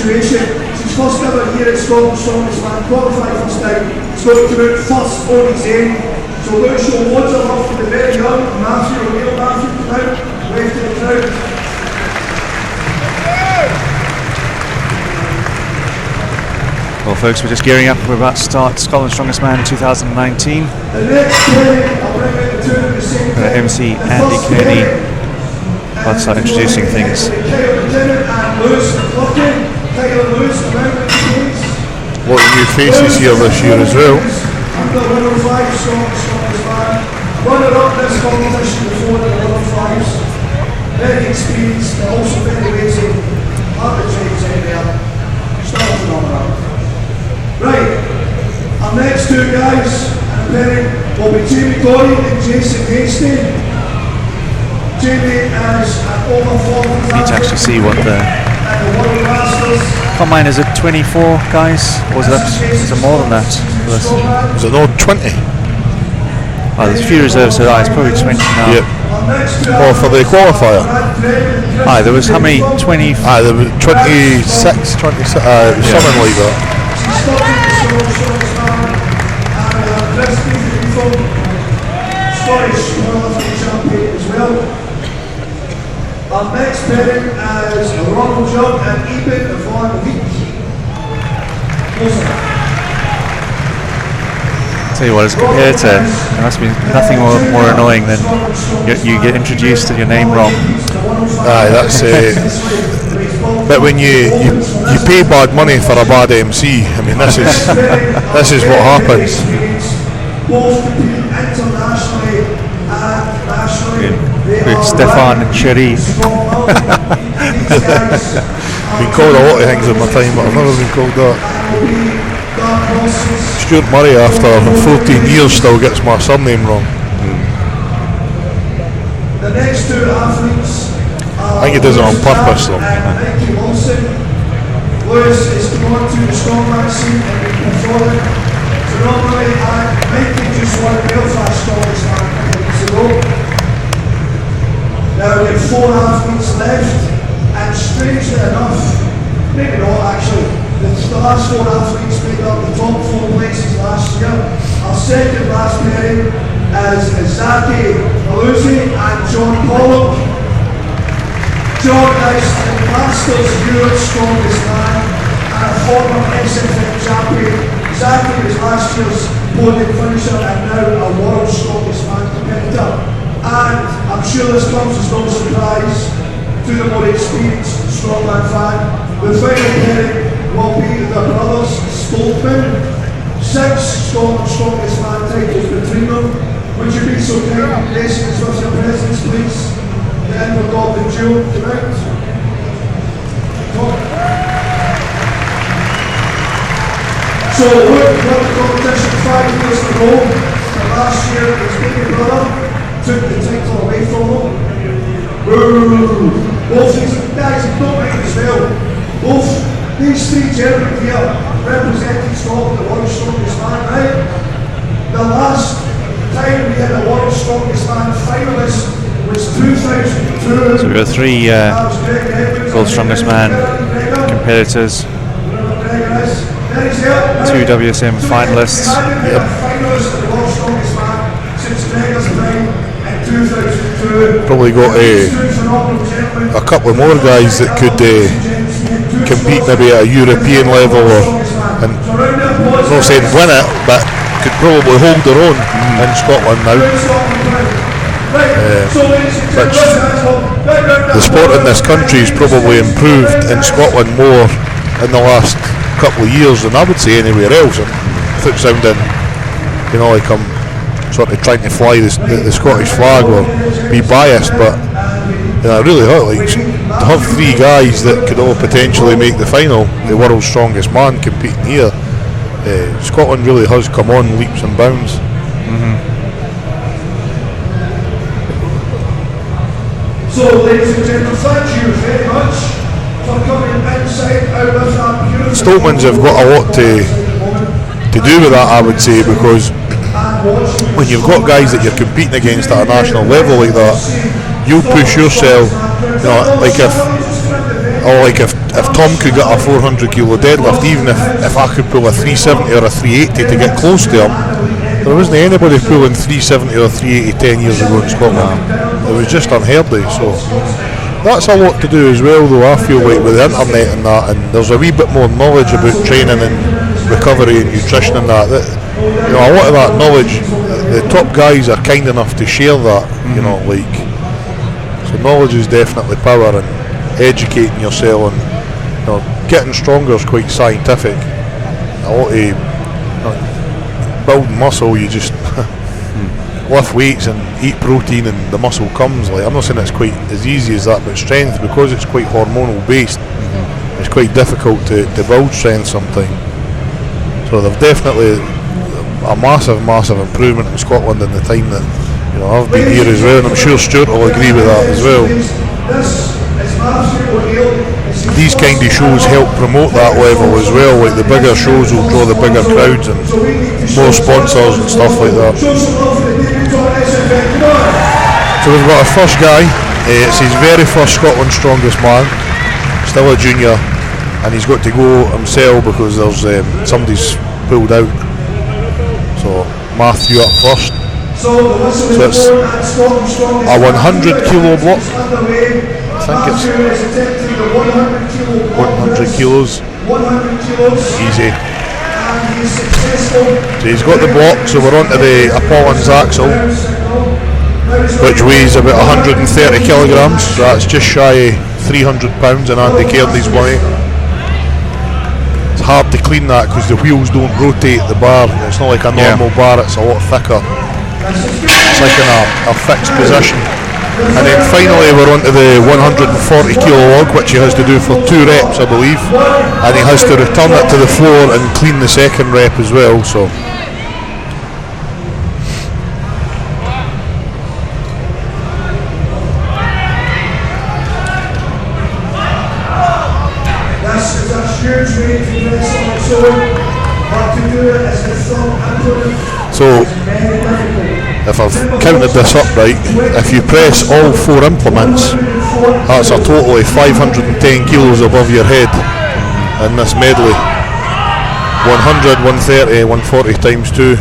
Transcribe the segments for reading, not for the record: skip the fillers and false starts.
situation. It's his first ever year at Scotland's Strongest Man, qualified first time. He's going to come out first on his end. So we're going to show loads of love for the very young Matthew O'Neill. Matthew, come out, wave to the crowd. Well, folks, we're just gearing up. We're about to start Scotland's Strongest Man 2019. MC Andy Kearney about to start introducing things. A lot of new faces here this year as well. Runner-up this competition before in the 105s. Very experienced, but also very lazy. Hard to change in there. Still phenomenal. Right, our next two guys and a pairing will be Jamie Gorey and Jason Hasty. Jamie is an over 40. Need to actually see what the combine is. It 24 guys, or is it more than that? Is it not 20? Oh, there's a few reserves, so it's probably 20 now. Yep. Oh, for the qualifier. Aye, there was how many? 20? Aye, there was 26, 26, something like that. Our next pairing is Ronald John and Eben Van Beek. Tell you what, as compared to, there must be nothing more annoying than you get introduced and your name wrong. Aye, that's but when you pay bad money for a bad MC, I mean this is what happens. With Stefan and Cherry. Been called a lot of things in my time, but I've never been called that. Stuart Murray, after 14 years, still gets my surname wrong. The next two athletes, I think he does it on purpose though. Lewis is come on to the strongman scene and been performing. So normally Mikey just won Belfast Strongest Man a couple of weeks ago. Now we have 4 athletes left, and strangely enough, maybe not actually, the last 4 athletes made up the top 4 places last year. Our second last pairing is Zaki Malusi and John Pollock. John is the Masters Europe's Strongest Man and a former SFN champion. Zaki was last year's podium finisher and now a World's Strongest Man competitor. And I'm sure this comes as no surprise to the more experienced strongman fan. The final pairing will be the brothers Stoltman. 6 Scotland's Strongest Man titles between them. Would you be so kind and gracing us with your presence, please? The underdog, the duel tonight. So look, won the competition 5 years in a row. Last year his baby brother took the title away from him. Boo! Both these guys don't mind as well. Both these 3 gentlemen here representing Scotland, the World's Strongest Man, right? The last time we had a World's Strongest Man finalist was 2002. So we got 3 World's Strongest Man competitors, 2 WSM finalists. Probably got a couple of more guys that could compete maybe at a European level, and I'm not saying win it, but could probably hold their own in Scotland now. But the sport in this country has probably improved in Scotland more in the last couple of years than I would say anywhere else. And without sounding, like I'm sort of trying to fly the Scottish flag or be biased, but I really like to have 3 guys that could all potentially make the final, the World's Strongest Man competing here. Scotland really has come on leaps and bounds. So, ladies and gentlemen, thank you very much for coming inside out with that beautiful. Stoltmans have got a lot to do with that, I would say, because when you've got guys that you're competing against at a national level like that, you'll push yourself. Like if a or like if Tom could get a 400 kilo deadlift, even if I could pull a 370 or a 380 to get close to him, there wasn't anybody pulling 370 or 380 10 years ago in Scotland. It was just unheard of. So that's a lot to do as well, though, I feel like, with the internet and that, and there's a wee bit more knowledge about training and recovery and nutrition and that, you know, a lot of that knowledge, the top guys are kind enough to share that, you know, like, so knowledge is definitely power, and educating yourself and, you know, getting stronger is quite scientific. A lot of, you know, building muscle, you just lift weights and eat protein and the muscle comes. Like, I'm not saying it's quite as easy as that, but strength, because it's quite hormonal based, it's quite difficult to build strength sometimes. So they've definitely a massive improvement in Scotland in the time that, you know, I've been here as well, and I'm sure Stuart will agree with that as well. These kind of shows help promote that level as well, like the bigger shows will draw the bigger crowds and more sponsors and stuff like that. So we've got our first guy, it's his very first Scotland Strongest Man, still a junior, and he's got to go himself because there's somebody's pulled out. So Matthew up first. So it's a 100 kilo block. I think it's 100 kilos. Easy. So he's got the block, so we're on to the Apollon's axle, which weighs about 130 kilograms, so that's just shy of 300 pounds in Andy Kearney's money. It's hard to clean that because the wheels don't rotate the bar. It's not like a normal bar, it's a lot thicker. It's like in a fixed position. And then finally we're on to the 140 kilo log, which he has to do for 2 reps, I believe, and he has to return it to the floor and clean the second rep as well. So if I've counted this up right, if you press all 4 implements, that's a total of 510 kilos above your head in this medley. 100, 130, 140 times 2.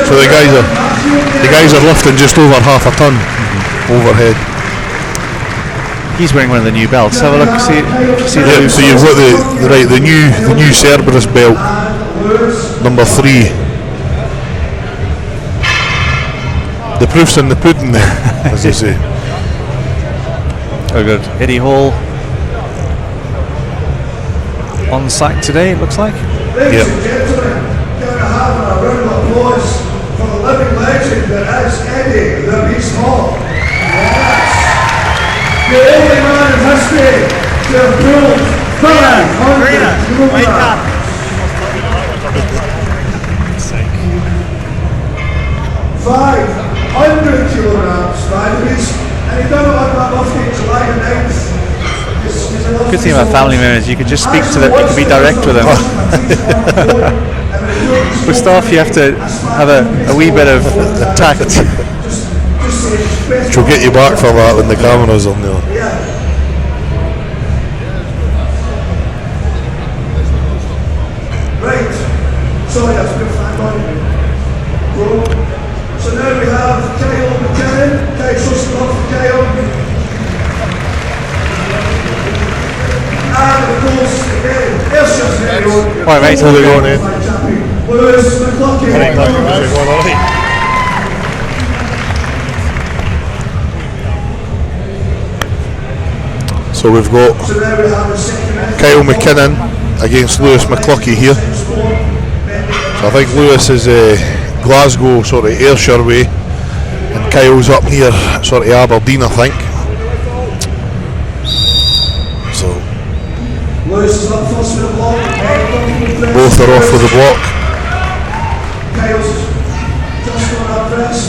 So the guys are lifting just over half a ton overhead. He's wearing one of the new belts. Have a look. See the so you've got the new Cerberus belt, number 3. The proof's in the pudding there, as they say. Very good. Eddie Hall on site today, it looks like. Ladies and gentlemen, can I have a round of applause for the living legend that is Eddie the Beast Hall? Yes. The only man in history to have pulled 500 kilograms. 500 kilograms, right? And he done it on that lifting July the 9th. Good thing about family members, you can just speak to them, you can be direct with them. With staff you have to have a wee bit of tact. She'll get you back for that when the camera's on there. Right, sorry, that's a bit flat on. So now we have Kyle McKinnon. Kyle, show some love for Kyle. And of course, again, Ayrshire very own. Alright mate, how's it going, Ed? Lewis McClucky. So we've got Kyle McKinnon against Lewis McClucky here. So I think Lewis is Glasgow, sort of Ayrshire way, and Kyle's up near sort of Aberdeen, I think. So both are off with the block. Kyle's just on that press.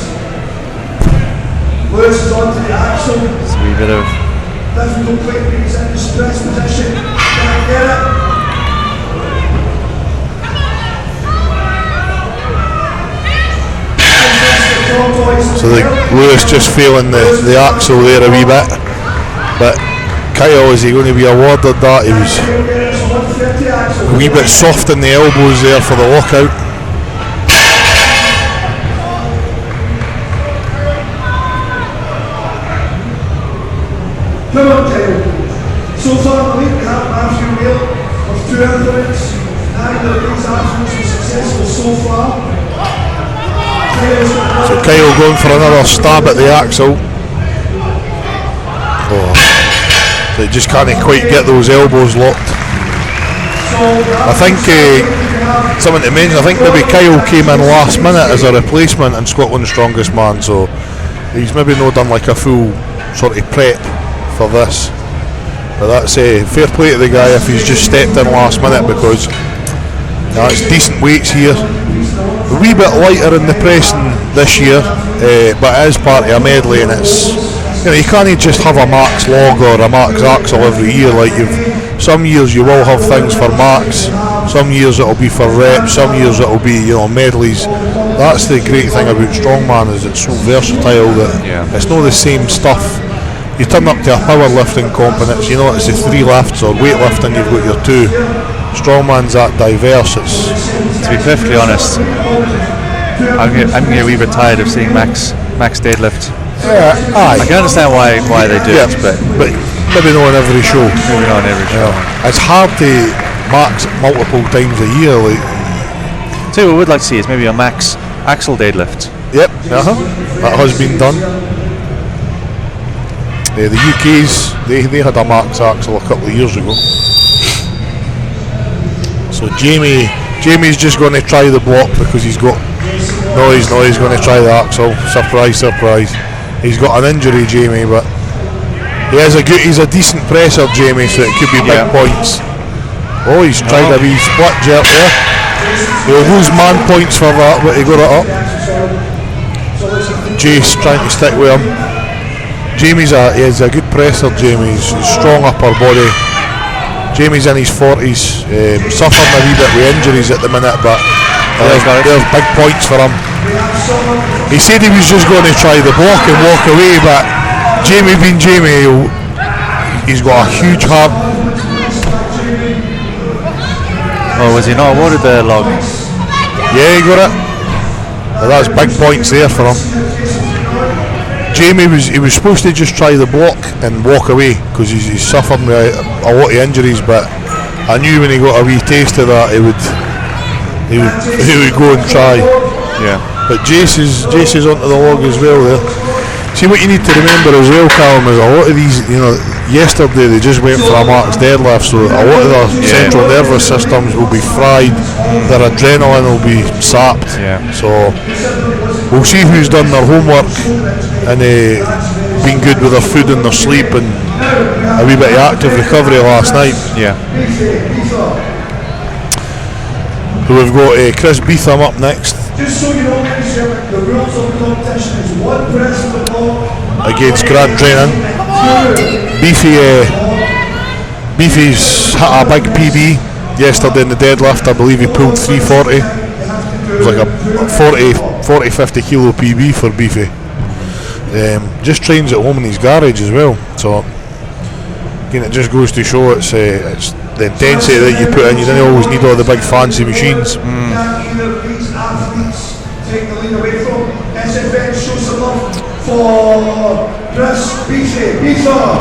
Lewis is onto the axle. It's a wee bit of difficult quick when he's in the stress position. Can't get it. So Lewis just feeling the axle there a wee bit, but Kyle, is he going to be awarded that? He was a wee bit soft in the elbows there for the lockout. Come on, Kyle. So far, we have Matthew Whale of 2 athletes. Neither of these athletes were successful so far. So Kyle going for another stab at the axle. Oh, they just can't quite get those elbows locked. I think something to mention, I think maybe Kyle came in last minute as a replacement in Scotland's Strongest Man, so he's maybe not done like a full sort of prep for this. But that's fair play to the guy if he's just stepped in last minute, because it's decent weights here. A wee bit lighter in the pressing this year, but it is part of a medley, and it's, you can't just have a max log or a max axle every year. Like some years you will have things for max, some years it'll be for reps, some years it'll be medleys. That's the great thing about strongman, is it's so versatile that it's not the same stuff. You turn up to a powerlifting comp and it's the 3 lifts, or weightlifting you've got your 2. Strongman's that diverse. To be perfectly honest, I'm getting a wee bit tired of seeing max deadlift. Yeah, aye. I can understand why they do it, but maybe not on every show. Maybe not on every show. It's hard to max multiple times a year. So what we would like to see is maybe a max axle deadlift. Yep, that has been done. The UK's they had a max axle a couple of years ago. So Jamie's just going to try the block because he's got. No, he's not. He's going to try the axle. Surprise, surprise. He's got an injury, Jamie, but he's a decent presser, Jamie. So it could be big points. Oh, he's tried a wee split jerk there. He'll lose man points for that, but he got it up. Jace trying to stick with him. Jamie's a good presser. Jamie's strong upper body. Jamie's in his 40s, suffering a wee bit with injuries at the minute, but there's big points for him. He said he was just going to try the block and walk away, but Jamie being Jamie, he's got a huge heart. Oh, was he not awarded the log? Yeah, he got it. But that's big points there for him. Jamie was supposed to just try the block and walk away because he's suffering a lot of injuries, but I knew when he got a wee taste of that he would go and try. Yeah. But Jace is onto the log as well there. See, what you need to remember as well, Callum, is a lot of these, yesterday they just went for a max deadlift, so a lot of their central nervous systems will be fried, their adrenaline will be sapped. Yeah. So we'll see who's done their homework and been good with their food and their sleep and a wee bit of active recovery last night. Yeah. So we've got Chris Beetham up next. Just so you know, ladies and gentlemen, the rules of the competition is 1 press of the ball against Grant Training. Beefy's hit a big PB yesterday in the deadlift. I believe he pulled 340. It was like a 40-50 kilo PB for Beefy. Just trains at home in his garage as well. So again, it just goes to show it's the intensity that you put in. You don't always need all the big fancy machines. Either these athletes take the lead away from SFN. Show some love for Chris Beetham.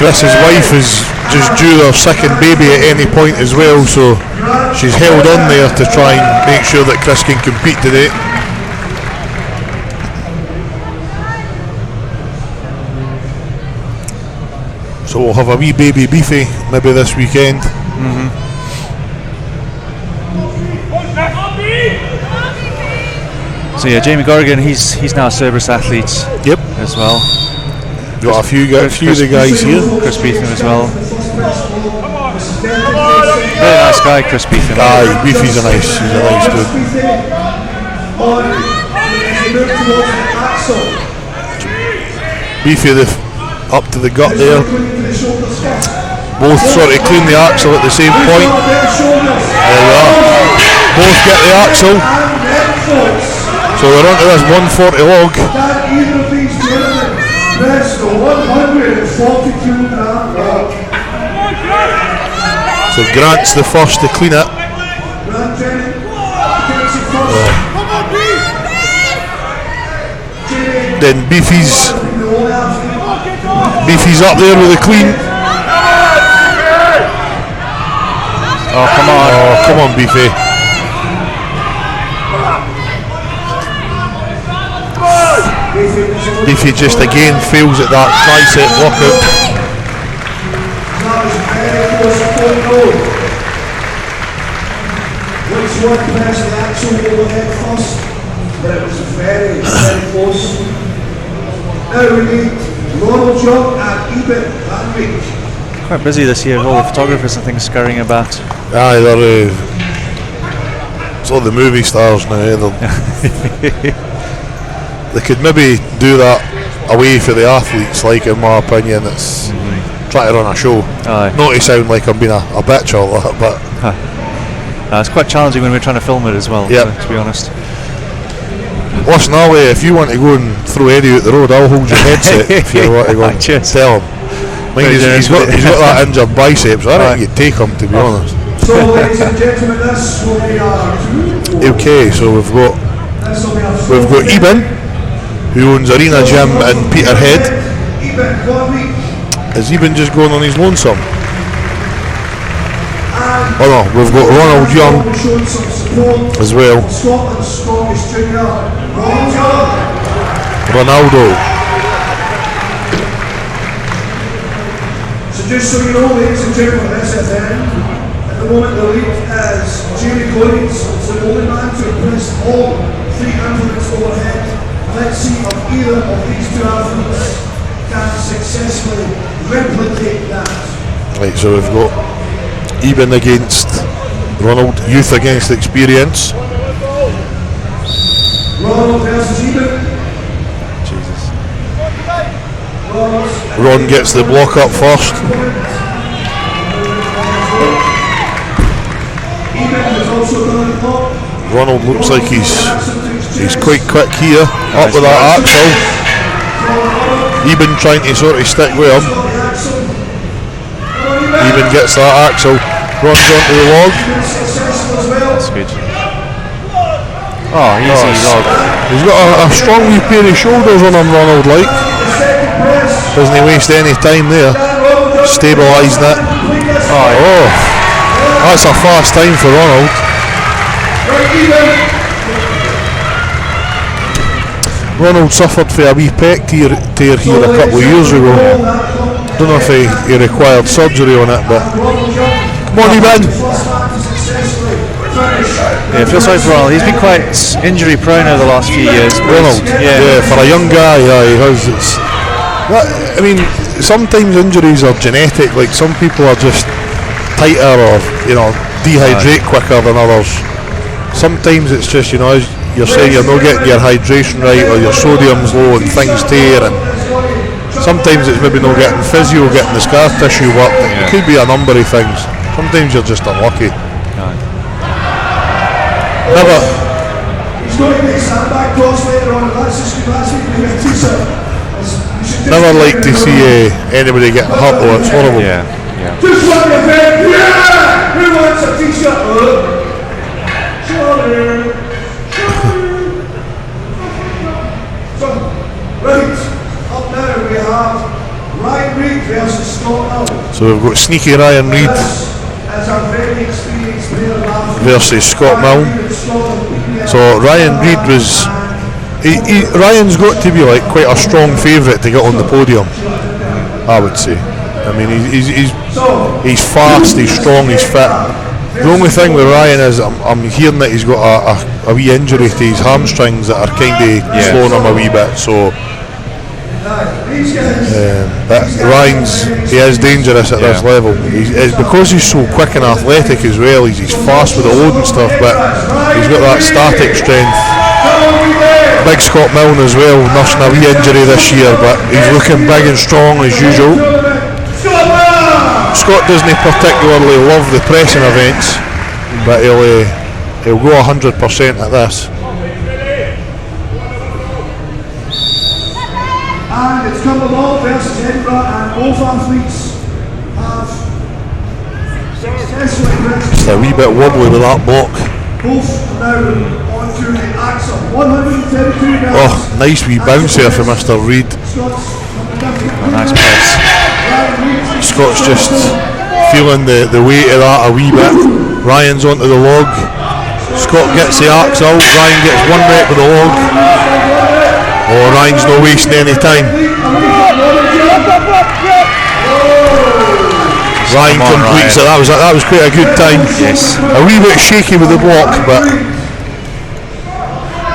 Chris's wife is just due her second baby at any point as well, so she's held on there to try and make sure that Chris can compete today. So we'll have a wee baby Beefy maybe this weekend. So yeah, Jamie Gorgon, he's now a Cerberus athlete. Yep. As well. Got a few of the guys here. Chris Beetham as well. Very nice guy, Chris Beetham. Aye, Beefy's a nice dude. Beefy up to the gut there. Both sort of clean the axle at the same point. There we are. Both get the axle. So we're on to this 140 log. Can either of these gentlemen press the 142 gram log? So Grant's the first to clean it. Grant Jenny takes it first. Then Beefy's up there with the clean. Oh, come on. Oh, come on, Beefy. Beefy just again fails at that tricep lockout. That was very close to point goal. Which one pressed the actual overhead first? But it was very, very close. Now we need Ronald Young and Eben Van Beek. Quite busy this year, all the photographers and things scurrying about. Aye, they're it's all the movie stars now. They could maybe do that away for the athletes, like in my opinion. It's try to run a show. Aye. Not to sound like I'm being a bitch all that, but It's quite challenging when we're trying to film it as well, Yep. to be honest. listen, Ali, if you want to go and throw Eddie out the road, I'll hold your headset if you want to go and Cheers. tell him. Mind he's got that injured biceps. I reckon you'd take him, to be honest. So, ladies and gentlemen, this will be our Okay, so we've got Eben, who owns Arena Gym in Peterhead. Eben Van Beek. Is Eben just going on his lonesome? Oh no, we've got Ronald Young Showing some support. as well. Scotland's strongest junior, Ronald Young. Ronaldo. So just so you know, ladies and gentlemen of SFN, at the moment the lead is Jamie Collins. It's the only man to impress all three implements overhead. Let's see if either of these two athletes can successfully replicate that. Right, so we've got Eben against Ronald, youth against experience. Ronald versus Eben. Jesus. Ron gets the block up first. Eben has also done the block. Ronald looks like he's quite quick here, up with that axle. Eben trying to sort of stick with him. Eben gets that axle, runs onto the log. That's good. Oh, easy log. He's got a strong wee pair of shoulders on him, Ronald, like. Doesn't he waste any time there. Stabilising it. Oh, that's a fast time for Ronald. Ronald suffered for a wee pec tear here a couple of years ago. Don't know if he required surgery on it, but come on, Eben. Yeah, I feel sorry for Ronald. He's been quite injury prone over the last few years. Ronald, yeah, for a young guy, yeah, he has. I mean, sometimes injuries are genetic. Like some people are just tighter, or dehydrate quicker than others. Sometimes it's just, as you're saying, you're not getting your hydration right, or your sodium's low and things tear, and sometimes it's maybe not getting physio, getting the scar tissue worked. It could be a number of things. Sometimes you're just unlucky. Never. He's going to get sandbag toss later on, and that's just last week we got a t-shirt. Never like to see anybody get hurt though, it's horrible. Yeah. Just want the event, yeah! Who wants a t-shirt? Sorry. So, right, up now we have Ryan Reid versus Scott Allen. So we've got sneaky Ryan Reid As our very experienced player versus Scott Milne. So Ryan Reid was, Ryan's got to be like quite a strong favourite to get on the podium, I would say. I mean, he's fast, he's strong, he's fit. The only thing with Ryan is I'm hearing that he's got a wee injury to his hamstrings that are kind of slowing him a wee bit. So he is dangerous at this level. It's because he's so quick and athletic as well. He's fast with the load and stuff, but he's got that static strength. Big Scott Milne as well, nursing a wee injury this year, but he's looking big and strong as usual. Scott doesn't particularly love the pressing events, but he'll go 100% at this. And it's Cumberland versus Edinburgh, and both athletes have successfully reached. Just a wee bit wobbly with that block. Both now on to the axle. 132 grams. Oh, nice wee bounce here for Mr. Reid. Nice press. Scott's just feeling the weight of that a wee bit. Ryan's onto the log. Scott gets the axle. Ryan gets one rep with the log. Oh, Ryan's not wasting any time. Ryan completes it. That was quite a good time. Yes. A wee bit shaky with the block, but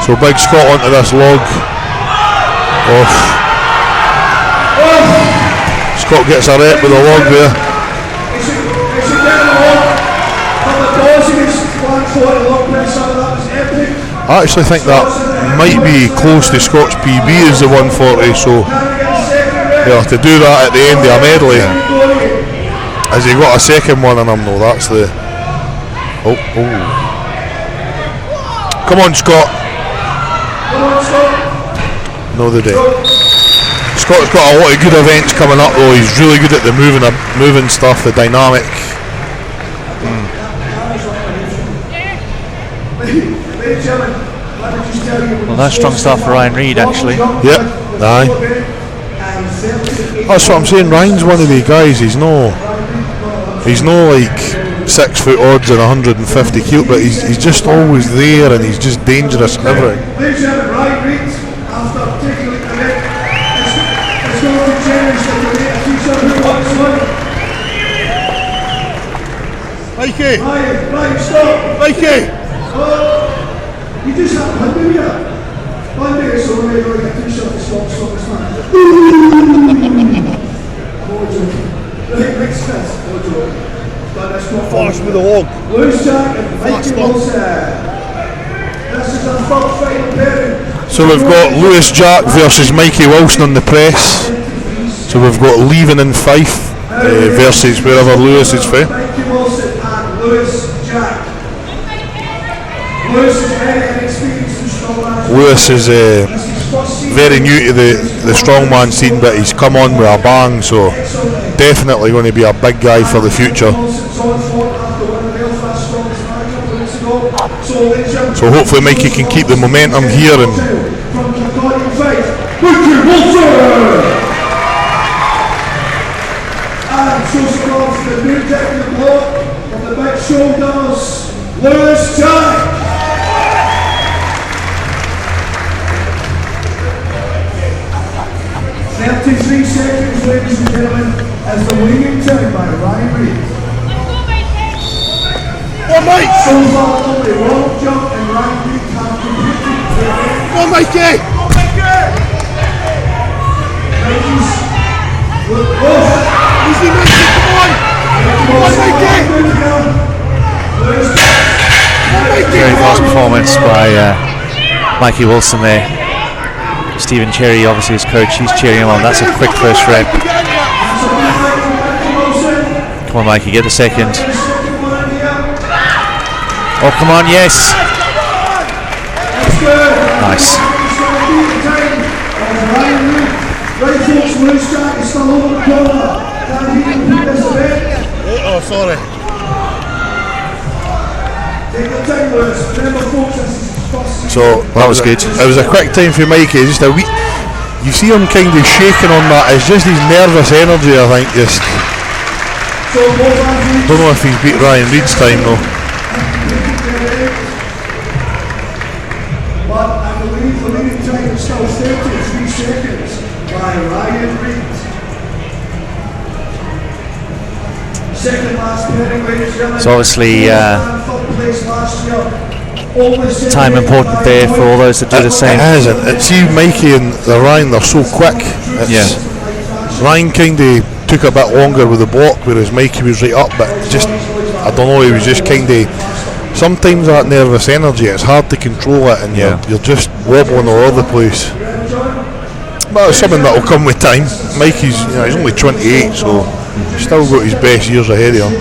so big Scott onto this log. Oh. Scott gets a rep with the log there. I actually think that might be close to Scott's PB as the 140, so yeah, to do that at the end of a medley. Has he got a second one on him? No, that's the... Oh. Come on, Scott. No, they do. Scott's got a lot of good events coming up though. He's really good at the moving stuff, the dynamic. Well, that's strong stuff for Ryan Reid, actually. Yep, aye. That's what I'm saying. Ryan's one of the guys. He's no like 6 foot odds and 150 kilo, but he's just always there, and he's just dangerous and everything. Mikey! Ryan, stop! Mikey! You just have to do that. One day so when you're going to get t-shirt to stop this man. No joke. Right, next test. No joke. Flash with the log. Lewis Jack and Mikey Wilson. This is our third final pairing. So we've got Lewis Jack versus Mikey Wilson on the press. So we've got Leven and Fife versus wherever Lewis is from. Mikey Wilson and Lewis Jack. Lewis is very inexperienced in strongman. Lewis is very new to the strongman scene, but he's come on with a bang, so definitely going to be a big guy for the future. So hopefully Mikey can keep the momentum here and shows off the new technical block on the back shoulders, Lewis Jack. 33 seconds, ladies and gentlemen, as the winning time by Ryan Reid. Oh, Mike! So far, only long jump and Ryan Reid have completed. Oh, Mikey! Ladies, look off. Easy, Mikey, come on! Come on, Mikey! Very fast performance by Mikey Wilson there. Stephen Cherry, obviously his coach, he's cheering him on. That's a quick first rep. Come on, Mikey, get the second. Oh, come on, yes! Nice. Oh, sorry. so That was good. It was a quick time for Mikey. Just a wee. You see him kind of shaking on that. It's just his nervous energy, I think. Just don't know if he's beat Ryan Reid's time though. But I believe the leading time is still 33 seconds by Ryan Reid. Second last pairing, ladies and gentlemen. So obviously third place last year. time important there for all those that do the same. It is, and see Mikey and Ryan, they're so quick. Ryan kind of took a bit longer with the block, whereas Mikey was right up, but just, I don't know, he was just kind of, sometimes that nervous energy, it's hard to control it, and you're just wobbling all over the place. But it's something that will come with time. Mikey's, he's only 28, so he's still got his best years ahead of him.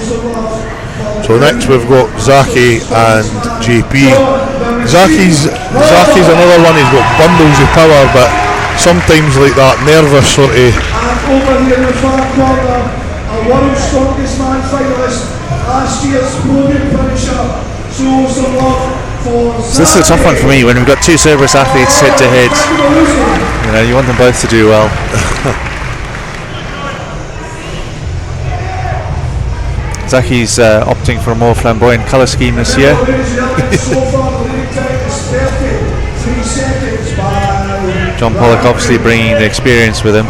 So next we've got Zaki and JP. Zaki's another one, he's got bundles of power, but sometimes like that nervous sort of. And over here in the far corner, our world's strongest man finalist, last year's podium finisher, shows some love for. So this is a tough one for me when we've got two Cerberus athletes head to head. You know, you want them both to do well. Zaki's opting for a more flamboyant colour scheme this year. John Pollock obviously bringing the experience with him.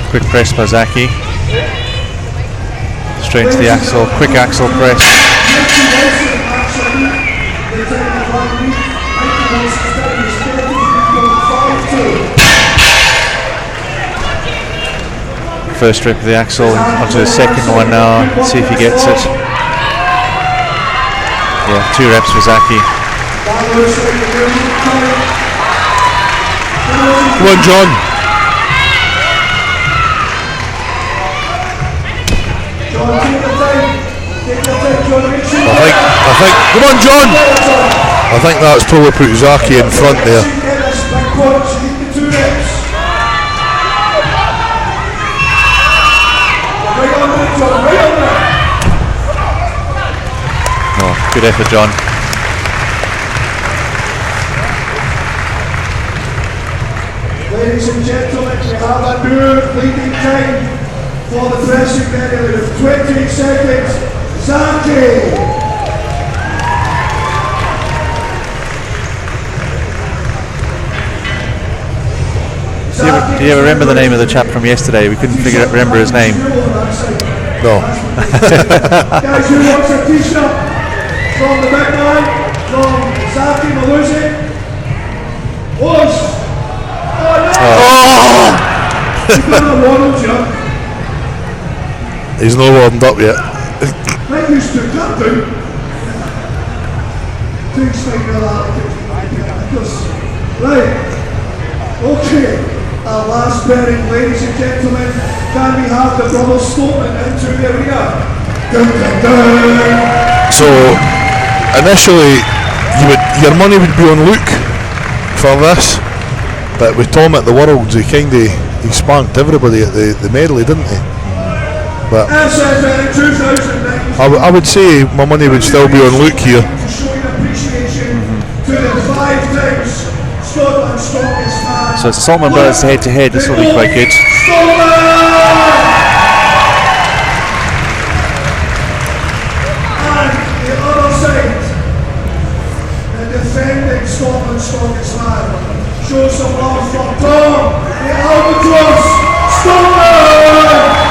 Quick press by Zaki. Straight into the axle, quick axle press. First strip of the axle, onto the second one now. Let's see if he gets it. Yeah, 2 reps for Zaki. Come on, John. I think, come on, John. I think that's probably put Zaki in front there. Oh, good effort, John. Ladies and gentlemen, we have a new leading time for the pressing medley of 20 seconds. Zaki! Do you ever remember the name of the chap from yesterday? We couldn't remember his name. No. Guys, who wants a t-shirt from the big man, from Zaki Malusi? Oz! You've got a Ronald, yeah? He's not warmed up yet. Right, you took that down. Please think of that. Right. Okay. Our last pairing, ladies and gentlemen. Can we have the brothers Stoneman into the arena? Dun, dun, dun. So initially, your money would be on Luke for this, but with Tom at the Worlds, he spanked everybody at the medley, didn't he? But SFN 2009. I would say my money would still be on Luke here. To show your appreciation to the 5 times Scotland's strongest man. So it's the Saltman brothers head to head. This will be quite good. And the other side, the defending Scotland's strongest man. Show some love for Tom, the Albatross Scotland.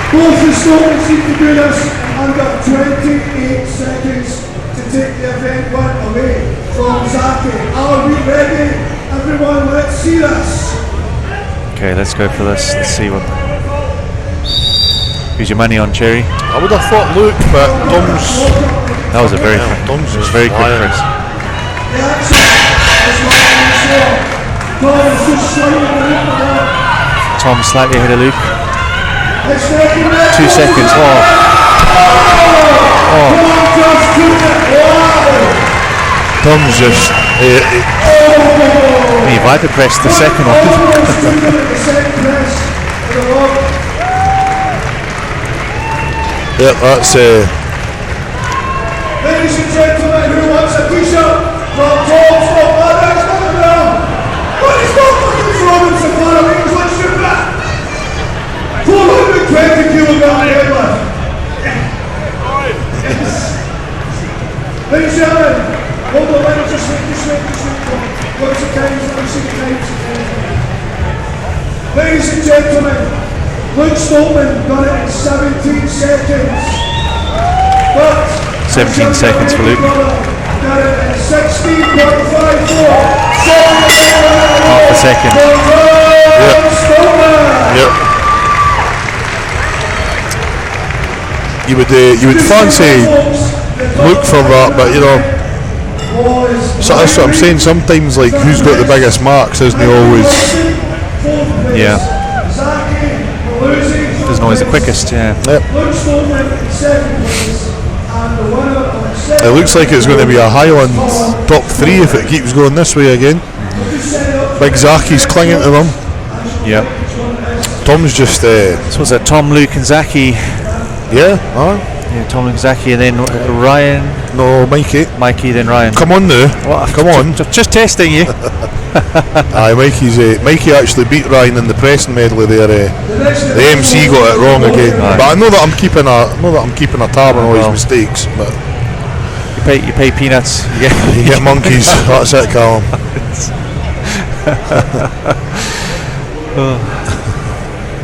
Both the Scotland seem to do this in under 28 seconds to take the event win away from Zaki. Are we ready? Everyone, let's see this. Okay, let's go for this. Let's see what. Who's your money on, Cherry? I would have thought Luke, but Tom's. That was a very, Tom's it was very quick flying. press. The action is what we saw. Tom is just slightly ahead of the Tom slightly ahead of Luke. 2 seconds. Oh. Tom's just. He Viper pressed the second one. Yeah, that's. Ladies and gentlemen, who wants a t-shirt from Tom Scott? What is not fucking performance of Paralympics? Let's do that. 420 kilogram deadlift. Yes. Ladies and gentlemen, hold the line, just wait. What's the times? Let me see the times. Ladies and gentlemen, Luke Stoltman got it in 17 seconds. But 17 seconds for Luke. Got it in 16.54. Half a second. Yep. You would fancy Luke for that, but you know, so that's what I'm saying. Sometimes, like, who's got the biggest marks isn't always. Yeah. Isn't always the quickest. Yeah. Yep. It looks like it's going to be a Highland top 3 if it keeps going this way again. Big Zaki's clinging to them. Yep. Tom's just So was it Tom, Luke and Zaki? yeah, Tom, Luke, Zaki, and then Ryan. no, Mikey, Then Ryan. come on now, come on. Just testing you. Aye, Mikey actually beat Ryan in the pressing medley there. The MC got it wrong again. Aye. But I know that I'm keeping a tab on all his mistakes. But You pay peanuts. you get monkeys. That's it, Callum.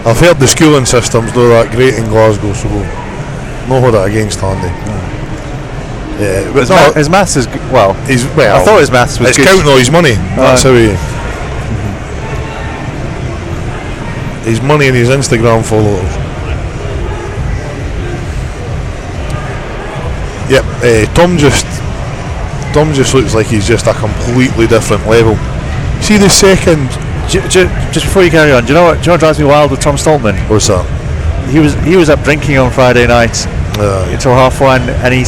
I've heard the schooling system's not that great in Glasgow, so we'll not hold it against Andy. Yeah, but His maths is well. I thought his maths was it's good. counting all his money. That's how he. His money and his Instagram followers. Yep, Tom just looks like he's just a completely different level. See the second. Just before you carry on, do you know what drives me wild with Tom Stoltman? What's that? He was up drinking on Friday night until 1:30, and he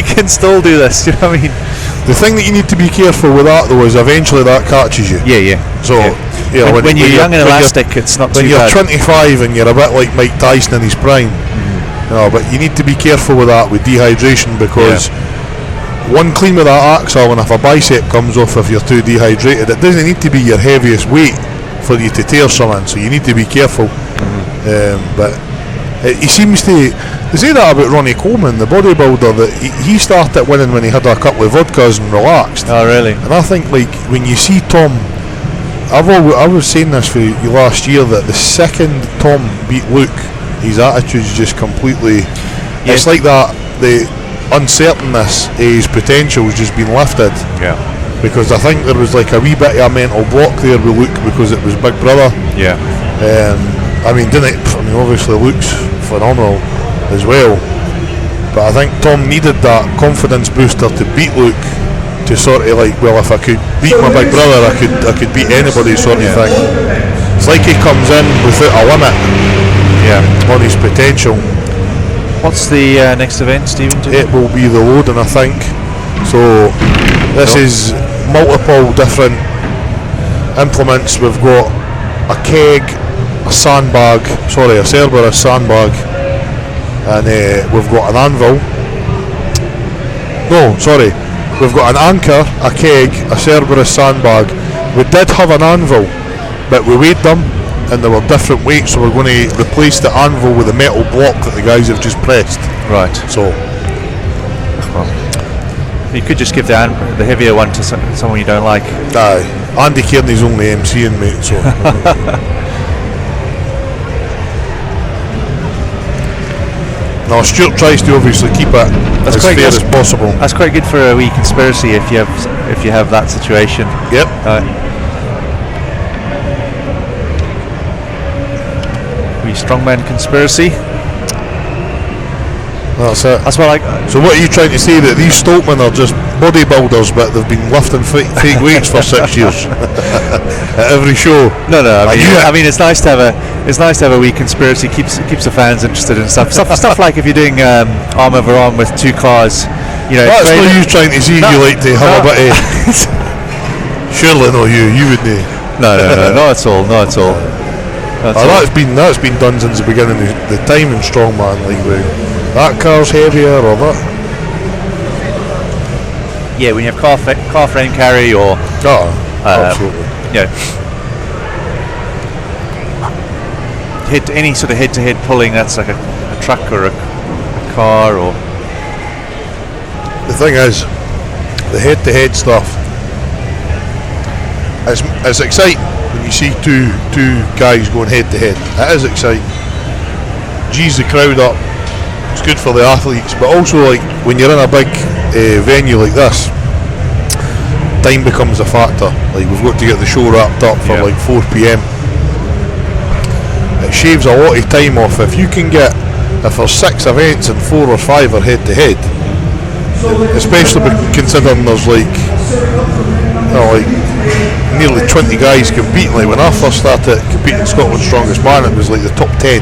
can still do this. You know what I mean? The thing that you need to be careful with that though is eventually that catches you. Yeah. So when you're young and elastic, it's not too bad. When you're 25 and you're a bit like Mike Tyson in his prime, but you need to be careful with that with dehydration because one clean with that axle, and if a bicep comes off if you're too dehydrated, it doesn't need to be your heaviest weight for you to tear something. So you need to be careful. But he seems to. They say that about Ronnie Coleman, the bodybuilder, that he started winning when he had a couple of vodkas and relaxed. Oh, really? And I think like when you see Tom, I was saying this for you last year that the second Tom beat Luke, his attitude's just completely. It's like that the uncertainness of his potential has just been lifted. Yeah. Because I think there was like a wee bit of a mental block there with Luke because it was Big Brother. Yeah. Obviously Luke's phenomenal as well, but I think Tom needed that confidence booster to beat Luke, to sort of like, well, if I could beat my big brother, I could beat anybody sort of thing. It's like he comes in without a limit on his potential. What's the next event, Stephen? It will be the loading, I think. So this is multiple different implements. We've got a keg, a Cerberus sandbag, and we've got an anvil. We've got an anchor, a keg, a Cerberus sandbag. We did have an anvil, but we weighed them and they were different weights, so we're going to replace the anvil with a metal block that the guys have just pressed. Right. So you could just give the heavier one to someone you don't like. Aye, Andy Kearney's only MCing, mate, so no, Stuart tries to obviously keep it as fair as possible. That's quite good for a wee conspiracy if you have that situation. Yep. Wee strongman conspiracy. That's it. That's what I. So what are you trying to say, that these Stoltmen are just bodybuilders, but they've been lifting fake weights for 6 years at every show? No. I mean, it's nice to have a wee conspiracy. Keeps the fans interested in stuff like if you're doing arm over arm with two cars. That's what you trying to see. You like to have a bit of. Surely not you. You wouldn't. No, not at all. That's been done since the beginning of the time in strongman. Like that car's heavier or that. Yeah, when you have car frame carry or. Absolutely. Any sort of head-to-head pulling, that's like a truck or a car or. The thing is, the head-to-head stuff. It's exciting when you see two guys going head-to-head. It is exciting. G's the crowd up. It's good for the athletes, but also like when you're in a big venue like this, time becomes a factor. Like we've got to get the show wrapped up for like 4 p.m. It shaves a lot of time off. If there's 6 events and 4 or 5 are head to head, especially considering there's like nearly 20 guys competing. Like when I first started competing in Scotland's Strongest Man, it was like the top 10.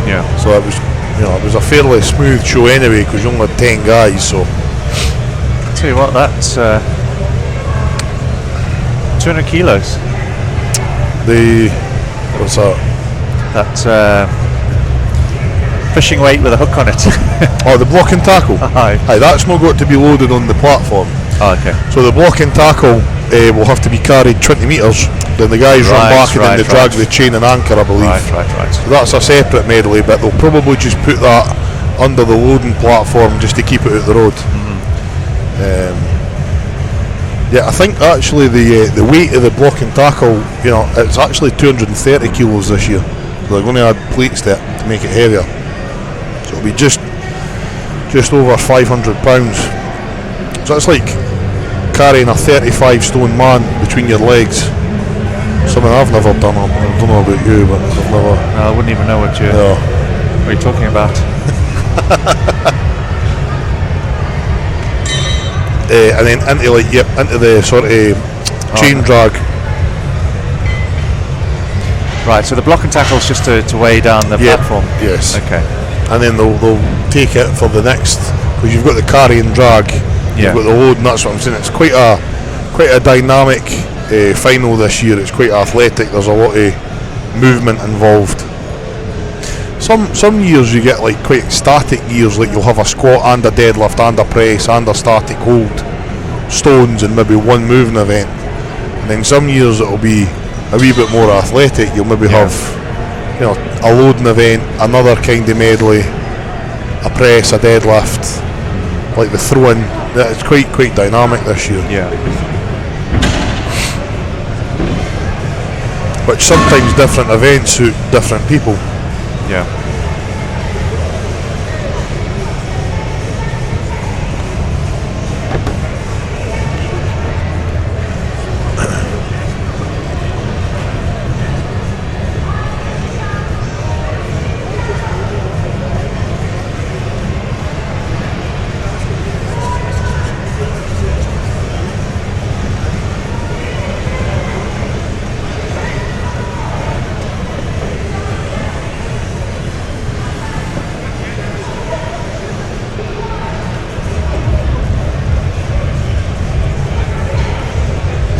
Yeah. So it was, it was a fairly smooth show anyway because you only had 10 guys. So Tell you what, that's 200 kilos. What's that? That's fishing weight with a hook on it. Oh, the block and tackle. Aye. Aye, that's not got to be loaded on the platform. Oh, okay. So the block and tackle will have to be carried 20 metres. Then the guys run back and then they drag the chain and anchor, I believe. Right. So that's a separate medley, but they'll probably just put that under the loading platform just to keep it out the road. Yeah, I think actually the weight of the block and tackle, it's actually 230 kilos this year. So they're going to add plates to it to make it heavier. So it'll be just over 500 pounds. So it's like carrying a 35 stone man between your legs. Something I've never done. I don't know about you, but I've never. No, I wouldn't even know what you're talking about. And then into the sort of chain drag. Right, so the block and tackle is just to weigh down the platform. Yes. Okay. And then they'll take it for the next, because you've got the carry and drag, you've got the load, and that's what I'm saying. It's quite a dynamic final this year. It's quite athletic. There's a lot of movement involved. Some years you get like quite static years, like you'll have a squat and a deadlift and a press and a static hold, stones, and maybe one moving event. And then some years it'll be a wee bit more athletic. You'll maybe have a loading event, another kind of medley, a press, a deadlift, like the throw-in. It's quite dynamic this year. Yeah. Which sometimes different events suit different people. Yeah.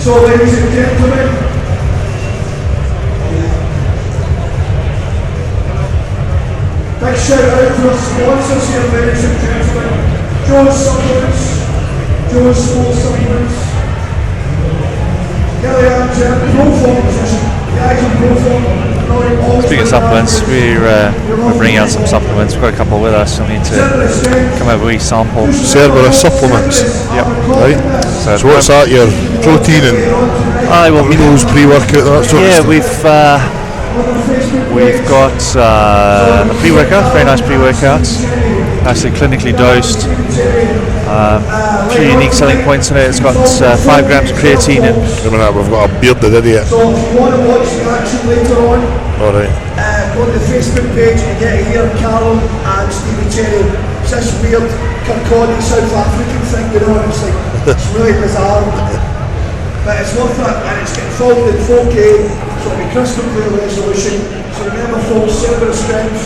So, ladies and gentlemen, big shout out to our sponsors here, ladies and gentlemen. Joe's Supplements, Joe's Small Supplements, Gillian Jim, Proform position, guys in Proform. Speaking of supplements, we're bringing out some supplements. We've got a couple with us. We'll need to come over and sample. Cerberus supplements. Yep. Right. So what's that? Your protein and amigos, pre-workout, that sort of stuff? We've got a pre-workout, very nice pre-workout, nicely clinically dosed. A few unique selling points in it. It's got 5 grams of creatine in. We've got a bearded idiot. So if you want to watch the action later on, Alright. go to the Facebook page and get to hear Callum and Stevie Cherry. It's this weird Kirkcaldy South African thing, and it's really bizarre. But it's worth it, and it's getting filmed in 4K, so it'll be crystal clear resolution. So remember, folks, Cerberus Strength,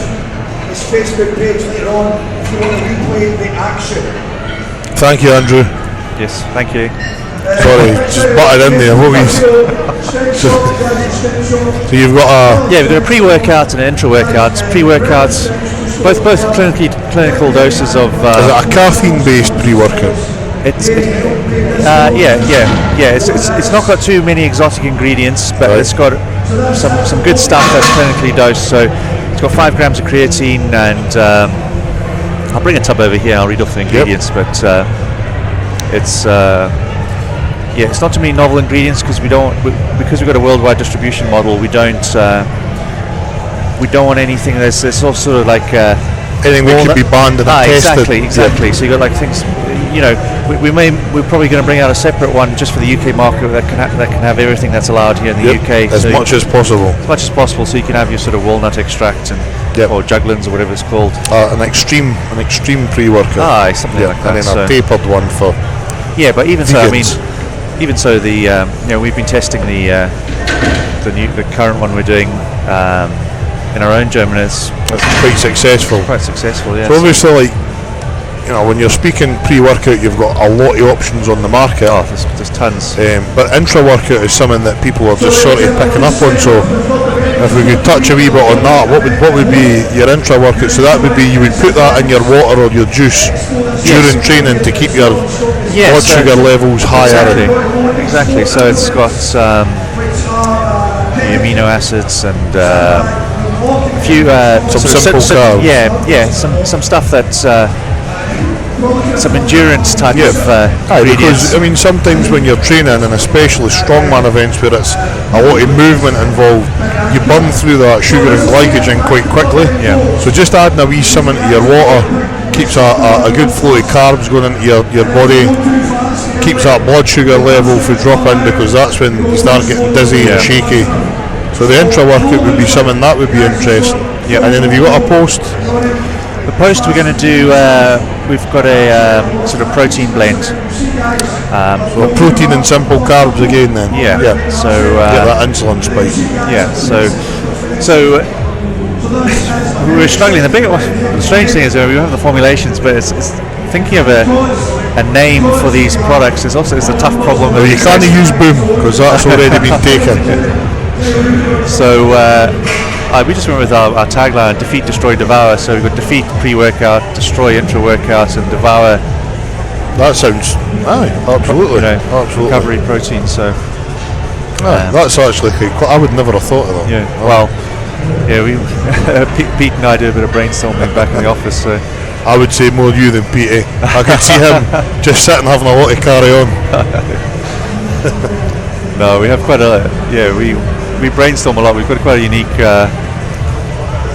his Facebook page later on, if you want to replay the action. Thank you, Andrew. Yes, thank you. Sorry, just butted in there. So you've got a... Yeah, we've got a pre-workout and an intra-workout. Pre-workouts, both clinical doses of... is it a caffeine-based pre-workout? It's not got too many exotic ingredients, but It's got some good stuff that's clinically dosed. So it's got 5 grams of creatine, and I'll bring a tub over here. I'll read off the ingredients, but it's not too many novel ingredients because we've got a worldwide distribution model. We don't want anything that's sort of like anything that could be banned and tested. Exactly. So you got like things. We're probably going to bring out a separate one just for the UK market that can have everything that's allowed here in the UK. As much as possible. As much as possible, so you can have your sort of walnut extract and or juglans or whatever it's called. An extreme pre-workout. Something like that. And then a tapered one for. Yeah, but even vegans. so, even so, we've been testing the current one we're doing. in our own gym, and it's quite successful. quite successful. Yeah. So obviously, like, you know, when you're speaking pre-workout, you've got a lot of options on the market. Oh, there's tons. But intra-workout is something that people are just sort of picking up on. So if we could touch a wee bit on that, what would be your intra-workout? So that would be, you would put that in your water or your juice during training to keep your blood sugar levels higher. Exactly. So it's got the amino acids and a few Some simple carbs. Some stuff that's some endurance type of because I mean, sometimes when you're training, and especially strongman events where it's a lot of movement involved, you burn through that sugar and glycogen quite quickly. Yeah. So just adding a wee something to your water keeps a good flow of carbs going into your body, keeps that blood sugar level from dropping, because that's when you start getting dizzy and shaky. So the intra workout would be something that would be interesting. Yep. And then have you got a post? The post we're going to do, we've got a sort of protein blend. So protein and simple carbs again then. Yeah. So get that insulin spike. Yeah. So we were struggling. The strange thing is we have the formulations, but it's thinking of a name for these products is also a tough problem. Well, you can't use Boom because that's already been taken. So we just went with our tagline: defeat, destroy, devour. So we've got defeat pre-workout, destroy intra-workout, and devour. That sounds absolutely, absolutely recovery protein. So that's actually quite, I would never have thought of that. Yeah. Well, yeah, we Pete and I did a bit of brainstorming back in the office. So I would say more you than Pete. I could see him just sitting having a lot to carry on. No, we have quite we brainstorm a lot. We've got quite a unique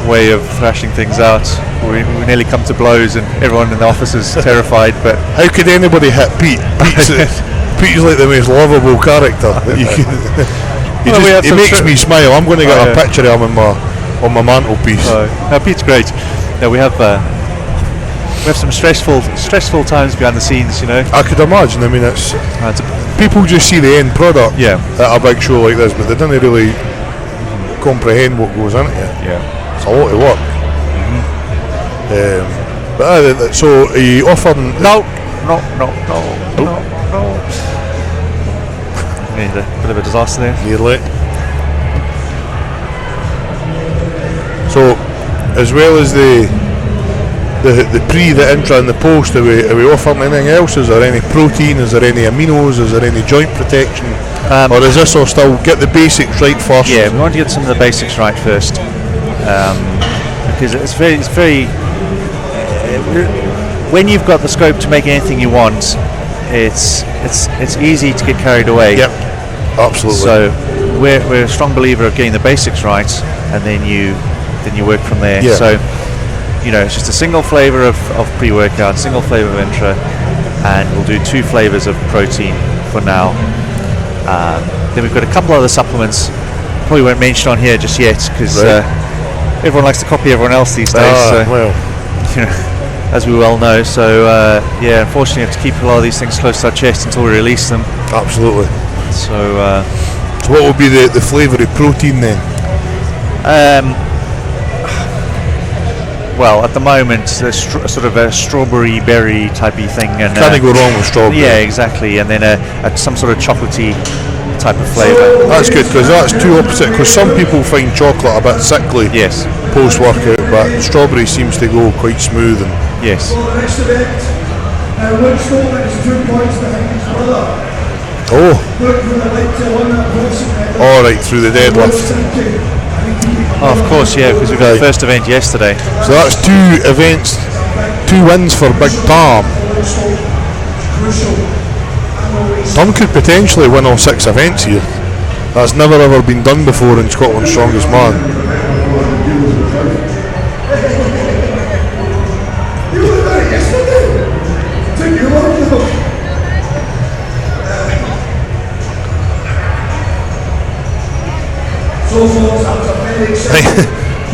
way of thrashing things out. We nearly come to blows, and everyone in the office is terrified. But how could anybody hit Pete? Pete's like the most lovable character that you can. He makes me smile. I'm going to get a picture of him on my mantelpiece. Pete's great. Yeah, we have some stressful times behind the scenes. You know, I could imagine. I mean, it's people just see the end product at a big show like this, but they don't really comprehend what goes into it. Yeah, it's a lot of work. But so are you offering? No. Need a bit of a disaster there. Nearly. So, as well as the pre, the intra, and the post, are we offering anything else? Is there any protein? Is there any aminos? Is there any joint protection? Or is this all still get the basics right first? Yeah, we want to get some of the basics right first, because it's very. When you've got the scope to make anything you want, it's easy to get carried away. Yep, absolutely. So we're a strong believer of getting the basics right, and then you work from there. Yeah. So it's just a single flavour of pre-workout, single flavour of intra, and we'll do 2 flavours of protein for now. Then we've got a couple other supplements. Probably won't mention on here just yet because everyone likes to copy everyone else these days. As we well know. So unfortunately, we have to keep a lot of these things close to our chest until we release them. Absolutely. So what would be the flavour of protein then? Well, at the moment, sort of a strawberry berry typey thing, and can't go wrong with strawberry. Yeah, exactly. And then some sort of chocolatey type of flavour. That's good because that's too opposite. Because some people find chocolate a bit sickly. Yes. Post workout, but strawberry seems to go quite smooth and. Yes. So the next event, Luke Stolman is 2 points behind his brother. Oh. Luke would have liked to win that points. All right, through the deadlift. Oh, of course, yeah, because we got the first event yesterday. So that's 2 events, 2 wins for Big Palm. Tom could potentially win all 6 events here. That's never ever been done before in Scotland's Strongest Man. I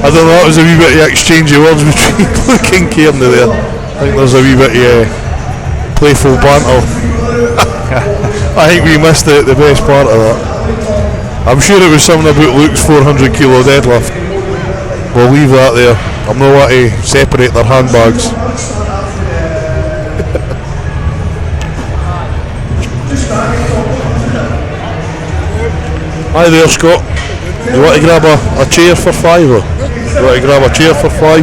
don't know, that was a wee bit of exchange of words between Luke and Kearney there. I think there's a wee bit of playful banter. I think we missed the best part of that. I'm sure it was something about Luke's 400 kilo deadlift. we'll leave that there. I'm not want to separate their handbags. Hi there, Scott. You want to grab a chair for £5? Or you want to grab a chair for £5?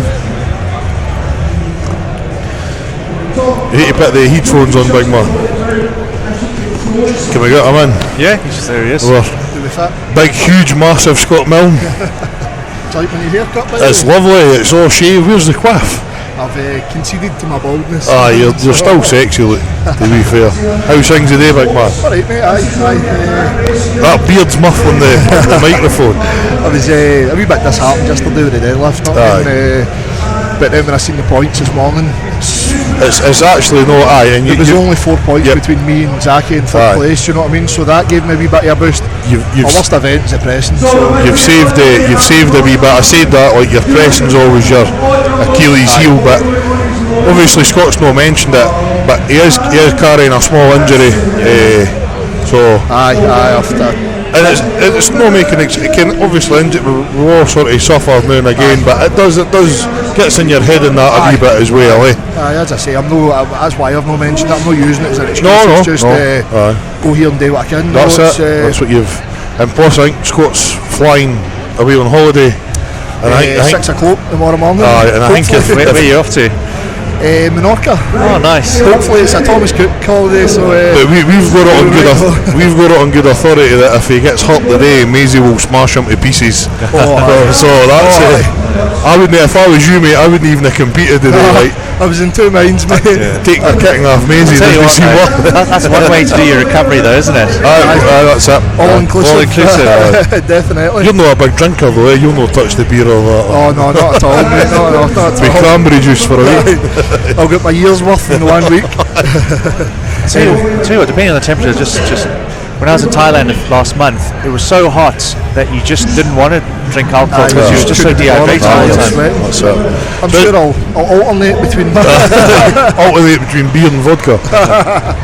You need to put the headphones on, big man. Can we get him in? Yeah, he's there. He is. Big, huge, massive Scott Milne. It's like when your haircut, by the It's way. lovely. It's all shaved. Where's the quiff? I've conceded to my baldness. You're still sexy, look, to be fair. How's things today, big man? Alright, mate. That beard's muffling the microphone. I was a wee bit disheartened yesterday with the deadlift. But then when I seen the points this morning, It's actually no and it was only 4 points Yep. between me and Zachy in third place. You know what I mean? So that gave me a wee bit of a boost. You've My worst event's at Preston. So You've saved a wee bit. I said that, like, your pressing's always your Achilles heel, but obviously Scott's not mentioned it, but he is carrying a small injury, so aye, after. and it's not making it can obviously we all sort of suffer now and again, but it does gets in your head in that a wee bit as well, eh? As I say, that's why I've not mentioned it. I'm not using it as an excuse. No, it's just go here and do what I can. That's it. That's what you've. And plus, I think Scott's flying away on holiday. And I think 6 o'clock tomorrow morning. and I think if Where are you off to? Menorca. Oh, nice. Hopefully it's a Thomas Cook holiday, so but we've got it on we've got it on good authority that if he gets hurt today, Maisie will smash him to pieces. So that's it. I wouldn't, if I was you, mate, I wouldn't even have competed today. Like, I was in two minds, mate. take the kicking off Maisie. Tell you Did you what, see what? that's one way to do your recovery, though, isn't it? That's it. All inclusive. All inclusive. Definitely. You're not a big drinker though, eh? You'll not touch the beer or that. Oh no, not at all, mate. No, not at With all. cranberry juice for a week. I'll get my year's worth in 1 week. Tell you what, depending on the temperature, just when I was in Thailand last month, it was so hot that you just didn't want to drink alcohol because you were just so dehydrated all the time. That's it. I'm sure I'll alternate between Alternate between beer and vodka.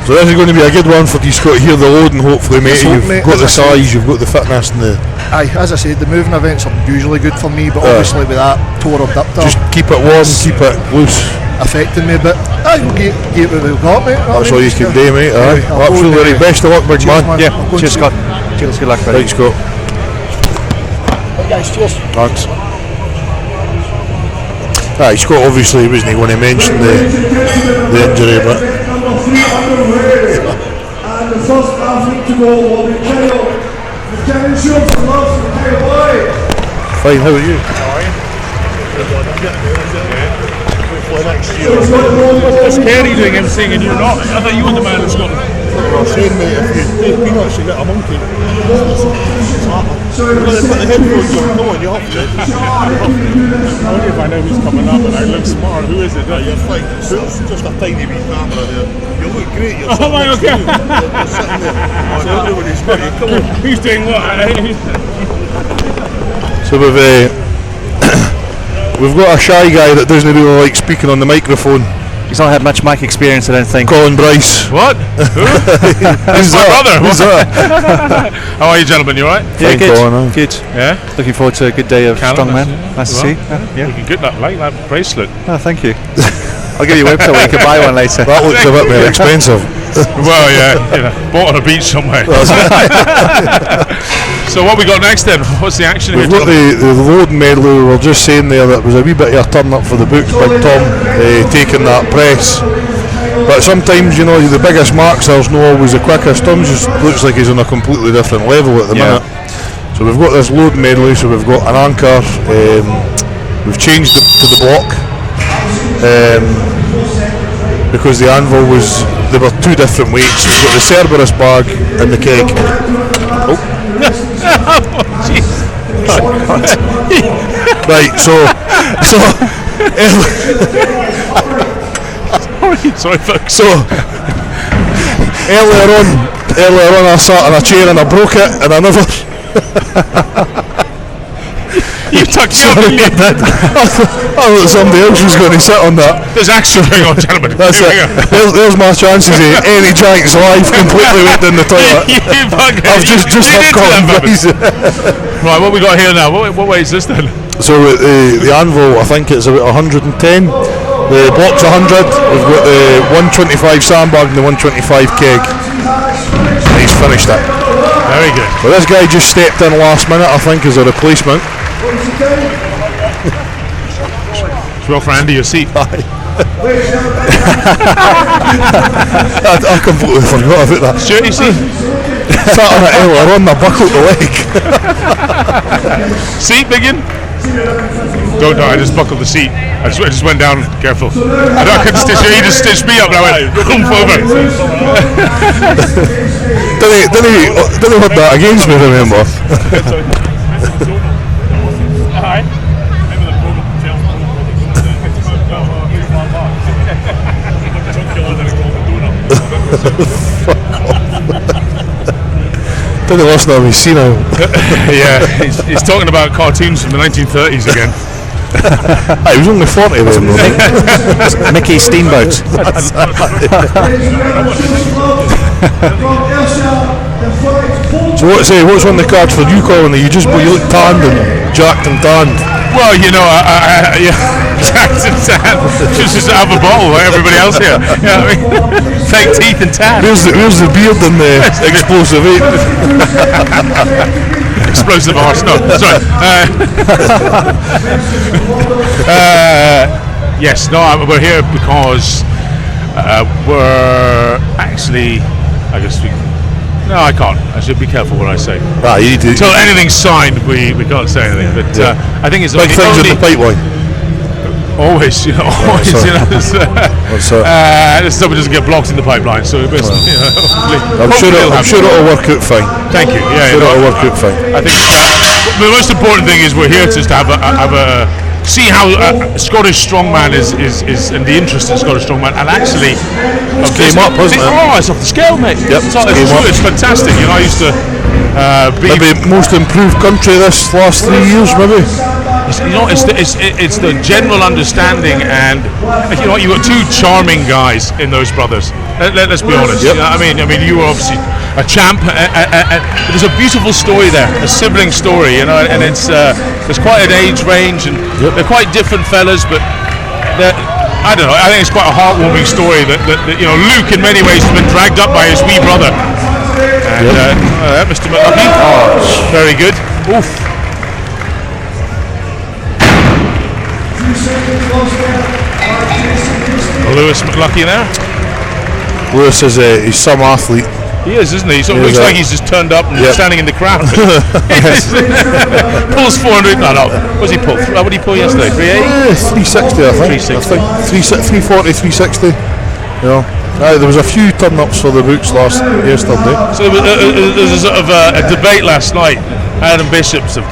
So this is going to be a good one for you, Scott. Here the loading, hopefully, mate. Let's hope, You've mate. got the As I size, you've got the fitness, and the. Aye, as I said, the moving events are usually good for me, but obviously with that toe abductor Just keep it warm, keep it loose. affecting me a bit. Aye, we'll get what we've got, mate. That's all you can do, mate. Aye. I'll go Absolutely. and, Best of luck, big cheers, man. Yeah, I'll go and cheers, see- Scott. Cheers, good luck, buddy. Right, Scott. Guys, cheers. Thanks. Aye, Scott obviously wasn't going to mention the injury, but Number 3 underway. And the first athlete to go will be Kyle. Kevin Schultz from Love from Kyle Boy. fine. How are you? It's scary doing emceeing and you're not. I thought you were the man in Scotland. Well, saying, mate, if you've been actually got a monkey, you've got to put the headphones on. Come on, you have to. Only if I know who's coming up and I look smart. Who is it? No, you're fine. It's just a tiny wee camera there. You look great. You're Oh, right, okay. You're sitting there. So everybody's got you. Come on. Who's doing what? So we've got a shy guy that doesn't really like speaking on the microphone. He's not had much mic experience, I don't think. Colin Bryce. What? Who? Who's my brother. Who's that? How are you, gentlemen? You alright? Yeah, Fine, good. Colin, huh? Good. Yeah? Looking forward to a good day of Callum, strongman. that's- Nice to well, see. Yeah. Looking good, that bracelet. Oh, thank you. I'll give you a website where you can buy one later. That looks a bit more expensive. Well, yeah, bought on a beach somewhere. So what we got next then? What's the action here? We've got the load medley. We were just saying there that was a wee bit of a turn up for the books. Big Tom taking that press. But sometimes, you know, the biggest marks there's not always the quickest. Tom just looks like he's on a completely different level at the minute. So we've got this load medley. So we've got an anchor. We've changed it to the block because the anvil was. There were two different weights. We've got the Cerberus bag and the keg. Right, so Sorry, folks. So earlier on I sat in a chair and I broke it, and I never. You tucked me up, didn't you? I thought somebody else was going to sit on that. There's action going on, gentlemen. That's Here it. we go. There's my chances of any Giants life completely went in the toilet. You bugger. I've just You had did Colin that, Bryce. Right, what we got here now? What way is this then? So the anvil, I think it's about 110. The block's 100. We've got the 125 sandbag and the 125 keg. And he's finished it. Very good. Well, this guy just stepped in last minute, I think, as a replacement. It's well for Andy, your seat. I completely forgot about that. Stuart, your seat. Sat on it earlier on, I buckled the leg. Seat, Biggin? Don't know, I just buckled the seat. I just went down, careful. I couldn't stitch you, he just stitched me up and I went, humph over. Didn't he hold that against me, remember? Didn't listen to me, see now. Yeah, he's talking about cartoons from the 1930s again. He was only 40 then, though. Mickey Steamboat. So what's on the cards for you, Colin? You look tanned and jacked and tanned. Well, you know, jacked and tan. Just have a bottle like everybody else here. You know what I mean? Fake teeth and tan. Where's the beard and the explosive 8? Explosive arse. No, sorry. Yes, no, we're here because we're actually, I guess no, I can't. I should be careful what I say. You need to. Until anything's signed, we can't say anything. But I think it's Big things in the pipeline. Always, you know, always, you know. Somebody doesn't get blocked in the pipeline, so you know, I'm sure it'll work out fine. Thank you. Yeah, it'll work out fine. I think the most important thing is we're here just to have a see how Scottish strongman is and the interest in Scottish strongman, and actually came up, wasn't it? Oh, it's off the scale, mate. Yep, it's fantastic. You know, I used to be maybe most improved country this last 3 years, maybe. You know, it's the general understanding, and you know, you got two charming guys in those brothers. Let's be honest. Yep. You know, I mean, you were obviously a champ, and there's a beautiful story there, a sibling story. You know, and it's there's quite an age range, and they're quite different fellas, but I don't know. I think it's quite a heartwarming story that you know, Luke in many ways has been dragged up by his wee brother. And Mr. McLucky, very good. Oof. Lewis McLucky there. Lewis is he's some athlete. He is, isn't he? He sort of looks like he's just turned up and standing in the crowd. Pulls 400. No. What did he pull? What did he pull yesterday? 360, I think. 360. 340, 360. You know. There was a few turn-ups for the books yesterday. So there was a sort of a debate last night. Adam Bishop's a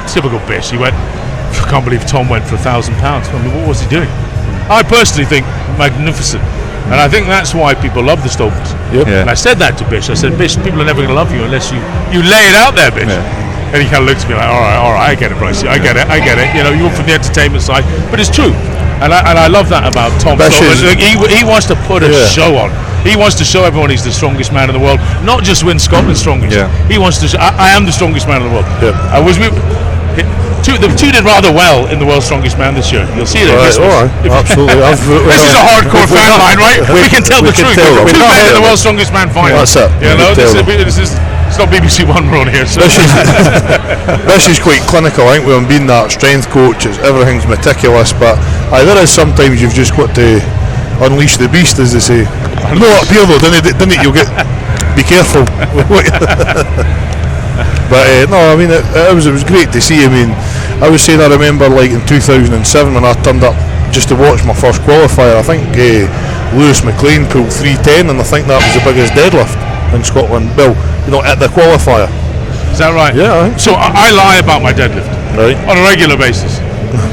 typical Bish. He went, I can't believe Tom went for £1,000. I mean, what was he doing? I personally think magnificent. And I think that's why people love the Stokes. Yep. Yeah. And I said that to Bish. I said, Bish, people are never going to love you unless you lay it out there, Bish. Yeah. And he kind of looked at me like, all right, I get it, Bryce. I get it. You know, you went from the entertainment side, but it's true. And I love that about Tom. He wants to put a show on. He wants to show everyone he's the strongest man in the world, not just win Scotland's strongest. Yeah. He wants to show, I am the strongest man in the world. Yeah. The two did rather well in the World's Strongest Man this year. You'll see it. Absolutely. This is a hardcore fan line, right? We can tell the truth. Two men in the World's Strongest Man final. That's it. You know, it's not BBC One we're on here. So. This is quite clinical, I think, with him being that strength coach. Everything's meticulous, but there is sometimes you've just got to unleash the beast, as they say. No, up here though, didn't it? You'll get. Be careful. But no, I mean it was great to see. I mean, I was saying I remember like in 2007 when I turned up just to watch my first qualifier. I think Lewis McLean pulled 310, and I think that was the biggest deadlift in Scotland. Well, you know, at the qualifier. Is that right? Yeah. I think so I lie about my deadlift on a regular basis.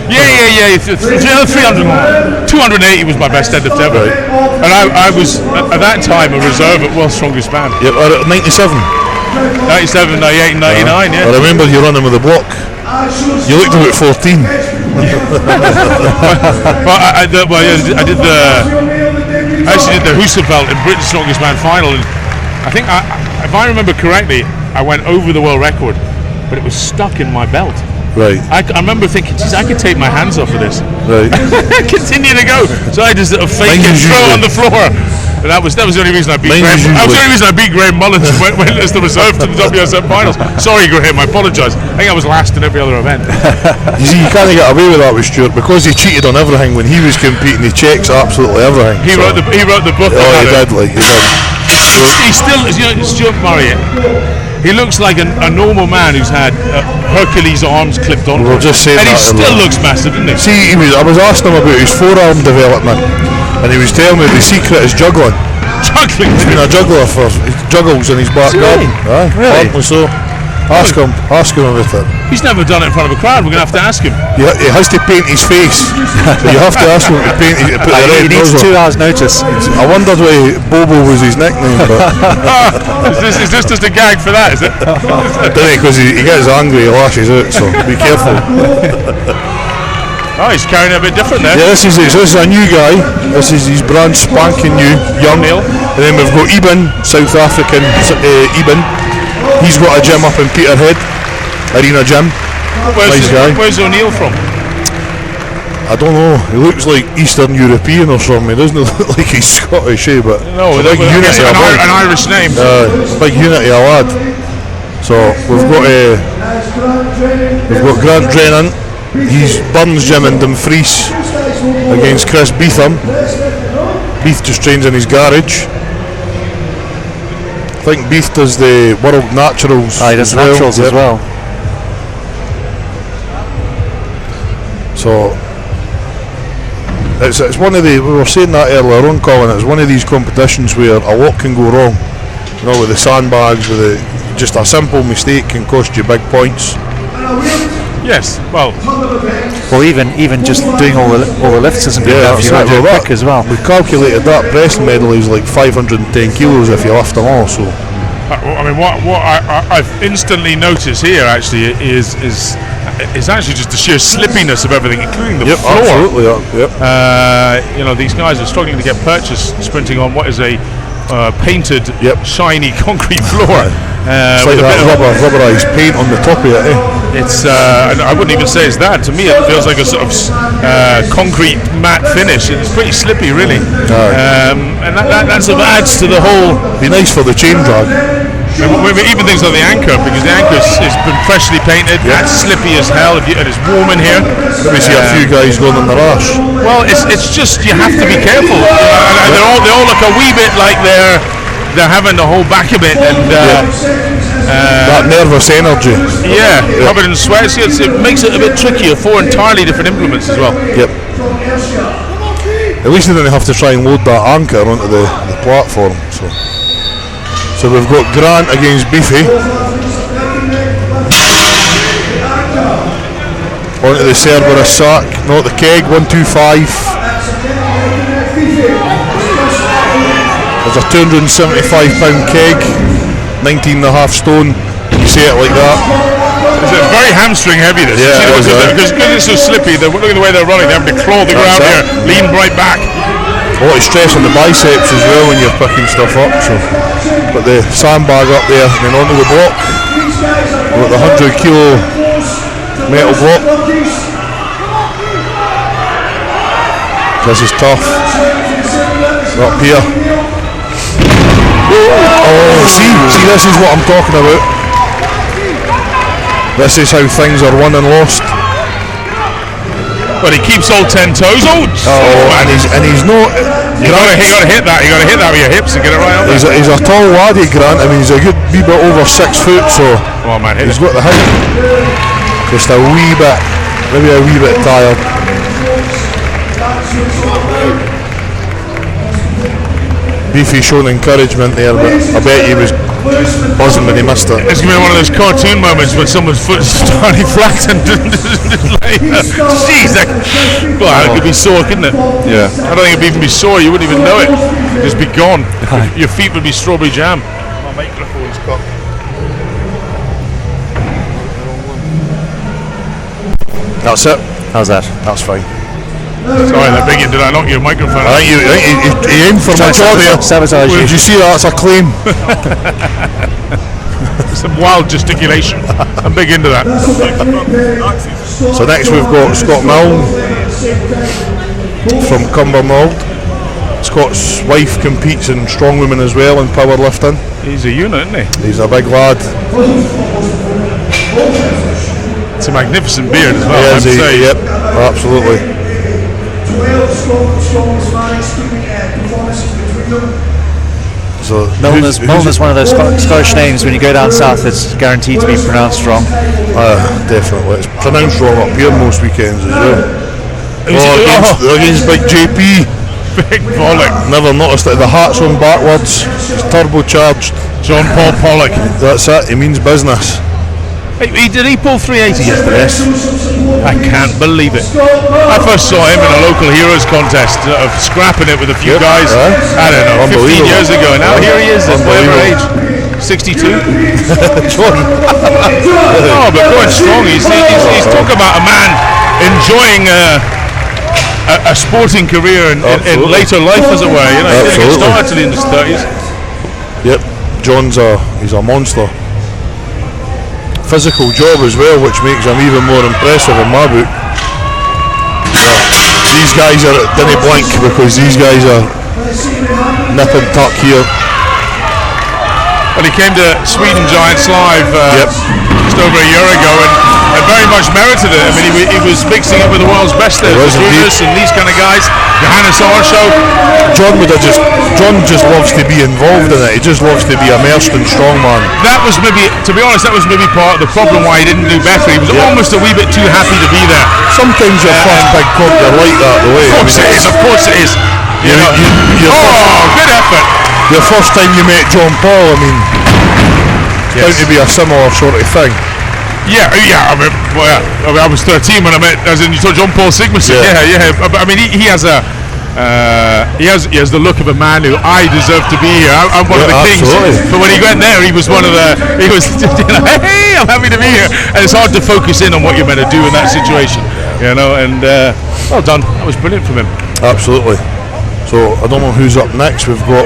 Yeah. 300, 280 was my best deadlift ever, and I was at that time a reserve at World's Strongest Man. Yep, 97. 97, 98, 99, yeah. I remember you running with a block. You looked about 14. I actually did the Husserveld in Britain's Strongest Man final, and I think if I remember correctly, I went over the world record, but it was stuck in my belt. Right. I remember thinking, geez, I could take my hands off of this. Right. Continue to go. So I just fake Mine it, is throw usually- on the floor. But that was the only reason I beat Mine Graham. is That was the usually- only reason I beat Graham Mullins when as the reserve to the WSM finals. Sorry, Graham, I apologise. I think I was last in every other event. You see, you can't get away with that with Stuart because he cheated on everything when he was competing. He checks absolutely everything. He wrote the book. Oh, he about it. did. Like he did. He's still, Stuart Murray. He looks like a normal man who's had Hercules arms clipped on. We were just saying and he that still earlier. looks massive, doesn't he? See, I was asking him about his forearm development, and he was telling me the secret is juggling. Juggling. He's been a juggler he juggles in his back garden. Aye, Really? apparently so. Ask him about it. He's never done it in front of a crowd. We're going to have to ask him. Yeah, he has to paint his face. So you have to ask him to paint. Put the He red needs nose 2 on. hours notice. I wondered why Bobo was his nickname, but Is this just a gag for that? Is it? didn't he? Because he gets angry, he lashes out. So be careful. Oh, he's carrying it a bit different there. Yeah, this is a new guy. This is his brand spanking new, young. Neil. And then we've got Eben, South African Eben. He's got a gym up in Peterhead, Arena Gym. Nice guy. Where's O'Neill from? I don't know. He looks like Eastern European or something. He doesn't look like he's Scottish, but No, it's a big I guess unity of an Irish name. big unity of lad. So we've got Grant Drennan. He's Burns Gym in Dumfries against Chris Beetham. Beeth just trains in his garage. I think Beeth does the World Naturals. He does naturals as well. So it's one of the, we were saying that earlier on, Colin, it's one of these competitions where a lot can go wrong. You know, with the sandbags, just a simple mistake can cost you big points. Yes. Well, Or even just doing all the lifts isn't good enough. You might do it quick as well. We calculated that press medal is like 510 kilos if you lift them all. So I mean, what I've instantly noticed here actually is actually just the sheer slippiness of everything, including the floor. absolutely. Yep. You know, these guys are struggling to get purchase sprinting on what is a painted, shiny concrete floor. It's like that rubberized paint on the top of it. It's I wouldn't even say it's that. To me, it feels like a sort of concrete matte finish. It's pretty slippy, really, and that sort of adds to the whole. Be nice for the chain drag. Even things like the anchor, because the anchor has been freshly painted. That's slippy as hell, and it's warm in here. We see a few guys going on the rash. Well, it's just you have to be careful. And they all look a wee bit like they're having to hold back a bit, and That nervous energy. covered in sweat. So it makes it a bit trickier. 4 entirely different implements as well. Yep. At least they didn't have to try and load that anchor onto the platform. So we've got Grant against Beefy. Onto the Cerberus sack, not the keg, 125. There's a 275 pound keg, 19.5 stone. You say it like that. It's very hamstring heavy, this. Yeah, it is, Because it's so slippy, look at the way they're running. They're having to claw the ground here, lean right back. A lot of stress on the biceps as well when you're picking stuff up. So, put the sandbag up there and then onto the block. We've got the 100 kilo metal block. This is tough. Up here. Oh, see, this is what I'm talking about. This is how things are won and lost. But he keeps all 10 toes. And he's not. You gotta hit that. You gotta hit that with your hips and get it right up there. He's a tall laddie, Grant. I mean, he's a good wee bit over 6 foot, so Come on, man, hit he's it. got the height. Just a wee bit, maybe a wee bit tired. Beefy showing encouragement there, but I bet he was buzzing when he missed it. It's gonna be one of those cartoon moments when someone's foot started flat and jeez, that could be sore, couldn't it? Yeah. I don't think it'd even be sore. You wouldn't even know it. It'd just be gone. Your feet would be strawberry jam. My microphone's cut. That's it. How's that? That's fine. Sorry, that big. Did I knock your microphone I out? think he aimed for my jaw there. Sabotage you. Did you see that? That's a claim. some wild gesticulation. I'm big into that. So next we've got Scott Milne from Cumbernauld. Scott's wife competes in strongwomen as well in powerlifting. He's a unit, isn't he? He's a big lad. It's a magnificent beard as well. He I have is, to say. yep, absolutely. 12 strongest man performances between them. So Milne's one of those Scottish names. When you go down south, it's guaranteed to be pronounced wrong. Definitely. It's pronounced wrong up here most weekends as well. Against Big JP. Big Pollock. Never noticed it. The hat's on backwards. It's turbocharged. John Paul Pollock. That's it. He means business. Did he pull 380 yesterday? I can't believe it. I first saw him in a local heroes contest of scrapping it with a few guys. I don't know, 15 years ago. Now here he is at whatever age, 62. John. Oh, but going strong. He's talking about a man enjoying a sporting career in later life, as it were. You know, he didn't get started till in his 30s. Yep, he's a monster. Physical job as well, which makes him even more impressive in my book. These guys didn't blink because these guys are nip and tuck here. Well, he came to Sweden Giants Live just over a year ago and very much merited it. I mean, he was mixing it with the world's best there, Cerberus and these kind of guys. Johannes Arsho. John just loves to be involved in it. He just loves to be immersed in strongman. That was maybe, to be honest, part of the problem why he didn't do better. He was almost a wee bit too happy to be there. Sometimes your first big comp, you're like that the way. Of course it is. Good effort. Your first time you met John Paul, I mean, it's bound to be a similar sort of thing. Yeah. I was 13 when I met, as in you saw John Paul Sigmarsson. Yeah. But I mean, he has a. He has the look of a man who I deserve to be here. I'm one of the kings. But when he went there, he was one of the. He was, hey, I'm happy to be here. And it's hard to focus in on what you're meant to do in that situation, you know. And well done. That was brilliant from him. Absolutely. So I don't know who's up next. We've got.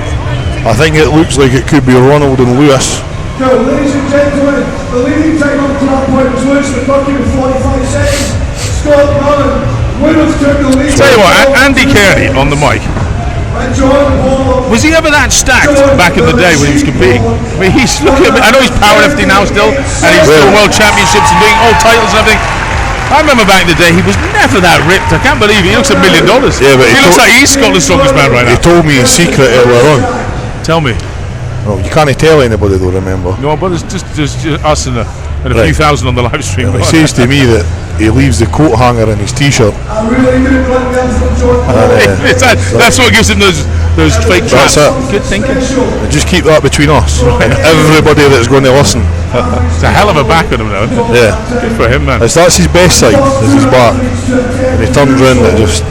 I think it looks like it could be Ronald and Lewis. So, ladies and gentlemen, the leading time up to that point was Lewis with 45 seconds. Scott Milne, Lewis took the lead. Tell you what, Andy Kearney on the mic. Was he ever that stacked back in the day when he was competing? I mean, he's looking at me. I know he's powerlifting now still, and he's doing world championships and doing all titles and everything. I remember back in the day, he was never that ripped. I can't believe he looks $1 million. Yeah, but he looks like he's Scotland's strongest man right now. He told me his secret earlier on. Tell me. Oh, you can't tell anybody though, remember? No, but it's just us and a few thousand on the live stream. Yeah, he says to me that he leaves the coat hanger in his t-shirt. That's what gives him those fake traps. That's it. Good thinking. And just keep that between us and everybody that's going to listen. It's a hell of a back on him now, isn't it? Yeah. Good for him, man. That's his best side, is his back. And he turns around and just...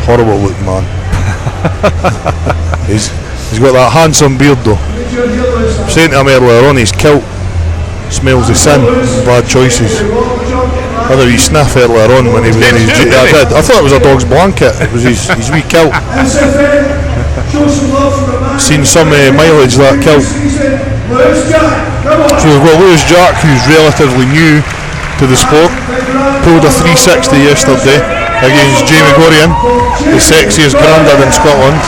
horrible looking man. He's got that handsome beard though. I'm saying to him earlier on, his kilt smells of sin, bad choices. I had a wee sniff earlier on when he was in his I thought it was a dog's blanket. It was his wee kilt. Seen some mileage that kilt. So we've got Lewis Jack, who's relatively new to the sport. Pulled a 360 yesterday against Jamie Gorian, the sexiest grandad in Scotland,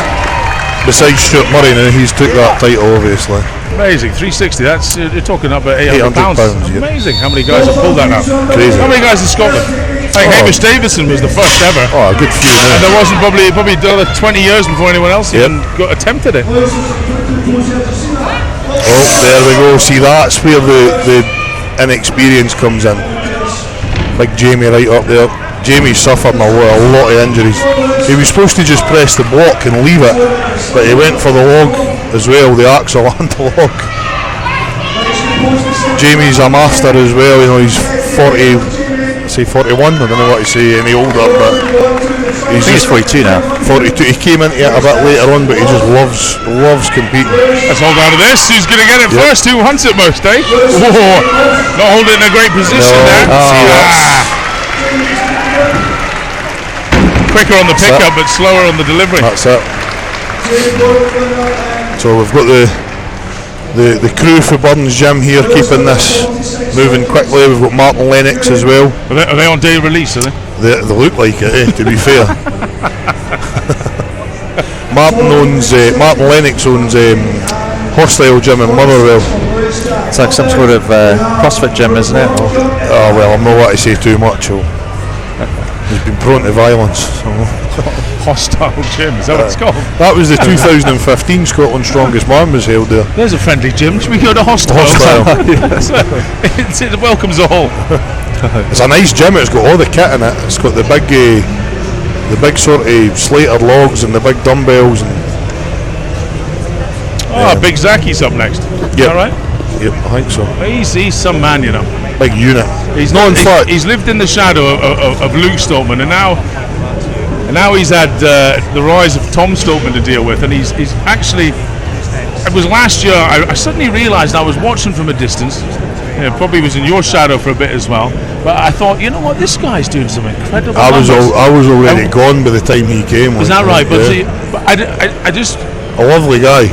besides Stuart Murray. Now he's took that title, obviously. Amazing, 360. That's you're talking about 800 pounds. Yeah. Amazing. How many guys have pulled that now? Crazy. How many guys in Scotland? I think Hamish Davison was the first ever. Oh, a good few. And there wasn't probably another 20 years before anyone else even attempted it. Oh, there we go. See, that's where the inexperience comes in. Big Jamie right up there. Jamie suffered a lot of injuries. He was supposed to just press the block and leave it, but he went for the log as well, the axle and the log. Jamie's a master as well, you know, he's 41, I don't know what to say any older, but He's 42 now. 42. He came into it a bit later on, but he just loves competing. Let's hold on to this. Who's going to get it first? Who hunts it most, eh? Whoa. Not holding in a great position there. Quicker on the pickup, but slower on the delivery. That's it. So we've got the the crew for Burns Gym here keeping this moving quickly. We've got Martin Lennox as well. Are they on day release, are they? They look like it, to be fair. Martin Lennox owns Hostile Gym in Motherwell. It's like some sort of CrossFit gym, isn't it? Oh well, I'm not want to say too much. He's been prone to violence. So. Hostile Gym, is that what it's called? That was the 2015 Scotland's Strongest Man was held there. There's a friendly gym. Should we go to Hostile? It welcomes all. It's a nice gym. It's got all the kit in it. It's got the big sort of Slater logs and the big dumbbells. And Big Zacky's up next. Is that right? Yep, I think so. He's some man, you know. Big unit. He's lived in the shadow of Luke Stoltman, and now he's had the rise of Tom Stoltman to deal with, and he's actually. It was last year. I suddenly realised I was watching from a distance. Probably was in your shadow for a bit as well. But I thought, you know what, this guy's doing some incredible. I was already gone by the time he came. Is that right? But, yeah. I just. A lovely guy.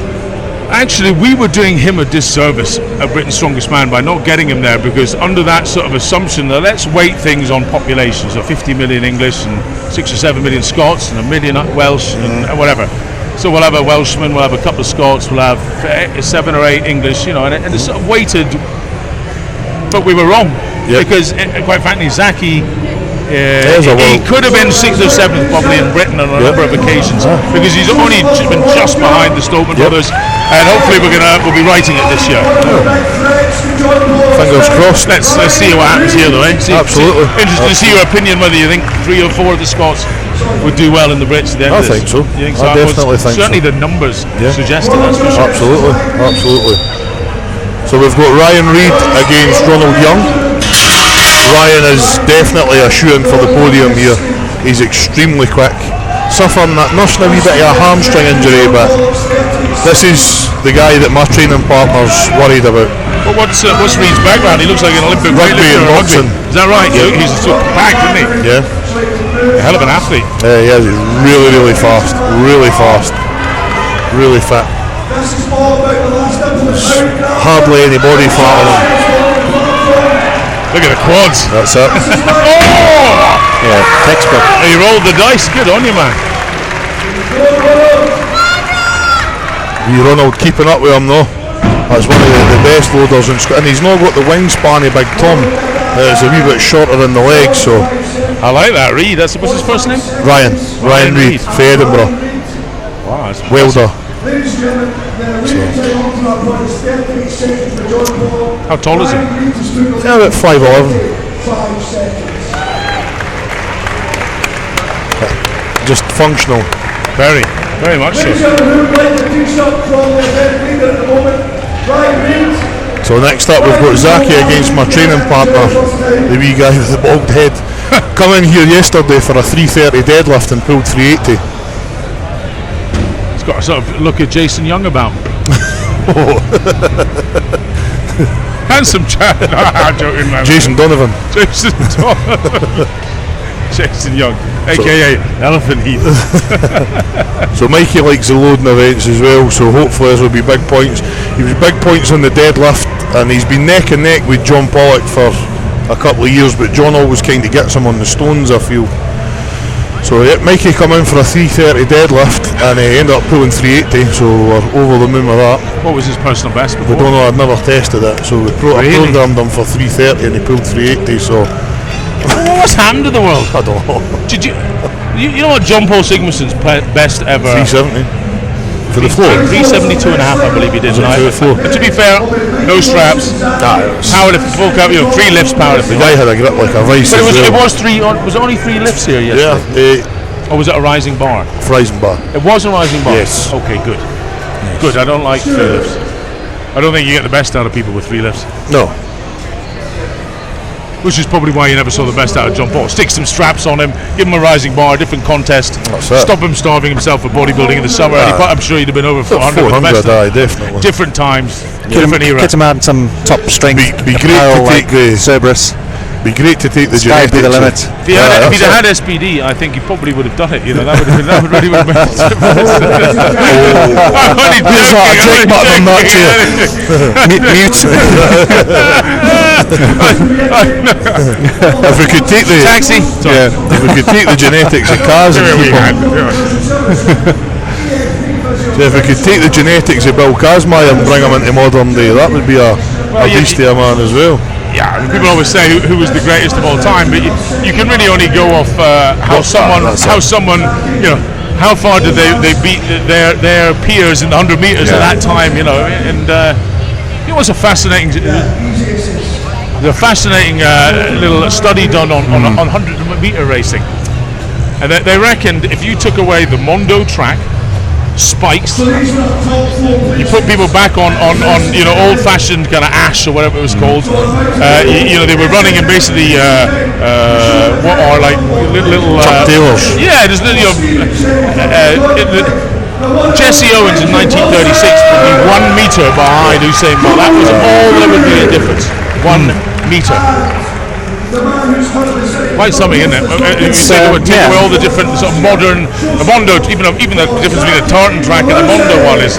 Actually, we were doing him a disservice at Britain's Strongest Man by not getting him there, because under that sort of assumption that let's weight things on population, so 50 million English and 6 or 7 million Scots and a million Welsh and whatever. So we'll have a Welshman, we'll have a couple of Scots, we'll have 7 or 8 English, and it's sort of weighted. But we were wrong, because quite frankly, Zaki. He could have been 6th or 7th probably in Britain on a number of occasions, because he's only been just behind the Stoltman brothers, and hopefully we'll be writing it this year. Fingers crossed. Let's see what happens here, though. Absolutely. Interested to see your opinion whether you think 3 or 4 of the Scots would do well in the Brits at the end of this. I think so. You think I definitely think so. Certainly the numbers suggest it. That's for sure. Absolutely. So we've got Ryan Reid against Ronald Young. Ryan is definitely a shoe-in for the podium here. He's extremely quick, nursing a wee bit of a hamstring injury, but this is the guy that my training partner's worried about. Well, what's Reid's background? He looks like an Olympic Rugby and boxing. Is that right? Yeah. He's so packed, isn't he? Yeah. A hell of an athlete. He is. He's really fast. Really fit. Hardly any body fat on him. Look at the quads. That's it. Yeah, textbook. You rolled the dice. Good on you, man. Ronald keeping up with him though. That's one of the best loaders in Scotland. And he's not got the wingspan of Big Tom. It's a wee bit shorter in the legs, so. I like that, Reid. What's his first name? Ryan Reid for Edinburgh. Wow, that's Welder. How tall is he? Yeah, about 5'11". Just functional. Very much so. So next up we've got Zaki against my training partner, the wee guy with the bald head. Come in here yesterday for a 330 deadlift and pulled 380. He's got a sort of look at Jason Young about him. Handsome chap. No, I'm joking, man. Jason Donovan. Jason Young, aka Elephant Heath. So Mikey likes the loading events as well, so hopefully there will be big points. He was big points on the deadlift, and he's been neck and neck with John Pollock for a couple of years, but John always kind of gets him on the stones, I feel. So Mikey come in for a 330 deadlift and he ended up pulling 380, so we're over the moon with that. What was his personal best before? We don't know, I've never tested it, so I programmed him for 330 and he pulled 380, so. What's happened to the world? I don't know. Did you know what John Paul Sigmundsson's best ever? 370 for the floor. 372 and a half, I believe he did. For the floor. But to be fair, no straps. Powerlifting, full cup, 3 lifts powerlifting. The guy had a grip like a vice. But it was it only 3 lifts here yesterday? Yeah. Or was it a rising bar? Rising bar. It was a rising bar. Yes. Okay, good. Yes. Good. I don't like 3 lifts. I don't think you get the best out of people with 3 lifts. No. Which is probably why you never saw the best out of John Paul. Stick some straps on him, give him a rising bar, a different contest, stop him starving himself for bodybuilding in the summer. I'm sure he'd have been over 400 with the best. Definitely. Different times, different era. Get him out in some top strength be great to take Cerberus. Be great to take the Sky genetics. be the limit. If he'd had SPD, I think he probably would have done it. You know, that would really have made a difference. I'm only Here's joking, a drink button on that chair. Mute. If we could take the Taxi. Sorry. if we could take the genetics of cars and Here we keep go. them, so if we could take the genetics of Bill Kazmaier and bring them into modern day, that would be a beast of a man as well. Yeah, I mean, people always say who was the greatest of all time, but you can really only go off how someone, you know, how far did they beat their peers in the 100 meters at that time, you know, and it was a fascinating little study done on 100-meter racing, and they reckoned if you took away the Mondo track, spikes, you put people back on you know, old-fashioned kind of ash or whatever it was called. You know, they were running in basically what are like little Chuck Taylors. yeah, there's little, Jesse Owens in 1936 would be 1 meter behind Usain Bolt. That was all that would be a difference. 1 meter. Quite something, isn't it? You say they would take away all the different sort of modern, the Mondo, even the difference between the tartan track and the Mondo one is.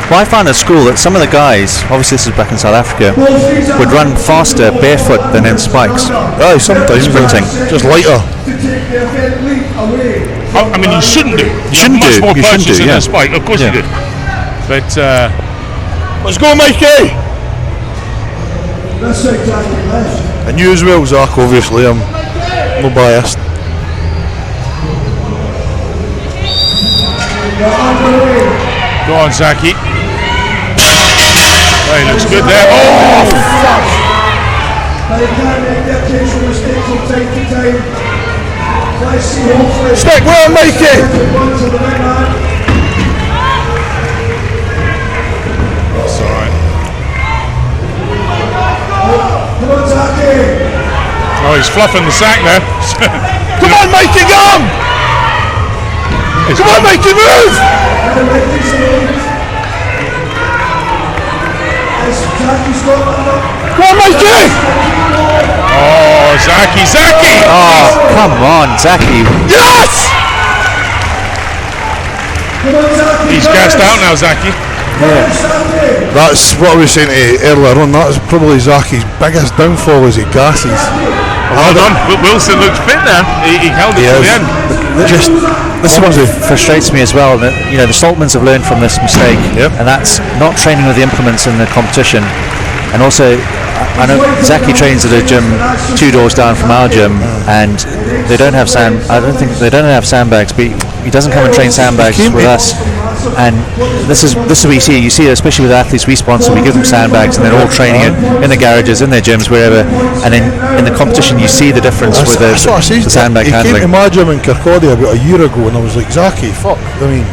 Well, I found at school that some of the guys, obviously this is back in South Africa, would run faster barefoot than in spikes. Aye, sometimes Sprinting. just lighter. I mean, you shouldn't do. You Shouldn't have much do. more You shouldn't purchase do, in yeah. the spike. Of course Yeah. you did. But Let's go, Mikey! That's exactly left. And you as well, Zach, obviously. I'm no biased. go on, Zaki. Oh, he looks good there. Oh, fuck! They can make the occasional mistakes from time to time. Let's see, hopefully. Stick well, Mikey! Run to the big man. That's all right. Come on, Zaki. Oh, he's fluffing the sack there. Come on, Mikey, go on! Come on, Mikey, move! Come on, Mikey! Oh, Zaki! Oh, come on, Zaki. Yes! He's gassed out now, Zaki. That's what I was saying to you earlier on. That's probably Zaki's biggest downfall is he gasses. Well done. Wilson looked fit there. He held it to the end. This is what frustrates me as well. That, you know, the Saltmans have learned from this mistake, and that's not training with the implements in the competition. And also, I know Zaki trains at a gym 2 doors down from our gym, and they don't have they don't have sandbags. But he doesn't come and train sandbags with us. And this is what you see. You see, especially with athletes we sponsor, we give them sandbags, and they're all training in the garages, in their gyms, wherever. And then in the competition, you see the difference with the sandbag he handling. came to my gym in Kirkcaldy about a year ago, and I was like, Zaki, fuck. I mean,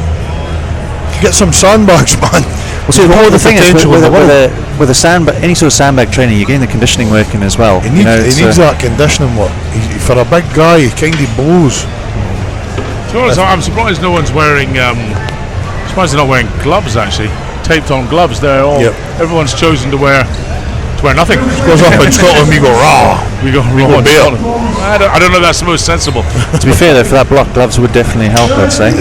get some sandbags, man. Well, see, the thing is, potential in the world. with a sandbag, any sort of sandbag training, you're getting the conditioning working as well. He needs that conditioning work. For a big guy, he kind of blows. To be honest, I'm surprised no one's wearing. Surprised they're not wearing gloves. Actually, taped on gloves. They're all. Yep. Everyone's chosen to wear nothing. Goes up in Scotland, we go raw. We go bear. I don't know if that's the most sensible. To be fair though, for that block, gloves would definitely help, I'd say.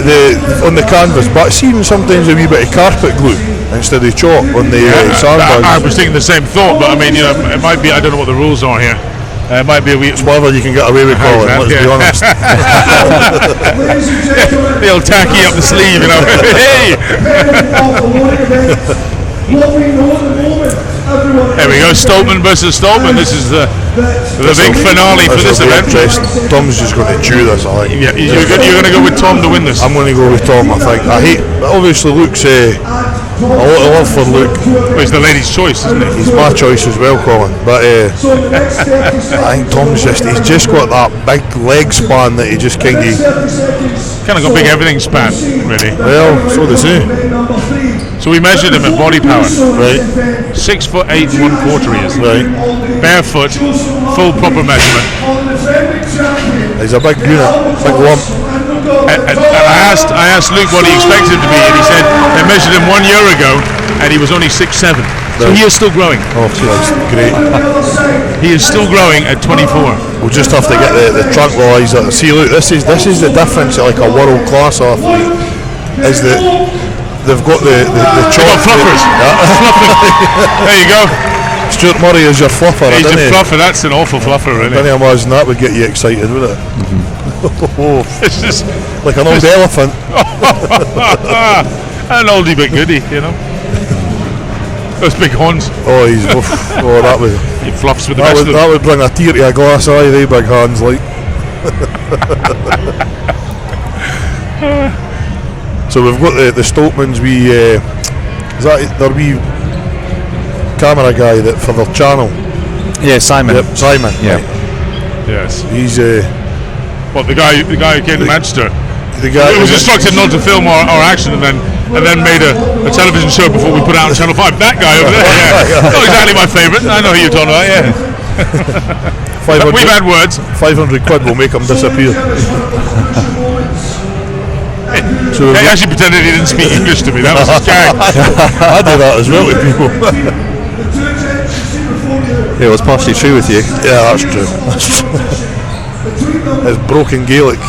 On the canvas, but see, even sometimes a wee bit of carpet glue instead of chalk on the sandbags. I was thinking the same thought, but I mean, you know, it might be. I don't know what the rules are here. It might be a wee. It's whatever you can get away with, Colin, let's be honest. They'll tacky up the sleeve, you know. Hey! There we go, Stoltman versus Stoltman. This is the big finale for this event. Tom's just going to chew this, I think. Yeah, you're going to go with Tom to win this. I'm going to go with Tom, I think. Obviously Luke's a lot of love for Luke. Well, it's the lady's choice, isn't it? He's my choice as well, Colin. But I think Tom's he's just got that big leg span that he just kind of got big everything span, really. Well, so they say. So we measured him at body power. Right. 6'8" 1/4" he is. Right. Barefoot, full proper measurement. He's a big unit, big lump. And I asked Luke what he expected him to be, and he said they measured him 1 year ago, and he was only 6'7". So he is still growing. Oh, that's great. He is still growing at 24. We'll just have to get the tranquilizer. See, look, this is the difference. Like a world class athlete is that they've got the Got fluffers. There you go. Stuart Murray is your fluffer. He's a fluffer. That's an awful fluffer, I really. didn't imagine that would get you excited, would it? It's just Like an old elephant. an oldie but goodie, you know. Those big horns. Oh, he's that would He fluffs with the best of them. that would bring a tear to a glass eye. They big hands, like. So we've got the Stoltmans. Is that their wee camera guy that for their channel? Yeah, Simon. Yep, Simon. Yeah. Right. Yes. He's What, the guy who came to Manchester? the guy. It was instructed not to film our action and then made a television show before we put it out on Channel 5. That guy over there, yeah. Not exactly my favourite. I know who you're talking about, yeah. 500, We've had words. 500 quid will make him disappear. So He actually pretended he didn't speak English to me. That was his gag. I do that as well to people. Yeah, it was partially true with you. Yeah, that's true. That's true. It's broken Gaelic.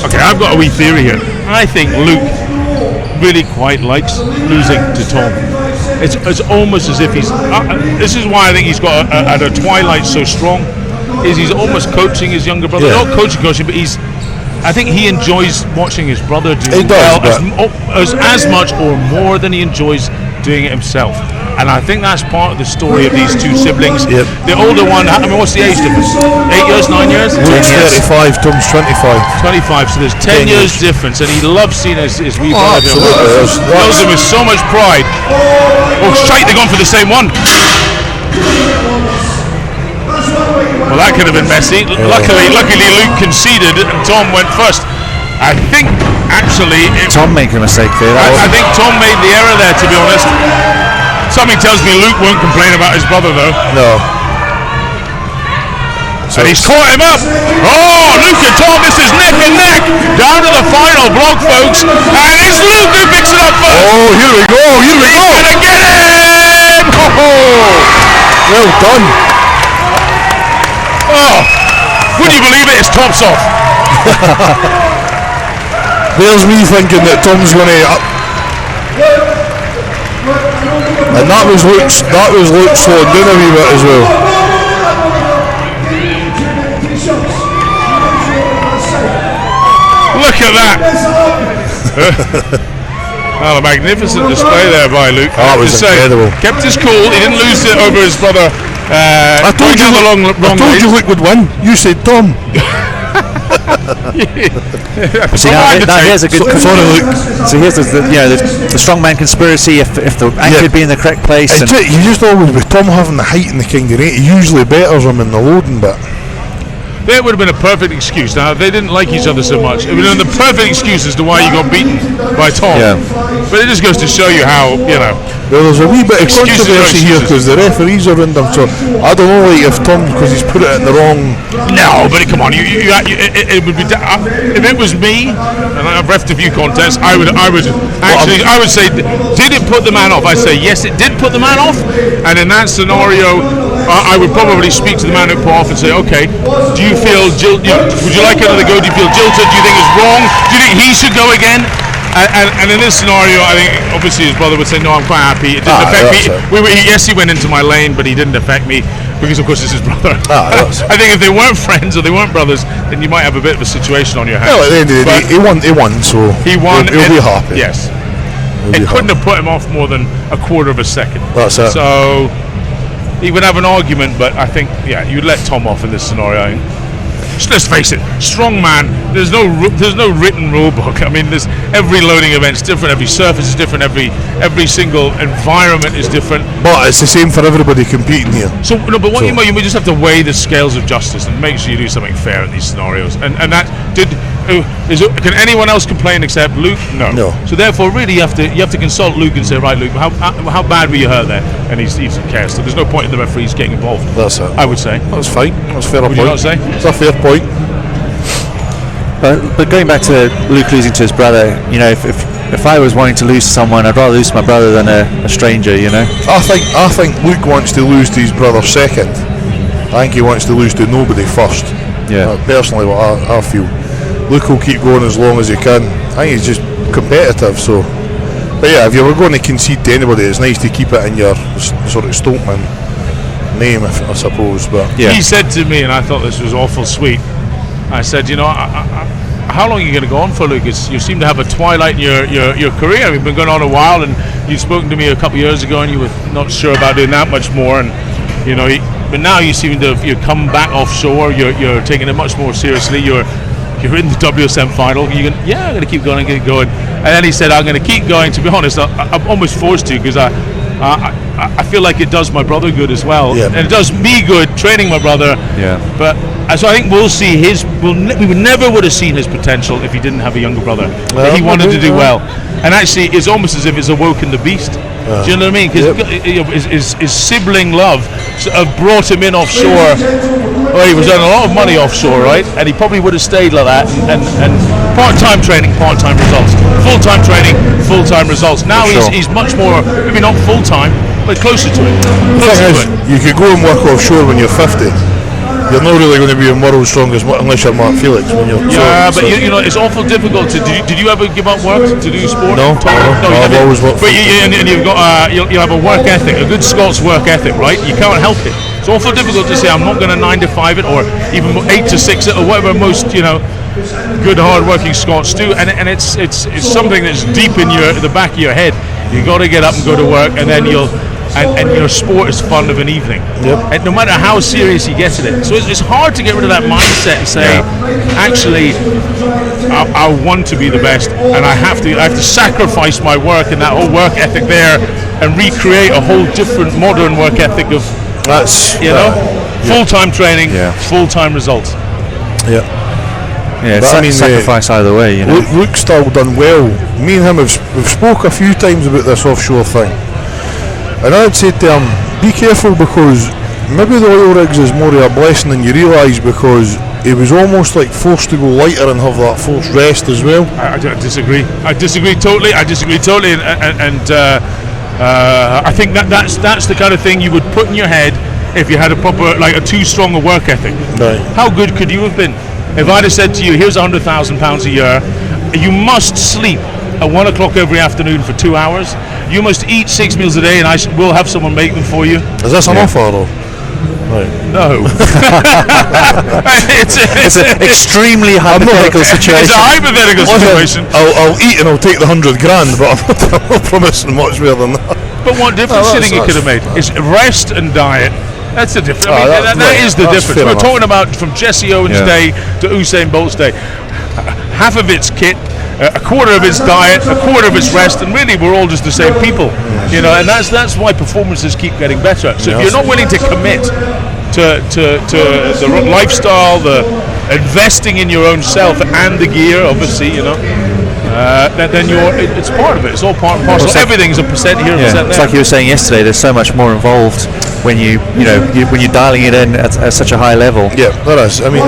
Okay, I've got a wee theory here. I think Luke really quite likes losing to Tom. It's almost as if he's. This is why I think he's got at a twilight so strong. Is he's almost coaching his younger brother? Yeah. Not coaching, but he's. I think he enjoys watching his brother do He does, well as much or more than he enjoys doing it himself. And I think that's part of the story of these two siblings. Yep. The older one, I mean, what's the age difference? 8 years, 9 years? Luke's 35, Tom's 25. 25, so there's 10 years difference, and he loves seeing his wee brother do absolutely. it. That's- He loves him with so much pride. Oh, shite, they've gone for the same one. Well, that could have been messy. Luckily, Luke conceded, and Tom went first. I think, actually, Tom made a mistake there. I think Tom made the error there, to be honest. Something tells me Luke won't complain about his brother, though. No. And he's caught him up. Oh, Luke and Tom, this is neck and neck. Down to the final block, folks. And it's Luke who picks it up first. Oh, here we go. Here we go. And again! Oh, Well done. oh, would you believe it? It's tops off. There's me thinking that Tom's going to. And that was Luke's slowing down a wee bit as well. Look at that. Well, a magnificent display there by Luke. That was incredible. Kept his cool. He didn't lose it over his brother. I told you Luke would win. You said Tom. See, now here's a good. Sorry, Luke. So here's the strongman conspiracy. If the anchor would be in the correct place, and You just always, with Tom having the height and the king, he usually betters him in the loading bit. There would have been a perfect excuse. Now, they didn't like each other so much. It would have been the perfect excuse as to why you got beaten by Tom. Yeah. But it just goes to show you how, Well, there's a wee bit of Excuses are controversy here because the referees are in them. So I don't know, like, if Tom, because he's put it in the wrong. No, but come on, it would be. If it was me, and I've refed a few contests, I would say, did it put the man off? I'd say yes, it did put the man off. And in that scenario, I would probably speak to the man who put off and say, okay, do you feel would you like another go? Do you feel jilted? Do you think it's wrong? Do you think he should go again? And in this scenario, I think obviously his brother would say, no, I'm quite happy. It didn't affect me. Yes, he went into my lane, but he didn't affect me because, of course, it's his brother. I think if they weren't friends or they weren't brothers, then you might have a bit of a situation on your hands. Well, at the end of the day, he won, so he won. He'll be happy. Yes. It couldn't have put him off more than a quarter of a second. That's it. So he would have an argument, but I think, you'd let Tom off in this scenario. Let's face it, strongman. There's no written rule book. I mean, there's every loading event's different, every surface is different, every single environment is different. But it's the same for everybody competing here. So no, but what you just have to weigh the scales of justice and make sure you do something fair in these scenarios. And that can anyone else complain except Luke? No. So therefore, really, you have to consult Luke and say, right, Luke, how bad were you hurt there? And he doesn't care. So there's no point in the referees getting involved. That's it. I would say. That's fine. That's a fair point. Would you not say? It's a fair point. but going back to Luke losing to his brother, if if I was wanting to lose someone, I'd rather lose my brother than a stranger, you know. I think Luke wants to lose to his brother second. I think he wants to lose to nobody first. Yeah. Personally, what I feel. Luke will keep going as long as he can. I think he's just competitive. So, but yeah, if you were going to concede to anybody, it's nice to keep it in your sort of Stoltman name, I suppose. But Yeah. He said to me, and I thought this was awful sweet. I said, you know, how long are you going to go on for, Lucas? You seem to have a twilight in your career. You've been going on a while, and you've spoken to me a couple of years ago, and you were not sure about doing that much more. And you know, but now you seem to have come back offshore. You're taking it much more seriously. You're in the WSM final. I'm going to keep going and keep going. And then he said, I'm going to keep going. To be honest, I'm almost forced to, because I feel like it does my brother good as well, Yeah. and it does me good training my brother. Yeah. But so I think we'll see we never would have seen his potential if he didn't have a younger brother. That he wanted to do well, and actually, it's almost as if it's awoken the beast. Do you know what I mean? Because his sibling love brought him in offshore. Well, he was earning a lot of money offshore, right? And he probably would have stayed like that. And part-time training, part-time results. Full-time training, full-time results. Now he's much more, maybe not full-time, but closer to it. the thing is, you could go and work offshore when you're 50. You're not really going to be in world's strongest unless you're Mark Felix. When you're But you know, it's awful difficult to. Did you ever give up work to do sport? No, I've always worked. But and you've got you'll have a work ethic, a good Scots work ethic, right? You can't help it. It's awful difficult to say I'm not going to 9 to 5 it, or even 8 to 6 it, or whatever most good hard-working Scots do. And it's something that's deep in the back of your head. You got to get up and go to work, and then and your sport is fun of an evening. Yep. And no matter how serious you get at it, so it's hard to get rid of that mindset and say, actually, I want to be the best, and I have to sacrifice my work and that whole work ethic there, and recreate a whole different modern work ethic of full-time training, full-time results. Yeah. Yeah, it's sacrifice either way, you know. Luke's still done well. Me and him we've spoke a few times about this offshore thing. And I'd say to him, be careful, because maybe the oil rigs is more of a blessing than you realise, because he was almost like forced to go lighter and have that forced rest as well. I disagree. I disagree totally. And I think that's the kind of thing you would put in your head if you had a too strong a work ethic. Right. How good could you have been if I'd have said to you, here's £100,000 a year, you must sleep at 1 o'clock every afternoon for 2 hours, you must eat 6 meals a day, and we'll have someone make them for you. Is this an offer though? Right. No. it's an extremely hypothetical situation. It's a hypothetical situation. I'll eat and I'll take the $100,000, but I'm not promising much more than that. But what difference do you think it could have made? It's rest and diet. That's the difference. That is the difference. We're talking about from Jesse Owens' day to Usain Bolt's day. Half of it's kit, a quarter of it's diet, a quarter of it's rest, and really we're all just the same people, and that's why performances keep getting better. So if you're not willing to commit to the lifestyle, the investing in your own self and the gear, obviously, then it's part of it. It's all part and parcel. Everything's a percent here, a percent there. It's like you were saying yesterday. There's so much more involved when when you're dialing it in at such a high level. Yeah, there is. I mean,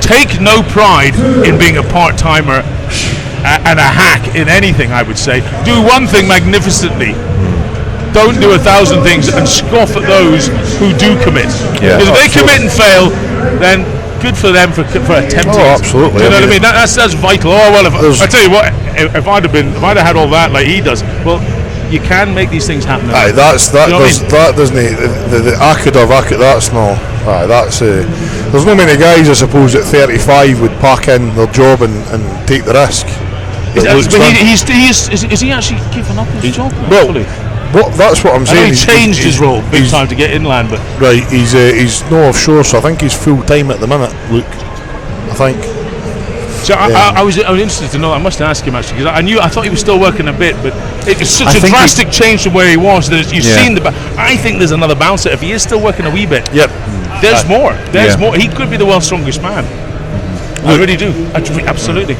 take no pride in being a part-timer and a hack in anything. I would say do one thing magnificently. Don't do 1,000 things and scoff at those who do commit. Because if they commit and fail, then good for them for attempting. Oh, absolutely. Do you know what I mean? That's vital. Oh well, I tell you what, if I'd have had all that like he does, well, you can make these things happen. Aye, that doesn't the acid of that's no. Aye, that's there's not many guys, I suppose, at 35 would pack in their job and take the risk. Is he actually given up his job? Well, that's what I'm saying. He changed his role big time to get inland, but right, he's no offshore, so I think he's full time at the minute. Luke, I think. So I was interested to know. I must ask him actually, because I thought he was still working a bit, but it's such a drastic change from where he was that you've seen I think there's another bounce if he is still working a wee bit. Yep. There's more. There's more. He could be the world's strongest man. I really do. Absolutely.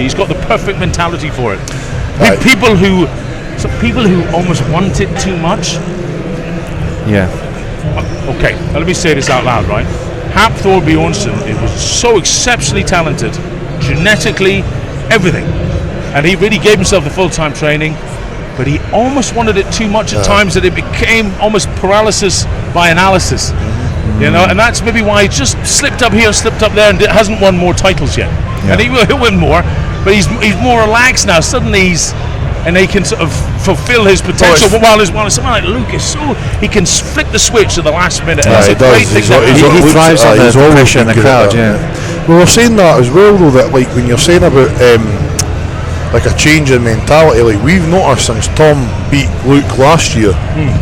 He's got the perfect mentality for it. People who almost want it too much. Yeah. Okay, now let me say this out loud, right? Hap Thorby Ornson, it was so exceptionally talented, genetically, everything. and he really gave himself the full-time training, but he almost wanted it too much at times that it became almost paralysis by analysis. You know, and that's maybe why he just slipped up here, slipped up there, and hasn't won more titles yet. And he'll win more, but he's more relaxed now. Suddenly and he can sort of fulfill his potential. While someone like Luke is he can flick the switch at the last minute. And that's a great thing. He thrives on the pressure in the crowd. Well, we're saying that as well, though, that like when you're saying about like a change in mentality, like we've noticed since Tom beat Luke last year,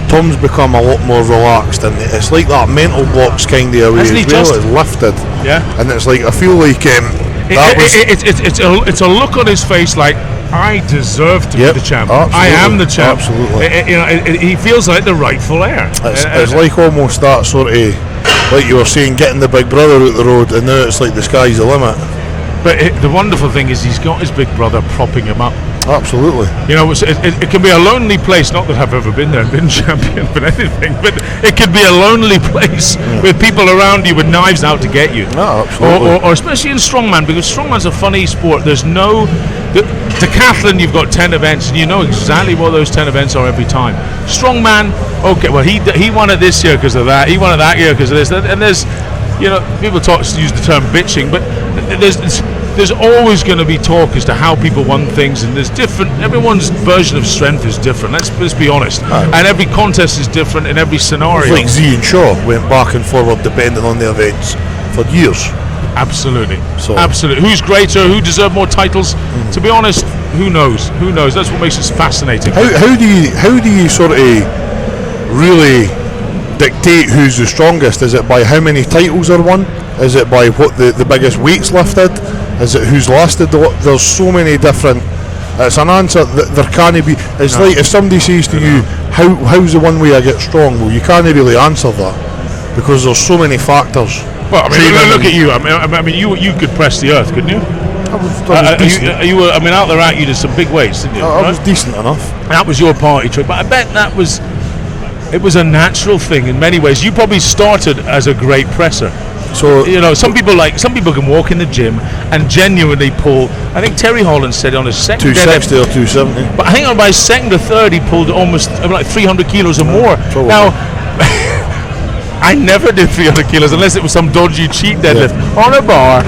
Tom's become a lot more relaxed, and it's like that mental block's kind of away as well. It's lifted, and it's like I feel like it's a look on his face like, I deserve to be the champ. Absolutely. I am the champ. Absolutely. He feels like the rightful heir. It's like almost that sort of, like you were saying, getting the big brother out the road, and now it's like the sky's the limit. But the wonderful thing is he's got his big brother propping him up. Absolutely. You know, it can be a lonely place, not that I've ever been there and been champion, but anything, but it could be a lonely place with people around you with knives out to get you. No, absolutely. Or especially in strongman, because strongman's a funny sport. There's no... Decathlon, you've got 10 events, and you know exactly what those 10 events are every time. Strongman, okay, well, he won it this year because of that, he won it that year because of this, and there's, you know, people use the term bitching, but there's always going to be talk as to how people won things, and there's different, everyone's version of strength is different, let's be honest, and every contest is different in every scenario. Like Z and Shaw went back and forward depending on the events for years. Absolutely. Absolutely. Who's greater? Who deserved more titles? To be honest, who knows? Who knows? That's what makes it fascinating. How do you sort of really dictate who's the strongest? Is it by how many titles are won? Is it by what the biggest weights lifted? Is it who's lasted? There's so many different. It's an answer that there can't be. It's like if somebody says to you, "How's the one way I get strong?" Well, you can't really answer that because there's so many factors. Well, I mean, look at you. I mean, you could press the earth, couldn't you? Out there you did some big weights, didn't you? I was decent enough. That was your party trick, but I bet it was a natural thing in many ways. You probably started as a great presser. So you know, some people can walk in the gym and genuinely pull. I think Terry Holland said on his second 260 or 270. But I think on my second or third he pulled almost like 300 kilos or more. Probably. Now, I never did 300 kilos unless it was some dodgy cheat deadlift on a bar.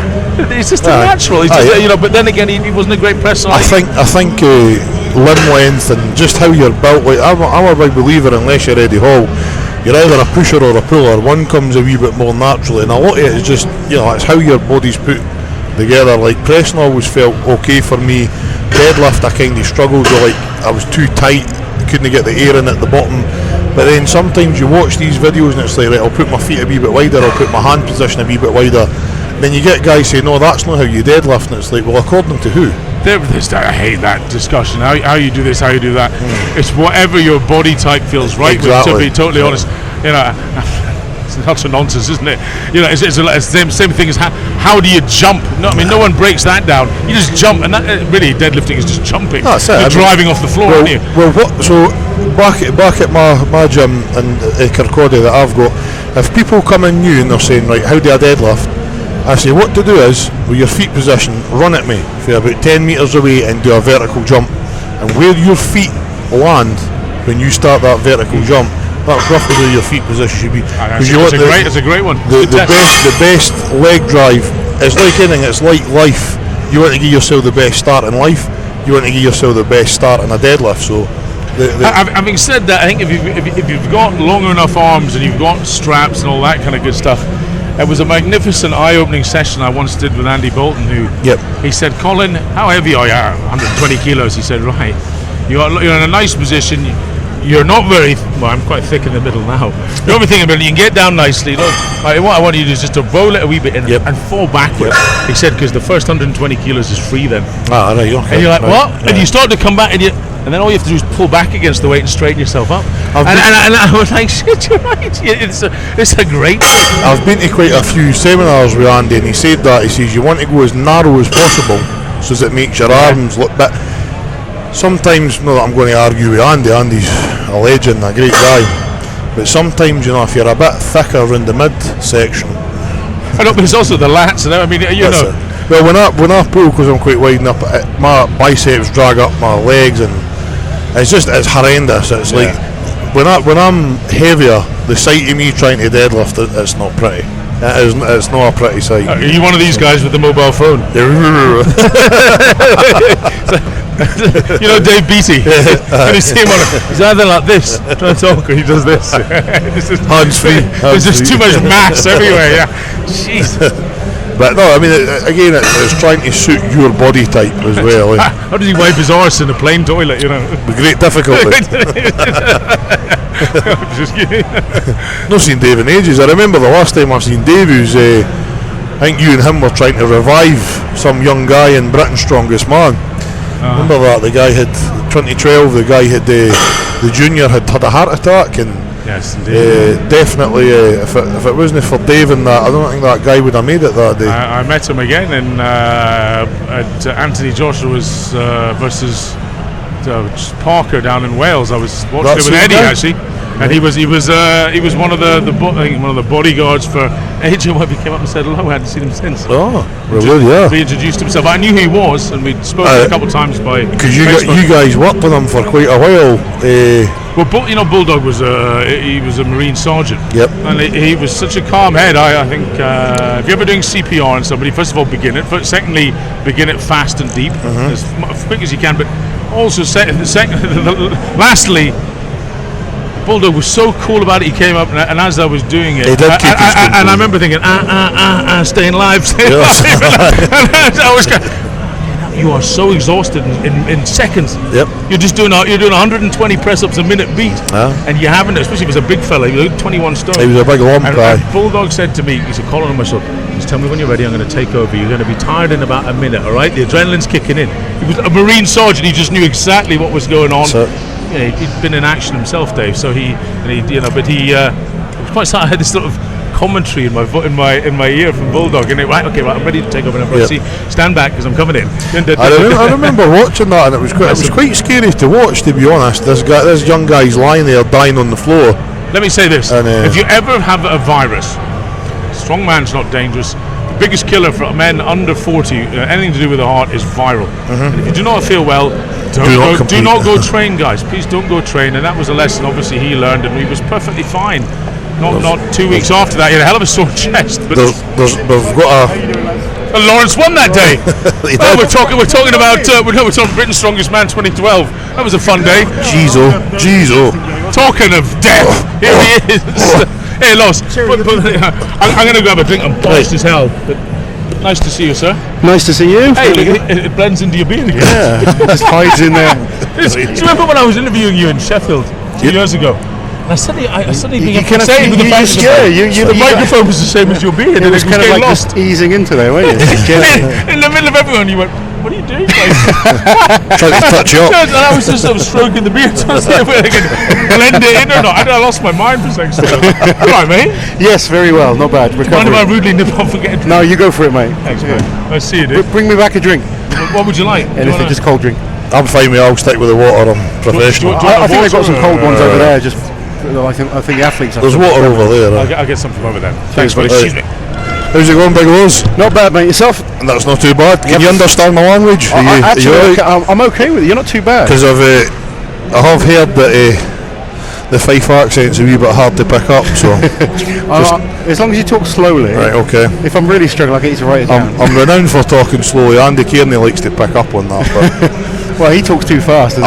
It's just natural. It's just, you know. But then again, he wasn't a great presser. I think limb length and just how you're built. Like I'm a big believer. Unless you're Eddie Hall, you're either a pusher or a puller. One comes a wee bit more naturally, and a lot of it is just, you know, it's how your body's put together. Like pressing always felt okay for me. Deadlift I kind of struggled with. Like I was too tight. Couldn't get the air in at the bottom. But then sometimes you watch these videos and it's like, right, I'll put my feet a wee bit wider, I'll put my hand position a wee bit wider. Then you get guys saying, no, that's not how you deadlift, and it's like, well, according to who? I hate that discussion. How you do this, how you do that. It's whatever your body type feels right with, to be totally honest. You know, it's utter nonsense, isn't it? You know, it's the same thing as how do you jump? No, I mean, no one breaks that down. You just jump, and that really deadlifting is just jumping. That's it. You're driving off the floor, aren't you? Well, so back at my gym in Kirkcaldy that I've got, if people come in new and they're saying, right, how do I deadlift? I say what to do is, with your feet position, run at me for about 10 metres away and do a vertical jump, and where your feet land when you start that vertical jump, that's roughly where your feet position should be. It's a great one. The best leg drive is like anything. It's like life. You want to give yourself the best start in life. You want to give yourself the best start in a deadlift. So, having said that, I think if you've got long enough arms and you've got straps and all that kind of good stuff, it was a magnificent eye-opening session I once did with Andy Bolton. He said, "Colin, how heavy are you?" 120 kilos. He said, "Right, you're in a nice position. You're not very, well, I'm quite thick in the middle now. You're everything in the middle, you can get down nicely. Look, what I want you to do is just to roll it a wee bit in and fall backwards." He said, because the first 120 kilos is free then. Ah, right, okay. And you're like, what? Yeah. And you start to come back, and then all you have to do is pull back against the weight and straighten yourself up. And I was like, shit, you're right. It's a great thing. I've been to quite a few seminars with Andy, and he said that. He says, you want to go as narrow as possible so that it makes your arms look bit. Sometimes, not that I'm going to argue with Andy's a legend, a great guy, but sometimes, you know, if you're a bit thicker around the mid section. I know, but it's also the lats, and I mean, you know, Well, when I pull, because I'm quite wide up, my biceps drag up my legs, and it's horrendous. It's like when I'm heavier, the sight of me trying to deadlift, it's not pretty. It's not a pretty sight. Are you one of these guys with the mobile phone? You know Dave Beatty. When you see him he's either like this, trying to talk, or he does this. Hands free. There's just too much mass everywhere. Yeah. Jeez. But no, I mean, again, it's trying to suit your body type as well. How does he wipe his arse in a plain toilet? You know, with great difficulty. Just kidding. Not seen Dave in ages. I remember the last time I've seen Dave, he was, I think you and him were trying to revive some young guy in Britain's Strongest Man. Remember that? The guy had 2012. The guy had the junior had a heart attack, and yes, indeed. Definitely. If it wasn't for Dave and that, I don't think that guy would have made it that day. I met him again at Anthony Joshua's versus Parker down in Wales. I was watching it with Eddie actually, and he was one of the bodyguards for AJ Webb. He came up and said hello. I hadn't seen him since. Oh, really? Yeah. He introduced himself. I knew who he was, and we'd spoken a couple of times by. Because you guys worked with him for quite a while. Well, Bulldog was he was a Marine sergeant. Yep. And he was such a calm head. I think if you're ever doing CPR on somebody, first of all begin it. But secondly, begin it fast and deep, as quick as you can. But also, lastly, Bulldog was so cool about it. He came up, and as I was doing it, and I remember thinking, staying alive, staying alive. And I was going, you are so exhausted in seconds. Yep. You're doing 120 press-ups a minute beat, and you haven't, especially if he was a big fella. He was 21 stone. He was a big lump guy. And Bulldog said to me, he said, "Colin, my son, just tell me when you're ready. I'm going to take over. You're going to be tired in about a minute. All right? The adrenaline's kicking in." He was a Marine sergeant. He just knew exactly what was going on. So, he'd been in action himself, Dave. So he quite sad. I had this sort of commentary in my ear from Bulldog, and right, I'm ready to take over. And see, stand back because I'm coming in. I remember watching that, and it was quite scary to watch. To be honest, this young guy's lying there dying on the floor. Let me say this: if you ever have a virus, strongman's not dangerous. The biggest killer for men under 40, anything to do with the heart, is viral. And if you do not feel well, do not go train, guys. Please don't go train. And that was a lesson, obviously, he learned, and he was perfectly fine. Not 2 weeks after that, he had a hell of a sore chest. But we've got and Lawrence won that day. We're talking about Britain's Strongest Man 2012. That was a fun day. Jeez. Talking of death, here he is. Hey, Lawrence, I'm going to grab a drink. I'm parched as hell. But nice to see you, sir. Nice to see you. Hey, look, it blends into your beard again. Yeah, it just hides in there. Do you remember when I was interviewing you in Sheffield 2 years ago? And I suddenly began saying with the microphone was the same as your beard. It was kind of like just easing into there, weren't you? In the middle of everyone, you went, "What are you doing, guys?" Trying to touch you up. And I was just sort of stroking the beard. So I was like, blend it in or not? I lost my mind for a second. All right, mate. Yes, very well. Not bad. Mind if I rudely nip off and get a drink? No, you go for it, mate. Thanks, mate. I see you, dude. Bring me back a drink. What would you like? Anything, just cold drink. I'm fine with it. I'll stick with the water. I'm professional. I think they've got some cold ones over there. I think the athletes. There's water over there. I'll get some from over there. Thanks, buddy. Excuse me. How's it going, Big Rose? Not bad, mate. Yourself? That's not too bad. Can you understand my language? I'm okay with it. You're not too bad. Because I have heard that the Fife accent's a wee bit hard to pick up. So as long as you talk slowly. Right. Okay. If I'm really struggling, I get you to write it down. I'm renowned for talking slowly. Andy Kearney likes to pick up on that. But well, he talks too fast. You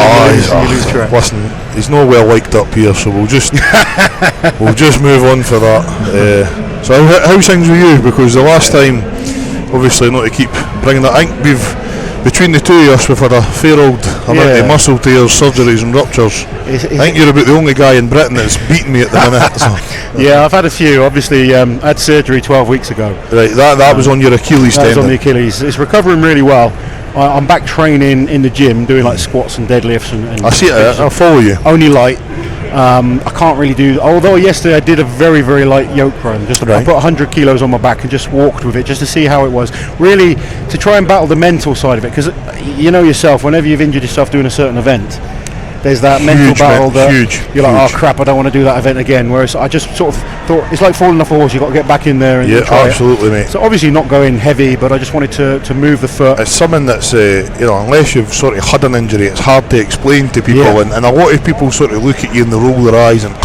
lose track. Listen, he's not well liked up here, so we'll just move on for that. So how's things with you? Because the last time, obviously not to keep bringing that, I think between the two of us, we've had a fair old amount of muscle tears, surgeries and ruptures. I think you're about the only guy in Britain that's beaten me at the minute. So. Yeah, I've had a few. Obviously, I had surgery 12 weeks ago. Right, that was on your Achilles tendon. That was on the Achilles. It's recovering really well. I'm back training in the gym, doing like squats and deadlifts. And I see it. I'll follow you. Only light. I can't really do. Although yesterday I did a very, very light yoke run. I put 100 kilos on my back and just walked with it, just to see how it was. Really, to try and battle the mental side of it, because you know yourself. Whenever you've injured yourself doing a certain event, there's that mental Huge, battle man, that huge, you're like, huge. oh crap, I don't want to do that event again. Whereas I just sort of thought it's like falling off a horse. You've got to get back in there and Yeah, try absolutely, it. mate. So obviously not going heavy, but I just wanted to move the foot. It's something that's, unless you've sort of had an injury, it's hard to explain to people, Yeah. and a lot of people sort of look at you and they roll their eyes and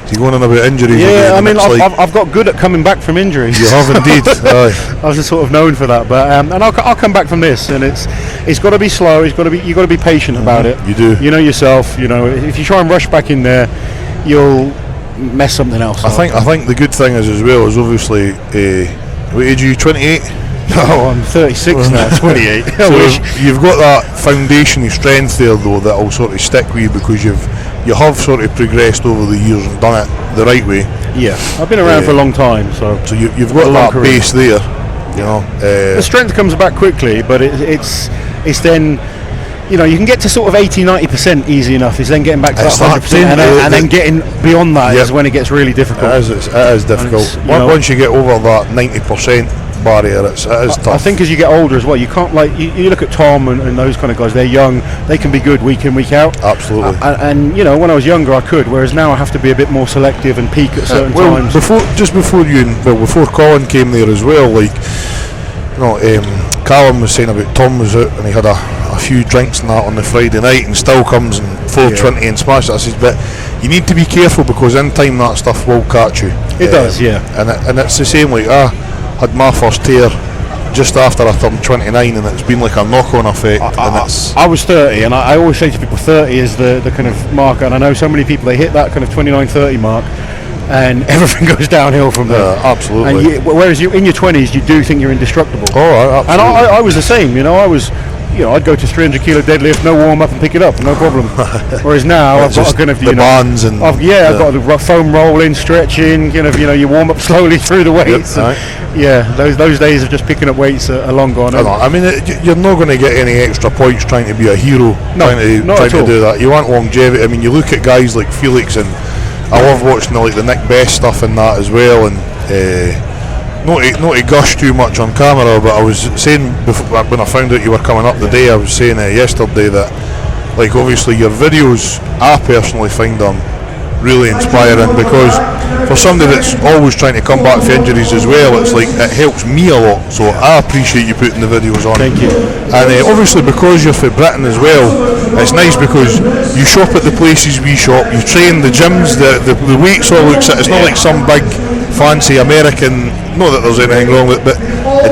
is he going on about injuries Yeah, again? I And mean, it's like, I've got good at coming back from injuries. you have indeed. Aye. I was just sort of known for that, but and I'll come back from this, and it's got to be slow. You've got to be patient about it. You do. You know yourself. You know, if you try and rush back in there, you'll mess something else up. I think the good thing is as well is obviously, what age are you? 28. Oh, I'm 36 now. 28. I So wish. you've got that foundation of strength there though that'll sort of stick with you because you have sort of progressed over the years and done it the right way. Yeah, I've been around for a long time, so You've got A long that career. base there. You know. the strength comes back quickly, but it's then. You know, you can get to sort of 80-90% easy enough. It's then getting back to that It's that 100%, thing, and then getting beyond that Yep. is when it gets really difficult. It is difficult. it's, you know- Once you get over that 90% barrier, it is tough. I think as you get older as well, you can't you look at Tom and those kind of guys. They're young, they can be good week in, week out. Absolutely. And you know, when I was younger, I could. Whereas now, I have to be a bit more selective and peak at certain well, times. before Colin came there as well, like Callum was saying about Tom was out and he had a few drinks and that on the Friday night and still comes and 420 and smashes it. I says, but you need to be careful because in time that stuff will catch you. It does, yeah. And it's the same. Like I had my first tear just after I turned 29, and it's been like a knock-on effect. I was 30, and I always say to people, 30 is the kind of marker. And I know so many people, they hit that kind of 29-30 mark, and everything goes downhill from there. Absolutely. And whereas in your 20s, you do think you're indestructible. Oh, absolutely. And I was the same, I'd go to 300 kilo deadlift, no warm up, and pick it up, no problem. Whereas now I've got a kind of the bands and I've got the foam rolling, stretching. You warm up slowly through the weights. Yep, Yeah, those days of just picking up weights are long gone. I mean, you're not going to get any extra points trying to be a hero. No, not trying at to all. do that. You want longevity. I mean, you look at guys like Felix, and I love watching the Nick Best stuff and that as well. And not to gush too much on camera, but I was saying before, when I found out you were coming up today, I was saying yesterday that, like, obviously your videos, I personally find them really inspiring because for somebody that's always trying to come back from injuries as well, it's like it helps me a lot. So I appreciate you putting the videos on. Thank you. And obviously because you're for Britain as well, it's nice because you shop at the places we shop, you train the gyms, the weights all looks at. It's not like some big fancy American. Not that there's anything wrong with it, but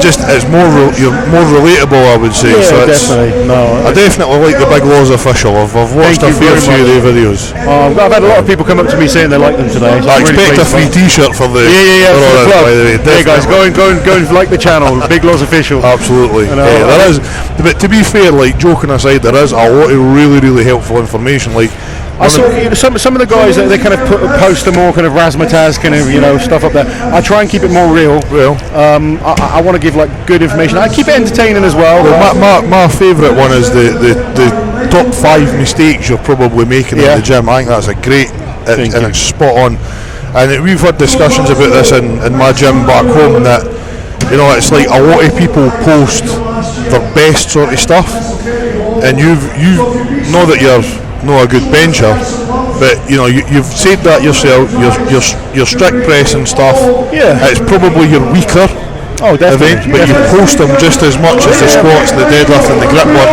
it's more you're more relatable, I would say. Yeah, So definitely. I definitely like the Big Laws Official. I've watched a fair few of their videos. I've had a lot of people come up to me saying they like them today. So I I'm really expect a pleased free about it. T-shirt for the Yeah, for for the plug. by the way. Yeah, guys, Definitely. go and like the channel. Big Laws Official. Absolutely. I know. There is, but to be fair, like joking aside, there is a lot of really helpful information. Like I saw some of the guys that they kind of post the more kind of razzmatazz kind of stuff up there. I try and keep it more real. I want to give like good information. I keep it entertaining as well. my favourite one is the top 5 mistakes you're probably making in the gym. I think that's a great and it's spot on. And we've had discussions about this in my gym back home that it's like a lot of people post their best sort of stuff, and you know that you're not a good bencher, but you've said that yourself. Your strict press and stuff. Yeah, it's probably your weaker event, but you post them just as much as the squats, the deadlift, and the grip work.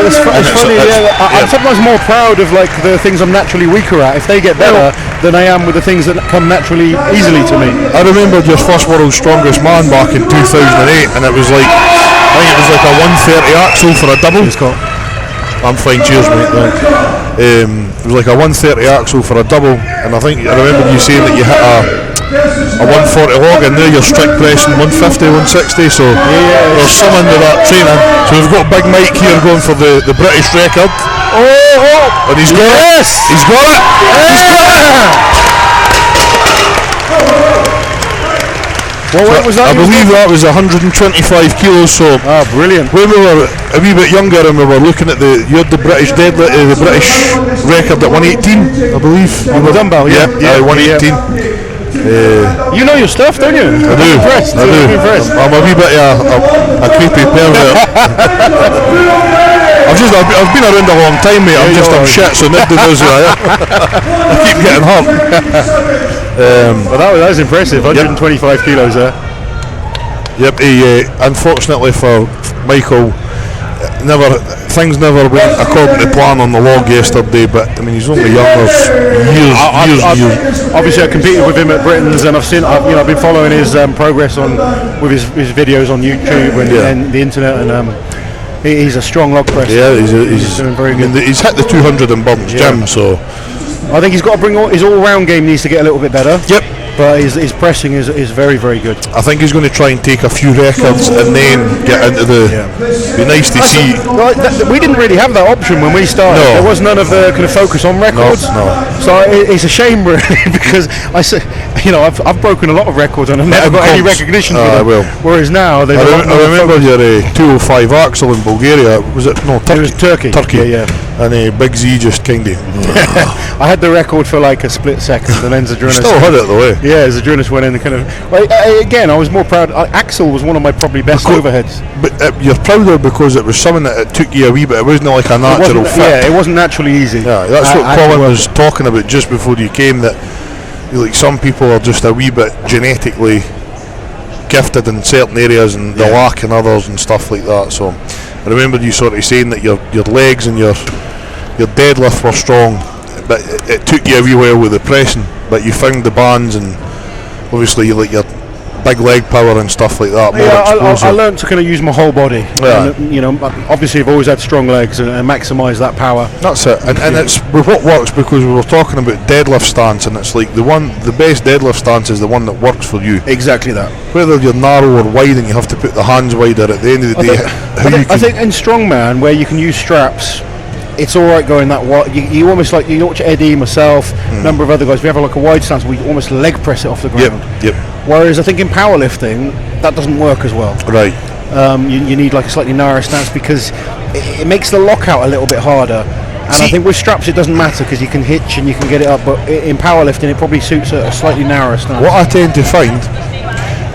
It's funny. I'm sometimes more proud of like the things I'm naturally weaker at. If they get better than I am with the things that come naturally easily to me. I remember your first World's Strongest Man back in 2008, and it was like I think it was like a 130 axle for a double. I'm fine, cheers mate. It was like a 130 axle for a double, and I remember you saying that you hit a 140 log, and there you're strict pressing 150, 160, so there's some into that training. So we've got Big Mike here going for the British record. And he's got it! He's got it! He's got it! What was that? I believe that was 125 kilos. So brilliant. When we were a wee bit younger and we were looking at you had the British deadlift, the British record at 118, I believe. On the dumbbell, yeah, 118. You know your stuff, don't you? I do. I do. I'm a wee bit a creepy pervert. I I've been around a long time, mate. I'm shit, so nobody knows who I am. I keep getting hurt. But that was impressive. 125 kilos there. Yep. He, unfortunately for Michael, things never went according to plan on the log yesterday. But I mean, he's only young. There's years. Obviously, I competed with him at Britain's, and I've been following his progress with his videos on YouTube and the internet, and he's a strong log presser. Yeah, he's doing very good. He's hit the 200 in Burns Gym, so I think he's got to bring his all-round game needs to get a little bit better. Yep. But his pressing is very, very good. I think he's going to try and take a few records and then get into the. Be nice to see. We didn't really have that option when we started. No. There was none of the kind of focus on records. No. So it's a shame, really, because I've broken a lot of records and I've never got any recognition for them. Whereas now I remember your 205 axle in Bulgaria. Was it Turkey? It was Turkey. Yeah. And Big Z just kind of. I had the record for like a split second, and then Zadrunas. Still had it though. Yeah, Zadrunas went in and kind of. Again, I was more proud. Axel was one of my probably best overheads. But you're prouder because it was something that it took you a wee bit. It wasn't like a natural fit. Yeah, it wasn't naturally easy. Yeah, that's what Colin was talking about just before you came. That like some people are just a wee bit genetically gifted in certain areas and they lack in others and stuff like that. So I remember you sort of saying that your legs and your deadlift were strong, but it took you a wee while with the pressing, but you found the bands and obviously you like your big leg power and stuff like that. I learned to kind of use my whole body. Yeah. And, obviously I've always had strong legs and maximise that power. That's it. And it's what works, because we were talking about deadlift stance, and it's like the best deadlift stance is the one that works for you. Exactly that. Whether you're narrow or wide and you have to put the hands wider, at the end of the day, I think in strongman, where you can use straps, it's all right going that wide. You almost like, watch Eddie, myself, a number of other guys. We have like a wide stance. We almost leg press it off the ground. Yep. Whereas I think in powerlifting that doesn't work as well. Right. You need like a slightly narrower stance because it makes the lockout a little bit harder. And I think with straps it doesn't matter because you can hitch and you can get it up. But in powerlifting it probably suits a slightly narrower stance. What I tend to find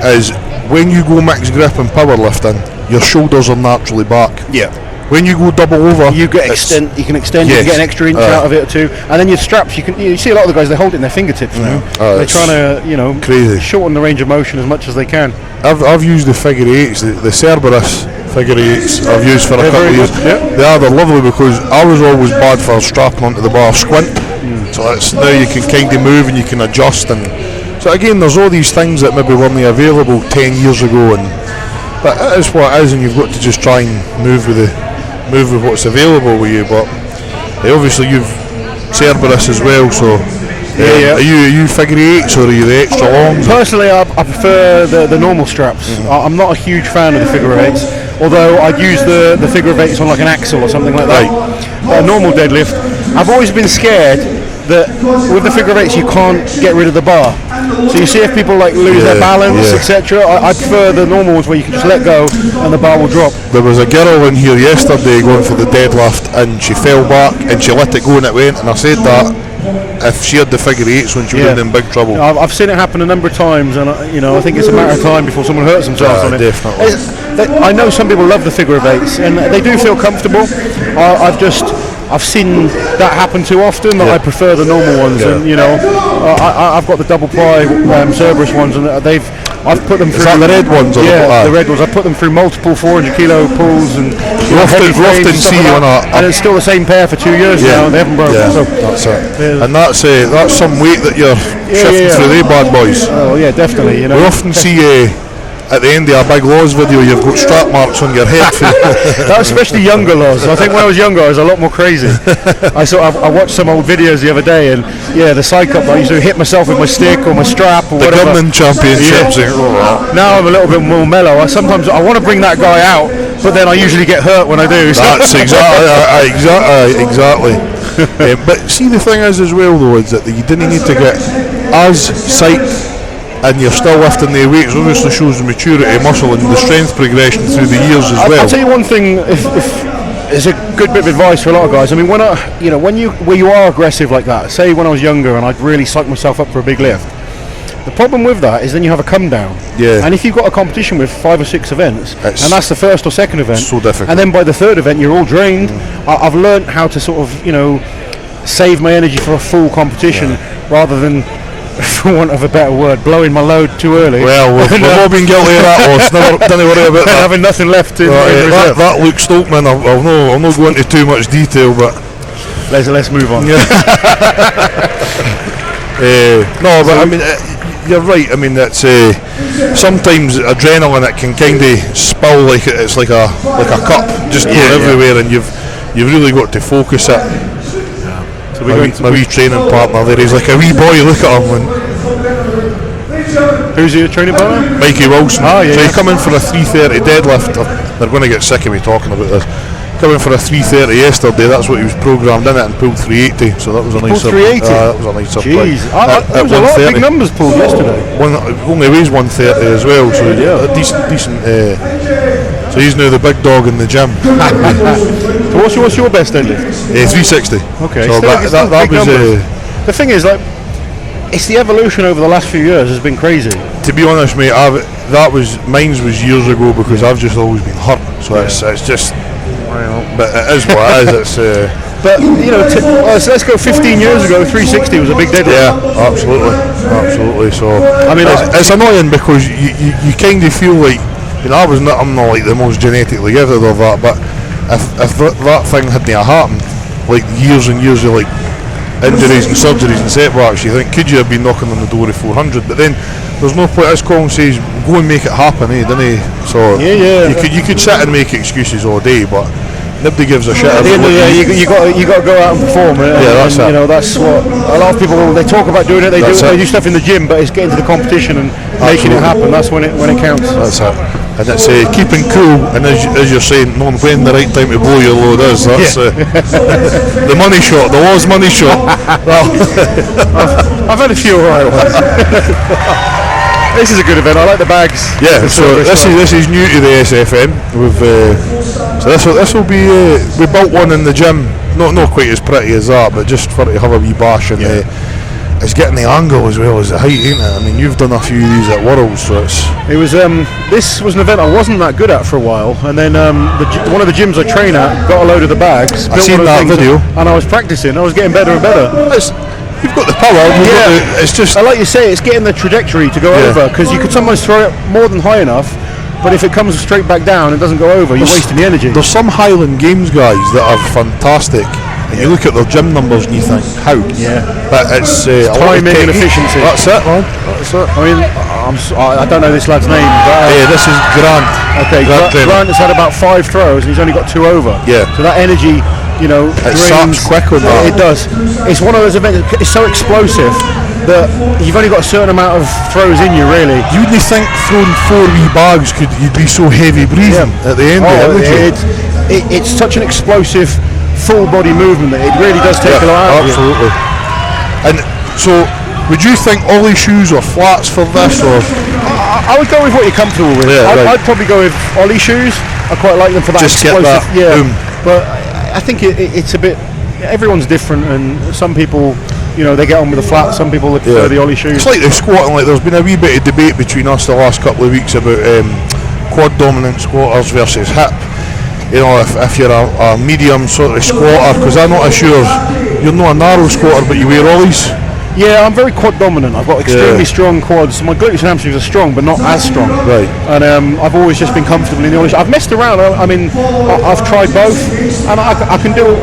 is when you go max grip in powerlifting, your shoulders are naturally back. Yeah. When you go double over, you can extend. You can get an extra inch out of it or two, and then your straps. You see a lot of the guys, they hold it in their fingertips now. They're trying to crazy shorten the range of motion as much as they can. I've used the figure eights, the Cerberus figure eights. I've used for a couple of years. They're lovely because I was always bad for strapping onto the bar squint. So it's now you can kind of move and you can adjust, and so again there's all these things that maybe weren't available 10 years ago, but it is what it is, and you've got to just try and move with what's available with you. But obviously you've Cerberus as well, so are you figure eights or are you the extra longs? Personally I prefer the normal straps. I'm not a huge fan of the figure eights, although I'd use the figure eights on like an axle or something like that. A normal deadlift, I've always been scared that with the figure eights you can't get rid of the bar. So you see if people like lose their balance, etc. I prefer the normal ones where you can just let go and the bar will drop. There was a girl in here yesterday going for the deadlift and she fell back and she let it go and it went, and I said that if she had the figure eights when she was in big trouble. I've seen it happen a number of times, and I think it's a matter of time before someone hurts themselves on it. Definitely. I know some people love the figure of eights and they do feel comfortable. I've seen that happen too often that I prefer the normal ones, and I've got the double ply Cerberus ones, and I've put them through. Is that the red ones? The red ones. I put them through multiple 400 kilo pulls and often see on that, and it's still the same pair for 2 years now, and they haven't broken. So that's it. And that's some weight that you're shifting through the bad boys. Oh yeah, definitely. We often see at the end of a big Laws video you've got strap marks on your head. That's especially younger Laws. I think when I was younger I was a lot more crazy. I watched some old videos the other day, and the psych up, I used to hit myself with my stick or my strap or the whatever. Gunman Championships. Now I'm a little bit more mellow. I want to bring that guy out, but then I usually get hurt when I do. So. That's exactly. But see, the thing is as well though, is that you didn't need to get as psyched and you're still lifting the weights. Obviously shows the maturity of muscle and the strength progression through the years as well. I'll tell you one thing, if it's a good bit of advice for a lot of guys. I mean, when you are aggressive like that, say when I was younger and I'd really psych myself up for a big lift, The problem with that is then you have a come down. Yeah. And if you've got a competition with 5 or 6 events, and that's the first or second event, so difficult. and then by the third event you're all drained. I've learned how to sort of, save my energy for a full competition rather than, for want of a better word, blowing my load too early. Well, we've all been guilty of that, Ross. Don't worry about that. Having nothing left in reserve. That Luke Stoltman, I'll not go into too much detail, but let's move on. Yeah. No, but I mean, you're right. I mean, that's sometimes adrenaline, it can kind of spill like it's like a cup, just going everywhere, and you've really got to focus it. So my wee training partner there, he's like a wee boy. Look at him. Who's your training partner? Mikey Wilson. Oh, yeah. So he come in for a 3:30 deadlift. They're going to get sick of me talking about this. Coming for a 3:30 yesterday. That's what he was programmed in it, and pulled 380. So that was a nice. 380. That was a nice surprise. Jeez, there was a lot of big numbers pulled yesterday. Only weighs 130 as well. So a decent. So he's now the big dog in the gym. So what's your best deadlift? 360. Okay. So that was. The thing is, like, it's the evolution over the last few years has been crazy. To be honest, mate, mine was years ago because I've just always been hurt. So it's just. But it is what it is. It's. But so let's go 15 years ago. 360 was a big deadlift. Yeah, absolutely. So I mean, it's annoying because you kind of feel like. I'm not like the most genetically gifted of that, but if that thing hadn't happened, like years and years of like injuries and surgeries and setbacks, you think, could you have been knocking on the door of 400? But then there's no point. As Colin says, go and make it happen, didn't he? So you could sit and make excuses all day, but nobody gives a shit. At the end of the day, you got to go out and perform. That's it. That's what a lot of people, they talk about doing it. They do stuff in the gym, but it's getting to the competition and making it happen. That's when it counts. That's it. And it's keeping cool, and as you're saying, knowing when the right time to blow your load is. That's the money shot, the Law's money shot. Well, I've had a few alright ones. This is a good event. I like the bags. Yeah. So this is new to the SFN. So this will be. We built one in the gym. Not quite as pretty as that, but just for to have a wee bash and. It's getting the angle as well as the height, ain't it? I mean, you've done a few of these at Worlds, so it's. It was. This was an event I wasn't that good at for a while, and then one of the gyms I train at got a load of the bags. I seen that video, and I was practicing. I was getting better and better. You've got the power. It's just. I like you say, it's getting the trajectory to go over, because you could sometimes throw it more than high enough, but if it comes straight back down, it doesn't go over. You're wasting the energy. There's some Highland Games guys that are fantastic. And you look at their gym numbers and you think, how? Yeah. But it's timing and efficiency. That's it, man. That's it. I mean, I don't know this lad's name, but this is Grant. Okay, Grant has had about 5 throws and he's only got 2 over. Yeah. So that energy, it saps quick on that. It does. It's one of those events. It's so explosive that you've only got a certain amount of throws in you, really. You wouldn't think throwing 4 wee bags you'd be so heavy breathing at the end of it, would you? It's such an explosive full body movement that it really does take a lot out of you. Absolutely. And so, would you think ollie shoes or flats for this, or? I would go with what you're comfortable with. I'd probably go with ollie shoes. I quite like them for that just explosive. Get that boom. But I think it's a bit. Everyone's different, and some people, they get on with the flat. Some people prefer the ollie shoes. It's like the squatting. Like there's been a wee bit of debate between us the last couple of weeks about quad dominant squatters versus hip. If you're a medium sort of squatter, because I'm not sure you're not a narrow squatter, but you wear ollies. Yeah, I'm very quad dominant. I've got extremely strong quads. My glutes and hamstrings are strong, but not as strong. Right. And I've always just been comfortable in the ollie. I've messed around. I've tried both, and I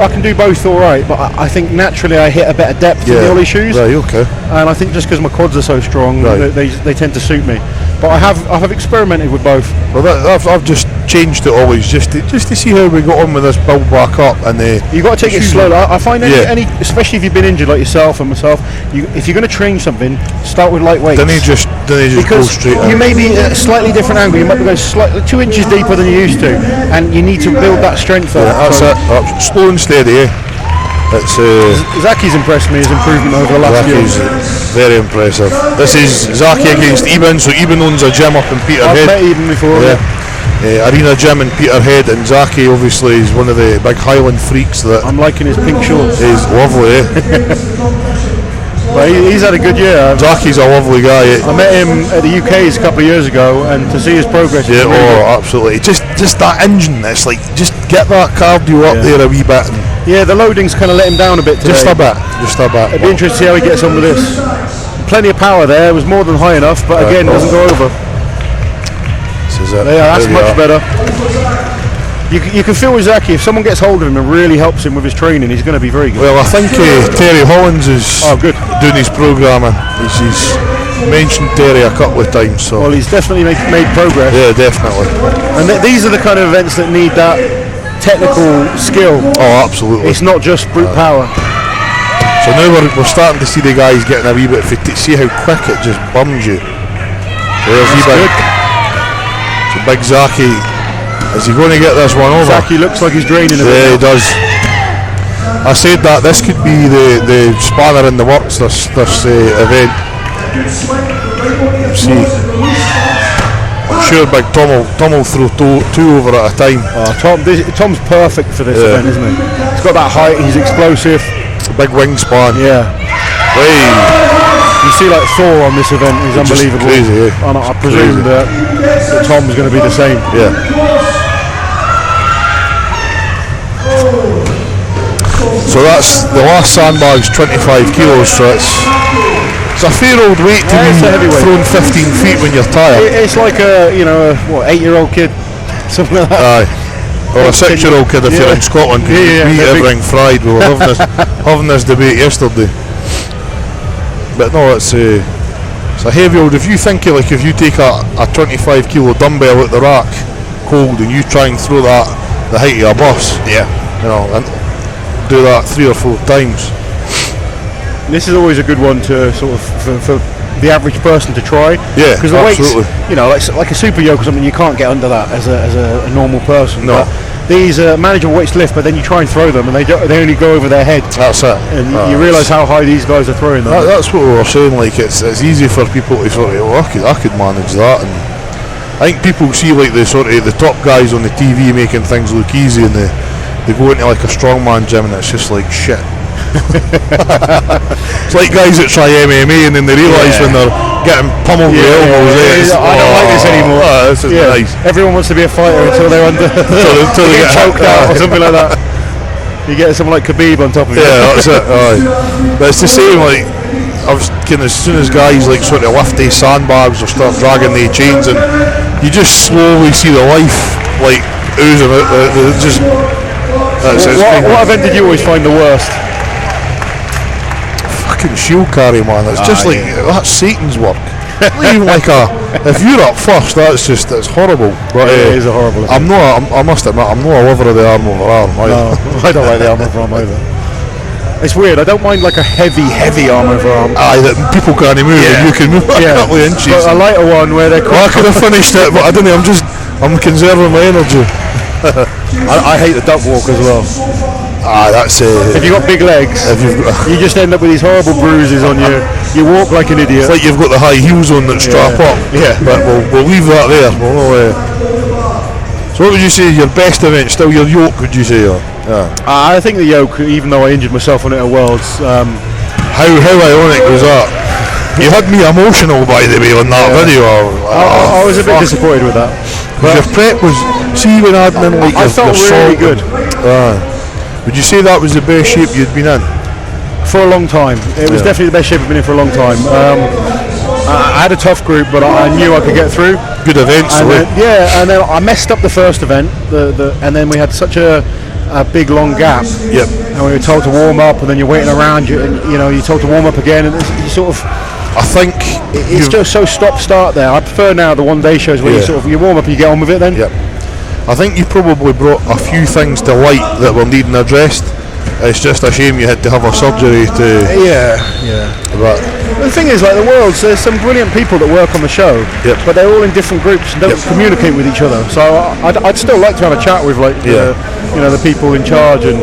can do both all right. But I think naturally I hit a better depth in the ollie shoes. Right. Okay. And I think just because my quads are so strong, they tend to suit me. But I have experimented with both. Well, I've just changed it always just to see how we got on with this build back up, and you got to take it slowly. I find any, especially if you've been injured like yourself and myself, if you're going to train something, start with light weights. Then you just go straight in. You may be at a slightly different angle. You might be going slightly 2 inches deeper than you used to, and you need to build that strength up. That's it. Slow and steady. It's Zaki's impressed me, his improvement over the last year. Very impressive. This is Zaki against Eben. So Eben owns a gym up in Peterhead. I've met Eben before. Arena Gym in Peterhead, and Zaki obviously is one of the big Highland freaks that. I'm liking his pink shorts. He's lovely. But he's had a good year. Jackie's a lovely guy. I met him at the UK's a couple of years ago, and to see his progress. Yeah, absolutely. Just that engine. It's like just get that cardio up there a wee bit. Yeah, the loading's kind of let him down a bit today. Just a bit. It'd be interesting to see how he gets on with this. Plenty of power there. It was more than high enough, but again, doesn't go over. This is it. Yeah, that's much better. You can feel with Zaki, if someone gets hold of him and really helps him with his training, he's going to be very good. Well, I think Terry Hollins is doing his programming. He's mentioned Terry a couple of times. So. Well, he's definitely made progress. Yeah, definitely. And these are the kind of events that need that technical skill. Oh, absolutely. It's not just brute power. So now we're starting to see the guys getting a wee bit fit. See how quick it just bums you. There's good. So Big Zaki, is he going to get this one over? Zaki looks like he's draining a bit. Yeah, he does. I said that this could be the spanner in the works, this event. See, I'm sure Big Tom will throw two over at a time. Tom's perfect for this event, isn't he? He's got that height, he's explosive. Big wingspan. Yeah. You see like Thor on this event, he's unbelievable. Crazy, yeah. And I presume that Tom's going to be the same. Yeah. So that's the last sandbag's 25 kilos, so it's a fair old weight to be thrown 15 feet when you're tired. It's like a 8-year-old kid, something like that. Aye. Or a 6-year-old kid if you're in Scotland. We eat everything fried. We were having this debate yesterday. But no, it's a heavy old. If you think if you take a 25 kilo dumbbell out the rack cold and you try and throw that the height of a bus, and do that 3 or 4 times. This is always a good one to sort of for the average person to try. Yeah, because the weights, like a super yoke or something, you can't get under that as a normal person. No. But these manageable weights lift, but then you try and throw them, and they only go over their head. That's it. And you realise how high these guys are throwing them. That's what we were saying. Like it's easy for people to sort of, I could manage that. And I think people see like the top guys on the TV making things look easy, and they go into like a strongman gym and it's just like shit. It's like guys that try MMA and then they realise when they're getting pummeled with elbows. I don't like this anymore. This is nice. Everyone wants to be a fighter until they're under until they get choked out or something like that. You get someone like Khabib on top of you. Yeah, that's it. But it's the same. Like as soon as guys like sort of lift these sandbags or start dragging the chains, and you just slowly see the life like oozing out. What event did you always find the worst? Fucking shield carry, man. It's just like that's Satan's work. Even like if you're up first, that's horrible. But it is a horrible. I must admit, I'm not a lover of the arm over arm. No, I don't like the arm over arm either. It's weird. I don't mind like a heavy arm over arm. Aye, that people can't move and you can move a couple of inches. But a lighter one where they're. I could have finished it, but I don't know. I'm conserving my energy. I hate the duck walk as well. That's if you've got big legs, you just end up with these horrible bruises on you. You walk like an idiot. It's like you've got the high heels on that strap up. Yeah. But we'll leave that there. So what would you say your best event? Still your yoke, would you say? I think the yoke, even though I injured myself on it at Worlds. How ironic was that? You had me emotional, by the way, on that video. I was a bit disappointed with that. But your prep was, see when I had like I felt really good. Would you say that was the best shape you'd been in? For a long time. It was definitely the best shape I've been in for a long time. I had a tough group, but I knew I could get through. Good events, and then I messed up the first event, and then we had such a big long gap. Yep. And we were told to warm up, and then you're waiting around. You're told to warm up again, and you sort of. I think it's just so stop-start there. I prefer now the one-day shows where you warm up and you get on with it then. Yep. I think you probably brought a few things to light that were needing addressed. It's just a shame you had to have a surgery to. Yeah. But the thing is, like the Worlds, there's some brilliant people that work on the show, but they're all in different groups and don't communicate with each other. So I'd still like to have a chat with the people in charge and.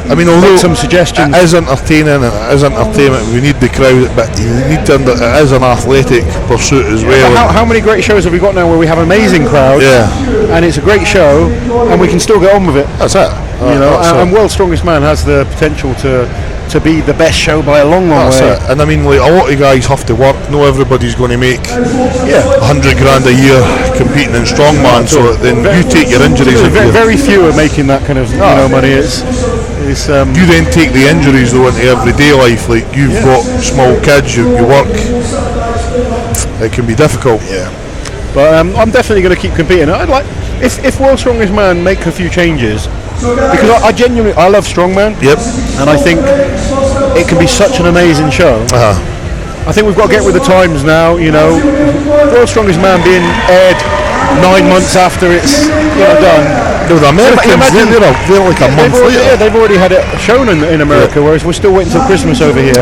I mean, although some suggestions. It is entertaining and it is entertainment, we need the crowd, but you need to. It is an athletic pursuit as well. How many great shows have we got now where we have amazing crowds? And it's a great show, and we can still get on with it. That's it. And World's Strongest Man has the potential to to be the best show by a long That's way. it. And I mean, like, a lot of guys have to work. Not everybody's going to make 100 grand a year competing in strongman. So then you take your injuries. Very few are making that kind of money. It's you then take the injuries though into everyday life. Like you've got small kids, you work. It can be difficult. Yeah. But I'm definitely going to keep competing. I'd like if World's Strongest Man make a few changes, because I genuinely love strongman. Yep. And I think it can be such an amazing show. I think we've got to get with the times now. You know, World's Strongest Man being aired 9 months after it's done. No, the Americans, they're like a month later. Yeah, they've already had it shown in America, whereas we're still waiting till Christmas over here.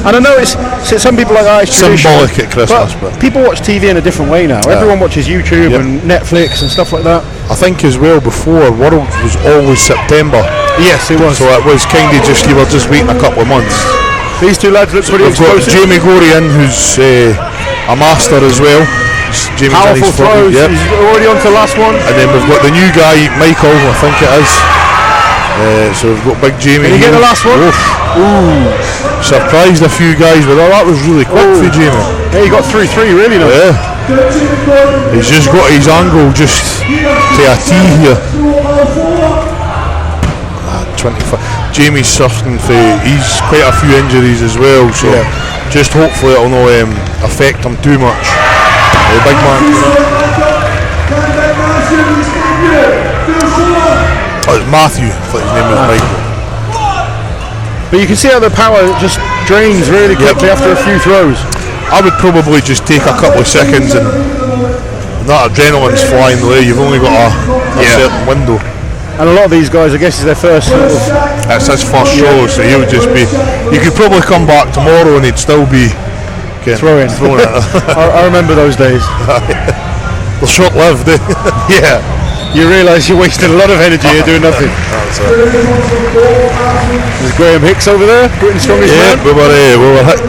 And I know it's some people like it's symbolic at Christmas, but people watch TV in a different way now. Everyone watches YouTube and Netflix and stuff like that. I think as well before Worlds was always September. Yes, it was. So it was kind of just you were just waiting a couple of months. These two lads look pretty explosive. We've got Jamie Gorian, who's a master as well. Jamie's powerful throws. He's already on to the last one. And then we've got the new guy, Michael, I think it is. So we've got big Jamie. Can you get the last one? Ooh. Surprised a few guys, but that was really quick for Jamie. Yeah, he got through 3 really now. Yeah. He's just got his angle just to a T here. 25. Jamie's suffering he's quite a few injuries as well, so just hopefully it'll not affect him too much. The big man. Oh, it's Matthew. I thought his name was Michael. But you can see how the power just drains really quickly after a few throws. I would probably just take a couple of seconds and that adrenaline's flying away. You've only got a certain window. And a lot of these guys, I guess, is their first sort of... It's his first show, so he would just be... You could probably come back tomorrow and he'd still be... Throwing it. I remember those days. They're short-lived, eh? Yeah. You realise you're wasting a lot of energy here doing nothing. That's it. There's Graham Hicks over there, Britain's Strongest Man. We were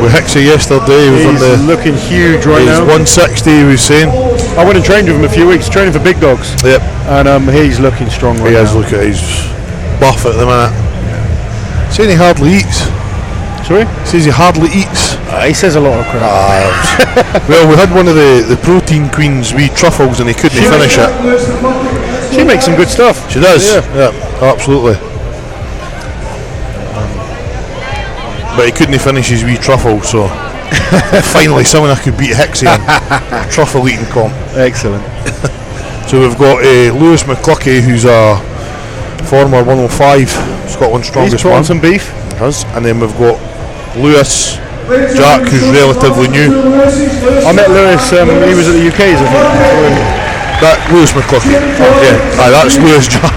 with Hicksy yesterday. He's looking huge right now. He's 160, he was saying. I went and trained with him a few weeks, training for big dogs. Yep. And he's looking strong right now. He's buff at the minute. Saying he hardly eats. Sorry? Says he hardly eats. He says a lot of crap. Well, we had one of the protein queens, wee truffles, and he couldn't finish it. She makes some good stuff. She does. Yeah, absolutely. But he couldn't finish his wee truffle, so finally someone I could beat Hicksy in truffle eating comp. Excellent. So we've got Lewis McCluckey, who's a former 105 Scotland's strongest He's put on some beef. And then we've got Lewis Jack, who's relatively new. I met Lewis, he was at the UK's, I think. That Lewis McCluckey. That's Lewis Jack.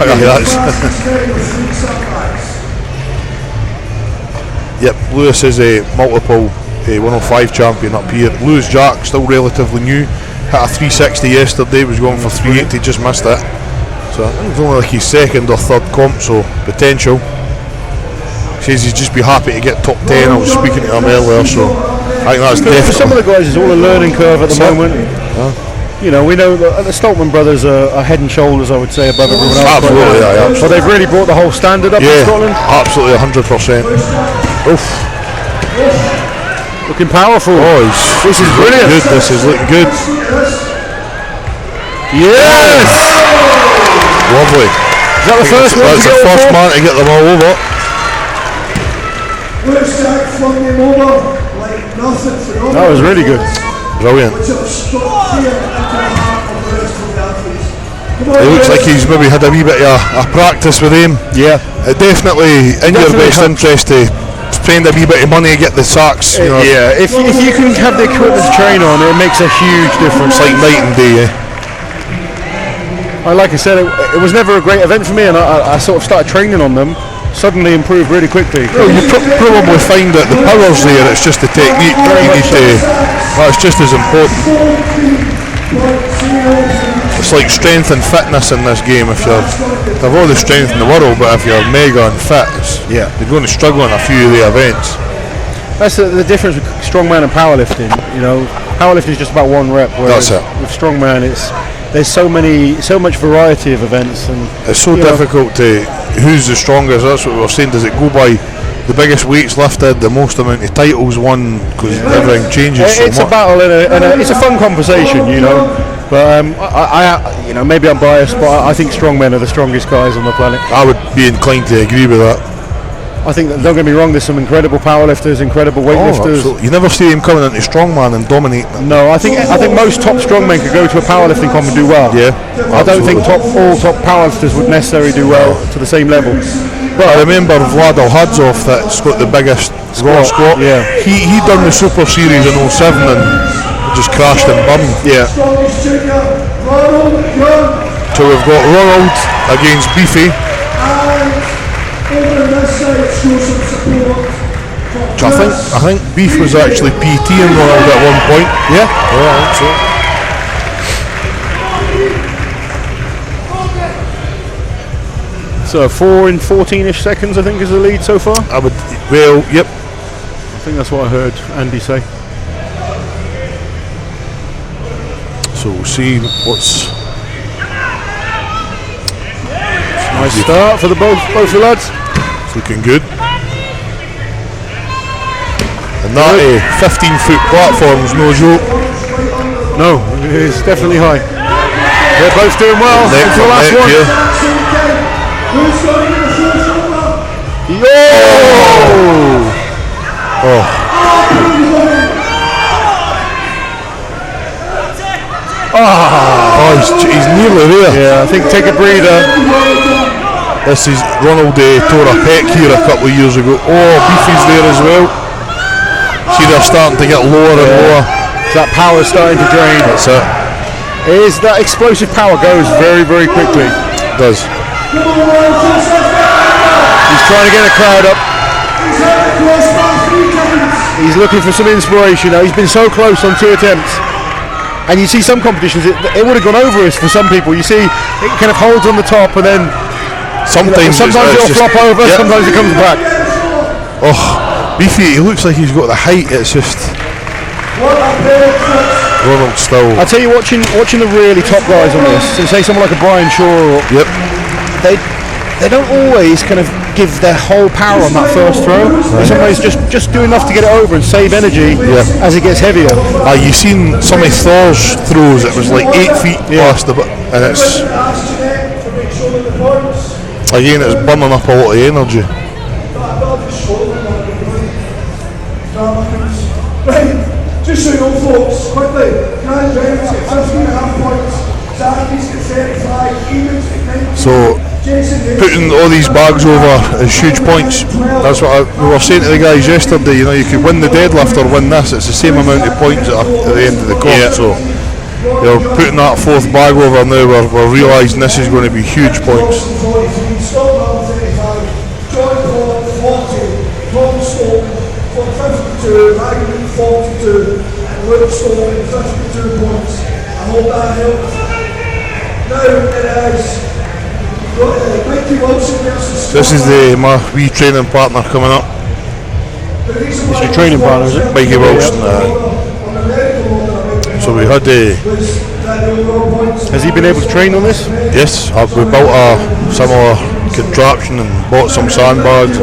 Yep, Lewis is a multiple 105 champion up here. Lewis Jack, still relatively new. Hit a 360 yesterday, was going for 380, just missed it. So it was only like his second or third comp, so potential. Says he'd just be happy to get top 10. I was speaking to him earlier, so I think that's definitely. For some of the guys, it's all a learning curve at the moment. You know, we know that the Stoltman brothers are head and shoulders, I would say, above everyone else. Absolutely, absolutely. But they've really brought the whole standard up in Scotland. Absolutely, 100%. Oof. Looking powerful. Oh, this is brilliant. Good. This is looking good. Yes! Lovely. Is that the first one? That's the first man to get them all over. That was really good. Brilliant. It looks like he's maybe had a wee bit of a practice with him. Yeah. Definitely in your best interest to spend a wee bit of money to get the sacks. You know. Yeah, if you can have the equipment to train on, it makes a huge difference. It's like night and day. Like I said, it was never a great event for me, and I sort of started training on them. Suddenly improved really quickly. Well, you probably find that the power's there, it's just the technique you need to. That's just as important. It's like strength and fitness in this game. If you're, they've all the strength in the world, but if you're mega unfit, you're going to struggle in a few of the events. That's the difference with strongman and powerlifting. You know, powerlifting is just about one rep. Whereas with strongman, there's so much variety of events, and it's so difficult to who's the strongest. That's what we were saying. Does it go by the biggest weights lifted, the most amount of titles won, because everything changes so It's a much. battle and it's a fun conversation, you know. But I you know, maybe I'm biased, but I think strongmen are the strongest guys on the planet. I would be inclined to agree with that. I think that, don't get me wrong, there's some incredible powerlifters, incredible weightlifters. You never see him coming into strongman and dominating it. No, I think most top strongmen could go to a powerlifting comp and do well. Yeah, I don't think all top powerlifters would necessarily do well to the same level. But I remember Vlad Alhadzov, that's got the biggest raw squat. Yeah. He done the Super Series in 07 and just crashed and burned. Yeah. So we've got Ronald against Beefy. I think Beef was actually PT in Ronald at one point. Yeah. I think so. So 4 in 14-ish seconds, I think, is the lead so far. I would, well, yep. I think that's what I heard Andy say. So we'll see what's. Nice start for both the lads. It's looking good. And that 15-foot platform's no joke. No, it's definitely high. They're both doing well. It's the last one. Here. He's nearly there. Yeah, I think take a breather. This is Ronald tore a pec here a couple of years ago. Oh, Beefy's there as well. See, they're starting to get lower and lower. That power's starting to drain. That's it. That explosive power goes very, very quickly. It does. He's trying to get a crowd up. He's looking for some inspiration. Now, he's been so close on 2 attempts. And you see some competitions, it would have gone over us for some people. You see, it kind of holds on the top and then sometimes it'll flop over, sometimes it comes back. Oh, Beefy, he looks like he's got the height, it's just. Ronald still. I tell you, watching the really top guys on this, so say someone like a Brian Shaw, yep. They don't always kind of give their whole power on that first throw. They sometimes just do enough to get it over and save energy as it gets heavier. You seen some of Thor's throws, it was like 8 feet past the and it's again, it's burning up a lot of energy. Just so you know, folks, quickly, Grand Drivers get 15.5 points, Zacky's get 35, Egan's get 19. So, putting all these bags over is huge points. That's what we were saying to the guys yesterday. You know, you could win the deadlift or win this. It's the same amount of points at the end of the comp. So, you're putting that 4th bag over now. We're realising this is going to be huge points. Ragnar 42 and Luke Stone 52 points. I hope that helps. Now it is Mikey Wilson versus This is my wee training partner coming up. It's your training partner, is it? Mikey Wilson. So we had Has he been able to train on this? yes, we built a similar contraption and bought some sandbags.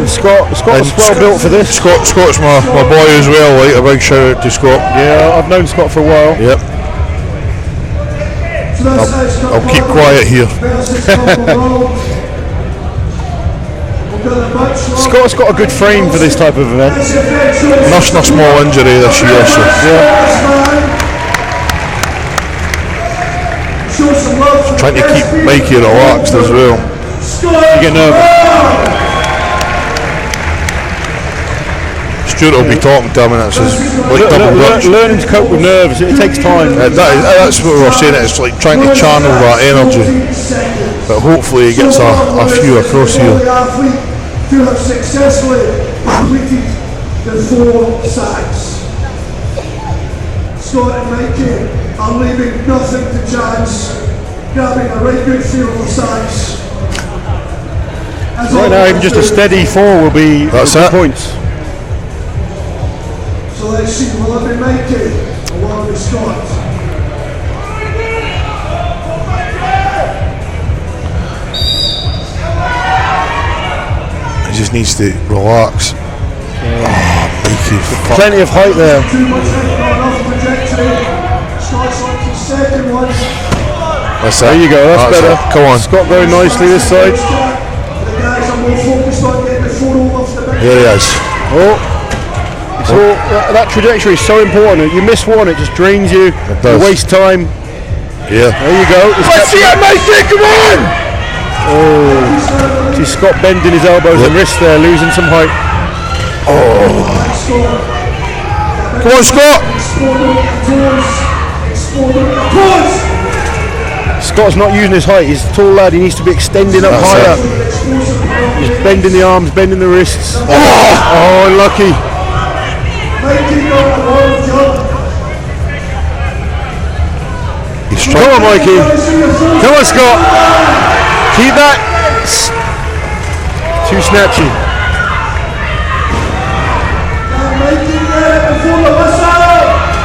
Scott's well built for this. Scott's my boy as well, like a big shout out to Scott. Yeah, I've known Scott for a while. Yep. I'll keep quiet here. Scott's got a good frame for this type of event. Nursing a small injury this year, so trying to keep Mikey relaxed as well. You get nervous. Stuart will be talking to him and it's like double dutch. Learning to cope with nerves, it takes time. That's what we were saying, it's like trying to channel that energy. But hopefully he gets a few across here. Who have successfully completed the 4 sacks. Scott and Mikey are leaving nothing to chance, grabbing a right good feel for sacks. Right now, even just a steady 4 will be points. So let's see, will it be Mikey or will it be Scott? just needs to relax. Mikey, fuck. Plenty of height there. Too much height, not enough trajectory. Starts on the second one. There you go, that's better. Come on. Scott going nicely this side. The guys are more focused on getting the 4 over off the back. Here he is. Oh. So that trajectory is so important. You miss one, it just drains you. does. You waste time. Yeah. There you go. Let's see it, Mikey, come on! Oh. See Scott bending his elbows and wrists there, losing some height. Oh. Come on, Scott! Scott's not using his height. He's a tall lad. He needs to be extending up higher. He's bending the arms, bending the wrists. Oh, unlucky. Come on, Mikey. Come on, Scott. Keep that. Too snatchy.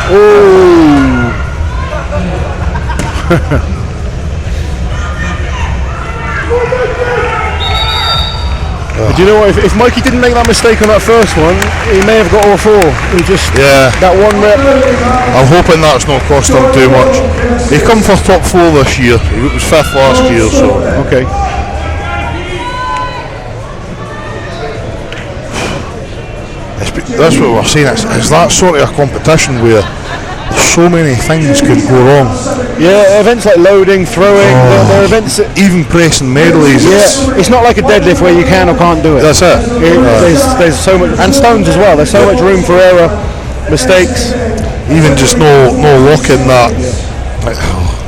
Oh. Do you know what? If Mikey didn't make that mistake on that first one, he may have got all 4. He just that one rep. I'm hoping that's not cost him too much. He come for top 4 this year. He was 5th last year, so Okay. that's what we're saying. It's that sort of a competition where so many things could go wrong. Yeah, events like loading, throwing, they're events that, Even pressing medleys. it's not like a deadlift where you can or can't do it. That's it. There's so much, and stones as well. There's so much room for error, mistakes. Even just no locking that.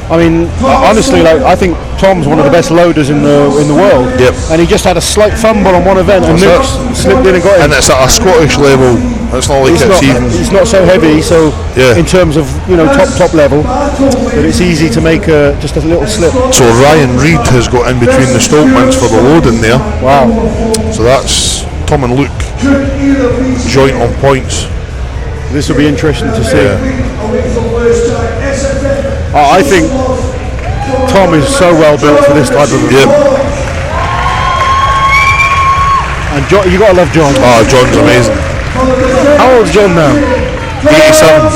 I mean, honestly, like I think Tom's one of the best loaders in the world. Yep. And he just had a slight fumble on one event, and Nick slipped in and got him. And it's at a Scottish level. It's not like He's not so heavy, so in terms of top level, that it's easy to make just a little slip. So Ryan Reid has got in between the Stoltmans for the loading there. Wow. So that's Tom and Luke joint on points. This will be interesting to see. I think Tom is so well built for this type of event. Yep. And John, you gotta love John. Oh, John's amazing. How old's John now? 87.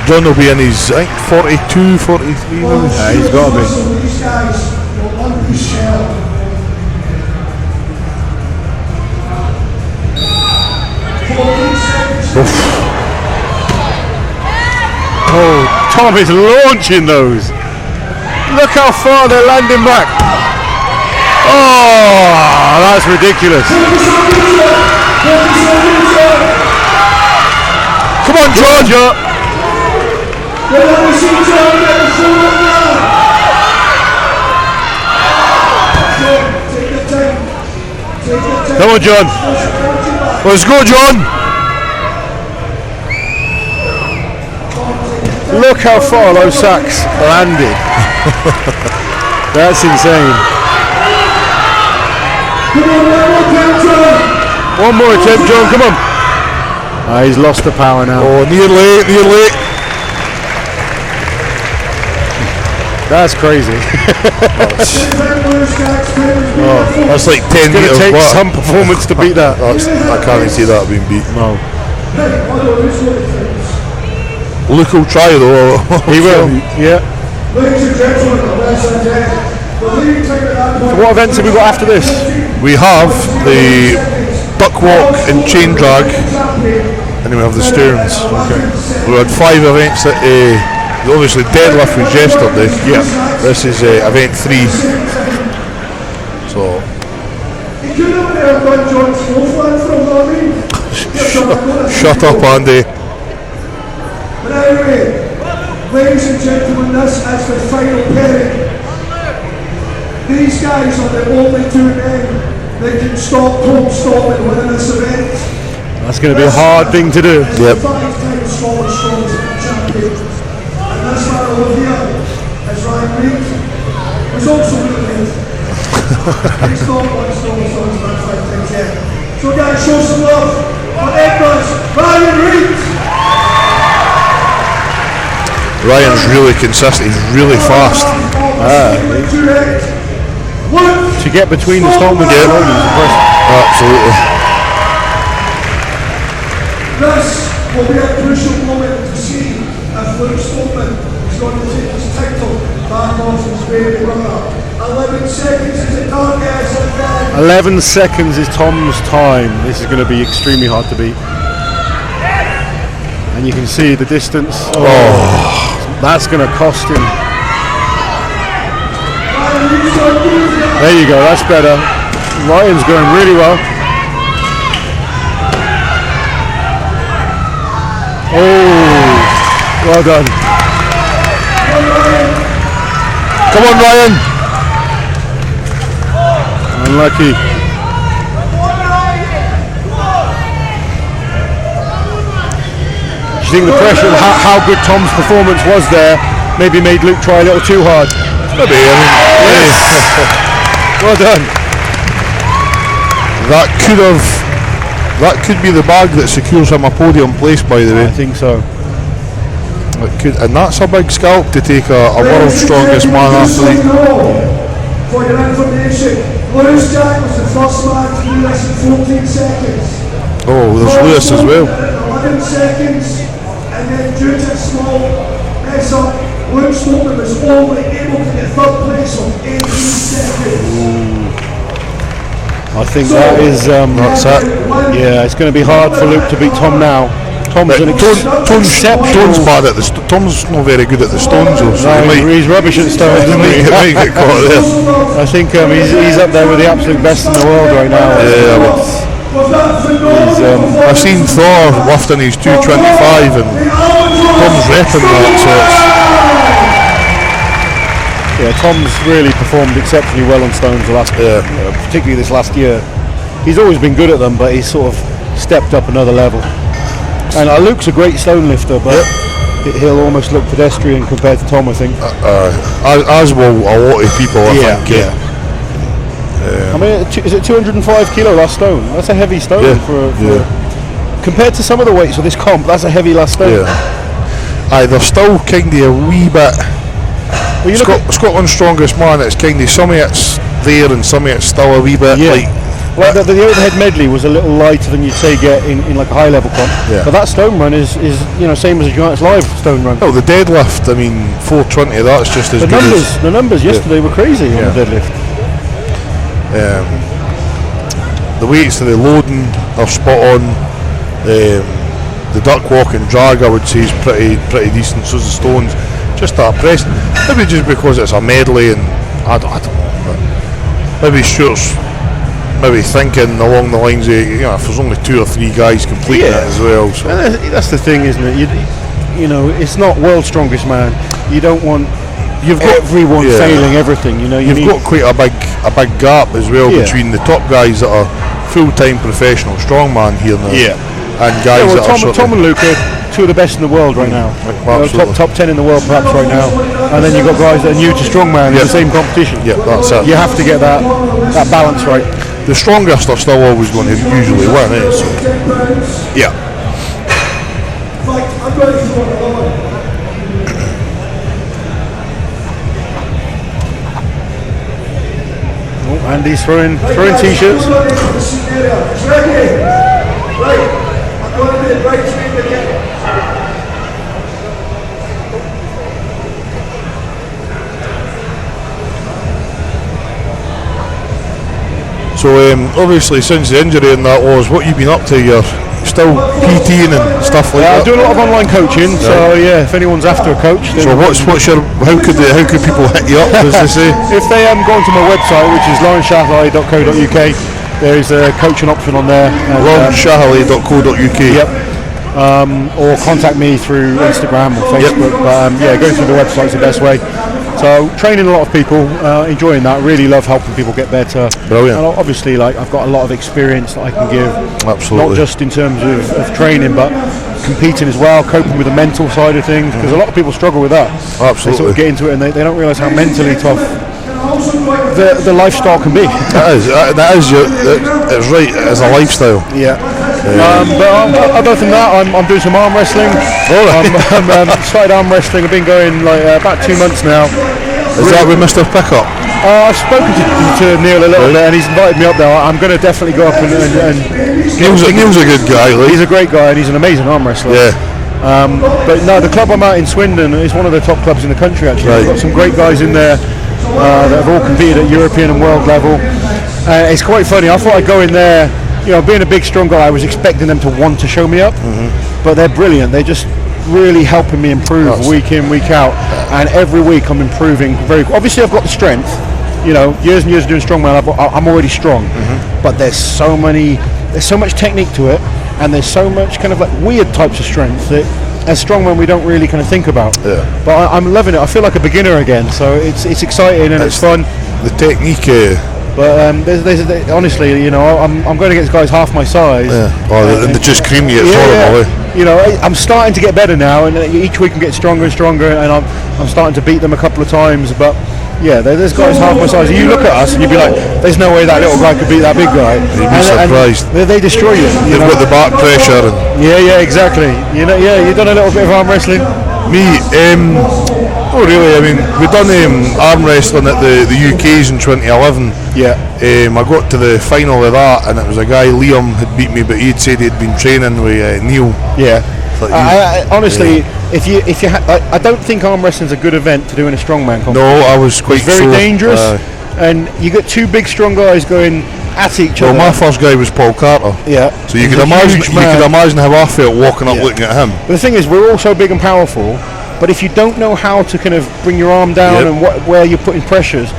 John will be in his, I think, 42, 43 now. He's got to be. Oh, Tom is launching those. Look how far they're landing back. Oh, that's ridiculous. Come on, Georgia. Come on, John. Let's go, John. Look how far those sacks landed. That's insane. One more attempt, John, come on. He's lost the power now. Oh, nearly. That's crazy. That's like 10 It's going to meters. take What? some performance to beat that. I can't see that being beat. No. Luke will try though. He will, yeah. So what events have we got after this? We have the duck walk and chain drag, and then we have the Stearns. Okay. We had 5 events that obviously deadlift was yesterday. Yeah. This is event 3. So shut up, Andy. But anyway, ladies and gentlemen, this is the final pairing. These guys are the only 2 men that can stop Tom Stop and winning this event. That's going to be a hard thing to do. Yep. 5-time Scottish Strongest champion. And this man over here is Ryan Reid, who's also really good. He's not one Scottish Strongest man 5 times yet. So guys, show some love for Edmonds, Ryan Reid. Ryan's really consistent. He's really fast. to get between the Stoneman and Ronan is impressive. Absolutely. This will be a crucial moment to see if Luke Stoneman is going to take his title back off his baby brother. 11 seconds is the target. 11 seconds is Tom's time. This is going to be extremely hard to beat. And you can see the distance. That's going to cost him. There you go, that's better. Ryan's going really well. Oh, well done. Come on, Ryan. Unlucky. Do you think the pressure of how good Tom's performance was there maybe made Luke try a little too hard? Maybe, I mean, yes. Well done. That could be the bag that secures him a podium place, by the way. I think so. It could, and that's a big scalp to take a world's strongest man athlete. For your information, Lewis Jack was the first man to do this in 14 seconds. Oh, there's Lewis as well. 11 seconds, and then due to a small mess up, Luke Stoneman was only able to get third place on 18 seconds. I think that is. That's it. Yeah, it's going to be hard for Luke to beat Tom now. Tom's an Tom's bad at the Tom's not very good at the stones, though. So he's rubbish at stones. He might get caught there. I think he's up there with the absolute best in the world right now. Yeah, I've seen Thor lifting his 225 and Tom's repping that. So yeah, Tom's really performed exceptionally well on stones the last, particularly this last year. He's always been good at them, but he's sort of stepped up another level. And Luke's a great stone lifter, but he'll almost look pedestrian compared to Tom, I think. As will a lot of people, I think. I mean, is it 205 kilo last stone? That's a heavy stone for compared to some of the weights of this comp. That's a heavy last stone. Aye, they're still kind of a wee bit. Well, Scotland's strongest man. It's kind of some of it's there and some of it's still a wee bit like. Well, the overhead medley was a little lighter than you'd say get in like a high level comp. Yeah. But that stone run is same as a Giants Live stone run. Oh, the deadlift. I mean, 420. That's just as good as the numbers yesterday were crazy on the deadlift. The weights that they're loading are spot on. The duck walk and drag, I would say, is pretty decent. So the stones, just that press. Maybe just because it's a medley, and I don't know. But maybe Stuart's thinking along the lines of, if there's only 2 or 3 guys completing it as well. So. And that's the thing, isn't it? You know, it's not world's strongest man. You don't want everyone failing everything. You know, you've got quite a big gap as well between the top guys that are full-time professional strongman here now, and guys that are Tom and Luke are 2 of the best in the world right now. Top 10 in the world perhaps right now. And then you've got guys that are new to strongman in the same competition. Yeah, that's it. You have to get that balance right. The strongest are still always going to usually win, so. Yeah. Andy's throwing t-shirts. So obviously since the injury and that was, what you've been up to, you're still PTing and stuff like that? I do a lot of online coaching, so if anyone's after a coach. So how could people hit you up, as they say? If they go onto my website, which is lawrenceshahley.co.uk, there is a coaching option on there. lawrenceshahley.co.uk. Yep. Or contact me through Instagram or Facebook. But going through the website is the best way. So training a lot of people, enjoying that. Really love helping people get better. Brilliant. And obviously, I've got a lot of experience that I can give. Absolutely. Not just in terms of training, but competing as well, coping with the mental side of things. Because a lot of people struggle with that. Absolutely. They sort of get into it and they don't realise how mentally tough the lifestyle can be. That is. It's right. It's a lifestyle. Yeah. But other than that, I'm doing some arm wrestling. All right. I'm started arm wrestling. I've been going about 2 months now. Is that with Mr. Pickup? I've spoken to Neil a little bit, and he's invited me up there. I'm going to definitely go up and Neil's a good guy. Like. He's a great guy, and he's an amazing arm wrestler. Yeah. But no, the club I'm at in Swindon is one of the top clubs in the country. Actually, Right. We've got some great guys in there that have all competed at European and world level. It's quite funny. I thought I'd go in there. You know, being a big, strong guy, I was expecting them to want to show me up, but they're brilliant. They're just really helping me improve week in, week out, and every week I'm improving very. Obviously, I've got the strength. You know, years and years of doing strongman, I'm already strong, but there's so much technique to it, and there's so much kind of like weird types of strength that as strongmen we don't really kind of think about. Yeah. But I'm loving it. I feel like a beginner again, so it's exciting and it's fun. The technique. But honestly, you know, I'm going against guys half my size. Yeah. And they just cream you. It's horrible. Yeah. You know, I'm starting to get better now, and each week I get stronger and stronger, and I'm starting to beat them a couple of times. But yeah, there's guys half my size. You look at us and you'd be like, "There's no way that little guy could beat that big guy." You'd be surprised. And they destroy you. They've got the back pressure. Yeah, exactly. You know, you've done a little bit of arm wrestling. Me, oh really? I mean, we've done arm wrestling at the UK's in 2011. Yeah. I got to the final of that, and it was a guy, Liam, had beat me, but he'd said he'd been training with Neil. Yeah. Like honestly, if you I don't think arm wrestling's a good event to do in a strongman competition. No, I was quite It's very sore. dangerous, and you get two big strong guys going at each other. Well, my first guy was Paul Carter. Yeah. So you could imagine how I felt walking up looking at him. But the thing is, we're all so big and powerful, but if you don't know how to kind of bring your arm down and where you're putting pressures,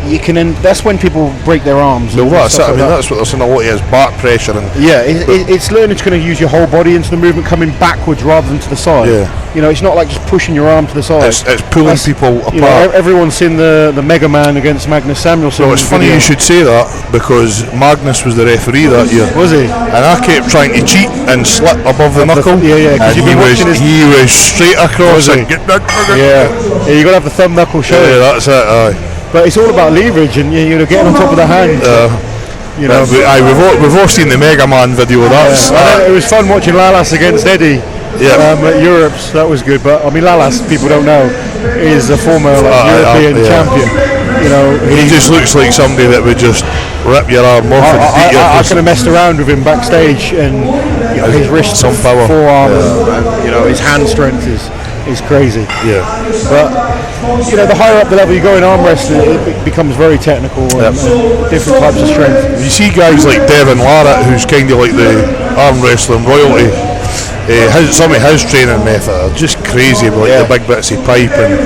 you can. That's when people break their arms. Well, that's it. Like I mean, that's what they're saying a lot is back pressure and. Yeah, it's learning to kind of use your whole body into the movement, coming backwards rather than to the side. Yeah. You know, it's not like just pushing your arm to the side. It's pulling people apart. You know, everyone's seen the Mega Man against Magnus Samuelsson. So it's funny you should say that, because Magnus was the referee that year. Was he? And I kept trying to cheat and slip above the knuckle. Yeah. And he was straight across. And Yeah, you got to have the thumb knuckle show. Yeah, that's it. Aye. But it's all about leverage and you know getting on top of the hand. You know, we've all seen the Mega Man video. It was fun watching Lalas against Eddie. Yeah. At Europe's, that was good. But I mean, Lalas, people don't know, is a former European champion. You know, he just looks like somebody that would just rip your arm off and beat you. I kind of messed around with him backstage, and you know, his wrists, some power, forearm, and, you know, his hand strength is crazy. Yeah. But you know, the higher up the level you go in arm wrestling, it becomes very technical and different types of strength. You see guys like Devin Larratt, who's kind of like the arm wrestling royalty. Some of his training method are just crazy, with like the big bits of pipe, and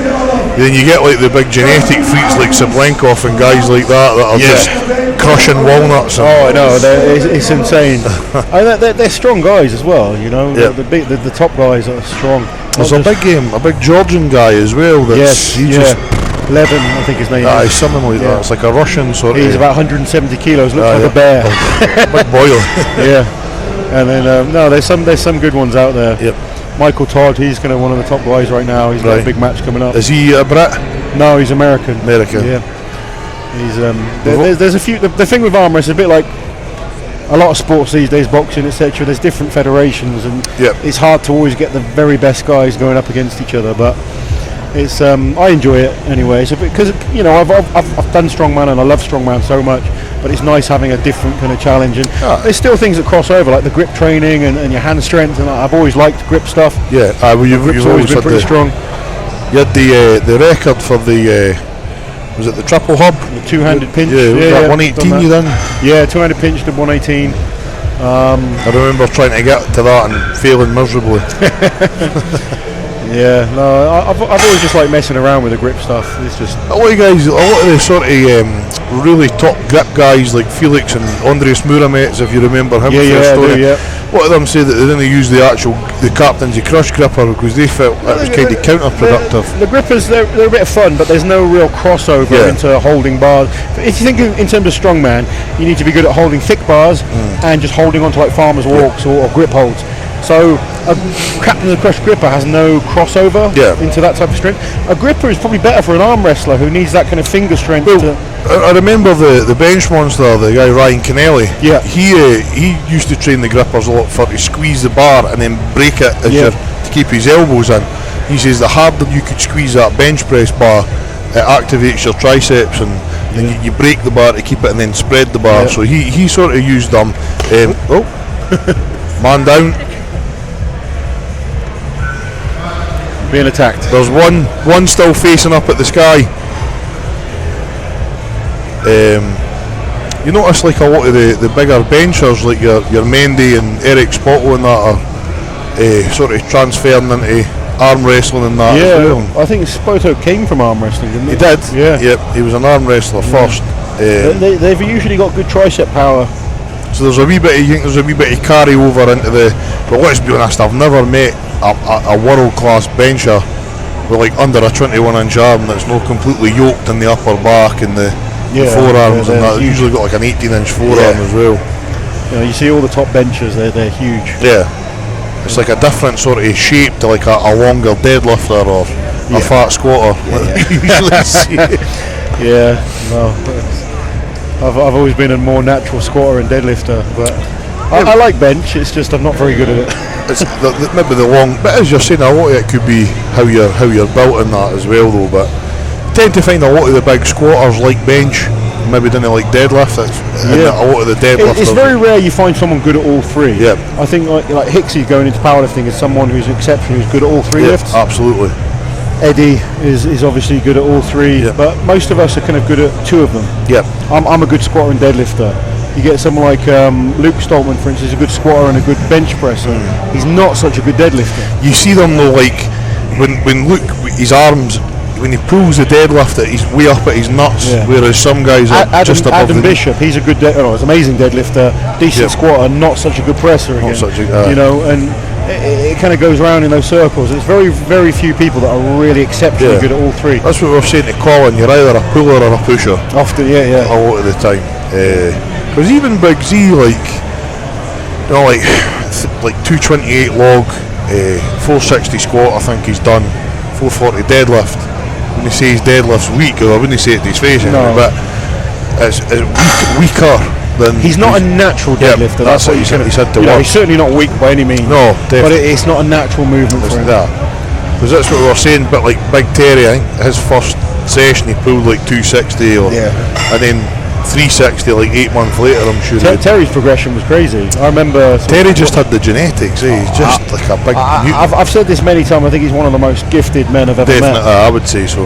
then you get like the big genetic freaks like Sablenkov and guys like that are just crushing walnuts. I know, it's insane. They're strong guys as well, you know. Yeah. The top guys are strong. There's a big Georgian guy as well. That's Levin, I think his name is. Something like that. It's like a Russian sort of. He's about 170 kilos, looks like a bear. Big boiler. Yeah. And then there's some good ones out there. Yep. Michael Todd, he's kind of one of the top guys right now. He's got a big match coming up. Is he a Brit? No, he's American. Yeah. He's there's a few. The thing with arm wrestling is a bit like a lot of sports these days, boxing, etc. There's different federations, and it's hard to always get the very best guys going up against each other. But it's I enjoy it anyway. So because you know I've done strongman and I love strongman so much. But it's nice having a different kind of challenge, and there's still things that cross over, like the grip training and your hand strength. And I've always liked grip stuff. Yeah, you've always been pretty strong. You had the record for the was it the triple hub? The two-handed pinch. Yeah, 118 you done? Yeah, two-handed pinch to 118. I remember trying to get to that and failing miserably. Yeah, no, I've always just like messing around with the grip stuff. It's just a lot of the sort of really top grip guys like Felix and Andres Muramets, if you remember him. A lot of them say that they didn't use the captain's crush gripper because they felt that was kind of counterproductive. The grippers, they're a bit of fun, but there's no real crossover into holding bars. If you think in terms of strongman, you need to be good at holding thick bars and just holding onto like farmer's walks or grip holds. So a captain of the crush gripper has no crossover into that type of strength. A gripper is probably better for an arm wrestler who needs that kind of finger strength. I remember the bench monster, the guy Ryan Kennelly. Yeah, he used to train the grippers a lot to squeeze the bar and then break it to keep his elbows in. He says the harder you could squeeze that bench press bar, it activates your triceps, and then you break the bar to keep it and then spread the bar. So he sort of used them. Man down. Being attacked. There's one still facing up at the sky. You notice like a lot of the bigger benchers, like your Mendy and Eric Spotto and that, are sort of transferring into arm wrestling and that as well. I think Spotto came from arm wrestling, didn't he? He did. Yeah. Yep. He was an arm wrestler first. They've usually got good tricep power. So there's a wee bit of carry over into the. But let's be honest, I've never met a world class bencher with like under a 21-inch arm that's not completely yoked in the upper back and the forearms and that. They've usually got like an 18-inch forearm as well. You know, you see all the top benchers, they're huge. Yeah. It's like a different sort of shape to like a longer deadlifter or a fat squatter. You usually see. Yeah, no. I've always been a more natural squatter and deadlifter, but I like bench. It's just I'm not very good at it. It's maybe the long, but as you're saying, a lot of it could be how you're built in that as well, though. But you tend to find a lot of the big squatters like bench, maybe didn't like deadlift. A lot of the deadlifters. It's very rare you find someone good at all three. Yeah. I think like Hicksy going into powerlifting is someone who's exceptional, who's good at all three lifts. Absolutely. Eddie is obviously good at all three, but most of us are kind of good at two of them. Yeah. I'm a good squatter and deadlifter. You get someone like Luke Stoltman, for instance, a good squatter and a good bench presser. He's not such a good deadlifter. You see them though, like when Luke, his arms, when he pulls the deadlift, he's way up at his nuts, whereas some guys are just above Adam Bishop, he's a good, he's an amazing deadlifter, decent squatter, not such a good presser again. You know, and it kind of goes around in those circles. It's very, very few people that are really exceptionally good at all three. That's what we're saying to Colin. You're either a puller or a pusher. Often, a lot of the time. Because even Big Z, like 228 log, 460 squat, I think he's done, 440 deadlift. When he says deadlift's weak, I wouldn't say it to his face anyway, but it's weaker than. He's not a natural deadlifter. That's what he said to work. He's certainly not weak by any means. No, definitely. But it's not a natural movement for him. Because that's what we were saying. But like Big Terry, I think his first session he pulled like 260 and then 360 like 8 months later. I'm sure. Terry's progression was crazy. I remember Terry just had the genetics. He's just like a big. I've said this many times. I think he's one of the most gifted men I've ever met. I would say so.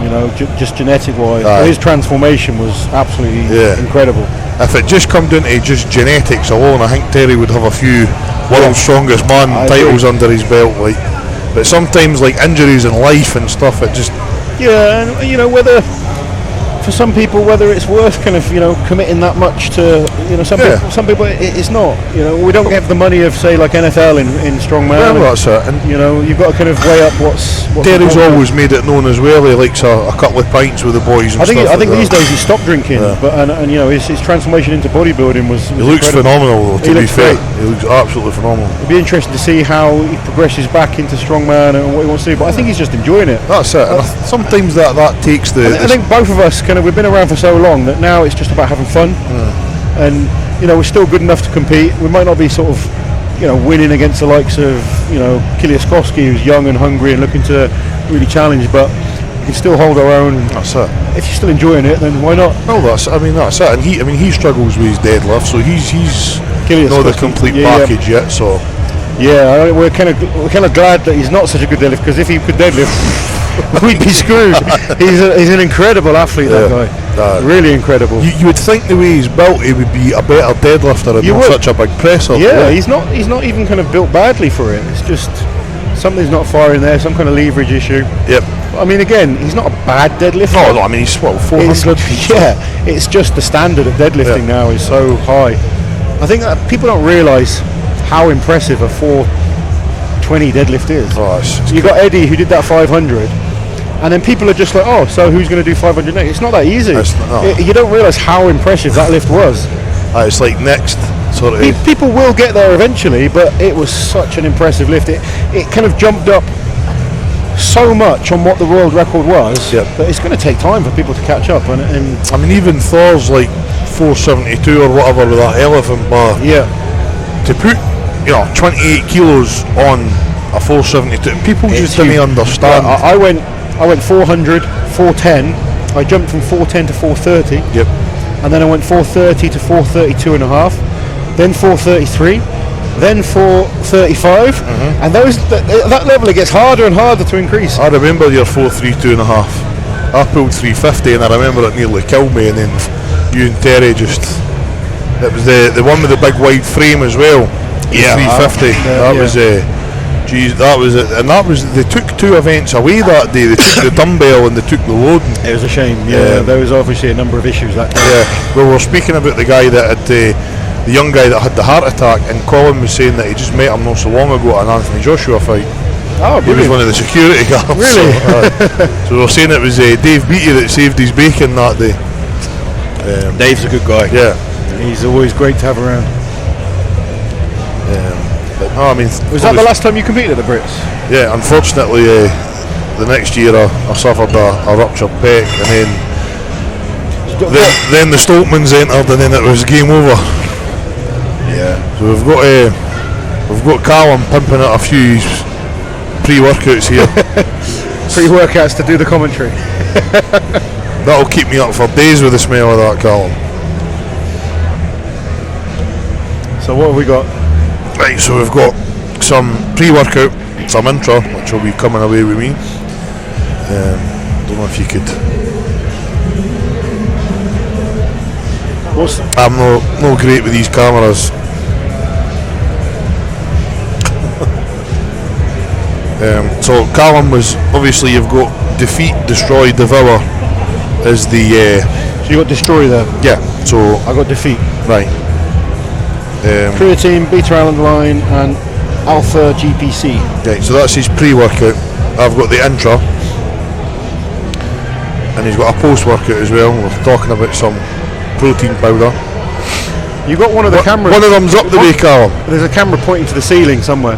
You know, just genetic wise, his transformation was absolutely incredible. If it just come down to just genetics alone, I think Terry would have a few world's strongest man titles under his belt. Like, but sometimes like injuries in life and stuff, it just and you know whether. For some people, whether it's worth kind of committing that much to some people it's not. We don't have the money of say like NFL in strongman. Yeah, that's it. And you've got to kind of weigh up what's Terry's always made it known as well. He likes a couple of pints with the boys. And I think like these days he stopped drinking, but his transformation into bodybuilding was he looks phenomenal. Though, to be fair, he looks absolutely phenomenal. It'd be interesting to see how he progresses back into strongman and what he wants to do. But I think he's just enjoying it. That's it. And sometimes that takes the. I think both of us we've been around for so long that now it's just about having fun, and we're still good enough to compete. We might not be sort of winning against the likes of Kiliaskowski, who's young and hungry and looking to really challenge, but we can still hold our own. That's it. If you're still enjoying it, then why not? No, that's it. And he struggles with his deadlift, so he's not the complete package yet. So we're kind of glad that he's not such a good deadlift, because if he could deadlift, we'd be screwed. He's an incredible athlete, that guy. Really incredible. You would think the way he's built, he would be a better deadlifter and not such a big presser. Yeah, he's not even kind of built badly for it. It's just something's not firing there, some kind of leverage issue. Yep. I mean, again, he's not a bad deadlifter. No, I mean he's 400. It's just the standard of deadlifting now is so high. I think that people don't realise how impressive a 420 deadlift is. You got Eddie who did that 500, and then people are just like, oh, so who's going to do 500 next? It's not that easy. You don't realise how impressive that lift was. It's like next sort of. People will get there eventually, but it was such an impressive lift. It kind of jumped up so much on what the world record was that it's going to take time for people to catch up. And I mean, even Thor's like 472 or whatever with that elephant bar. Yeah. To put 28 kilos on a 472, people just didn't understand. I went I went 400, 410. I jumped from 410 to 430. Yep. And then I went 430 to 432 and a half. Then 433. Then 435. And that level, it gets harder and harder to increase. I remember your 432 and a half. I pulled 350 and I remember it nearly killed me, and then you and Terry just... It was the one with the big wide frame as well. Yeah. 350. That was... Geez, that was it. And that was... They took 2 events away that day. They took the dumbbell and they took the loading. It was a shame. Yeah, there was obviously a number of issues that day. Yeah. Well, we're speaking about the guy that had... the young guy that had the heart attack, and Colin was saying that he just met him not so long ago at an Anthony Joshua fight. Oh, he was one of the security guards. Really? So we were saying it was Dave Beattie that saved his bacon that day. Dave's a good guy. Yeah. He's always great to have around. But no, I mean... Was that the last time you competed at the Brits? Yeah, unfortunately, the next year I suffered a ruptured pec, and then the Stoltmans entered, and then it was game over. Yeah. So we've got Callum pimping out a few pre-workouts here. Pre-workouts to do the commentary. That'll keep me up for days with the smell of that, Callum. So what have we got? Right, so we've got some pre-workout, some intra, which will be coming away with me. Don't know if you could... I'm no great with these cameras. So Callum was, obviously you've got defeat, destroy, devour as the... So you got destroy there. Yeah, so... I got defeat. Right. Creatine, beta-alanine and alpha GPC. Right, so that's his pre-workout. I've got the intra. And he's got a post-workout as well. We're talking about some protein powder. You got one of the cameras. One of them's up the way, Callum. There's a camera pointing to the ceiling somewhere.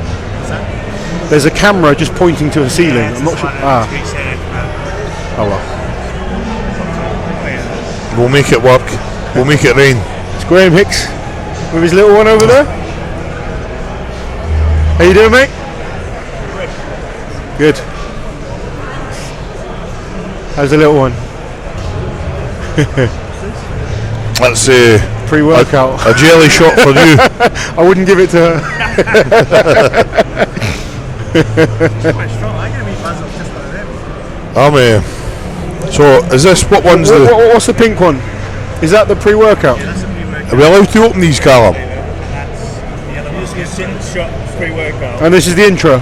There's a camera just pointing to the ceiling. I'm not sure. Oh well. We'll make it work. We'll make it rain. It's Graham Hicks with his little one over there. How you doing, mate? Good. How's the little one? That's pre-workout. A jelly shot for you. I wouldn't give it to her. So is this, what one's what's the pink one? Is that the pre-workout? Yeah, that's a pre-workout. Are we allowed to open these, Callum? I'm using a single shot pre-workout. And this is the intro.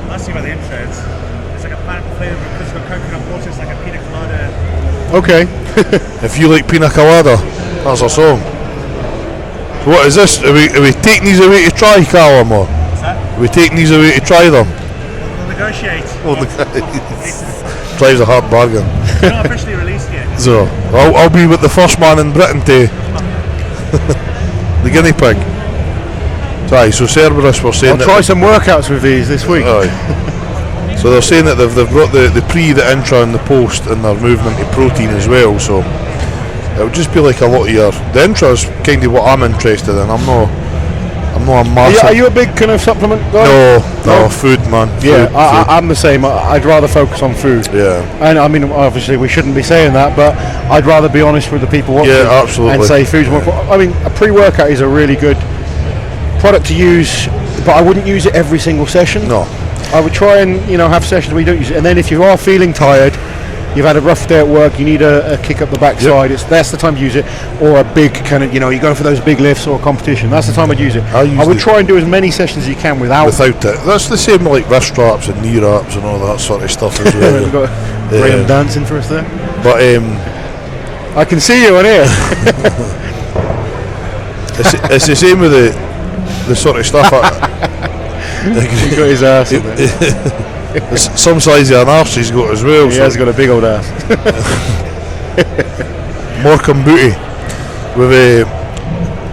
Last thing about the intro, it's like a pineapple flavour because it's got coconut water, it's like a pina colada. Okay. If you like pina colada, that's a song. So what is this? Are we taking these away to try, Callum, or? What's that? Are we taking these away to try them? We'll negotiate. Tries a hard bargain. It's not officially released yet. So I'll be with the first man in Britain to the guinea pig. Right, so Cerberus were saying I'll try some workouts with these this week. So they're saying that they've brought the pre, the intra and the post, and they're moving into protein as well, so it would just be like a lot of your... The intra is kind of what I'm interested in. I'm not a massive... Are you a big kind of supplement guy? No, food, man. Yeah, Food. I'm the same. I'd rather focus on food. Yeah. And I mean, obviously we shouldn't be saying that, but I'd rather be honest with the people watching. Yeah, absolutely. And say food's more... I mean, a pre-workout is a really good product to use, but I wouldn't use it every single session. No. I would try and have sessions where you don't use it, and then if you are feeling tired, you've had a rough day at work, you need a kick up the backside. Yep. That's the time to use it, or a big kind of you're going for those big lifts or a competition. That's the time I'd use it. I would try and do as many sessions as you can without it. That's the same like wrist wraps and knee wraps and all that sort of stuff as well. We've got Graham dancing for us there. But I can see you on here. it's the same with the sort of stuff. He's got his ass in there. Some size of an arse he's got as well. He has got a big old ass. Morecambe booty.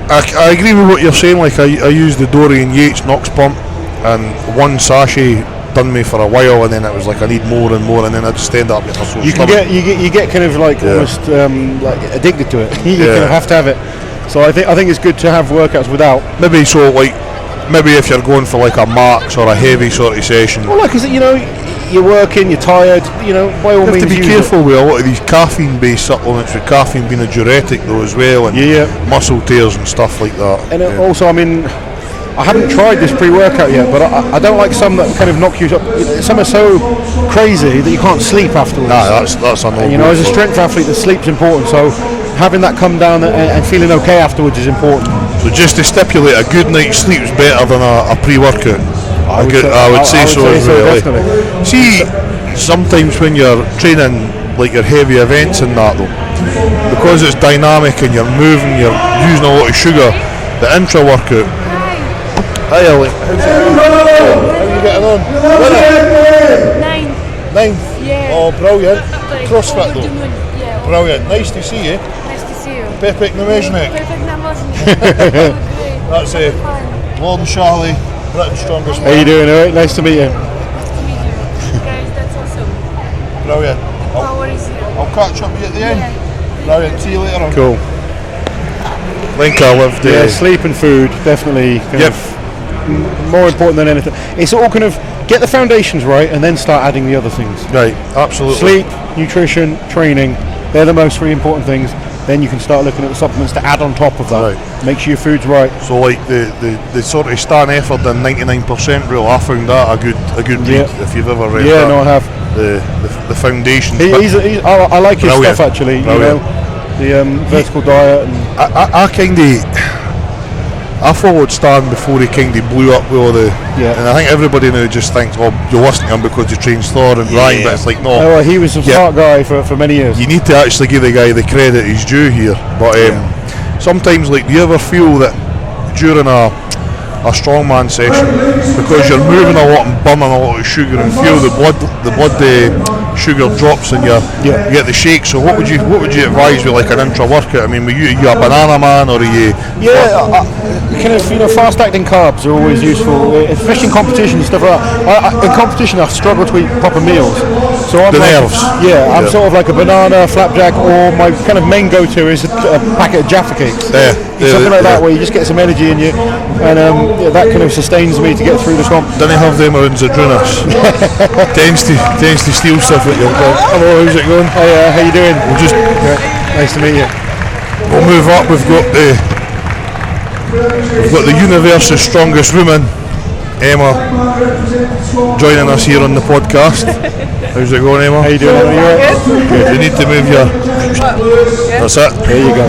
I agree with what you're saying. Like I used the Dorian Yates Knox pump, and one sachet done me for a while, and then it was like I need more and more, and then I just end up getting a sore stomach. You get kind of like almost like addicted to it. You kind of have to have it. So I think it's good to have workouts without. Maybe so like maybe if you're going for like a max or a heavy sort of session. Well, like I said, you're working, you're tired, by all You means. have to be use careful with a lot of these caffeine-based supplements, with caffeine being a diuretic though as well, and muscle tears and stuff like that. And also, I mean, I haven't tried this pre-workout yet, but I don't like some that kind of knock you up. Some are so crazy that you can't sleep afterwards. Nah, that's a no-go. As a strength athlete, the sleep's important, so having that come down and feeling okay afterwards is important. So just to stipulate, a good night's sleep is better than a pre-workout. I would say so really. See, sometimes when you're training like your heavy events and that though, because it's dynamic and you're moving, you're using a lot of sugar, the intra-workout. Hi Ellie. How are you getting on? Ninth? Yeah. Oh, brilliant. CrossFit though? Yeah. Brilliant. Nice to see you. Nice to see you. Pepek Namezhnik. That's Lord Charlie, Britain's strongest man. How you doing? Alright, nice to meet you. Nice to meet you. Guys, that's awesome. Brilliant. Power is here. I'll catch up with you at the end. Yeah. Brilliant. See you later on. Cool. Think I lived Yeah, sleep and food definitely kind of more important than anything. It's all kind of get the foundations right and then start adding the other things. Right, absolutely. Sleep, nutrition, training, they're the most three important things. Then you can start looking at the supplements to add on top of that. Right. Make sure your food's right. So like the sort of stand effort and 99% rule, I found that a good read if you've ever read that. Yeah, no, I have. The foundations. I like his Brilliant. stuff actually. Brilliant. The vertical diet. And I kind of I followed Stan before he kind of blew up with all the. Yeah. And I think everybody now just thinks, well, you're listening to him because he trains Thor and Ryan, but it's like no. Oh, he was a smart guy for many years. You need to actually give the guy the credit he's due here. But sometimes, like, do you ever feel that during a strongman session, because you're moving a lot and burning a lot of sugar and feel the blood sugar drops and you get the shake? So what would you advise with like an intra workout? I mean, are you a banana man or are you? Kind of fast acting carbs are always useful, especially in competition and stuff like that. In competition, I struggle to eat proper meals, so I'm I'm sort of like a banana, flapjack, or my kind of main go-to is a packet of Jaffa cakes. Something like that where you just get some energy in you, and that kind of sustains me to get through the comp. Don't have them on Zadrunas. tends to steal stuff at your dog. Hello, how's it going? Hey, how you doing? We'll just nice to meet you. We'll move up. We've got the universe's strongest woman, Emma, joining us here on the podcast. How's it going, Emma? How you doing? Are you alright? Good. You need to move your. That's it. There you go.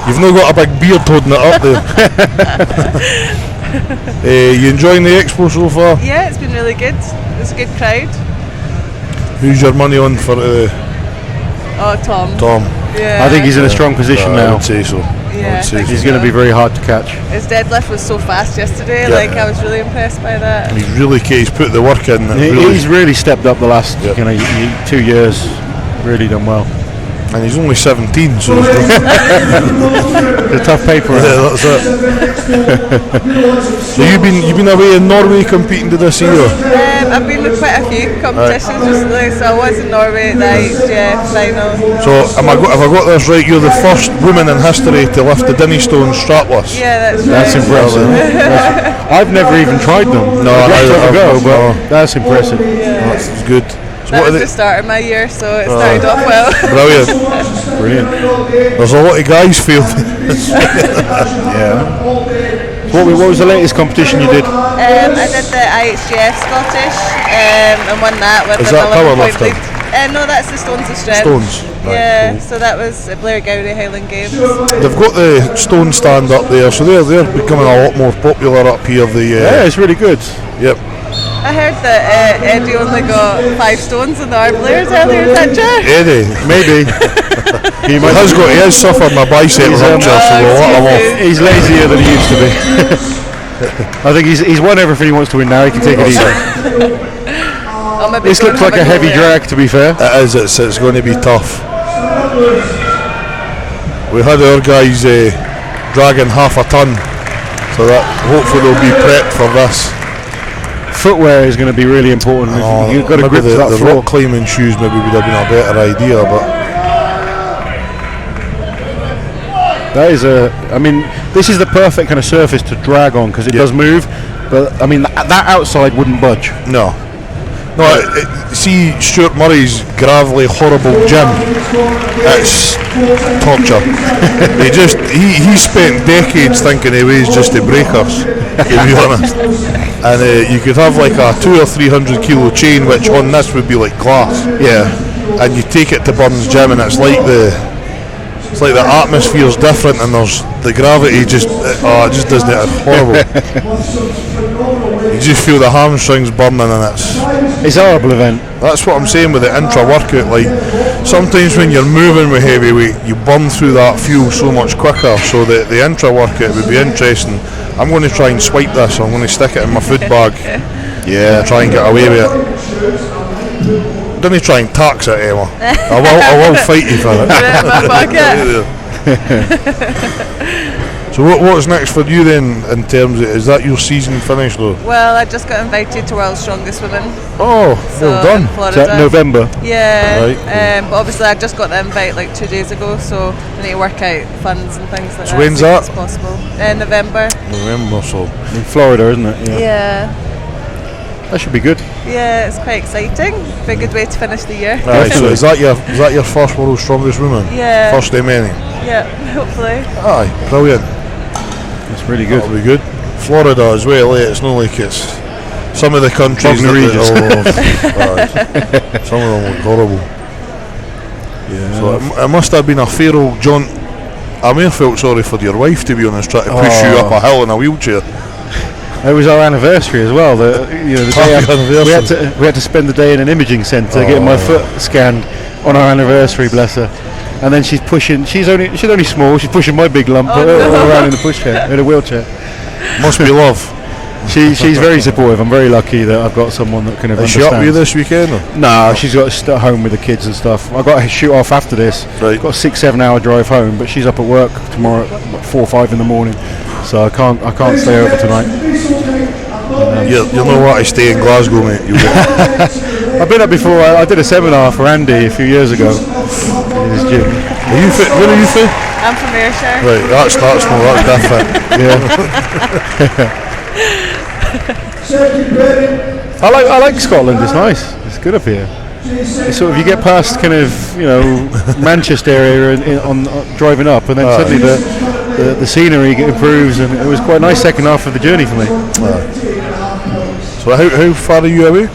You've not got a big beard holding it up there. You enjoying the expo so far? Yeah, it's been really good. It's a good crowd. Who's your money on for? Tom. Tom. Yeah. I think he's in a strong position now. I would say so. Yeah, he's going to be very hard to catch. His deadlift was so fast yesterday. Yeah. Like I was really impressed by that. And he's put the work in. He's really stepped up the last 2 years. Really done well. And he's only 17, so it's a tough paper. Yeah, that's it. So you've been away in Norway competing to this year? I've been with quite a few competitions recently. So I was in Norway at the IHF final. So have I got this right? You're the first woman in history to lift the Dinny Stone strapless. Yeah, that's right. That's impressive. I've never even tried them. No, I've go, but that's impressive. Yeah. That's good. So that was the start of my year, so it started off well. Brilliant. There's a lot of guys failed. So what was the latest competition you did? I did the IHF Scottish and won that with Is an that 11-point powerlifting? lead. No, that's the Stones of Strength. Stones. Right, cool. So that was at Blair Gowrie Highland Games. They've got the stone stand up there, so they're becoming a lot more popular up here. Yeah, it's really good. Yep. I heard that Eddie only got 5 stones in the arm layers earlier, is that true? Eddie, maybe. he has suffered my bicep rupture, so we'll let him off. He's lazier than he used to be. I think he's won everything he wants to win now. He can take it easy. This looks like a heavy drag, to be fair. It is. It's going to be tough. We had our guys dragging half a ton, so that hopefully they'll be prepped for this. Footwear is going to be really important. You've got to grip to that the floor. rock climbing shoes maybe would have been a better idea, but That is I mean, this is the perfect kind of surface to drag on because it does move. But I mean, that outside wouldn't budge. No. See Stuart Murray's gravelly, horrible gym. It's torture. he spent decades thinking of ways just to break us, to be honest. And you could have like a 200 or 300 kilo chain, which on this would be like glass. Yeah. And you take it to Burns Gym, and it's like the atmosphere's different, and there's the gravity it just doesn't. It's horrible. You just feel the hamstrings burning, and it's a horrible event. That's what I'm saying with the intra workout. Like sometimes when you're moving with heavyweight, you burn through that fuel so much quicker. So the intra workout would be interesting. I'm going to try and swipe this. I'm going to stick it in my food bag. Yeah, try and get away with it. Don't try and tax it, Emma. I will fight you for it. So what's next for you then, in terms of, is that your season finished though? Well, I just got invited to World's Strongest Women. Oh, well done. In Florida. Is that November? Yeah. Right. But obviously I just got the invite like 2 days ago, so I need to work out funds and things like So that. when's that? As possible. November. November, so. In Florida, isn't it? Yeah. That should be good. Yeah, it's quite exciting. Be a good way to finish the year. Right, so is that your first World's Strongest Woman? Yeah. First of many? Yeah, hopefully. Aye, brilliant. It's really good. That'll be good. Florida as well, it's not like it's some of the countries some of them look horrible. Yeah. So it must have been a fair old jaunt. I may have felt sorry for your wife, to be honest, trying to push you up a hill in a wheelchair. It was our anniversary as well. The day we had to spend the day in an imaging centre getting my foot scanned on our anniversary. Bless her. And then she's pushing. She's only small. She's pushing my big lump around in the pushchair, in a wheelchair. Must be love. She's very supportive. I'm very lucky that I've got someone that kind of understands. Is she up with you this weekend? Or? No, she's got to stay at home with the kids and stuff. I've got to shoot off after this. Right. Got a 6-7 hour drive home, but she's up at work tomorrow at 4 or 5 in the morning, so I can't stay over tonight. You'll know what, I stay in Glasgow, mate. I've been up before. I did a seminar for Andy a few years ago in his gym. Are you fit? Where are you from? I'm from Ayrshire. Right, that's different. Yeah. I like Scotland. It's nice. It's good up here. It's sort of, you get past kind of Manchester area on driving up, and then suddenly the scenery improves, and it was quite a nice second half of the journey for me. So how far are you away?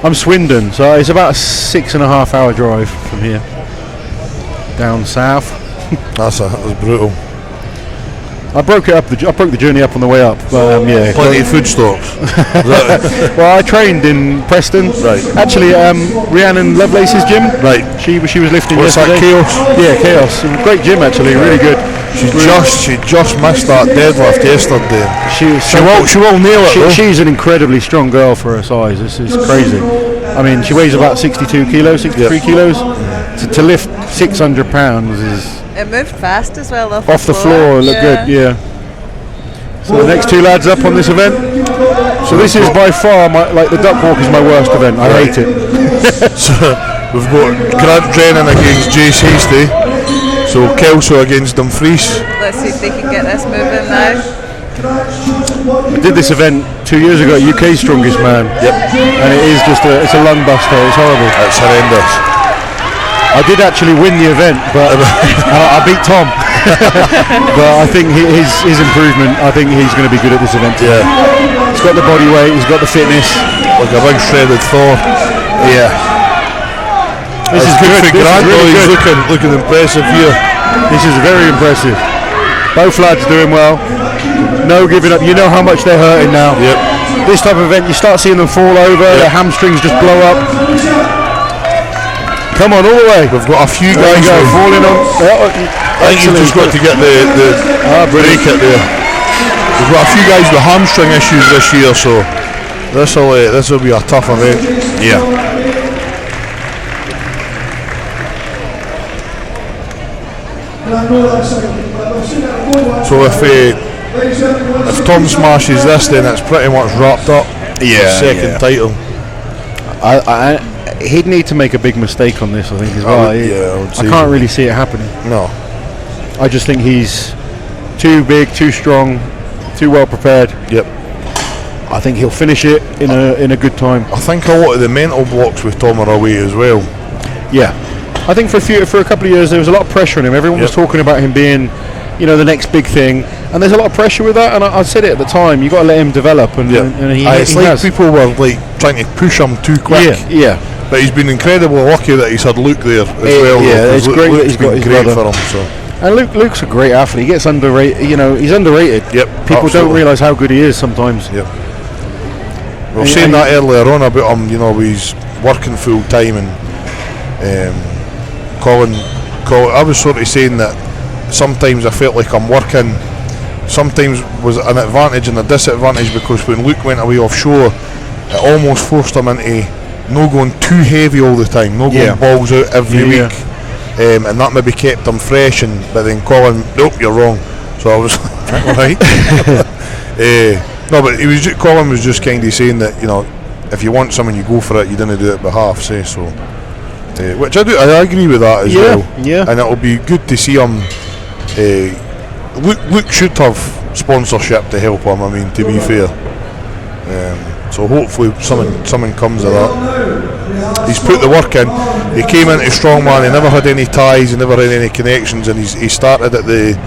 I'm Swindon, so it's about a 6.5 hour drive from here down south. That was brutal. I broke the journey up on the way up. Yeah. Plenty of food stops. Well, I trained in Preston. Right. Actually, Rhiannon Lovelace's gym. Right. She was lifting What's yesterday. that, Chaos? Yeah, Chaos. Great gym actually, really good. She just missed that deadlift yesterday. She will nail it. She's an incredibly strong girl for her size. This is crazy. I mean, she weighs about 62 kilos, 63 kilos. To lift 600 pounds is. It moved fast as well off the floor. It looked good, yeah. So the next two lads up on this event. So this is by far the duck walk is my worst event. I hate it. So we've got Grant Drennan against Jace Hasty. So Kelso against Dumfries. Let's see if they can get this moving now. I did this event 2 years ago at UK's Strongest Man. Yep. And it is it's a lung buster. It's horrible. It's horrendous. I did actually win the event, but I beat Tom. But I think his improvement, I think he's going to be good at this event. Yeah. He's got the body weight, he's got the fitness. Like a big shredded Thor. Yeah. This is good. For Grant, really he's good. looking impressive here. This is very impressive. Both lads doing well. No giving up. You know how much they're hurting now. Yep. This type of event, you start seeing them fall over, their hamstrings just blow up. Come on, all the way. We've got a few guys falling on. I think you've just got to get the break it there. We've got a few guys with hamstring issues this year, so this will be a tough event. Yeah. So if Tom smashes this, then it's pretty much wrapped up. Yeah. Second title. He'd need to make a big mistake on this, I think, as well. I would say I can't really see it happening. No. I just think he's too big, too strong, too well prepared. Yep. I think he'll finish it in a good time. I think a lot of the mental blocks with Tom are away as well. Yeah, I think for a couple of years there was a lot of pressure on him. Everyone was talking about him being, the next big thing, and there's a lot of pressure with that. And I said it at the time, you got to let him develop, and he It's like has. people were like trying to push him too quick. Yeah. But he's been incredibly lucky that he's had Luke there as well. Yeah, it's great that Luke's he's got been his great brother. for him. So. And Luke's a great athlete. He gets underrated. He's underrated. Yep. People don't absolutely. realise how good he is sometimes. Yep. We were saying that earlier on about him. He's working full time, and Colin. I was sort of saying that sometimes I felt like I'm working. Sometimes was an advantage and a disadvantage, because when Luke went away offshore, it almost forced him into no going too heavy all the time, no going balls out every week, and that maybe kept him fresh. But then Colin, nope, you're wrong. So I was right. No, but Colin was just kind of saying that if you want something, you go for it. You didn't do it by half, say so. Which I do. I agree with that as well. Yeah. And it'll be good to see him. Luke should have sponsorship to help him. I mean, to be fair. So hopefully something comes of that. He's put the work in. He came into strongman. He never had any ties. He never had any connections, and he started at the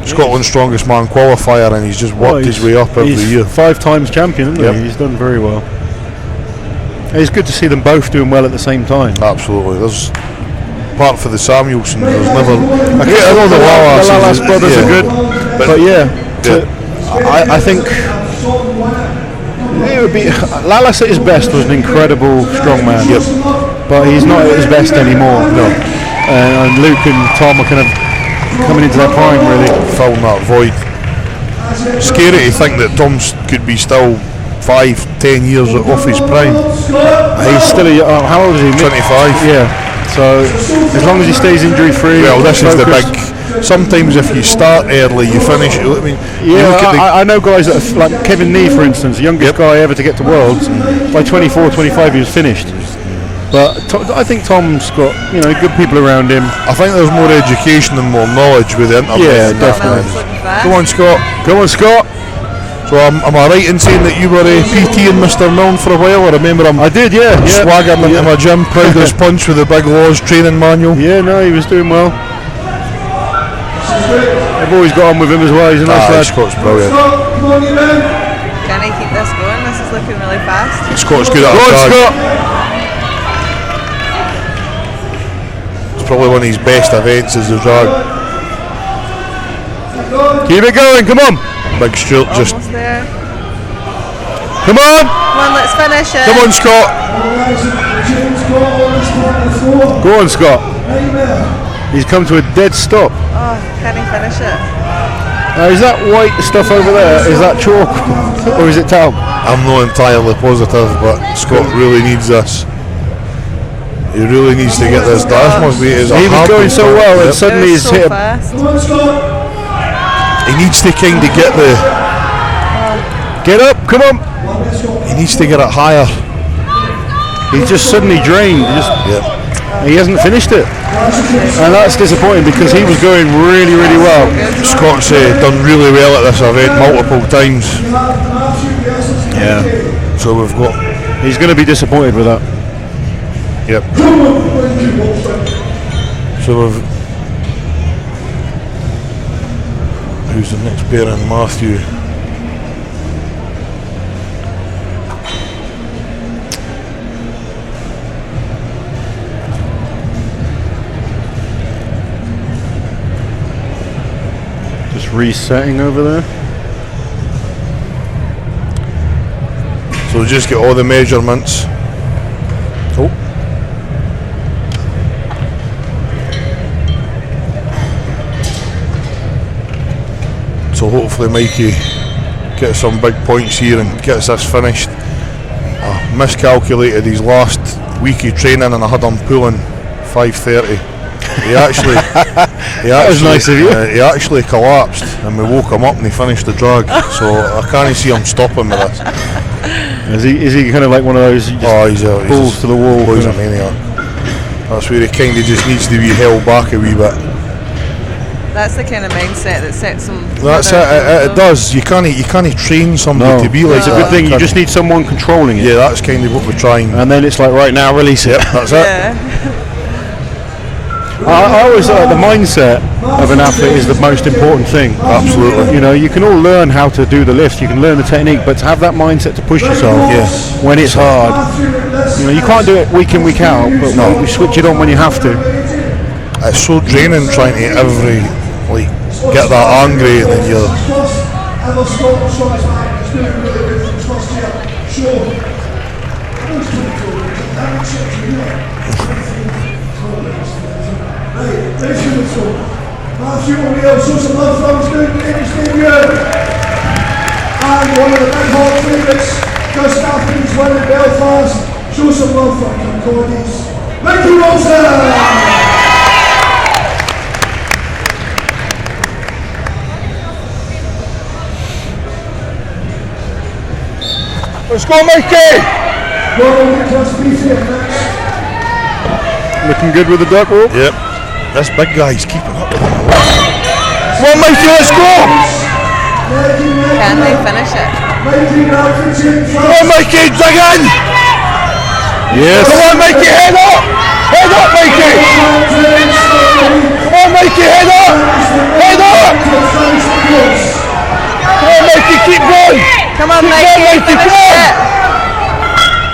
Scotland's Strongest Man qualifier, and he's just worked his way up every year. 5 times champion, isn't he? He's done very well. It's good to see them both doing well at the same time. Absolutely. There's apart for the Samuelson, there's never. I know the Lalas brothers are good, but I think it would be Lalas at his best was an incredible strongman. Yep. But he's not at his best anymore. No. And Luke and Tom are kind of coming into their prime, really. Filling that void. Scary to think that Tom could be still 5-10 years off his prime. He's still how old is he? 25. Yeah. So as long as he stays injury free. Well, this is the big. Sometimes if you start early, you finish. I mean, I know guys that are, like Kevin Nee, for instance, the youngest guy ever to get to Worlds. By 24, 25, he was finished. But I think Tom's got good people around him. I think there's more education and more knowledge with the internet. Yeah, definitely. Go on, Scott. Go on, Scott. So am I right in saying that you were a PT in Mr. Milne for a while? I remember him. I did, yeah. Swagging into my gym, proud as punch with the big Laws training manual. Yeah, no, he was doing well. I've always got on with him as well. He's a nice lad. Scott's brilliant. Can I keep this going? This is looking really fast. Scott's good at Go on, Scott. It's probably one of his best events is the drag. Keep it going, come on. Big Stuart just. Almost there. Come on. Come on, let's finish it. Come on, Scott. Go on, Scott. He's come to a dead stop. Oh, can he finish it? Is that white stuff over there, is that chalk or is it talc? I'm not entirely positive, but Scott really needs this. He really needs to get this done. Must be his. He was going so well, and suddenly he's hit. He needs to kind of get the. Get up, come on. He needs to get it higher. He's just suddenly drained. He hasn't finished it, and that's disappointing because he was going really, really well. Scott's done really well at this event multiple times. Yeah. So we've got. He's going to be disappointed with that. Yep. So we've. Who's the next pair in? Matthew. Just resetting over there. So we'll just get all the measurements. Oh. So hopefully Mikey gets some big points here and gets this finished. I miscalculated his last week of training and I had him pulling 5:30. He actually That was nice of you. He actually collapsed and we woke him up and he finished the drag. So I can't see him stopping with this. Is he kind of like one of those he's balls to the wall? He's a maniac. That's where he kind of just needs to be held back a wee bit. That's the kind of mindset that sets them. That's it does. You can't train somebody to be like it's a good thing. You just need someone controlling it. Yeah, that's kind of what we're trying. And then it's like, right now, release it. That's it. I always the mindset of an athlete is the most important thing. Absolutely. You know, you can all learn how to do the lift, you can learn the technique, but to have that mindset to push yourself when it's hard, you know, you can't do it week in, week out, but you switch it on when you have to. It's so draining trying to get that angry, and then you're. Matthew O'Neill, show some love from his good English stadium. And one of the big hot favourites, just after his win in Belfast, show some love from Concordies. Mickey Wilson! Let's go, Mikey! Looking good with the duck walk. Yep. This big guy's keeping up with him. Come on, Mikey, let's go! Can they finish it? Come on, Mikey, dig in! Yes. Come on, Mikey, head up! Head up, Mikey! Come on, Mikey, head up! Head up! Come on, Mikey, keep going! Come on, Mikey, finish it!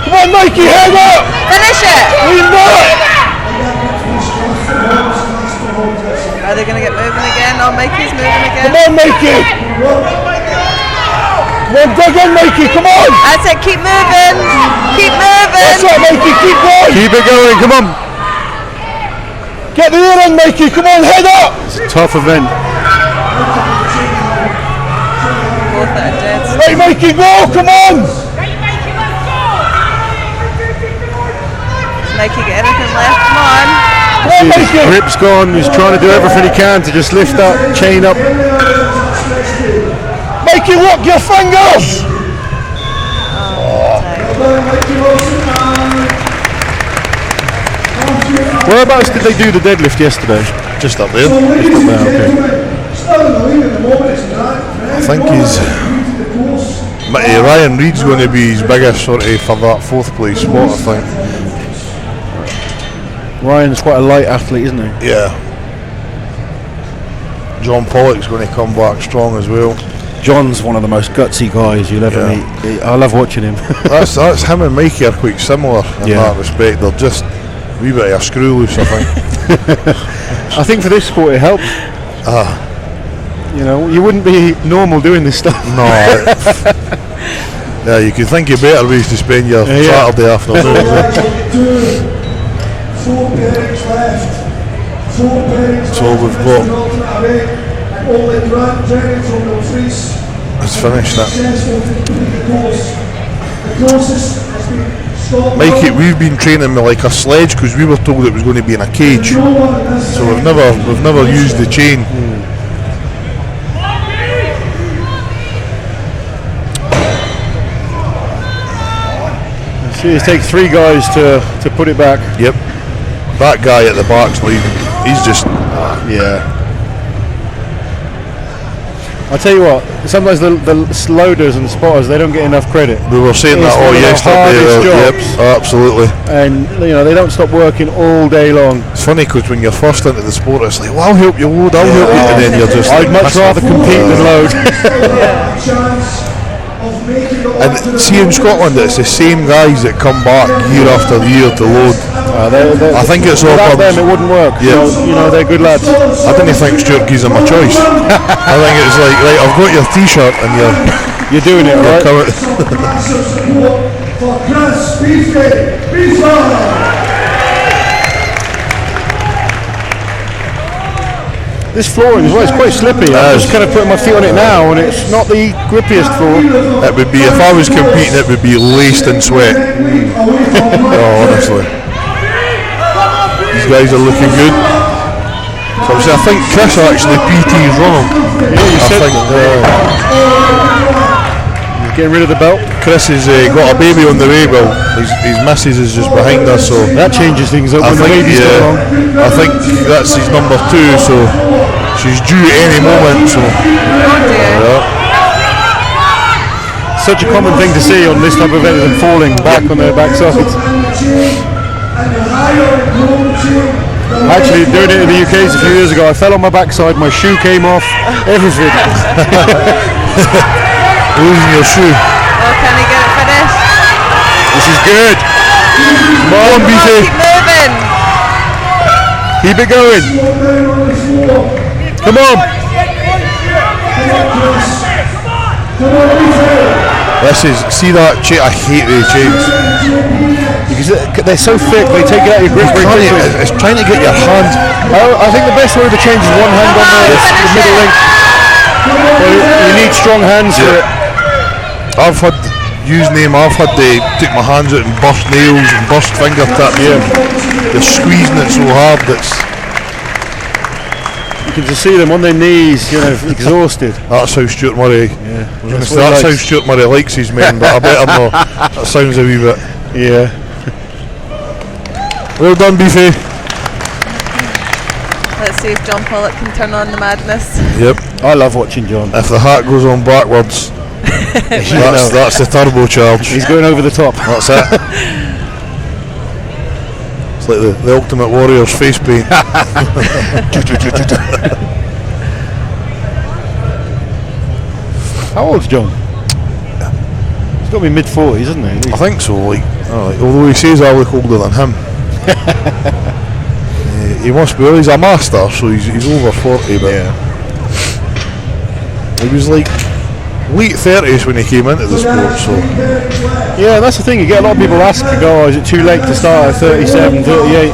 Come on, Mikey, head up! Finish it! Lean back! Are they going to get moving again? Oh, Mikey's moving again. Come on, Mikey! Come on, dig in, Mikey, come on! That's it, keep moving! Keep moving! That's it, Mikey, keep going! Keep it going, come on! Get the air in, Mikey, come on, head up! It's a tough event. Both that are dead. Right, Mikey, go, come on! Does Mikey get anything left? Come on! His grip's gone, he's trying to do everything he can to just lift that chain up. Mikey, look, your fingers! Whereabouts did they do the deadlift yesterday? Just up there. Just up there, I think Ryan Reid's going to be his biggest sort of for that fourth place spot, I think. Ryan's quite a light athlete, isn't he? Yeah. John Pollock's going to come back strong as well. John's one of the most gutsy guys you'll ever meet. I love watching him. that's him and Mikey are quite similar in that respect. They're just a wee bit of a screw loose, I think. I think for this sport it helps. You know, you wouldn't be normal doing this stuff. No. Yeah, you could think of better ways to spend your Saturday afternoon. 4 pairings left. 4 pairings left. So we've got. Only Grant Jenny from the Fries. Let's finish that. The closest has been Scotland. Mikey, we've been training with like a sledge because we were told it was going to be in a cage. So we've never used the chain. See, it takes 3 guys to put it back. Yep. That guy at the back's leaving. He's just. I'll tell you what, sometimes the loaders and spotters, they don't get enough credit. We were saying It's that one of the yesterday. hardest jobs. Yep, absolutely. And you know, they don't stop working all day long. It's funny because when you're first into the sport, it's like, well, I'll help you load, I'll help you, and then you're just. I'd much rather compete than load. And see, in Scotland, it's the same guys that come back year after year to load. I think it's all without them it wouldn't work. Yeah. You know, they're good lads. I didn't think Stuart gives them a choice. I think it's like, right, I've got your t-shirt and you're doing it, right? This flooring as well, it's quite slippy. I'm just kind of putting my feet on it now, and it's not the grippiest floor. It would be, if I was competing, it would be laced in sweat. Oh, honestly. These guys are looking good. So I think Chris actually PT's wrong. Yeah, you said he's getting rid of the belt. Chris has got a baby on the way. Well, his missus is just behind us, so that changes things up when the baby's I think that's his number 2. So she's due any moment. So such a common thing to see on this type of event, them falling back on their backsides. Actually, doing it in the UK a few years ago, I fell on my backside, my shoe came off, everything. Losing your shoe. Oh, can he get it finished? This is good. Come on, BC. Keep moving. Keep it going. Come on. This is, see that chain? I hate the chains. Because they're so thick, they take it out of your grip very quickly. It's trying to get your hand. I think the best way to change is one hand on the middle link. You need strong hands for it. I've had took my hands out and burst nails and burst fingertips. Yeah. They're squeezing it so hard that's. You can just see them on their knees, exhausted. That's how Stuart Murray. Yeah. That's how Stuart Murray likes his men, but I better not. That sounds a wee bit. Yeah. Well done, Beefy. Let's see if John Pollock can turn on the madness. Yep. I love watching John. If the hat goes on backwards, that's the turbo charge. He's going over the top. That's it. It's like the Ultimate Warrior's face paint. How old's John? He's got to be mid-40s, isn't he? I think so. Although he says I look older than him. He must be. Well, he's a master, so he's over 40. But he was like late 30s when he came into the sport. So yeah, that's the thing. You get a lot of people asking, is it too late to start at 37, 38?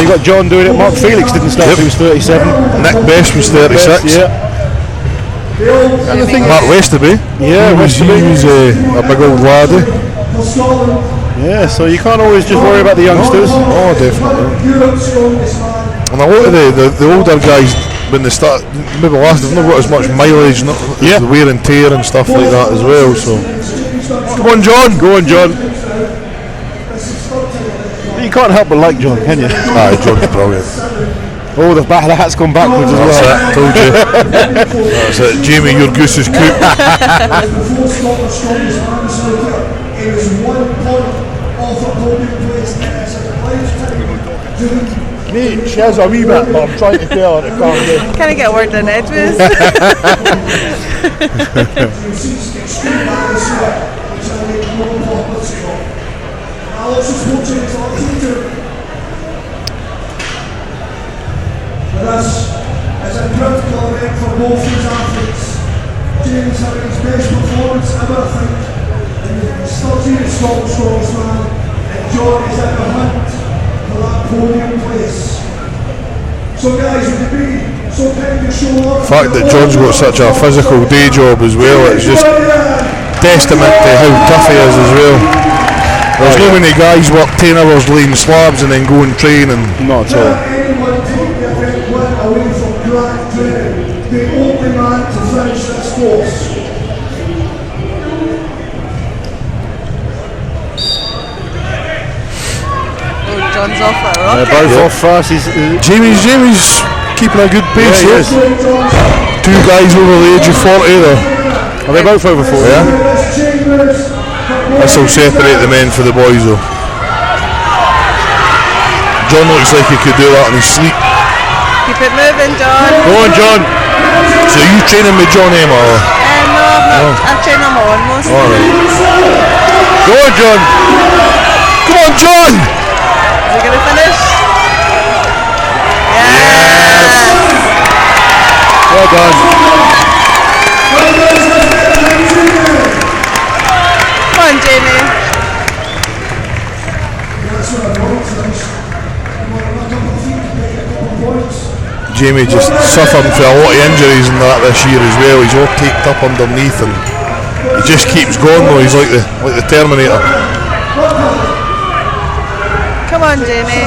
You got John doing it. Mark Felix didn't start till he was 37. Nick Best was 36. And the thing Mark Westerby. Yeah, he was a big old laddie. Yeah, so you can't always just worry about the youngsters. Oh, definitely. And a lot of the older guys, when they start, maybe last, they've not got as much mileage, the wear and tear and stuff like that as well. So, come on, John. Go on, John. You can't help but like John, can you? John's brilliant. Oh, the hat's gone backwards as well. That's it, told you. That's it. Jamie, your goose is cooked. Mate, she has a wee bit, but I'm trying to tell her to calm down. Can I get a word in edgeways? For us, it's a critical event for both these athletes. James having his best performance ever, I think. He's 13 at Scotland's strongest man, and John is in the hunt for that podium place. So guys, would you be so kind to show up? The fact that John's got such a physical day job as well, it's just testament to how tough he is as well. There's no many guys work 10 hours laying slabs and then go and train, and not at all. Away from grand training, the only man to finish this course. Oh, John's off at a rocket. They're both off fast. Jamie's keeping a good pace here. Two guys over the age of 40 there. Are they both over 40? Yeah. This will separate the men for the boys though. John looks like he could do that in his sleep. Keep it moving, John. Go on, John. So you training with John Emma? No, I've trained him on most. All right. Go on, John. Come on, John. Is he going to finish? Yes. Well done. Come on, Jamie. Jamie just suffering for a lot of injuries and that this year as well. He's all taped up underneath and he just keeps going though. He's like the Terminator. Come on, Jamie.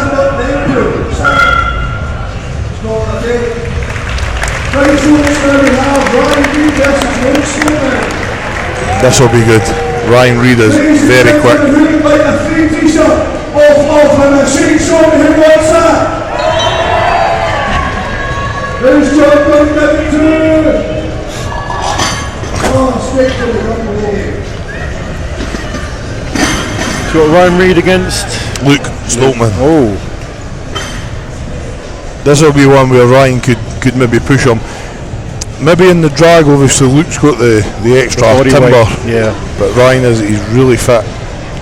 This will be good. Ryan Reid is very quick. Who's John? Ryan Reed against Luke Stoltman. Oh, This will be one where Ryan could maybe push him. Maybe in the drag, obviously Luke's got the extra body timber, weight, yeah. but Ryan he's really fit.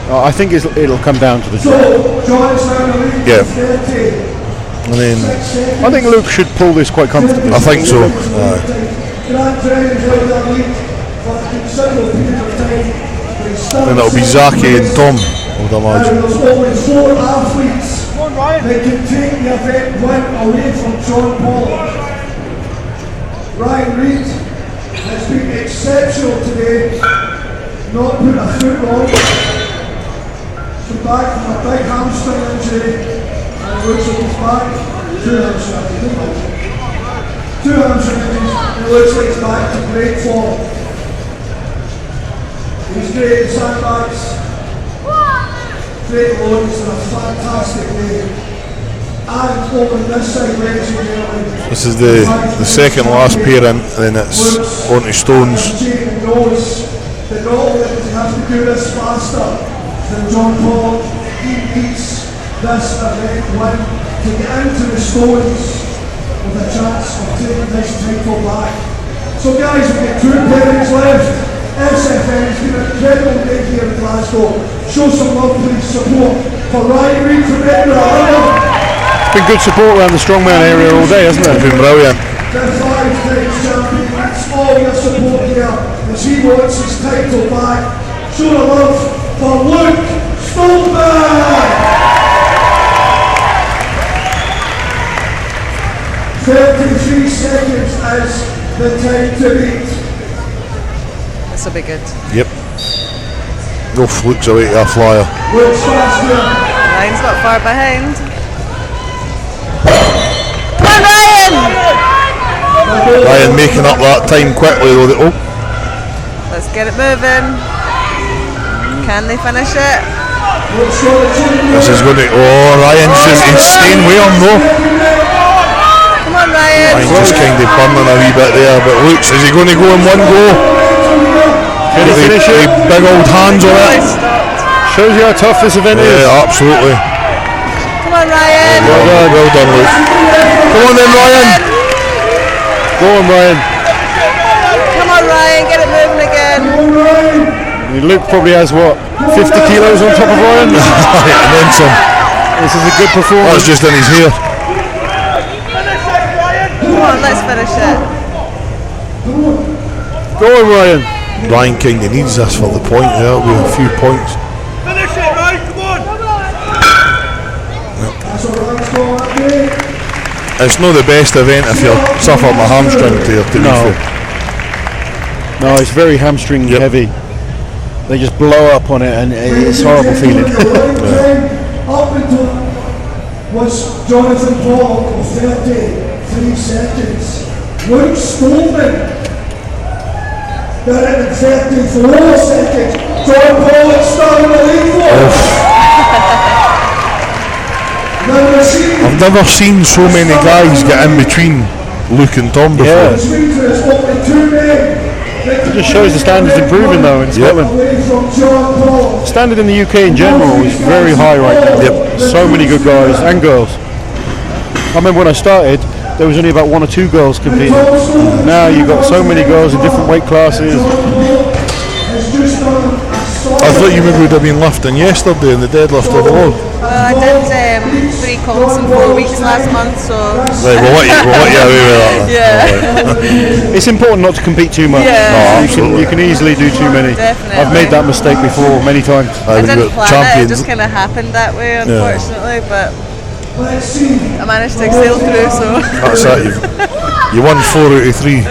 I think it'll come down to the drag. Yeah. And then I think Luke should pull this quite comfortably. I think so. And it'll be Zaki and Tom, I would imagine. There's only 4 athletes that can take the event win away from John Pollock. Ryan Reed has been exceptional today, not put a foot wrong. So back from a big hamstring injury, and looks like he's back. 2 hamstring injuries. 2 hamstring injuries, and it looks like he's back to great form. He's great in sandbags, great loads, and a fantastic day. And over this side, ladies and gentlemen, This is the second last pair in, and then it's onto stones. Jane knows that not only does he have to do this faster than John Paul, he needs this event win to get into the stones with a chance of taking this title back. So guys, we've got 2 pairings left. SFN has been an incredible day here in Glasgow. Show some love, please, support for Ryan Reed from Edinburgh. It's been good support around the strongman area all day, hasn't it? It's been brilliant. The 5-time champion, that's all your support here as he wants his title back. Show the love for Luke Stoltman. 33 seconds is the time to beat. This will be good. Yep. No flukes away to a flyer. Luke's fast here. Ryan's not far behind. Come on, Ryan! Ryan making up that time quickly though. Oh, Let's get it moving. Can they finish it? this is going to. Oh, Ryan's just he's staying with him though. Come on, Ryan. Ryan's just kind of burning a wee bit there, but looks, is he going to go in one go? Can he finish it? Big old hands on it. Shows you how tough this event is. Yeah, absolutely. Come on, Ryan. Well done, Luke. Come on then, Ryan. Go on, Ryan. Come on, Ryan. Get it moving again. I mean, Luke probably has what, 50 kilos on top of Ryan? And then some. This is a good performance. That's just in his hair. Come on, let's finish it. Go on, Ryan. Ryan kind of needs this for the point. There'll be a few points. Finish it, Ryan, come on! It's not the best event if you're suffering a hamstring tear, to be fair. No, it's very hamstring heavy. They just blow up on it and it's horrible feeling. Up until was Jonathan Paul of 33 seconds. Luke Stoltman got it in 34 seconds. John Paul starting the lead for I've never seen so many guys get in between Luke and Tom before. Yeah. It just shows the standards improving though in Scotland. Standard in the UK in general is very high right now. Yep. So many good guys and girls. I remember when I started, there was only about 1 or 2 girls competing. Now you've got so many girls in different weight classes. I thought you maybe would have been lifting yesterday in the deadlift of the Lord. I did 3 comps in 4 weeks last month, so... Right, we'll let you away with that then. Yeah. It's important not to compete too much. Yeah. You can easily do too many. Definitely. I've made that mistake before many times. I didn't plan it just kind of happened that way, unfortunately, but I managed to sail through, so... That's it, you won 4 out of 3.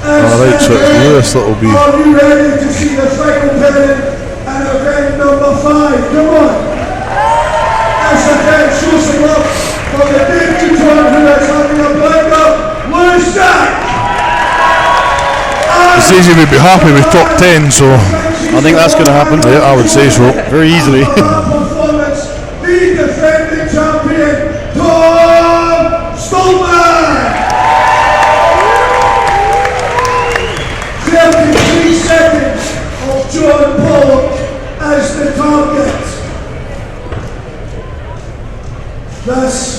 Alright, so it's Lewis that'll be. Are you ready to see the final pairing and event number 5? Come on! SFN show some love for the big one who is having a blender, Lewis Jack! He says he would be happy with top 10, so I think that's going to happen. Yeah, I would say so. Very easily. Performance, the defending champion, Tom Stoltman!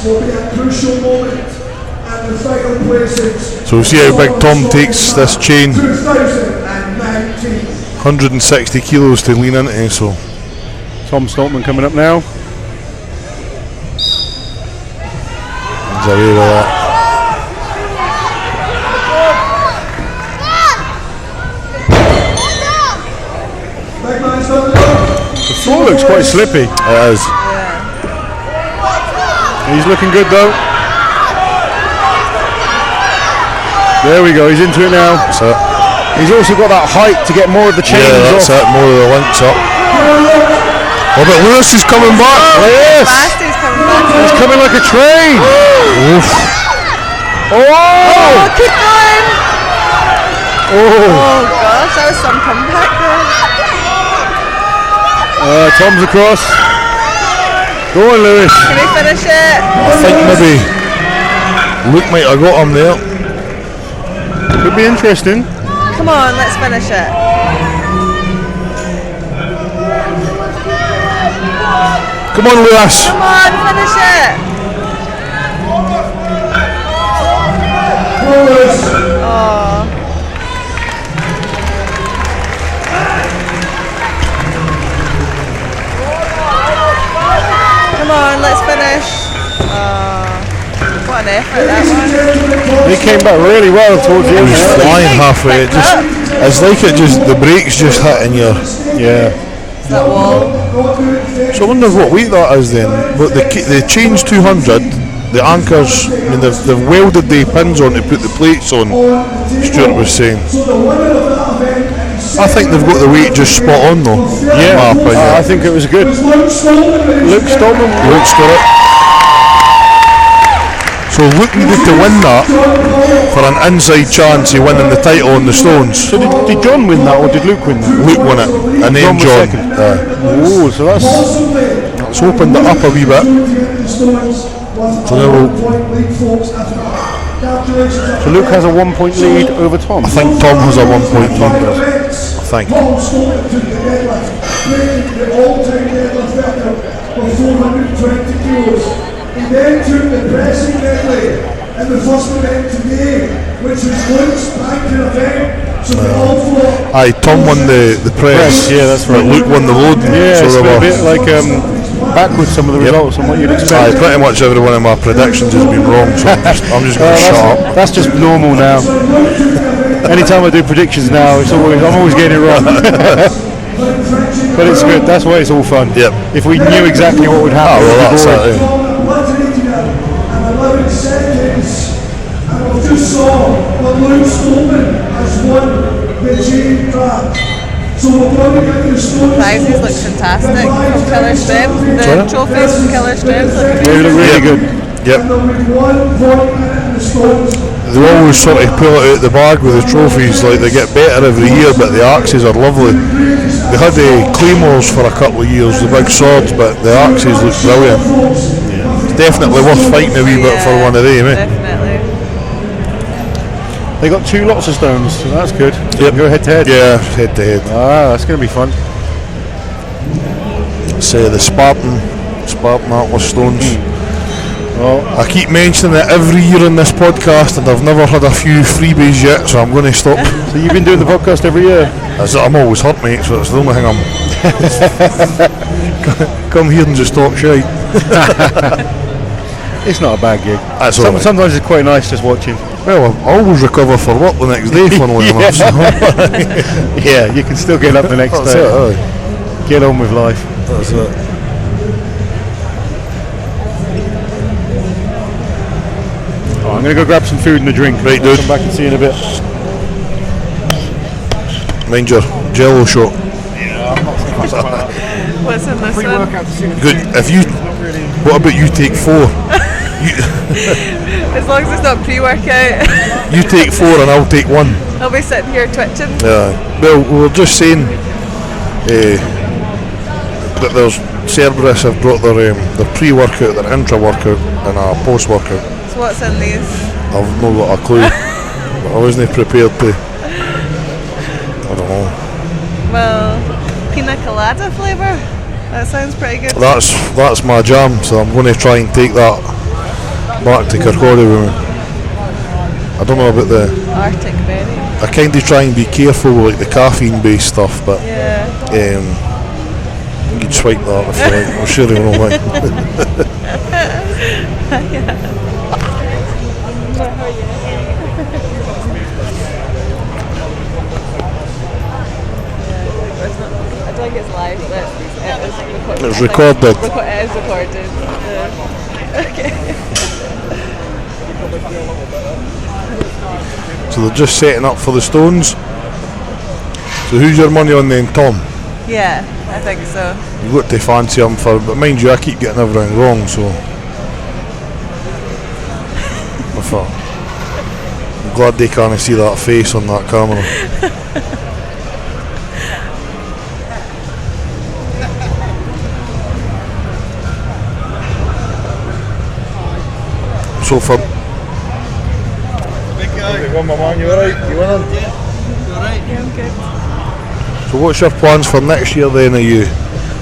will be a crucial moment and the final placings. So we'll see how big Tom takes this chain. 2019. 160 kilos to lean into, so. Tom Stoltman coming up now. He's away with that. The floor looks quite slippy. It is. He's looking good though. There we go, he's into it now. That's it. He's also got that height to get more of the chains that's off. it, more of the links up. Oh, but Lewis is coming back. Yes! Basty's coming back. He's coming like a train. Oof. Oh, keep going. Oh! Oh gosh, that was some comeback there. Tom's across. Go on, Lewis. Can we finish it? I think maybe Luke might have got him there. Could be interesting. Come on, let's finish it. Come on, Lewis. Come on, finish it. Oh. Come on, let's finish. What an effort that was. He came back really well towards the end. He's flying halfway. It's like the brakes just hitting you. Yeah. It's that wall. So I wonder what weight that is then. But they changed 200. The anchors, I mean, they've welded the pins on to put the plates on. Stuart was saying. I think they've got the weight just spot on though. Yeah, in my opinion. I think it was good. Luke Stoltman. Luke's got it. So Luke needed to win that for an inside chance of winning the title on the Stones. So did John win that or did Luke win that? Luke won it, and then was John. second. Oh, so It's opened it up a wee bit. So now So Luke has a 1 point lead over Tom. I think Tom has a 1 point lead. I think. Paul Stoltman took the deadlift, breaking the all-time deadlift record of 420 kilos. He then took the pressing deadlift in the first event today, which was Luke's banker event. So the all floor. Aye, Tom won the press. Yeah, that's right. But Luke won the loading. Yeah, so it's they been a were bit like backwards some of the results and what you'd Aye, expect. pretty much every one of my predictions has been wrong, so I'm just going to shut up. That's just normal now. Anytime I do predictions now, I'm always getting it wrong. But it's good. That's why it's all fun. Yep. If we knew exactly what would happen, Well, it'd be that's boring. it. And 11 seconds, and we just saw that Luke Stoltman has won the chain track. So we're going to get the Stones. Prizes look fantastic from Killer Strength. The trophies from Killer Strength look They look really good. Yep. And there'll be 1 point in the Stones. They always sort of pull it out the bag with the trophies, like they get better every year, but the axes are lovely. They had the claymores for a couple of years, the big swords, but the axes look brilliant. It's definitely worth fighting a wee bit for one of them, eh? Definitely. They got 2 lots of stones, so that's good. Yep. Go head to head. Yeah, head to head. Ah, that's going to be fun. Say the Spartan Atlas stones. Well, I keep mentioning it every year in this podcast, and I've never had a few freebies yet, so I'm going to stop. so you've been doing the podcast every year? I'm always hurt, mate, so it's the only thing I'm. Come here and just talk shite. It's not a bad gig. That's all right. Sometimes it's quite nice just watching. Well, I always recover for work the next day, funnily enough. So. Yeah, you can still get up the next That's day. it, aye. Get on with life. That's it. I'm going to go grab some food and a drink. Right, I'll dude. come back and see you in a bit. Mind your Jello shot. What's in this one? Good. What about you take 4? As long as it's not pre-workout. You take 4 and I'll take 1. I'll be sitting here twitching. Well, we were just saying that there's Cerberus have brought their pre-workout, their intra-workout, and a post-workout. So what's in these? I've not got a clue. But I wasn't prepared to. I don't know. Well, pina colada flavour. That sounds pretty good. That's my jam, so I'm going to try and take that. back to Kirkcaldy with me. I don't know about the. Arctic berry. I kind of try and be careful with like the caffeine-based stuff, but Yeah. you can swipe that if you like. I'm sure they won't like. I don't think it's live, but It's recorded. It is recorded. Okay. So they're just setting up for the Stones. So who's your money on then, Tom? Yeah, I think so. You've got to fancy him for, but mind you, I keep getting everything wrong, so. I'm glad they can't see that face on that camera. So for One more man, you alright? You winning? Yeah, I'm good. So what's your plans for next year then? Are you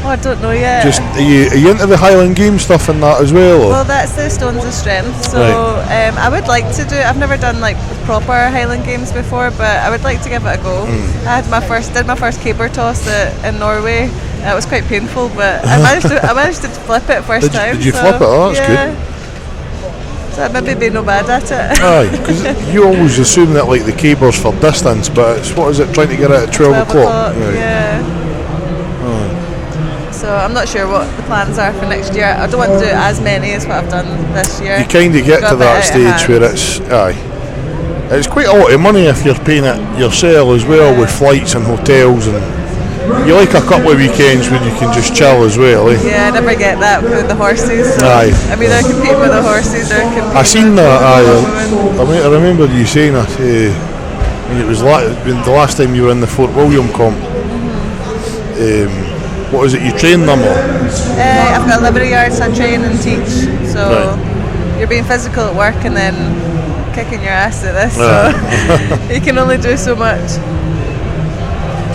Oh, I don't know yet. just are you into the Highland Games stuff and that as well? Or? Well, that's the Stones of Strength. So I would like to do it. I've never done like proper Highland Games before, but I would like to give it a go. I had did my first caber toss in Norway. It was quite painful, but I managed to flip it first time. Did you flip it? Oh, that's good. So I'd maybe be no bad at it. Aye, because you always assume that like the caber's for distance, but it's what is it trying to get it at 12 o'clock? Right. Yeah. So I'm not sure what the plans are for next year. I don't want to do as many as what I've done this year. You kind of get Got to a bit that out of stage hand. where it's quite a lot of money if you're paying it yourself as well with flights and hotels, and you like a couple of weekends when you can just chill as well. Eh? Yeah, I never get that with the horses. So Aye. I'm either competing with the horses or competing I seen with that. the women. I remember you saying that. It was the last time you were in the Fort William comp. What is it? You train them or? I've got Liberty Yards, I train and teach. So you're being physical at work and then kicking your ass at this. So you can only do so much.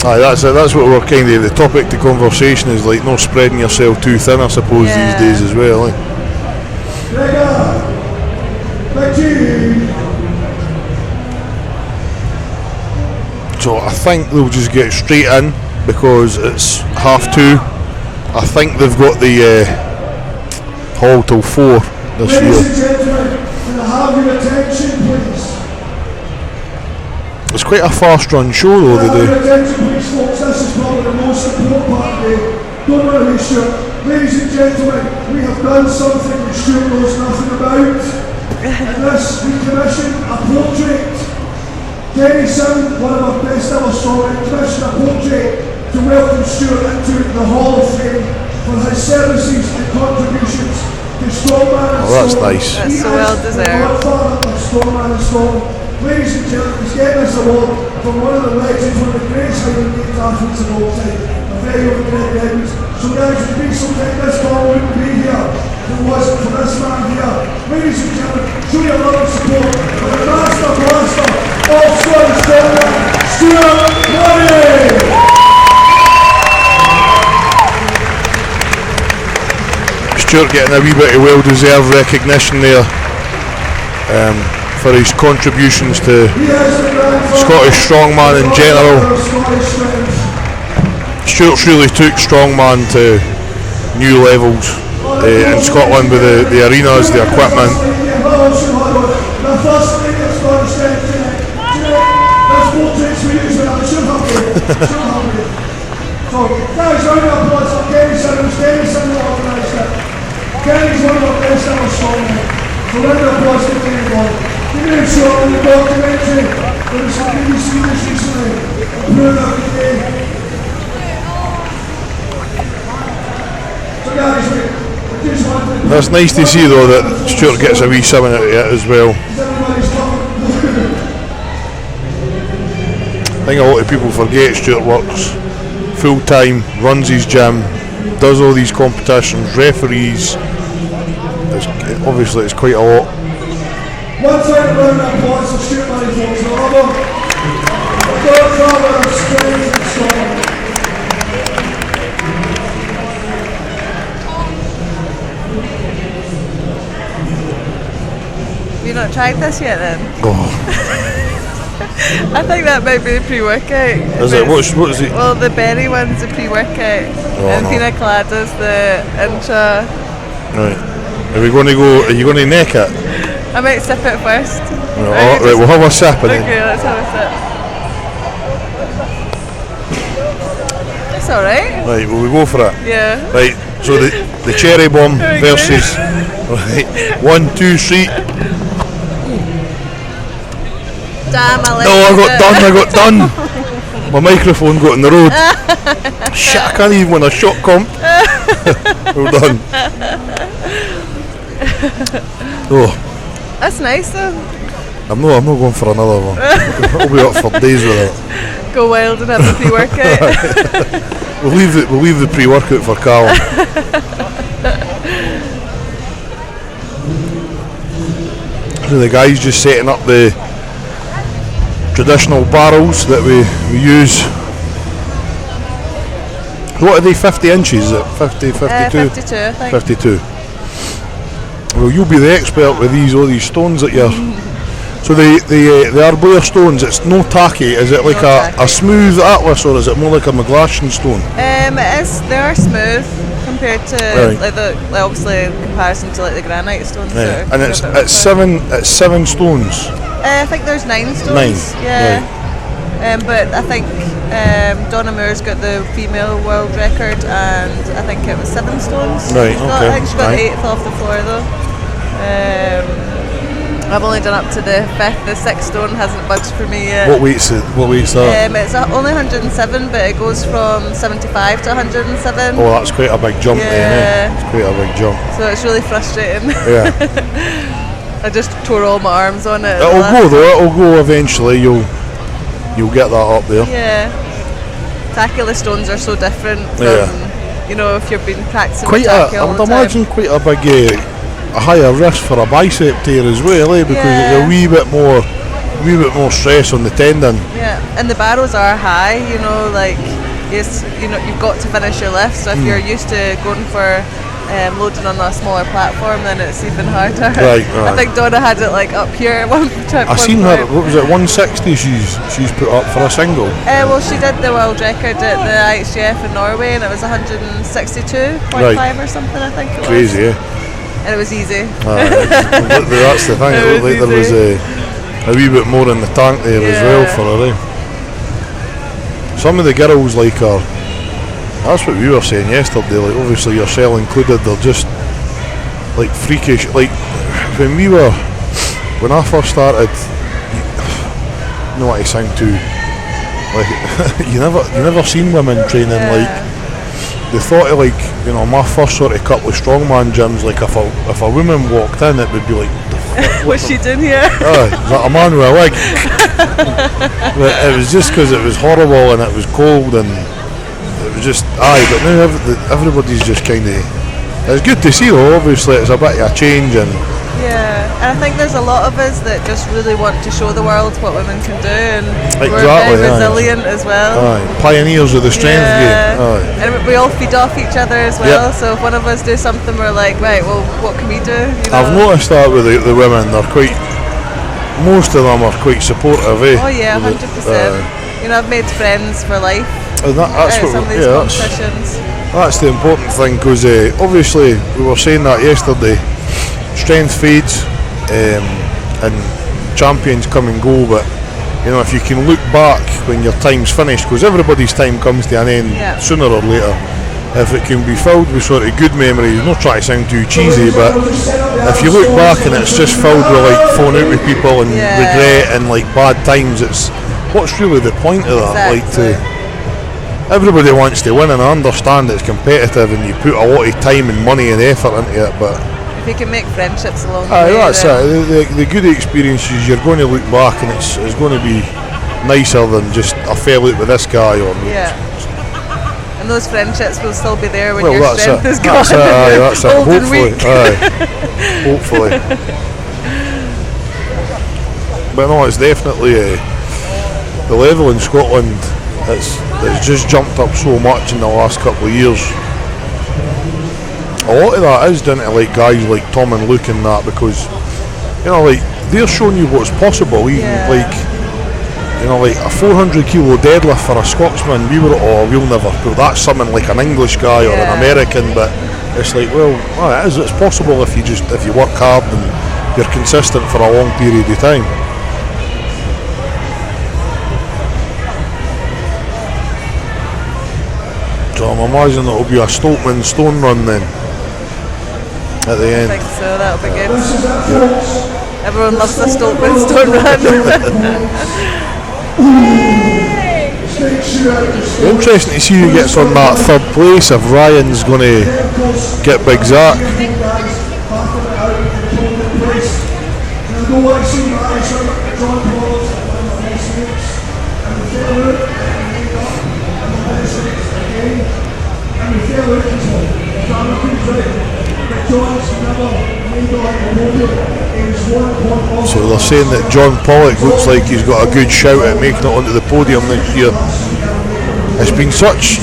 Aye, that's it. That's what we're kind of the topic to conversation is like not spreading yourself too thin, I suppose, these days as well. Eh? So I think they'll just get straight in because it's 2:30. I think they've got the hall till 4 this year. Ladies and gentlemen, can I have your attention, please? It's quite a fast run show though they do. Attention, please, folks. This is probably the most important part of the day. Don't worry, Stuart. Ladies and gentlemen, we have done something that Stuart knows nothing about. And this, we commissioned a portrait. Kenny Sound, one of our best ever songwriters, commissioned a portrait to welcome Stuart into the Hall of Fame for his services and contributions to Strongman and Oh, that's Scotland. nice. That's so well deserved. The godfather of Strongman and Scotland. Ladies and gentlemen, he's getting this award from one of the legends, one of the greatest Highland Games athletes of all time, a very old Greg Edwards. So guys, if we so take this ball wouldn't be here if it wasn't for this man here. Ladies and gentlemen, show your love and support for the master blaster of Scottish Scotland, Stuart Murray! Stuart getting a wee bit of well-deserved recognition there for his contributions to Scottish strongman in general. Stuart's really took strongman to new levels in Scotland with the arenas, the equipment. Guys, round of applause for Kenny Sound. Kenny Sound organised it. Kenny's one of our best ever songmen. So round of applause for Kenny Bond. Give me a shot on the documentary that was on BBC this recently. Improve every day. So guys, we just want to... That's nice to see though that Stuart gets a wee summon out of it as well. Everybody's coming. I think a lot of people forget Stuart works full time, runs his gym, does all these competitions, referees. Obviously it's quite a lot. One final round of applause for Stuart Murray, folks. The godfather of strength and Scotland. not tried this yet then? Oh, I think that might be the pre-workout. is it? What is it? Well, the berry one's the pre-workout, and no. pina colada's the intra. Right. Are we going to go? Are you going to neck it? I might sip it first. Right, we'll have a sip and then. Okay, let's have a sip. It's alright. Right, will we go for it? Yeah. Right, so the cherry bomb Very versus right, 1, 2, 3. Damn, I No, I got done. My microphone got in the road. Shit, I can't even win a shot comp. Well done. Oh, That's nice though. I'm not going for another one. I'll be up for days with it. Go wild and have a pre-workout. We'll leave the pre-workout for Callum. So the guys just setting up the traditional barrels that we use. What are they, 50 inches? Is it 50, 52? 52, I think. 52. Well, you'll be the expert with all these stones that you're... So the Arblair stones, it's no tacky. Is it like a smooth Atlas, or is it more like a McGlashan stone? They are smooth compared to obviously in comparison to like the granite stones. Yeah. And it's seven stones. I think there's 9 stones. 9. Yeah. Right. But I think Donna Moore's got the female world record, and I think it was 7 stones. Right. I think she got the 8th off the floor though. I've only done up to the 5th. The 6th stone hasn't budged for me yet. What weight's that? It's only 107, but it goes from 75 to 107. Oh, that's quite a big jump then, eh? It's quite a big jump. So it's really frustrating. Yeah. I just tore all my arms on it. It'll go though. It'll go eventually. You'll get that up there. Yeah. Tackle stones are so different from if you've been practicing. Quite I would imagine quite a big. A higher risk for a bicep tear as well, because it's a wee bit more stress on the tendon. Yeah, and the barrows are high. You've got to finish your lift. So if you're used to going for loading on a smaller platform, then it's even harder. Right. I think Donna had it like up here at one time. I seen her. What was it? 160. She's put up for a single. Well, she did the world record at the IHGF in Norway, and it was 162.5 or something. I think it was. Crazy, yeah. And it was easy. That's the thing. It looked like there was a wee bit more in the tank there as well for her. Some of the girls like her. That's what we were saying yesterday. Like obviously yourself included, they're just like freakish. Like when I first started, you know what I sound too. Like you never seen women training like. They thought of my first sort of couple of strongman gyms, like if a woman walked in, it would be like, what's she doing here? Is that a man with a wig? But it was just because it was horrible and it was cold and it was just, but now everybody's just kind of, it's good to see though, obviously it's a bit of a change and I think there's a lot of us that just really want to show the world what women can do, and we're exactly, very resilient as well. Pioneers of the strength game. And we all feed off each other as well, so if one of us do something, we're like, right, well, what can we do? I've noticed that with the women, most of them are quite supportive, eh? Oh yeah, 100%. I've made friends for life. That's what some of these competitions. That's the important thing, because obviously we were saying that yesterday, strength fades and champions come and go, but if you can look back when your time's finished, because everybody's time comes to an end sooner or later, if it can be filled with sort of good memories, not trying to sound too cheesy, but if you look back and it's just filled with like falling out with people and regret and like bad times, it's what's really the point of that? Exactly. Everybody wants to win, and I understand it's competitive and you put a lot of time and money and effort into it, but if you can make friendships along the way, that's it. The good experiences, you're going to look back and it's going to be nicer than just I fell out with this guy or and those friendships will still be there when your strength is gone. That's it. Old and weak. Hopefully. But no, it's definitely the level in Scotland. It's just jumped up so much in the last couple of years. A lot of that is down to like guys like Tom and Luke and that, because like they're showing you what's possible. Even like, you know, like a 400 kilo deadlift for a Scotsman, we'll never put that's something like an English guy or an American, but it's like, well, it's possible if you work hard and you're consistent for a long period of time. So I'm imagining it'll be a Stoltman stone run then at the end. I think so, that'll be good. Everyone loves the Stoltman stone run. Interesting to see who gets on that third place, if Ryan's going to get Big Zach. So they're saying that John Pollock looks like he's got a good shout at making it onto the podium this year. It's been such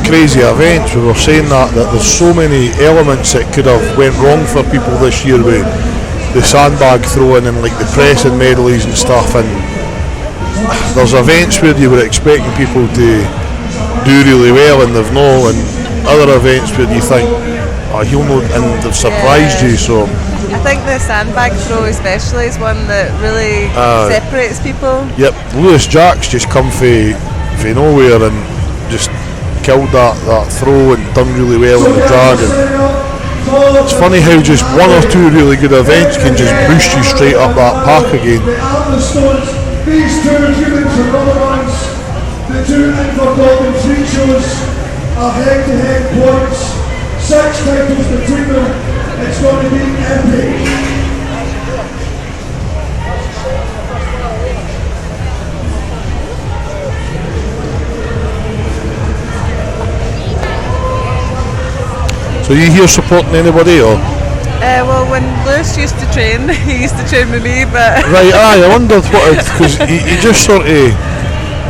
crazy events. We were saying that there's so many elements that could have went wrong for people this year with the sandbag throwing and like the pressing medleys and stuff, and there's events where you were expecting people to do really well and they've not, and other events where you think, he'll know, and they've surprised you. So I think the sandbag throw especially is one that really separates people. Yep, Lewis Jacks just come from nowhere and just killed that throw and done really well in the drag. It's funny how just one or two really good events can just boost you straight up that pack again. These two humans are rubber bands. The two Invergolden free shows are head-to-head points. 6 titles between them. It's going to be epic. So you here supporting anybody or? Well, when Lewis used to train, he used to train with me, but... Right, I wondered what, because he just sort of,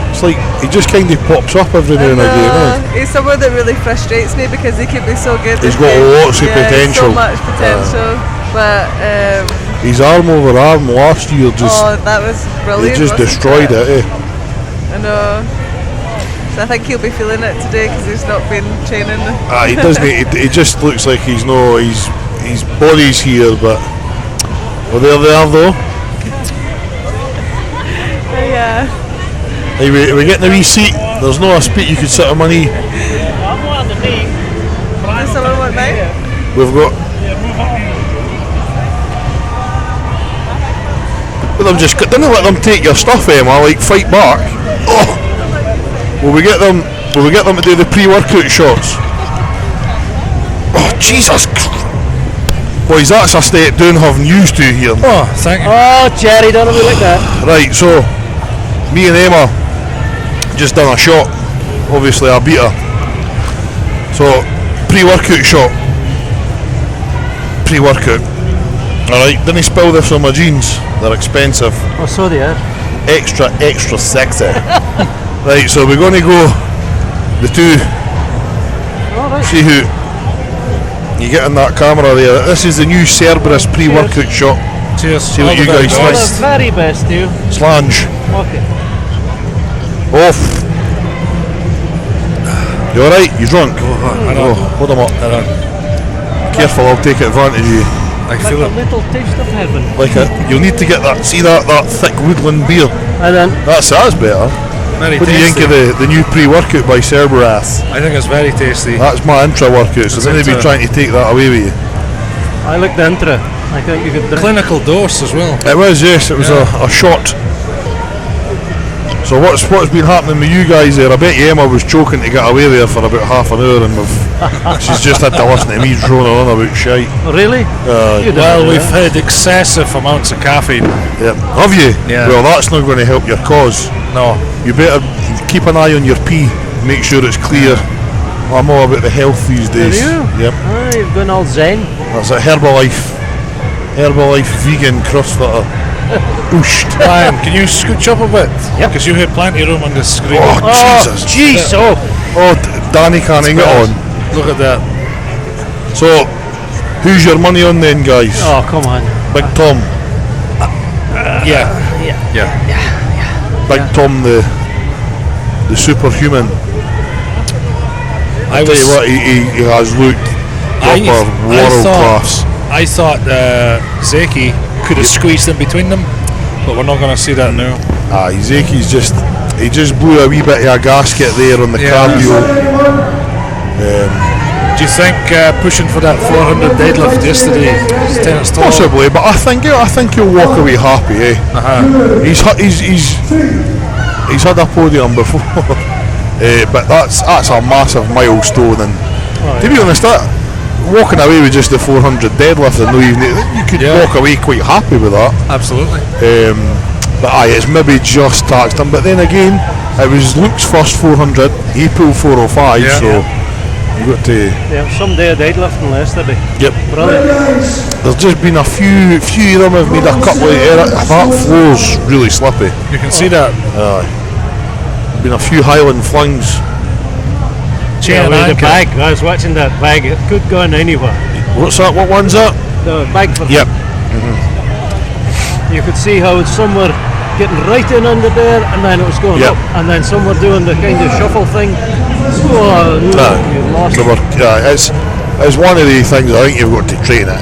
it's like, he just kind of pops up every now and again. He's someone that really frustrates me because he could be so good. He's got lots of potential. So much potential, but... his arm over arm last year just... Oh, that was brilliant. He just destroyed it, I know. So I think he'll be feeling it today because he's not been training. He doesn't. He just looks like his body's here, but well, there they are though. Yeah. Hey, we're getting a wee seat. There's no a seat you could sit on my knee. I'm on the knee. Does someone want mine? We've got. Well, don't let them take your stuff, Emma. Like fight back. Oh. Will we get them to do the pre-workout shots? Oh Jesus! Boys, that's a step down having used to here. Oh, thank you. Oh, Jerry, don't be like that. Right, so me and Emma just done a shot. Obviously, I beat her. So pre-workout shot. Pre-workout. All right, didn't spill this on my jeans. They're expensive. Oh, so they are. Extra sexy. Right, so we're going to go the two. Right. See who you get in that camera there. This is the new Cerberus pre-workout shot. Cheers. See what you guys All think. the very best to you. Slange. Okay. Off. You alright? You drunk? Oh, hold them up. Careful, I'll take advantage of you. I Like feel a it. little taste of heaven. Like it. You'll need to get that. See that thick woodland beer. And then That's better. Very What do you tasty. think of the new pre-workout by Cerberus? I think it's very tasty. That's my intra-workout, so It's then they'd be intra. trying to take that away with you. I like the intro. I think you could drink. Clinical dose as well. It was, yes, it was a shot. So what's been happening with you guys there? I bet you Emma was choking to get away there for about half an hour, and she's just had to listen to me droning on about shite. Really? You didn't Well, do we've that. had excessive amounts of caffeine. Yeah. Have you? Yeah. Well, that's not going to help your cause. No. You better keep an eye on your pee, make sure it's clear. I'm all about the health these days. Are you? Yep. Ah, you've gone all zen. That's it. Herbalife vegan crossfitter. Ooshed. Brian, can you scooch up a bit? Yep. Because you have plenty of room on the screen. Oh, Jesus. Jeez, oh. Oh, Danny can't hang it on. Look at that. So, who's your money on then, guys? Oh, come on. Big Tom. Big Tom, the superhuman. I tell you what, he has looked proper world class. I thought Zeki could have squeezed in between them, but we're not going to see that now. Zeki's he just blew a wee bit of a gasket there on the cardio. Do you think pushing for that 400 deadlift yesterday is 10 stone? Possibly, but I think he'll walk away happy. He's had a podium before, but that's a massive milestone. And to be honest, walking away with just the 400 deadlift, and you could walk away quite happy with that. Absolutely. But it's maybe just taxed him. But then again, it was Luke's first 400. He pulled 405, so. You got to someday a deadlifting yesterday. Yep. Brilliant. There's just been a few of them have made a couple of errors. That floor's really slippy. You can see that. Been a few Highland flings. Chain and the bag. I was watching that bag. It could go in anywhere. What's that? What one's that? The bag for. Yep. You could see how some were getting right in under there, and then it was going up, and then some were doing the kind of shuffle thing. It's one of the things I think you've got to train at.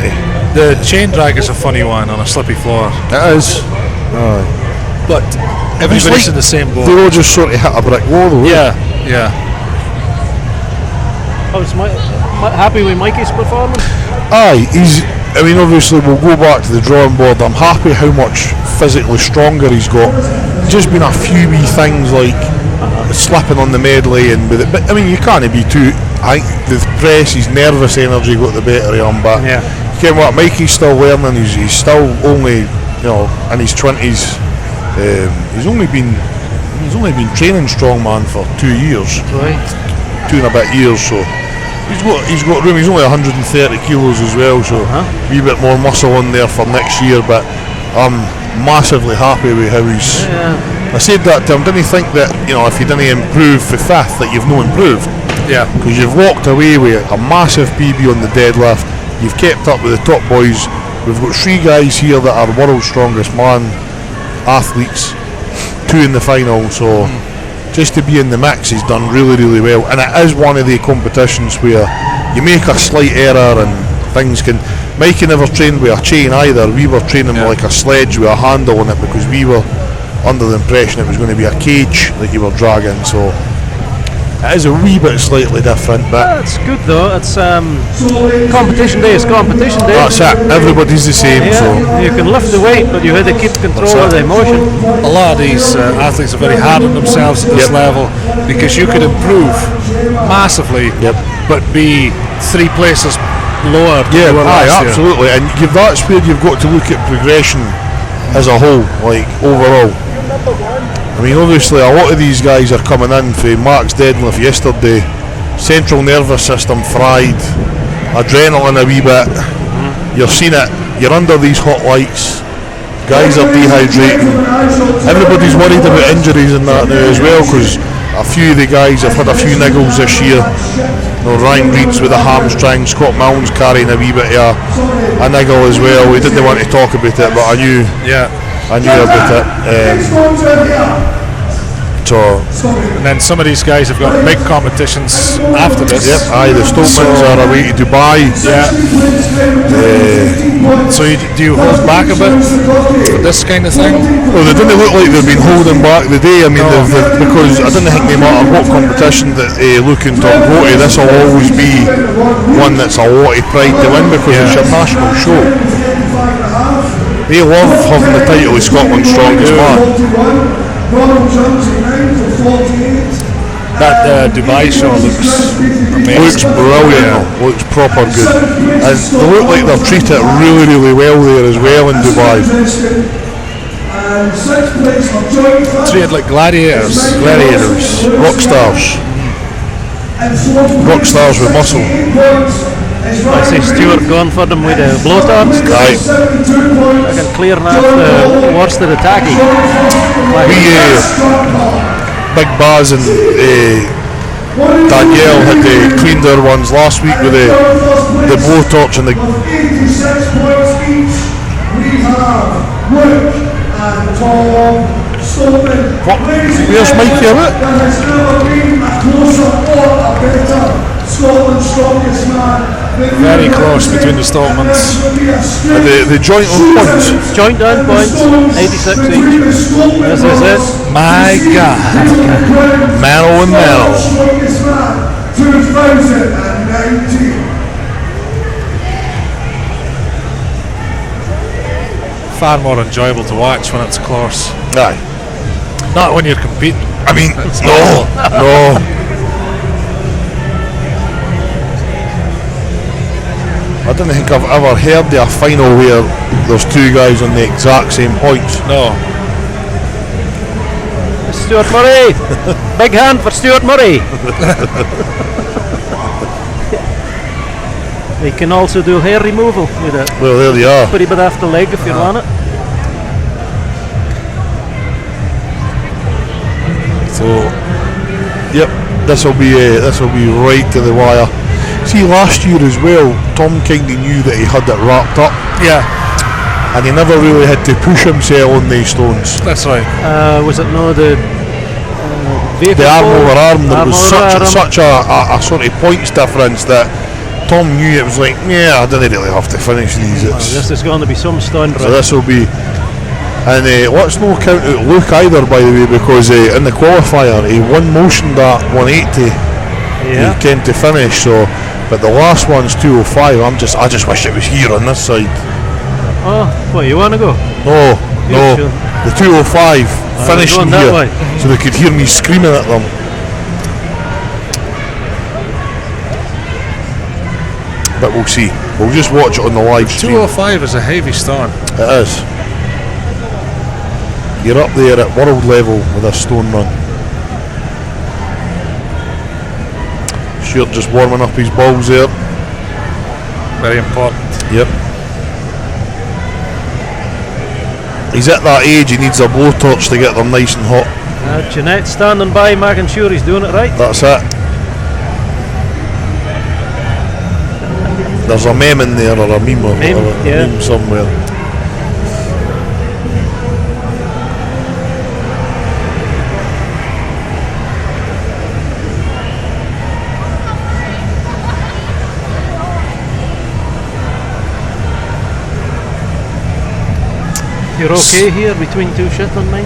The chain drag is a funny one on a slippy floor. It is. But everybody's in the same boat. They all just sort of hit a brick wall though. Yeah. I was happy with Mikey's performance. Obviously we'll go back to the drawing board. I'm happy how much physically stronger he's got. Just been a few wee things like slipping on the medley and with it, but you can't be too. I think the press, his nervous energy got the better of him. But you know what, Mikey's still learning. He's still only in his 20s. He's only been training strongman for 2 years, 2 and a bit years. So he's got room. He's only 130 kilos as well, so a wee bit more muscle on there for next year. But I'm massively happy with how he's. I said that to him. Didn't think that if you didn't improve for fifth, that you've no improved. Yeah. Because you've walked away with a massive PB on the deadlift. You've kept up with the top boys. We've got 3 guys here that are world's strongest man athletes. 2 in the final. So just to be in the mix, he's done really, really well. And it is one of the competitions where you make a slight error and things can. Mikey never trained with a chain either. We were training with like a sledge with a handle on it because we were under the impression it was going to be a cage that you were dragging. So it is a wee bit slightly different, but it's good though. It's competition day. It's competition day. That's it. Everybody's the same. So you can lift the weight, but you have to keep control of the emotion. A lot of these athletes are very hard on themselves at this level because you could improve massively, but be 3 places lower. Absolutely. And that's where you've got to look at progression as a whole, like overall. Obviously a lot of these guys are coming in for Mark's deadlift yesterday, central nervous system fried, adrenaline a wee bit, you're seeing it, you're under these hot lights, guys are dehydrating, everybody's worried about injuries and that now as well, because a few of the guys have had a few niggles this year. Ryan Reed's with a hamstring, Scott Milne's carrying a wee bit of a niggle as well. We didn't want to talk about it, but I knew about it. And then some of these guys have got big competitions after this. The Stokemans are away to Dubai. So do you hold back a bit for this kind of thing? Well, they didn't look like they've been holding back the day. Because I didn't think no matter what competition that Luke and Tom go to, this will always be one that's a lot of pride to win because it's your national show. They love having the title of Scotland's strongest man. That Dubai show looks amazing. Looks brilliant. Looks proper good. And they look like they've treated it really, really well there as well in Dubai. Treated like gladiators. Rock stars. Rock stars with muscle. I see Stuart going for them with the blowtorch. I can clear enough the worst of the tacky. Big Baz and Danielle had cleaned their ones last week with the blowtorch and the. and Tom Stoneman. Where's Mikey Abbott? There has never been a closer or a better Scotland's strongest man. Very close between the Stoltmans. The joint on points. Joint on points, 86 each. This is it. My God. Merrill and Merrill. Strongest man, 2019. Far more enjoyable to watch when it's close. Aye. Not when you're competing. I mean, no. I don't think I've ever heard of a final where there's two guys on the exact same points. No. Stuart Murray. Big hand for Stuart Murray. He can also do hair removal with it. Well, there they are. Put a bit after leg if you want it. So, yep, this will be right to the wire. See, last year as well, Tom kind of knew that he had it wrapped up. Yeah. And he never really had to push himself on these stones. That's right. Was it no the vehicle? The arm over arm, there Arm was over such a sort of points difference that Tom knew it was like, yeah, I didn't really have to finish these. This is going to be some stone. So this will be, and let's not count out Luke either, by the way, because in the qualifier he won motion that 180. Yeah. He came to finish. So, but the last one's 205. I just wish it was here on this side. Oh, what, you want to go? No, Sure. the 205 finishing that here, way. so they could hear me screaming at them. But we'll see. We'll just watch it on the live stream. 205 is a heavy stone. It is. You're up there at world level with a stone run. Stuart just warming up his balls there. Very important. Yep. He's at that age he needs a blowtorch to get them nice and hot. Jeanette standing by, making sure he's doing it right. That's it. There's a meme in there, or a meme, or a meme somewhere. You're okay here between two Shetland men?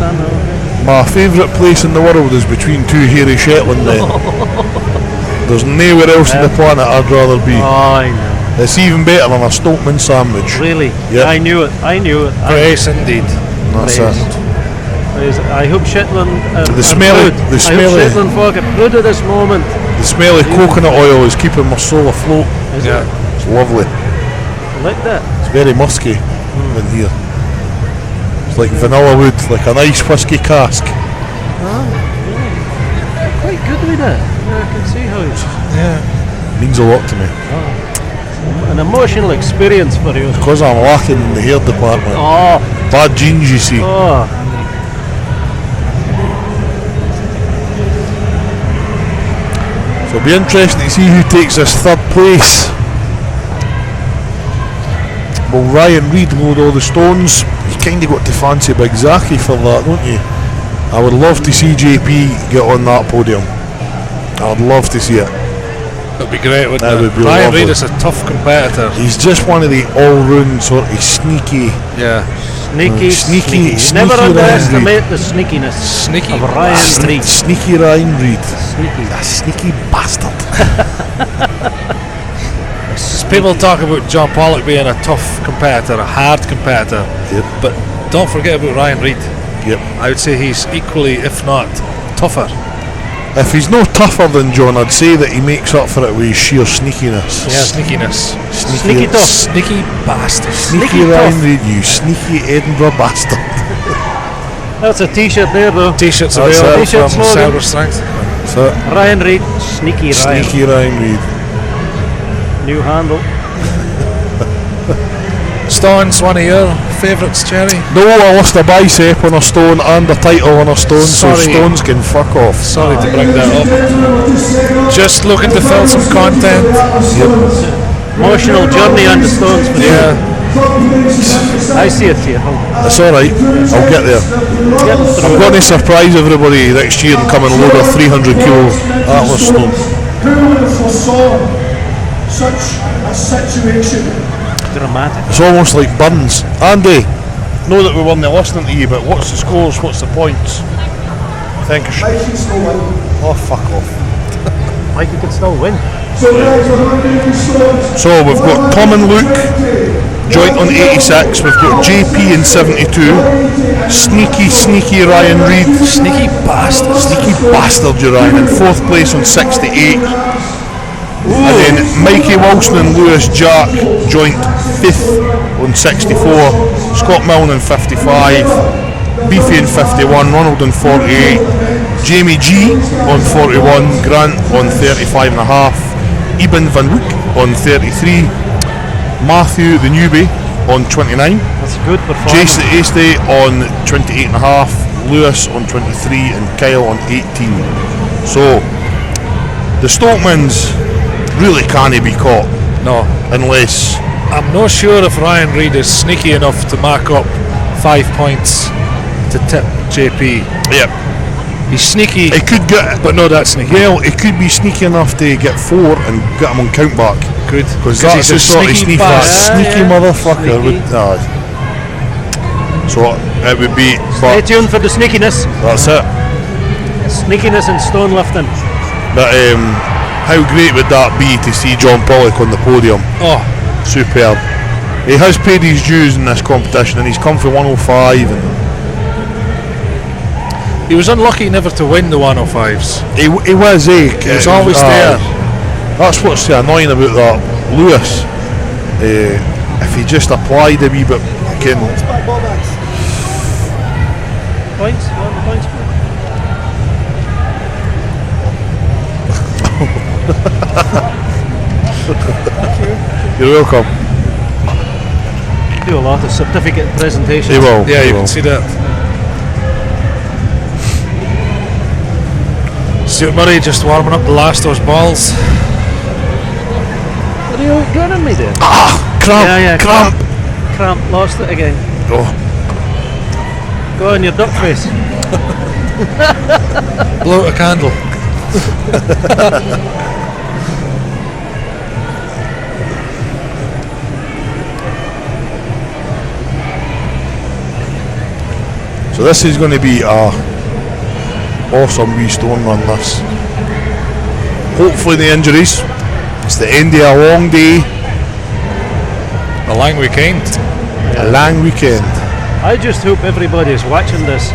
Stand okay. My favourite place in the world is between two hairy Shetland men. There's nowhere else on the planet I'd rather be. Oh, I know. It's even better than a Stoltman sandwich. Really? Yeah. I knew it. Grace indeed. That's Praise. it. I hope Shetland The smelly- I the hope smelly- Shetland folk are proud of this moment. The smell of coconut oil is keeping my soul afloat. Is Yeah. It's lovely. it? Like that. It's very musky in here. It's like vanilla wood, like a nice whiskey cask. Quite good with that. Yeah, I can see how it's Means a lot to me. an emotional experience for you. Because I'm lacking in the hair department. Oh, Bad genes, you see. oh. So it'll be interesting to see who takes this third place. Will Ryan Reid load all the stones? You kind of got to fancy Big Zaki for that, don't you? I would love to see JP get on that podium. I'd love to see it. It'd be great, wouldn't That it? would be Ryan lovely. Reid is a tough competitor. He's just one of the all-round sort of sneaky. Yeah. Sneaky. Sneaky Never Ryan underestimate the sneakiness Sneaky of Ryan Reid. Sneaky Ryan Reid. Sneaky. A sneaky bastard. People talk about John Pollock being a tough competitor, a hard competitor. Yep. But don't forget about Ryan Reid. Yep. I would say he's equally, if not tougher. If he's no tougher than John, I'd say that he makes up for it with his sheer sneakiness. Yeah, sneakiness. Sneaky tough. Sneaky bastard. Sneaky Sneaky Ryan tough. Reid, you sneaky Edinburgh bastard. That's a t-shirt there though. T-shirts That's available it. T-shirt from slogan. Cerberus Strength. So, Ryan Reid, Sneaky Ryan. sneaky Ryan Reid. New handle. Stone's one of your favourites, Jerry? No, I lost a bicep on a stone and a title on a stone, so Sorry. stones can fuck off. Sorry to bring that up. Just looking to fill some content. Emotional journey on the stones for you. Yeah. I see it here. It's alright, I'll get there. I'm going to surprise everybody next year and come and load a 300 kilo Atlas stone. Who would have foresaw such a situation? Dramatic. It's almost like Burns. Andy, know that we weren't listening to you, but what's the scores, what's the points? Thank you. Oh, fuck off. Mikey can still win. So guys, we're going to do stones. So we've got Tom and Luke, joint on 86, we've got JP in 72, sneaky Ryan Reid, sneaky bastard you Ryan, in 4th place on 68. And then Mikey Wilson and Lewis Jack, joint 5th on 64, Scott Milne in 55, Beefy in 51, Ronald in 48, Jamie G on 41, Grant on 35.5, Eben Van Hoek on 33, Matthew the newbie on 29, That's a good performance. Jason Este on 28.5, Lewis on 23 and Kyle on 18. So the Stokemans really can't be caught. No. Unless I'm not sure if Ryan Reid is sneaky enough to mark up 5 points to tip JP. Yep. He's sneaky, It could get, but not that sneaky. well, it could be sneaky enough to get 4 and get him on count back. Good. Because He's that's the a sort of sneaky sneaky, bastard. sneaky motherfucker. So it would be, Stay but tuned for the sneakiness. that's it. Sneakiness and stone lifting. But how great would that be to see John Pollock on the podium? Oh, Superb. He has paid his dues in this competition and he's come for 105 and he was unlucky never to win the 105s. he was, He was always there. That's what's so annoying about that. Lewis, if he just applied a wee bit fucking Points? You want the points? You're welcome. Do a lot of certificate presentations. He will. Yeah, he you will. can see that. Stuart Murray just warming up the last of those balls. What are you doing on me there? Cramp, Yeah, cramp. Cramp, lost it again. Oh, Go on your duck face. Blow out a candle. so this is going to be a awesome wee stone run. This. Hopefully the injuries. It's the end of a long day, A long weekend. a long weekend. I just hope everybody is watching this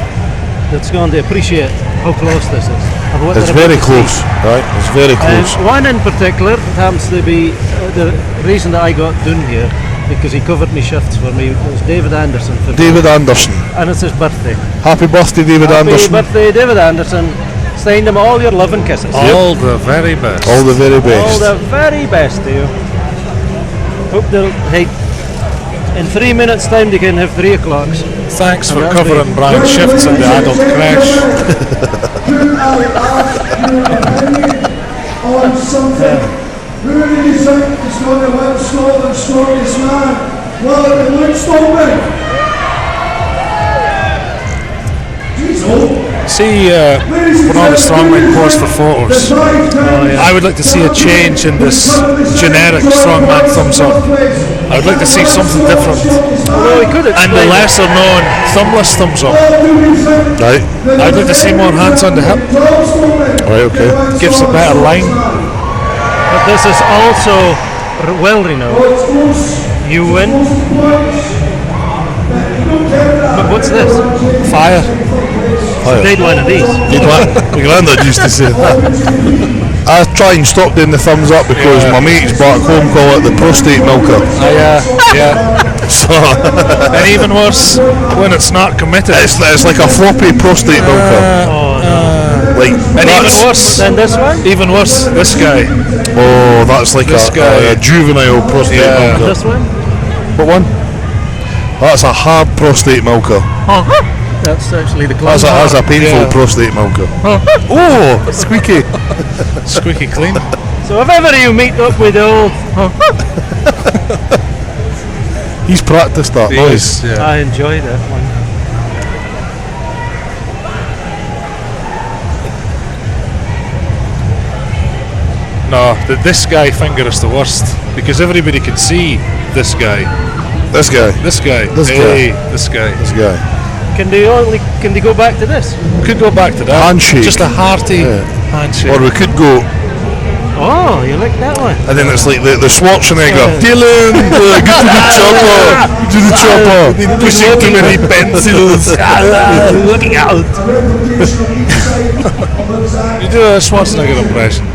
that's going to appreciate how close this is. and what It's they're very about to see. close, right? It's very close. One in particular happens to be the reason that I got done here, because he covered me shifts for me. It was David Anderson. David Anderson. And it's his birthday. Happy birthday, David Happy Anderson. birthday, David Anderson. Send him all your love and kisses. All the very best. All the very All best. the very best to you. Hope they'll, hey, in 3 minutes time they can have 3 o'clocks. Thanks for that'll covering be- Brian shifts in the adult crash. On something. Who do you think is going to win Scotland's strongest man? Well, it Luke Stolman. See, when all the strongman pose for photos, I would like to see a change in this generic strongman thumbs up. I would like to see something different. Although he could And the lesser known thumbless thumbs up. Right. I'd like to see more hands on the hip. Right, okay. Gives a better line. But this is also well renowned. You win. But what's this? Fire. They'd one of these. My granddad used to say that. I try and stop doing the thumbs up because my mates back home call it the prostate milker. Yeah. So And even worse, when it's not committed. it's like a floppy prostate milker. Like And even that's, worse, Then this one. even worse, this guy. oh, that's like This a guy. juvenile prostate Yeah. milker. This one. What one? That's a hard prostate milker. That's actually the That's close. a painful Yeah. prostate milker. Oh, squeaky. Squeaky clean. So if ever you meet up with the old, He's practiced that noise. Yeah. I enjoyed that one. No, this guy finger is the worst because everybody can see this guy. This guy. This guy. This guy. This guy. This guy. Can they go back to this? Could go back to that. Handshake. Just a hearty handshake. Or we could go, Oh, you like that one? and then it's like the Schwarzenegger. Dylan, get to the chopper. To the chopper. Pushing too many pencils. Looking out. You do a Schwarzenegger impression.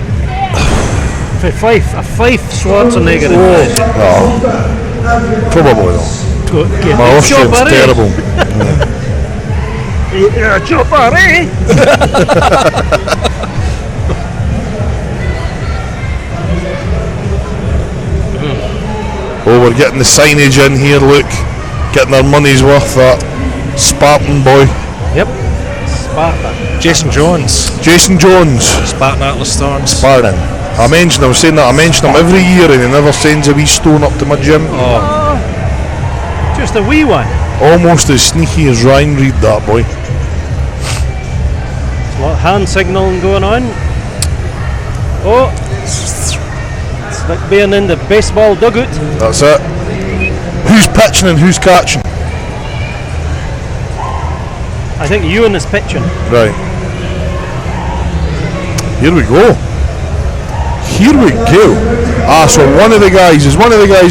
A Fife Schwarzenegger impression. No, probably not. Get My the Austrian's chopper, eh? terrible. Yeah, chopper, eh? Oh, we're getting the signage in here, look. Getting our money's worth, that Spartan boy. Yep. Sparta. Jason Jones. Jason Jones. Spartan Atlas Storms. Spartan. I was saying that, I mention him every year and he never sends a wee stone up to my gym. Just a wee one. Almost as sneaky as Ryan Reid, that boy. A lot of hand signalling going on. Oh, it's like being in the baseball dugout. That's it. Who's pitching and who's catching? I think Ewan is pitching. Right. Here we go. Here we go. So one of the guys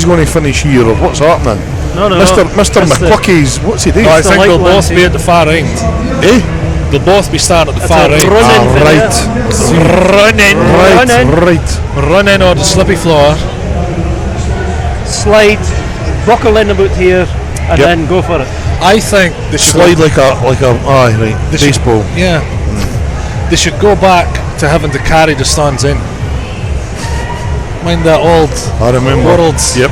going to finish here, or what's happening? No. Mr. McClucky's, what's he doing? I think they'll light both be at the far end. Eh? They'll both be starting at the far end. Right. Running on the slippy floor. Slide, buckle in about here, and Yep. then go for it. I think they should Slide like a baseball. Yeah. They should go back to having to carry the stands in. Mind that old I remember. Worlds. Yep.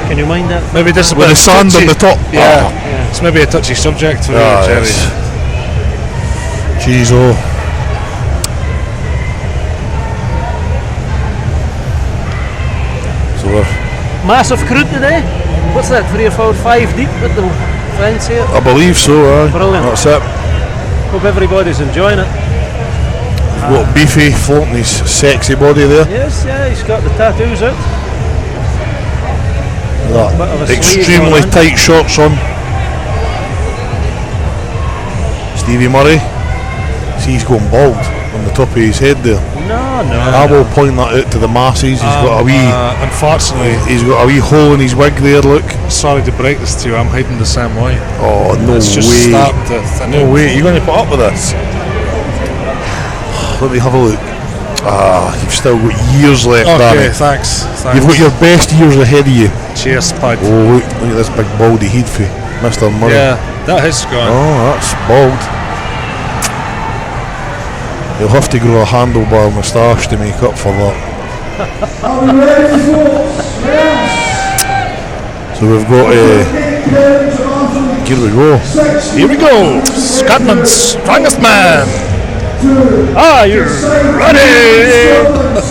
Can you mind that? Maybe this is a With bit the sand touchy. on the top. Yeah. It's maybe a touchy subject for you, Jerry. Yes. Jeez, oh. So we're, Massive crowd today. What's that? 3 or 4, 5 deep with the friends here. I believe so, aye. Brilliant. That's it. Hope everybody's enjoying it. We've got Beefy floating his sexy body there. Yes, yeah, he's got the tattoos out. That Bit of a sleeve extremely going on. tight shorts on. Stevie Murray. See, he's going bald on the top of his head there. No. I will point that out to the masses. He's got a wee. Unfortunately, He's got a wee hole in his wig there. Look. sorry to break this to you, I'm hiding the same way. Oh no It's just way! starting to thin No out. way! You're going to put up with this? Let me have a look. You've still got years left, Okay, Danny. thanks. You've got your best years ahead of you. Cheers, Pud. Oh, look at this big baldy head for Mr. Murray. Yeah, that has gone. Oh, that's bald. You'll have to grow a handlebar moustache to make up for that. So we've got here we go. Here we go. Scotland's strongest man. Ah, you're ready!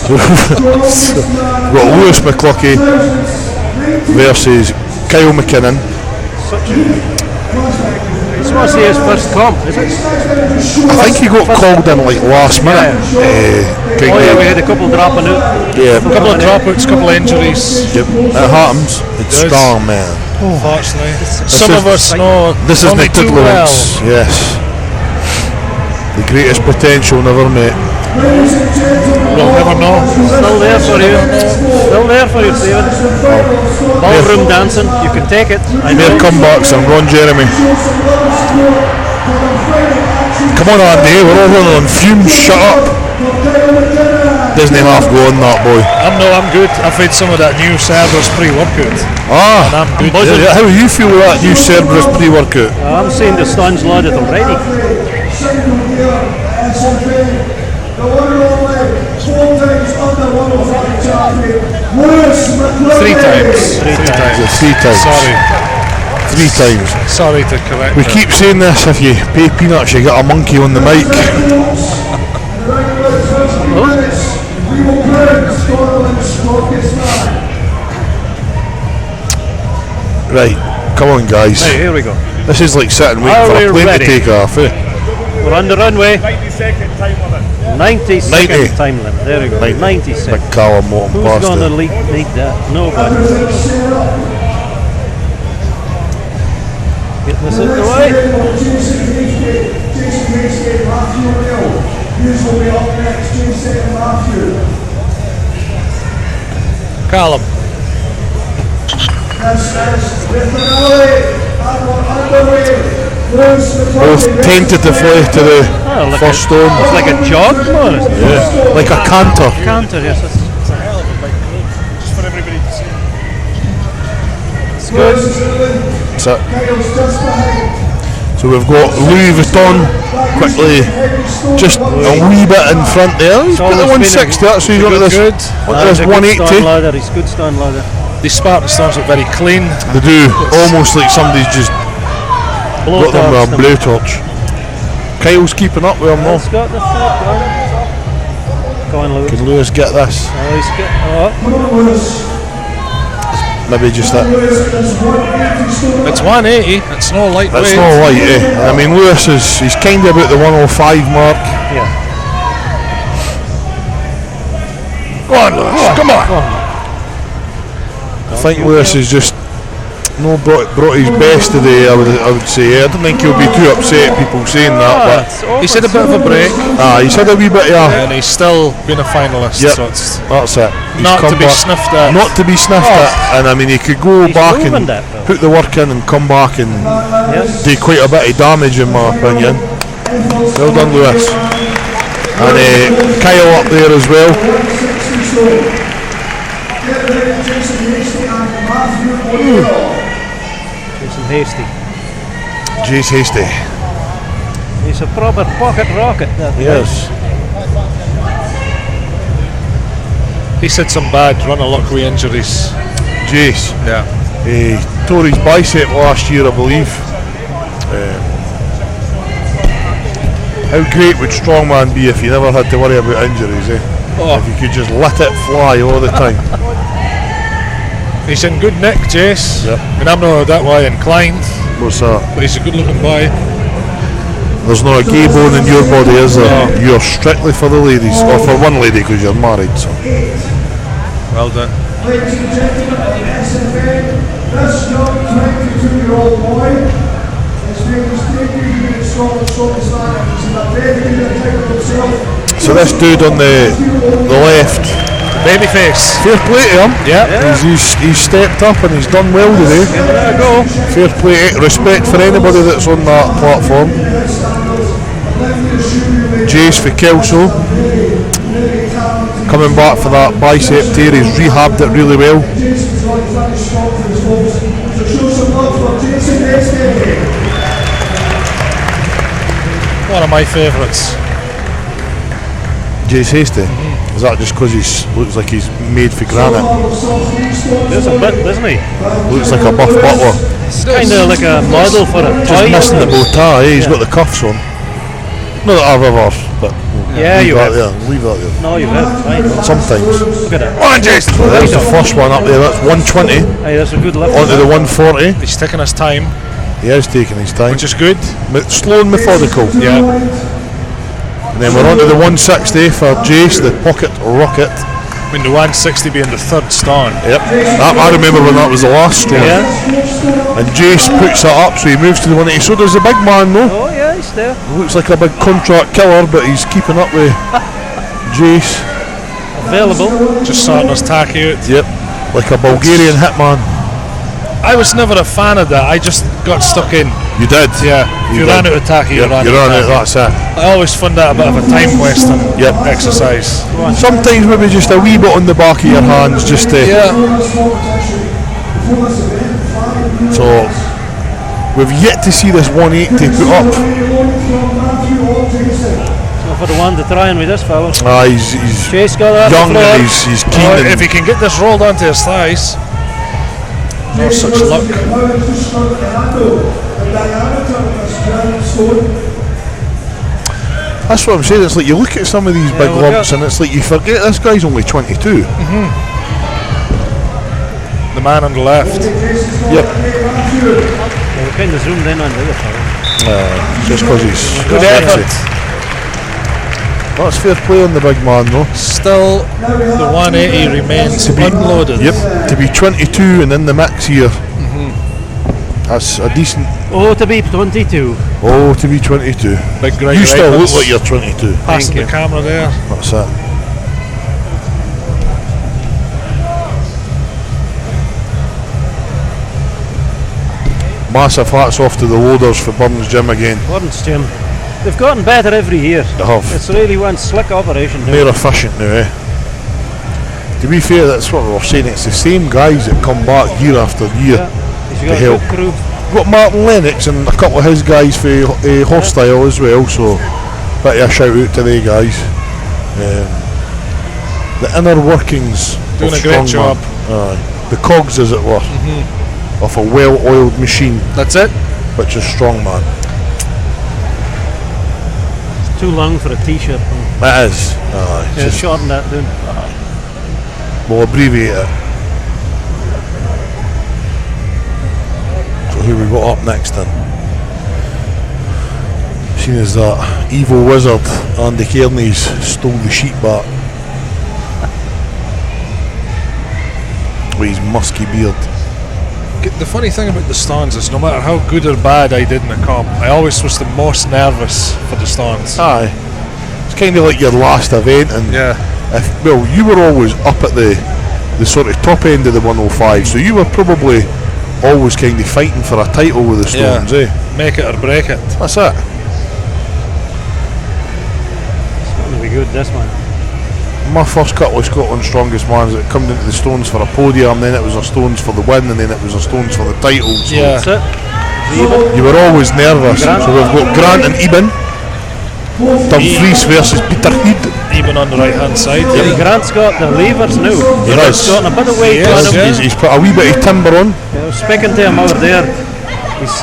We've got Lewis McClucky versus Kyle McKinnon. It's supposed to be his first comp, is it? I think he got called in like last minute. We had a couple dropping out. Yeah, A couple of dropouts, a couple of injuries. Yep. It happens. It's Does. strong, man. Unfortunately, This some is- of us know This is only the too well. Tiddlywinks. Yes. The greatest potential never met. We'll never know. Still there for you. Still there for you, Stephen. Ballroom dancing, you can take it. I Mere know. comebacks and Ron Jeremy. Come on, Andy, we're all running on fumes. Shut up. Disney half go on that boy. I'm good. I've had some of that new Cerberus pre-workout. Ah, I'm good. yeah, how do you feel with that new Cerberus pre-workout? I'm seeing the stands loaded already. Three times. Three times. Sorry. 3 times. Sorry to correct We you. keep saying this, if you pay peanuts you get a monkey on the mic. Right, come on, guys. Right, here we go. This is like sitting waiting Are for a we plane ready? to take off. Eh? We're on the runway. 90-second time limit. 90-second 90. time limit. There we go. 90 seconds. Big Callum walking Who's past going to it. need that? Nobody. Get this out the way. Callum. Both tentatively to the Like first stone. It's like a jog, man. Yeah, like a canter. Canter, yes. It's a hell of a big group, just for everybody to see. It's good. That's it. So we've got Louis Vuitton quickly, just a wee bit in front there. He's got the 160, so he's onto this, this 180. Ladder. He's good stand ladder. These Spartan storms are very clean. They do, almost like somebody's just got them with a blowtorch. Kyle's keeping up with him though. He's got the third one. Go on, Lewis. Can Lewis get this? Oh, he's got. Maybe just that. It's 180. It's no lightweight. That's not light, eh? I mean, Lewis he's kind of about the 105 mark. Yeah. Go on, Lewis, come on. I think Lewis is just brought his best today. I would say. I don't think he'll be too upset at people saying that. But He's had a bit of a break. he's had a wee bit, yeah. And he's still been a finalist. Yep, So it's that's it. He's not come to be back- sniffed at. Not to be sniffed at. And I mean, he could go back and proven that, though. put the work in and come back and do quite a bit of damage, in my opinion. Well done, Lewis. And Kyle up there as well. Jason Hasty. Jace Hasty. He's a proper pocket rocket. That Yes. He's had some bad run-a-luck-away injuries. Jace. Yeah. He tore his bicep last year, I believe. How great would strongman be if you never had to worry about injuries, eh? Oh. If you could just let it fly all the time. He's in good nick, Jace. Yep. I mean, I'm not that way inclined, What's that? but he's a good-looking boy. There's not a gay bone in your body, is there? You're strictly for the ladies, or for one lady because you're married. So. Well done. Ladies and gentlemen, SFN, this young 22-year-old boy has made his debut here in Scotland's shortest ladder. He's in a very good account of himself. So this dude on the left, Babyface. fair play to him. Yeah. He's stepped up and he's done well today. There we go. Fair play, respect for anybody that's on that platform. Jace for Kelso, coming back for that bicep tear, he's rehabbed it really well. One of my favourites. Jace Hasty. Is that just because he looks like he's made for granite? There's a bit, doesn't he? Looks like a buff butler. It's kind of like a model for a Just toy. missing the bow tie, eh? He's got the cuffs on. Not that I've ever, but Yeah, leave you that have. there. Leave that there. No, you've had fine. Sometimes. Look at that. On, Jace! There's the first one up there. That's 120. Hey, that's a good lift. Onto the 140. He's taking his time, He is taking his time. which is good. Slow and methodical. Yeah. And then we're on to the 160 for Jace, the pocket rocket. I mean, the 160 being the third stone. Yep. I remember when that was the last stone. Yeah. And Jace puts that up, so he moves to the 180. So does the big man, though. Oh, yeah, he's there. Looks like a big contract killer, but he's keeping up with Jace. Available. Just sorting his tacky out. Yep. Like a Bulgarian hitman. I was never a fan of that. I just got stuck in. You did. Yeah. If you ran out of tacky, you Yep, ran you out ran of out, tacky. that's it. I always found that a bit of a time wasting Yep. exercise. Sometimes maybe just a wee bit on the back of your hands, just to. Yeah. So we've yet to see this 180 put up. So for the one to try and with this fella. He's Chase got that. young and he's keen. Oh, and if he can get this rolled onto his thighs, no such luck. That's what I'm saying. It's like you look at some of these big look lumps, at- and it's like you forget this guy's only 22. the man on the left. Yep. We're kind of zoomed in on the other fellow. Just because he's Good sexy. effort. That's fair play on the big man though. Still, the 180 remains unloaded. Yep. To be 22 and in the mix here. That's a decent. Oh, to be 22. Oh, to be 22. Big Greg You still look Reitmans like you're 22. passing the camera there. That's it. Massive hats off to the loaders for Burns Gym again. Burns Gym. They've gotten better every year. They have. It's really one slick operation now. More efficient now, eh? To be fair, that's what we were saying. It's the same guys that come back year after year He's to got a help. good crew. Got Martin Lennox and a couple of his guys for Hostile as well, so bit of a shout out to they guys. The inner workings Doing of a great strongman. job. Aye. The cogs, as it were, of a well-oiled machine, That's it. which is strongman. It's too long for a t-shirt. It is. Aye. Yeah, Just- shorten that down. We'll abbreviate it. So who we got up next then? Seen as that evil wizard Andy Kearney's stole the sheep back with his musky beard. The funny thing about the stands is no matter how good or bad I did in the comp, I always was the most nervous for the stands. Aye. It's kind of like your last event, and well, you were always up at the sort of top end of the 105, so you were probably always kind of fighting for a title with the Stones, eh? Make it or break it. That's it. It's going to be good, this one. My first couple of Scotland's strongest mans that come into the Stones for a podium, then it was a Stones for the win, and then it was a Stones for the title. So Yeah. That's it. you were always nervous. Grant. So we've got Grant and Eben. Dumfries versus Peter Heed. Even on the right hand side. Yeah. Grant's got the levers now. He He's does. got a bit of weight He on is, him. yeah. He's put a wee bit of timber on. I was speaking to him over there. He's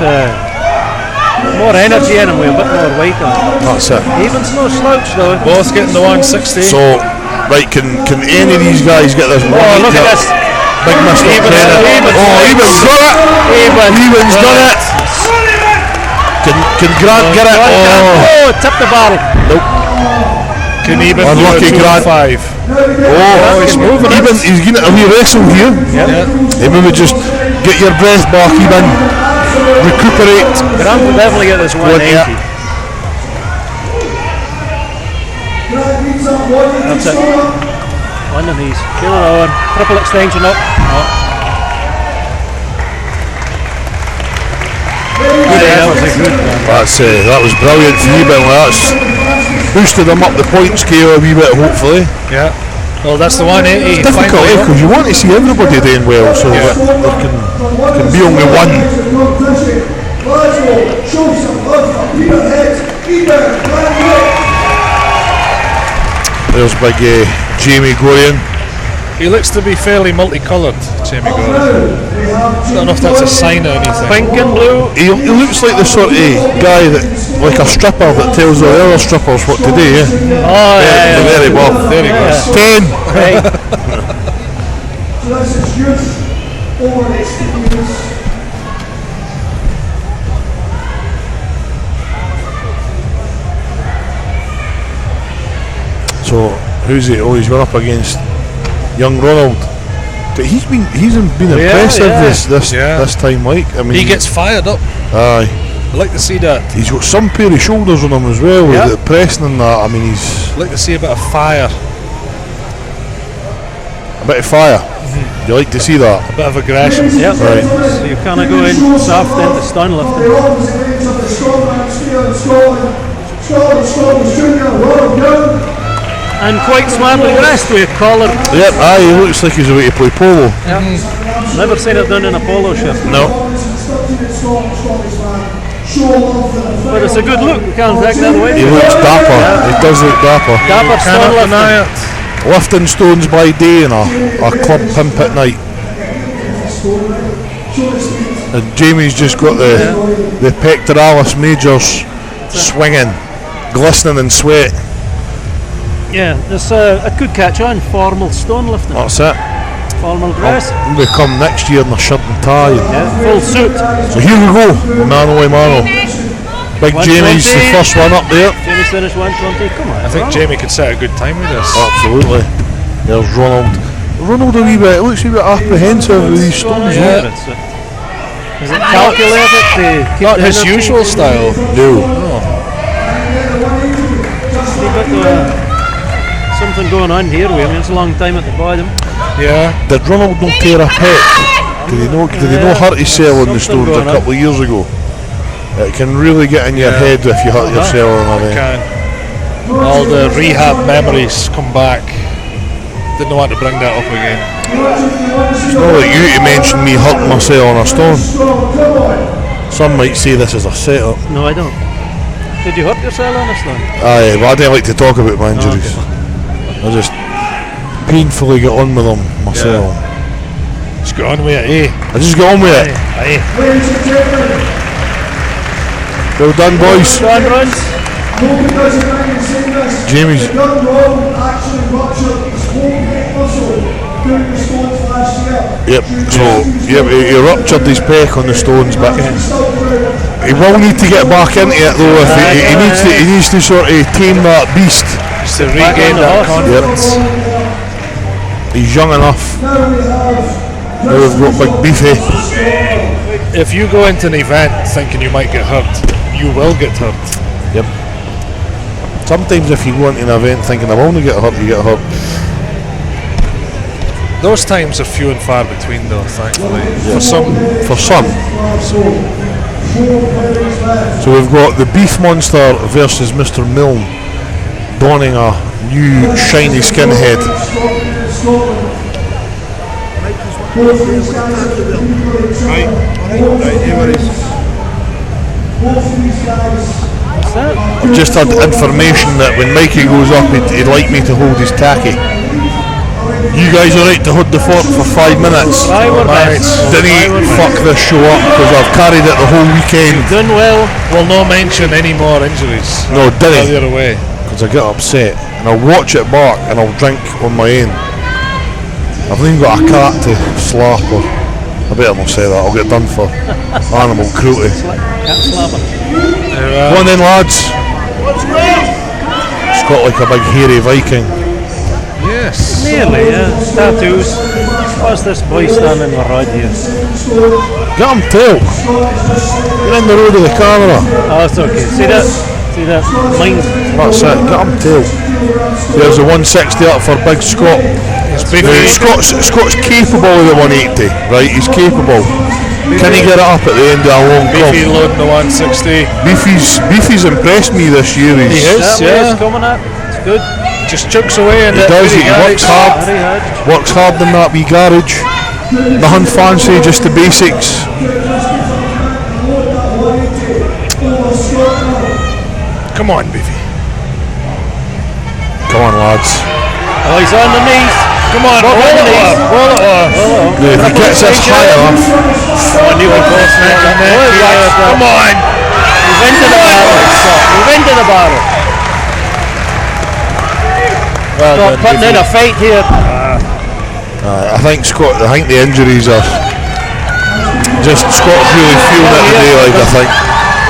more energy in him with a bit more weight on him. That's it. Even's no slouch though. Both getting the 160. So, right, can any of these guys get this one? Oh, look at this. Big Mr. Eben's- Brennan. Eben's- Oh, Eben's got it. Eben's done it. Can Grant get it? Oh, Oh, tip the bottle. Can even Unlucky do a Grant. 205. oh, he's moving it. Eben, he's getting a wee wrestle here. Yeah. Maybe just get your breath back, Eben. Recuperate. Grant will definitely get this 180. That's it. One of these. Get another one. Triple extension up. That was a good one. That was brilliant for you, Ben. That's boosted him up the point scale a wee bit, hopefully. Yeah. Well, that's the 180. Difficult, finally got. because you want to see everybody doing well, so that there can be only one. There's big Jamie Gorian. He looks to be fairly multicoloured, Jamie Gordon. I don't know if that's a sign or anything. Pink and blue. He looks like the sort of guy that, like a stripper that tells the other strippers what to do, yeah? Oh, yeah. Very well. There he goes. 10. Hey. So that's his youth over experience. So who's he? Oh, he's gone up against young Ronald. But he's been impressive this time, like. I mean, He gets fired up. Aye. I'd like to see that. He's got some pair of shoulders on him as well, with the pressing and that. I mean, he's I'd like to see a bit of fire. a bit of fire. You like to see that? A bit of aggression. Yep. Right. So you kind of go in soft into stun lifting. And quite smartly dressed with a collar. Yep, aye, he looks like he's away to play polo. Never seen it done in a polo shirt. No. But it's a good look, we can't take that away. He looks dapper. He does look dapper. Dapper stun Cannot lifting. deny it. Lifting stones by day and a club pimp at night. And Jamie's just got the pectoralis majors swinging, glistening in sweat. Yeah, this it could catch on, formal stone lifting. That's it. Formal dress. They come next year in a shirt and tie. Yeah, full suit. So here we go, mano a mano. Big Jamie's the first one up there. Jamie's finished 120. Come on. I think Jamie could set a good time with this. Absolutely. There's Ronald. Ronald looks a wee bit apprehensive with these stones. Yeah. Is it calculated to keep Not the his energy? usual style. No. See, but, something going on here with him. It's a long time at the bottom. Yeah. Did Ronald not tear a pet? Did he not hurt himself on the stones a couple of years ago? It can really get in your head if you hurt yourself on a Can. All the rehab memories come back. Didn't want to bring that up again. It's not like you to mention me hurting myself on a stone. Some might say this is a setup. No, I don't. Did you hurt yourself on this one? Aye, but I don't like to talk about my injuries. I just painfully get on with them myself. Just get on with it, eh? I just get on with it. Aye. Well done, boys. Go on, Runs. Jamie's. Yep. So he ruptured his pec on the stones, but he will need to get back into it though. If he needs to sort of tame that beast. Just to regain that confidence. Yep. He's young enough. Now we've got Big Beefy. If you go into an event thinking you might get hurt, you will get hurt. Yep. Sometimes if you go into an event thinking I won't get hurt, you get hurt. Those times are few and far between though, thankfully. Yeah. For some. So we've got the Beef Monster versus Mr. Milne, donning a new shiny skinhead. I've just had information that when Mikey goes up, he'd like me to hold his tacky. You guys alright to hold the fort for 5 minutes? Didn't he fuck this show up because I've carried it the whole weekend? Done well. We'll not mention any more injuries. No, did he? Either way. Because I get upset and I'll watch it back and I'll drink on my own. I've even got a cat to slap or I better not say that, I'll get done for animal cruelty. Cat slapper. Go on then lads. It's got like a big hairy Viking. Yes. Nearly, yeah. Tattoos. What's this boy standing right here? Get him tail. You're in the road of the camera. Oh, it's okay. See that? See that? Mine. That's it, get him tail. There's the 160 up for Big Scott. Scott's capable of the 180, right? He's capable. Can he get it up at the end of a long come? Beefy loading the 160. Beefy's impressed me this year. He is, yeah. It's coming up. It's good. Just chugs away and he does. He works hard. Works hard in that wee garage. Nothing fancy, just the basics. Come on, Beefy. Come on, lads. Oh, he's on the knees. Come on, roll it up. Roll it up. If he gets this high enough. Come on, you can go snake on that. Come on. Move into the barrel. Move into the barrel. Stop putting in a fight here. I think the injuries are just Scott's really feeling it today. Like I think.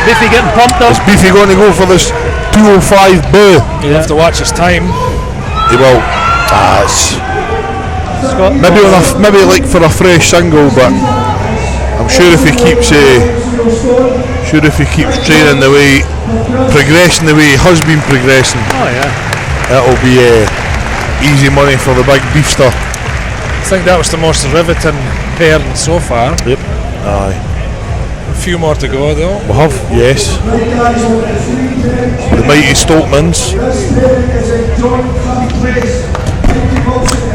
Beefy getting pumped up. Is Beefy going to go for this 205 boo? He'll have to watch his time. He will. Maybe like for a fresh single, but I'm sure if he keeps training the way, progressing the way he has been progressing, that'll be easy money for the big beefster. I think that was the most riveting pairing so far. Yep. Aye. A few more to go though. We have, yes. The mighty Stoltmans.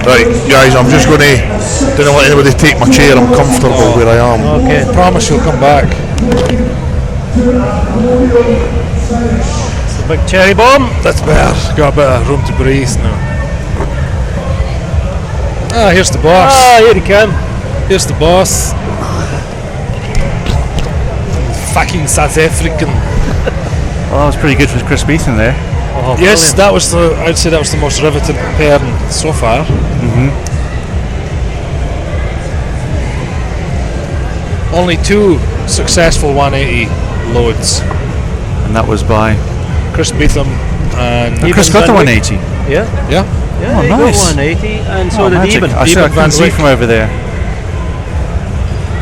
Right, guys, I'm just going to don't let anybody take my chair. I'm comfortable where I am. Okay. Promise you'll come back. It's a big cherry bomb. That's better. Got a bit of room to breathe now. Ah, here's the boss. Ah, here he come. Here's the boss. Fucking South African. Well, that was pretty good for Chris Beaton there. Oh, yes, brilliant. I'd say that was the most riveting pairing so far. only 2 successful 180 loads. And that was by Chris Beetham and Chris got the 180. Yeah. Yeah. Yeah, Oh, he nice. got 180, and so Oh, did magic. Eben. I Eben couldn't see Van from over there.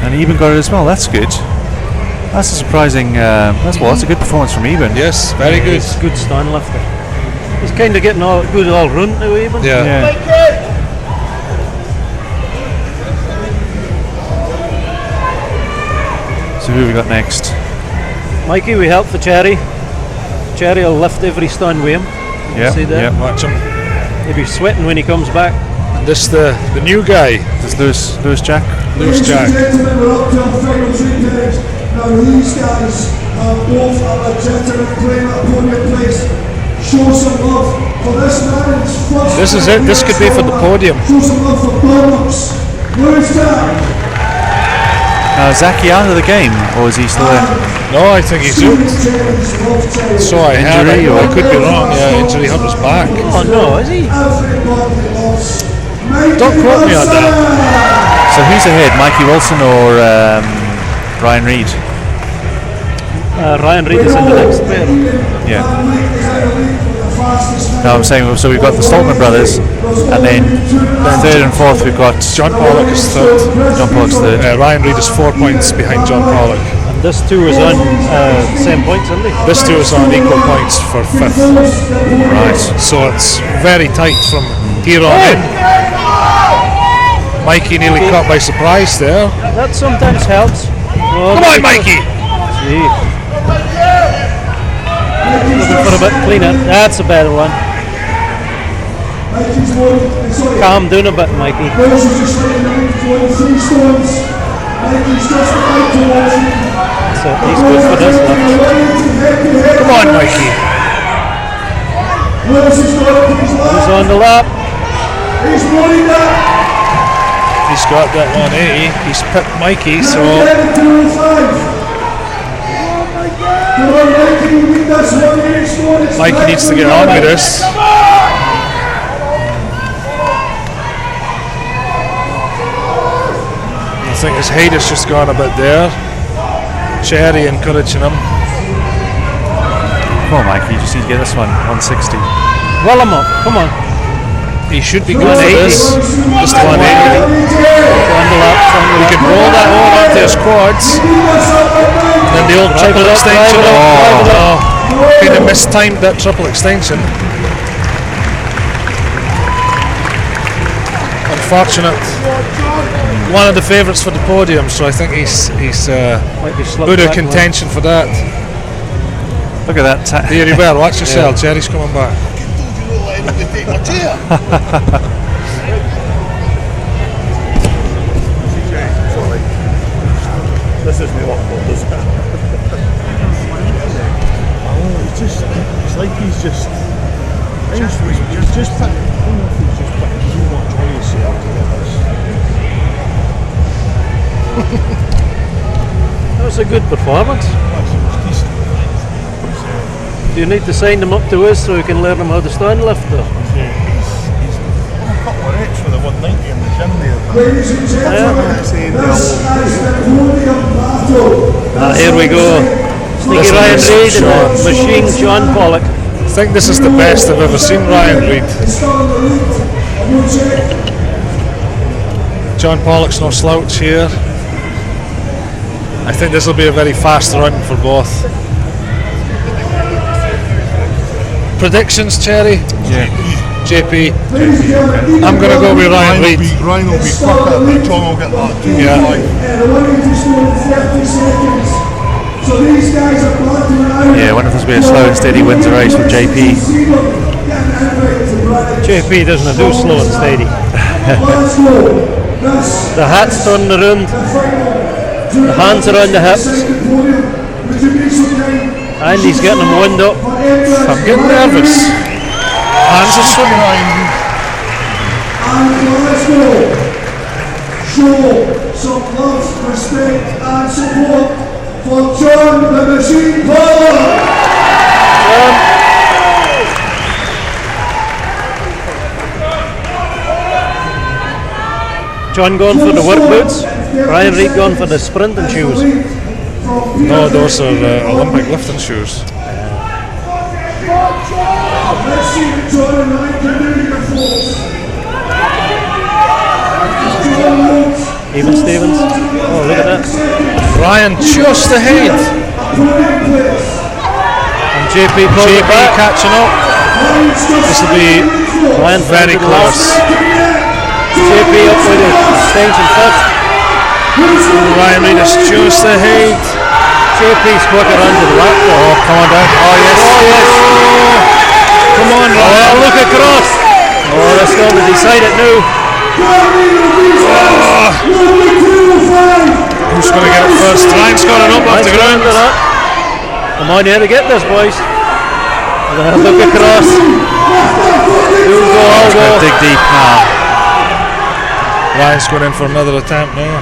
And Eben got it as well. That's good. That's a surprising. That's a good performance from Eben. Yes, very good. He's a good stand lifter. He's kind of getting good all round now, Eben. Yeah. So who have we got next? Mikey, we help for Cherry. Cherry will lift every stand with him. Yeah. See that? Yeah. Watch him. He'll be sweating when he comes back. And this the new guy. This Lewis Jack. Lewis Jack. Ladies and gentlemen, we're up to our final 3 periods. Now these guys have both a legitimate claim at podium place. Show some love for this man's first. This is it. This could be for the podium. Show some love for Bollocks. Lewis Jack. Zaki out of the game, or is he still there? No, I think he's out. So I heard. Injury, or- I could be wrong. Yeah, injury hurt his back. Oh no, is he? Don't quote me on that. So who's ahead, Mikey Wilson or Ryan Reid? Ryan Reid is in the next pair. Yeah. No, I'm saying, so we've got the Stoltman brothers, and then third and fourth we've got John Pollock is third. John Pollock's third. Ryan Reid is 4 points behind John Pollock. And this two is on same points, isn't he? This 2 is on equal points for 5th. Right. So it's very tight from here on in. Mikey nearly caught by surprise there. That sometimes helps. Come on, Mikey! Gee. Looking for a bit cleaner. That's a better one. Calm down a bit, Mikey. Welsh is just letting the lead go in 3 stones. Mikey's just about to watch it. So he's good for this one. Come on, Mikey. Welsh has got it to his lap. He's on the lap. He's running that. He's got that 180. He's picked Mikey, so Get it to 205. Come on, Mikey, you need this 180 stone. It's Mikey needs to get on with this. I think his height has just gone a bit there. Cherry encouraging him. Come on, Mikey, you just need to get this one, 160. Well, him up. Come on. He should be good for this. Just 180. On the lap. He can roll that over onto his quads. And then the old triple extension. Oh, kind of mistimed that triple extension. Unfortunate. One of the favourites for the podium, so I think he's good at contention for that. Look at that. Here you well, watch yourself. Cherry's coming back. This is not awkward, is it? It's like he's just picked, I don't know if he's just picked too much on himself to get this. That was a good performance. Do you need to sign them up to us so we can learn them how to stand lift though? He's won a couple of reps for the 190 in the gym there. Ladies and gentlemen, this is the podium battle. Here we go. Sneaky Ryan Reid and the machine John Pollock. I think this is the best I've ever seen Ryan Reid. John Pollock's no slouch here. I think this will be a very fast run for both. Predictions, Cherry? Yeah. JP. I'm going to go with Ryan Reid. Ryan will be quicker, but John will get that too. Yeah. So these guys are blocking out. Yeah, one of us will be a slow and steady wins the race with JP. JP doesn't do slow and steady. The hat's turned around, the hands around the hips, and he's getting them wound up. I'm getting nervous. Hands are swimming. And let's go. Show some love, respect and support for John the Machine Pollock. John gone for the work boots. Ryan Reid gone for the sprinting shoes. No, those are Olympic lifting shoes. Even Stevens. Oh, look at that. Ryan just ahead. And JP back. Catching up. This will be Ryan very close. JP up with the extension first. Ryan Reid is just ahead. JP's quicker onto the lap. Oh, come on down. Oh, yes. Oh, yes. Come on, Ryan. Oh, look across. Oh, they're still to decide it now. Oh. Who's going to get it first? Ryan's got it up off the ground. Come on, you had to get this, boys. Look across. Who'll go? I'll go. Dig deep now. Ryan's going in for another attempt now.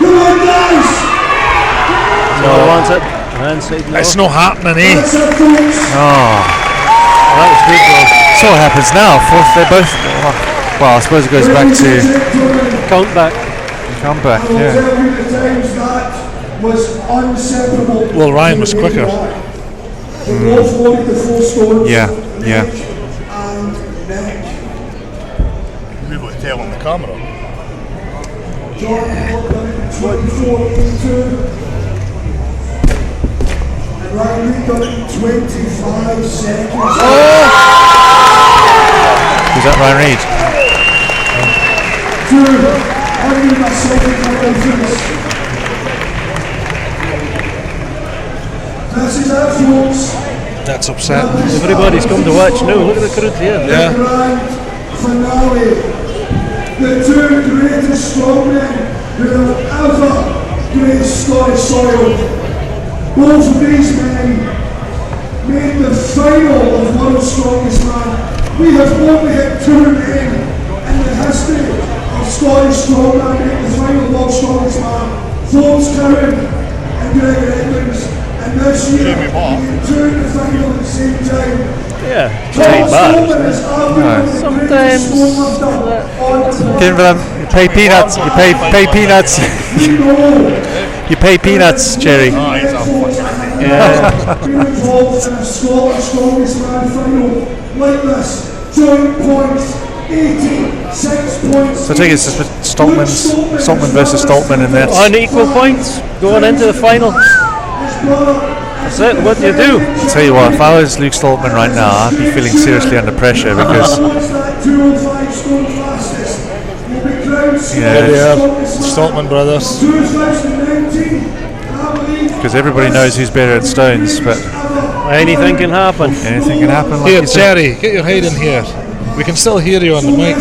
No, wants it. No. It's not happening, eh? Oh, that was good though. So what happens now? Fourth, they're both. Well, I suppose it goes back to count back. Yeah. Well, Ryan was quicker. Yeah. We've got to tell on the camera. Ryan Reid got it in 25 seconds. Who's that, Ryan Reid? That's upsetting. Everybody's come to watch now. Look at the crowd here. Yeah. Finale. The two greatest strongmen who have ever graced Scottish soil. Both of these men made the final of World's Strongest Man. We have only had two men in the history of Scottish strongman make the final of World's Strongest Man. Forbes Cowan and Gregor Edmonds. And this year, we had two in the final at the same time. Yeah, it ain't bad. Sometimes. Give them, you pay peanuts. You pay peanuts. You pay peanuts, Jerry. Yeah. Involved in a Scottish Strongest Man final like this. Joint points, 86 points. So I think it's just Stoltman versus Stoltman in this. Unequal points going into the final. That's it. What do you do? I'll tell you what, if I was Luke Stoltman right now, I'd be feeling seriously under pressure because Stoltman brothers. Because everybody knows who's better at stones, but anything can happen. Anything can happen. Like Here, Jerry, get your head in here. We can still hear you on the mic.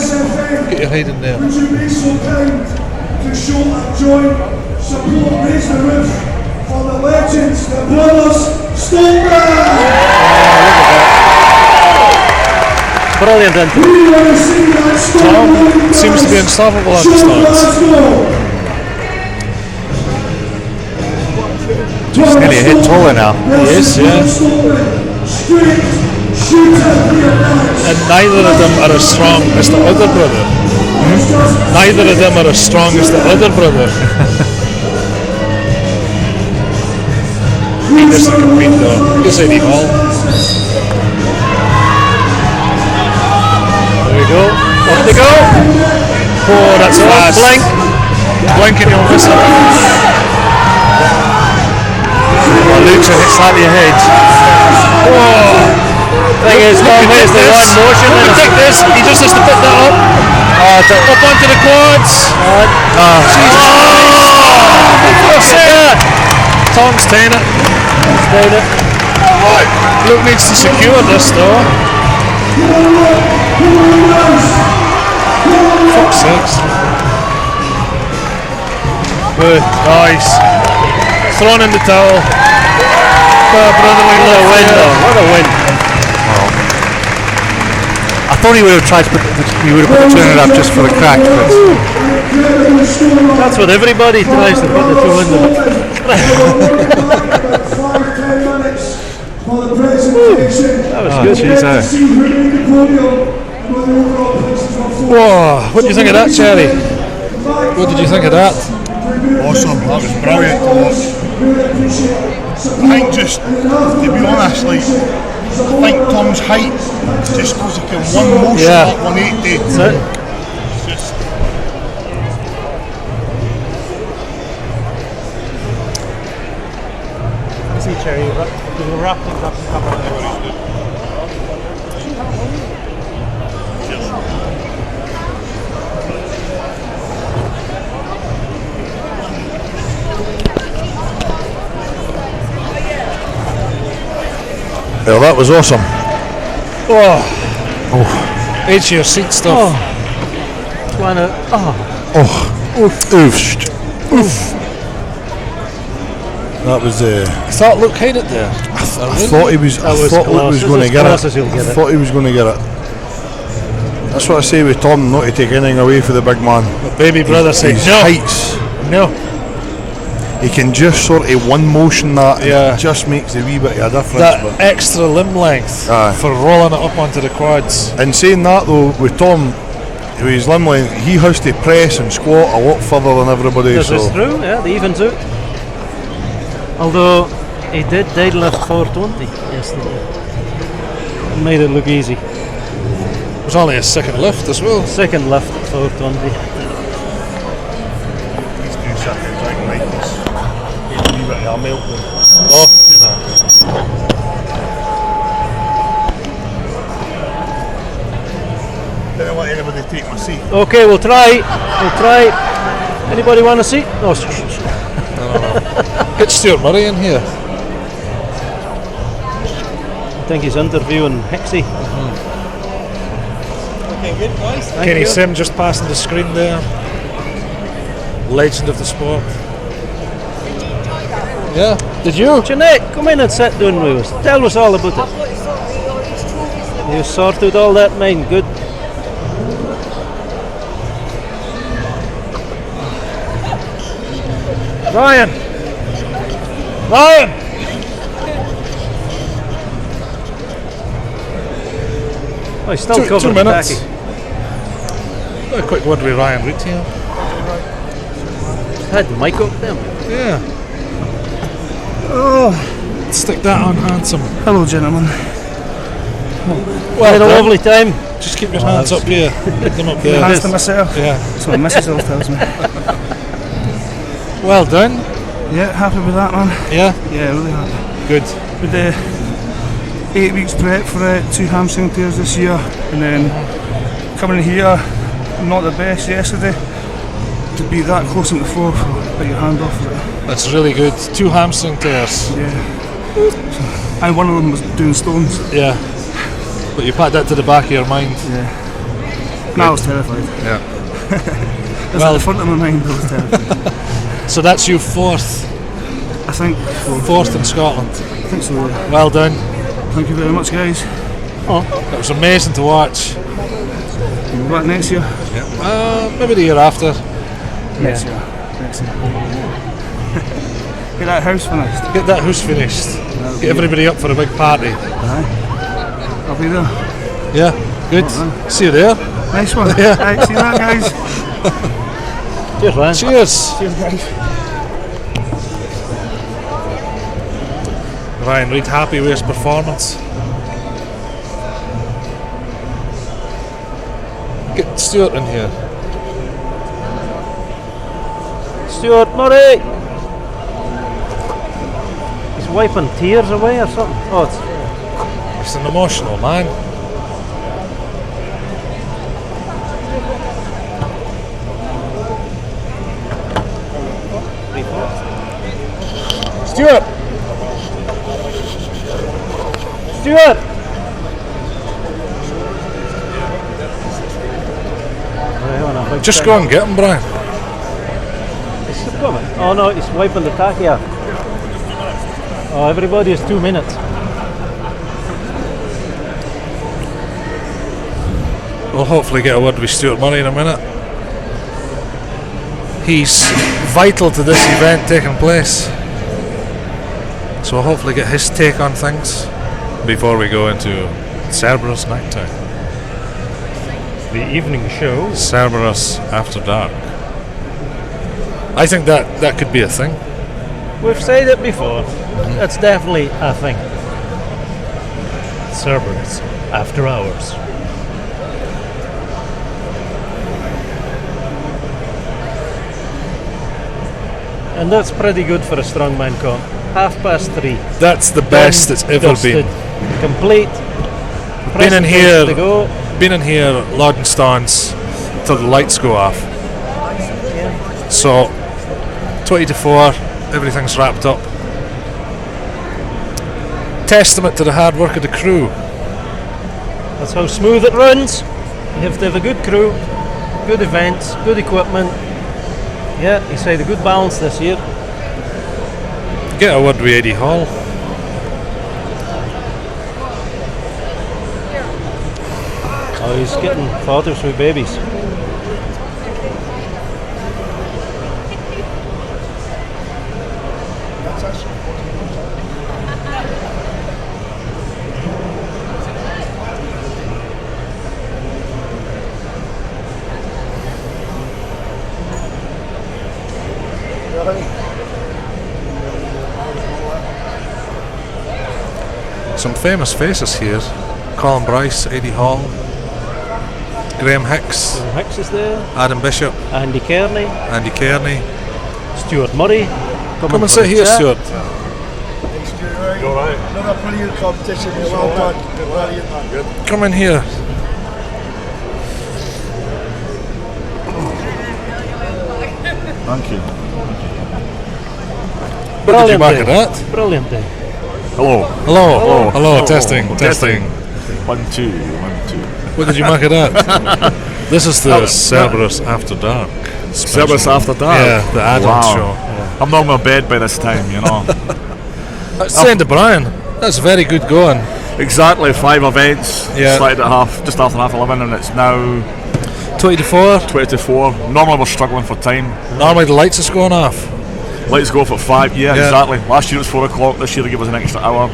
Get your head in there. Would you be so kind to show a joint support, raise the roof for the legends, the brothers, Stoltman! Brilliant intro. Tom seems to be unstoppable on the starts. He's nearly a head taller now. He is, yeah. And neither of them are as strong as the other brother. Neither of them are as strong as the other brother. He doesn't compete though. He's Eddie Hall. There we go. Up they go. Oh, that's fast. Blink. Blink and you'll miss it. Luke's slightly ahead. Whoa! Thing is, Tom has the one motion. Look at this. He just has to put that up. Up onto the quads. Jesus. Tom's staying it. Luke needs to secure this though. Fuck's sakes. Good. Nice. Thrown in the towel. Brotherly What a win though. What a win. I thought he would have tried to put the turn it up just for the crack, but that's what everybody tries to put the two in the that was good. Whoa, what do you think of that, Cherry? What did you think of that? Awesome, that was brilliant to watch. I think just, to be honest, like, I think Tom's height, just because he can one motion at 180. That's it. It's just... See, Cherry, the wrap things up and come on there. Well, that was awesome. Edge of your seat stuff. That was I thought Luke had it there. I thought he was. I thought Luke was going to get it. I thought he was going to get it. That's what I say with Tom, not to take anything away from the big man. My baby brother said his no. heights. No. He can just sort of one motion that, and it just makes a wee bit of a difference. That extra limb length for rolling it up onto the quads. And saying that though, with Tom, with his limb length, he has to press and squat a lot further than everybody. This is true, yeah, the evens out. Although he did deadlift 420 yesterday. Made it look easy. It was only a second lift as well. Second lift at 420. These 2 seconds, I can make this. I'll melt them. Don't let anybody take my seat. Okay, we'll try. Anybody want a seat? No. Get Stuart Murray in here. I think he's interviewing Hixie. Okay, good guys. Kenny Sim just passing the screen there. Legend of the sport. Yeah, did you? Jeanette, come in and sit down with us. Tell us all about it. You sorted all that, mine. Good. Ryan! Oh, he's still covered 2 in minutes. tacky. A quick word with Ryan Reid here. Had the mic up there. Yeah. Stick that on handsome. Hello, gentlemen. Well, had a lovely time. Just keep your hands up here. Keep them up there. Hands to myself. Yeah. That's what Mrs. always tells me. Well done. Yeah, happy with that, man. Yeah? Yeah, really happy. Good. With the 8 weeks prep for 2 hamstring tears this year, and then coming in here, not the best yesterday. To be that close in the floor, put your hand off of it. That's really good. 2 hamstring tears. Yeah. And one of them was doing stones. Yeah. But you put that to the back of your mind. Yeah. No, I was terrified. Yeah. It was at the front of my mind, I was terrified. So that's you 4th? I think. 4th in Scotland? I think so. Well done. Thank you very much, guys. That was amazing to watch. We'll be back next year? Yeah. Maybe the year after. Next year. Get that house finished. Get that house finished. Get everybody up for a big party. Aye. I'll be there. Yeah, good. See you there. Nice one. Yeah. Right, see you that, guys. Cheers, Ryan. Cheers. Cheers, guys. Ryan Reid happy with his performance. Get Stuart in here. Stuart Murray! He's wiping tears away or something. Oh, He's an emotional man. Stuart! Stuart! Just go and get him, Brian. He's coming. Oh no, he's wiping the tacky off. Oh, everybody has 2 minutes. We'll hopefully get a word with Stuart Murray in a minute. He's vital to this event taking place. So we'll hopefully get his take on things before we go into Cerberus night time. The evening show. Cerberus After Dark. I think that could be a thing. We've said it before. It's definitely a thing. Cerberus, after hours. And that's pretty good for a strongman comp. 3:30. That's the best it's ever Dusted. been. Complete. Been in here. To go. Been in here, Lord and Stance, till the lights go off. So 20 to 4, everything's wrapped up. Testament to the hard work of the crew. That's how smooth it runs. You have to have a good crew, good events, good equipment. Yeah, you say the good balance this year. Get a word with Eddie Hall. Oh, he's getting photos with babies. Some famous faces here. Colin Bryce, Eddie Hall, Graham Hicks, Hicks is there. Adam Bishop, Andy Kearney, Stuart Murray. Come and sit here, Stuart. Another brilliant competition. Well done. Brilliant, man. Good. Come in here. Thank you. What did you mark at that? Brilliant day. Hello. Testing. 1 2 1 2. What did you mark it at? This is the Cerberus After Dark. Cerberus After Dark? Yeah, the add-on show. Yeah. I'm not in my bed by this time, you know. Saying to Brian, that's very good going. Exactly, 5 events. Yeah. Started at just after 11:30, and it's now 20 to 4. 20 to 4. Normally we're struggling for time. Normally the lights is going off. Lights go off at 5. Yeah, exactly. Last year it was 4 o'clock. This year they give us an extra hour,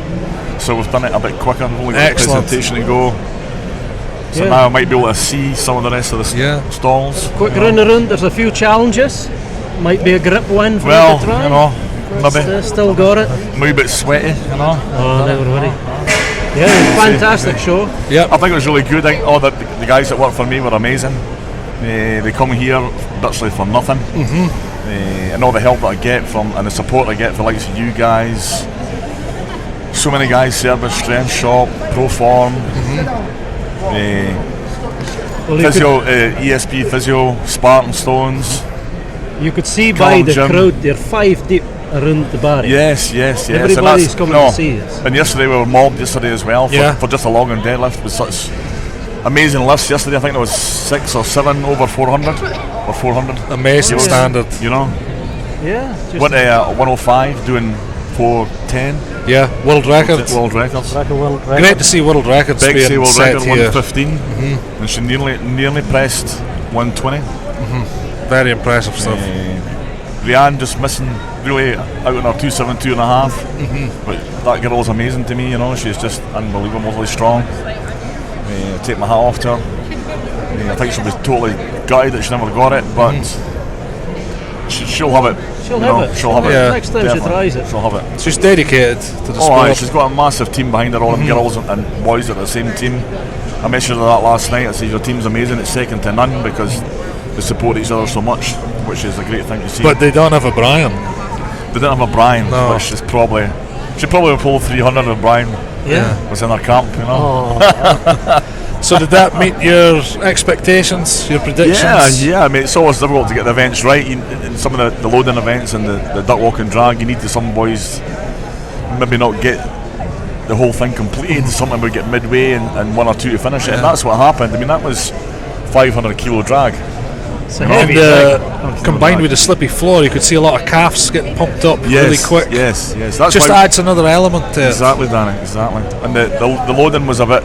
so we've done it a bit quicker. We've only got the presentation to go. So now I might be able to see some of the rest of the stalls. Quick run around, there's a few challenges. Might be a grip one for well, you to try. you know, maybe. Still got it. Maybe a bit sweaty, you know. Oh, never worry. Yeah, fantastic show. Yeah, I think it was really good. I think all the guys that worked for me were amazing. They come here virtually for nothing. And all the help that I get from and the support I get for likes of you guys. So many guys, Cerberus, Strength Shop, Proform. Physio, ESP Physio, Spartan Stones. You could see by the crowd, they're 5 deep around the bar. Yes. Everybody's coming to see us. And yesterday we were mobbed yesterday as well for just a log and deadlift with such amazing lifts yesterday. I think there was 6 or 7 over 400 or 400. Amazing standard. You know? Yeah. Went 105 doing 410. Yeah, world records. World records. Great to see world records Big being world set record, here. 115. And she nearly pressed 120. Very impressive stuff. Rianne just missing really out on her 272.5. But that girl's amazing to me, you know. She's just unbelievably strong. I take my hat off to her. I think she'll be totally gutted that she never got it, but she'll have it. She'll have it. Next time she tries it. She'll have it. She's dedicated to the sport. Aye, she's got a massive team behind her, all them girls and boys are the same team. I mentioned that last night. I said your team's amazing, it's second to none because they support each other so much, which is a great thing to see. But they don't have a Brian. They don't have a Brian, which is probably she probably would pull 300 if Brian was in her camp, you know. So did that meet your expectations, your predictions? Yeah. I mean, it's always difficult to get the events right. In some of the loading events and the duck walk and drag, you need to some boys maybe not get the whole thing completed. Sometimes we get midway and 1 or 2 to finish it, and that's what happened. I mean, that was 500 kilo drag. And combined with the slippy floor, you could see a lot of calves getting pumped up really quick. Yes. That's just adds another element to it. Exactly, Danny. Exactly. And the loading was a bit.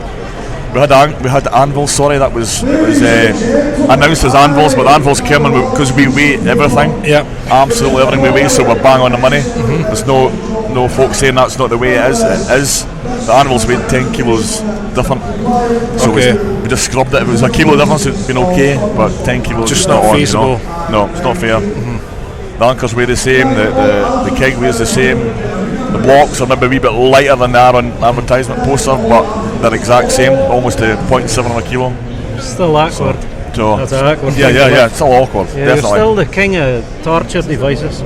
We had anvils. Sorry, it was announced as anvils, but the anvils came in because we weigh everything. Yeah, absolutely everything we weigh, so we're bang on the money. There's no folks saying that's not the way it is. It is. The anvils weighed 10 kilos different, so we just scrubbed it. If it was a kilo difference, it'd been okay, but 10 kilos just is not on, feasible. You know? No, it's not fair. The anchors weigh the same, the keg weighs the same, the blocks are maybe a wee bit lighter than they are on advertisement poster, but they're exact same, almost to 0.7 on a kilo. Still awkward. So That's awkward. yeah, it's still awkward, Yeah, definitely. you're still the king of torture devices.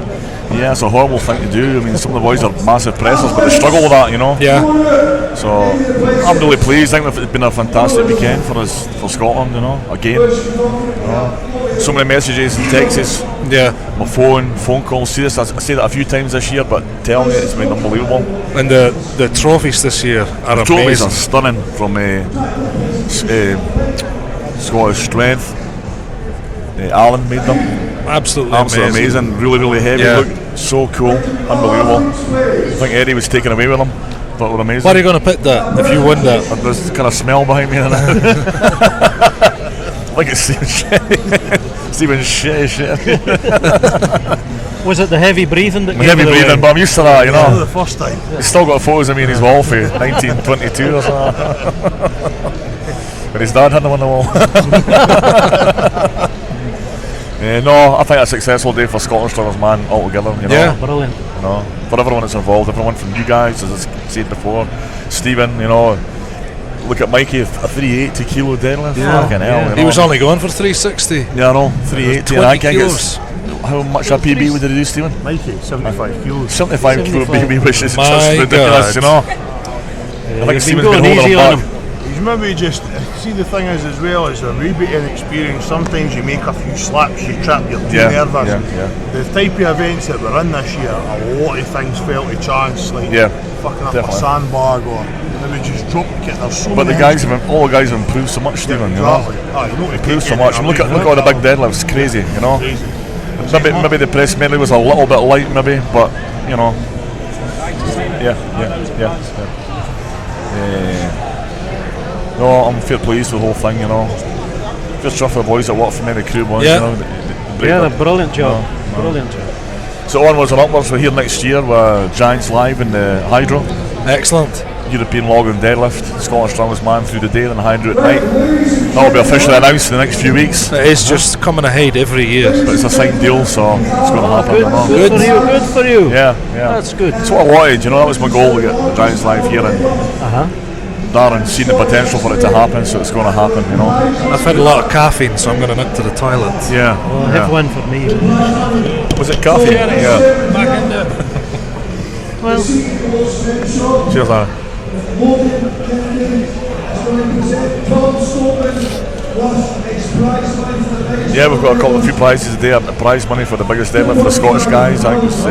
Yeah, it's a horrible thing to do. I mean, some of the boys are massive pressers, but they struggle with that, you know. Yeah. So I'm really pleased. I think it's been a fantastic weekend for us, for Scotland, you know. Again, so many messages and texts. Yeah. My phone calls. See this? I say that a few times this year, but tell me, it's been unbelievable. And the trophies this year are The trophies amazing. are stunning from Scottish Strength. Alan made them. Absolutely amazing. Really, really heavy. Yeah. Look, so cool, unbelievable. I think Eddie was taken away with them. Thought they were amazing. Where are you going to put that if you win that? There's kind of smell behind me. I think it's Stephen shit. Was it the heavy breathing that Heavy breathing, but I'm used to that, you know. The first time. He's still got photos of me in his wall for 1922 or something. But his dad had them on the wall. No, I think a successful day for Scotland Struggles, man, altogether, you know. Yeah. Brilliant. You know, for everyone that's involved, everyone from you guys, as I said before, Stephen, you know, look at Mikey, a 380 kilo deadlift. Yeah. Fucking hell, you He know. was only going for 360. Yeah, I know, 380. And I can't kilos. get how much a PB would he do, Stephen? Mikey, 75 kilos. 75 kilo PB, which is My just ridiculous, God. you know. I think You've Stephen's been been going holding easy him on back. him. He's maybe just, see the thing is as well, as a wee bit inexperienced, sometimes you make a few slaps, you trip, you're too nervous. The type of events that we're in this year, a lot of things fell to chance, like fucking up a sandbag or maybe just drop the kit. There's so But the many guys have, all the guys have improved so much, Stephen, you know. You know, Improved so much. And look at all the big deadlifts, crazy, you know. Maybe the press medley was a little bit light, maybe, but you know. Yeah. No, I'm fair pleased with the whole thing, you know. Just for the boys that work for me, the crew boys, you know. They're brilliant job. Brilliant job. So onwards and upwards, we're here next year with Giants Live in the Hydro. Excellent. European log and deadlift, Scotland's strongest man through the day and the Hydro at night. That'll be officially announced in the next few weeks. It is just coming ahead every year. But it's a signed deal, so it's going to happen. Good for you, good for you. Yeah. That's good. That's what I wanted, you know, that was my goal to get the Giants Live here, and Darren's seen the potential for it to happen, so it's going to happen, you know. I've had a lot of caffeine, so I'm going to nip to the toilet. Yeah. Well, have one for me. Was it coffee? Yeah. Back in there. Well, cheers, Darren. Yeah, we've got a few prizes today. Prize money for the biggest deadlift for the Scottish guys. I think it's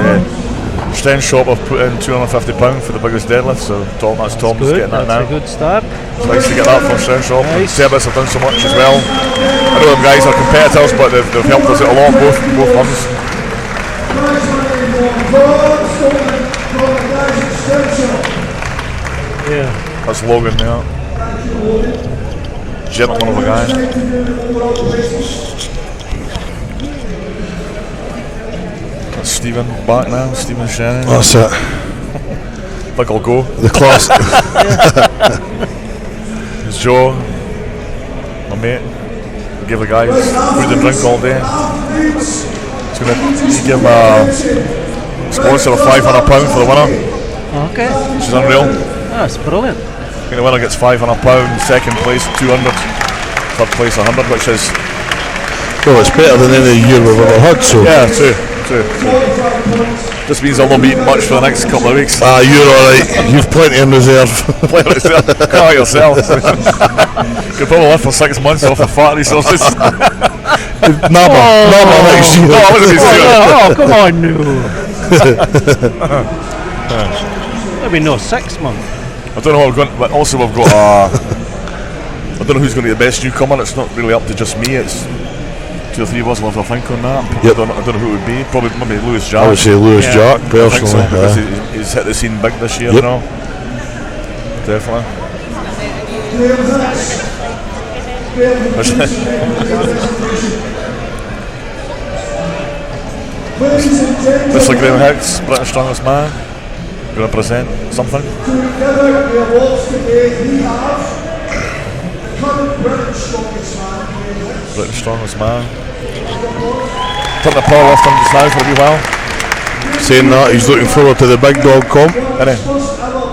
Strength Shop have put in £250 for the biggest deadlift, so that's Tom's getting that now. That's a good start. It's nice to get that from Strength Shop. Nice. Cerberus have done so much as well. I know them guys are competitors, but they've helped us out a lot, both ones. Yeah. That's Logan now. Gentleman of a guy. That's Stephen back now. Stephen Shannon. That's it. I think I'll go. The class. It's Joe, my mate. Give the guys food and drink all day. He's going to give a sponsor of £500 for the winner. Okay. Which is unreal. That's brilliant. I think the winner gets £500, second place 200, third place 100, which is... Well, it's better than any year we've ever had, so... Yeah, true. Just means I'll not be eating much for the next couple of weeks. Ah, you're alright. You've plenty in reserve. Plenty in reserve. Can't like yourself. Could probably live for 6 months off the fat resources. Nabba next year. No, I wouldn't be serious. Come on, no. Maybe no 6 months. I don't know what we're going, but also we've got I don't know who's going to be the best newcomer. It's not really up to just me. It's 2 or 3 of us will have to think on that. Yep. I don't know who it would be. Probably maybe Lewis Jack. I would say Lewis Jack, I think personally. so, because he's hit the scene big this year, you know. Definitely. Mr. Graham Hicks, Britain's strongest man. Going to present something. Together the awards today we have current Britain's strongest man. Britain's strongest man. turn the powerlifting just now for a wee while. Saying that, he's looking forward to the big dog comp.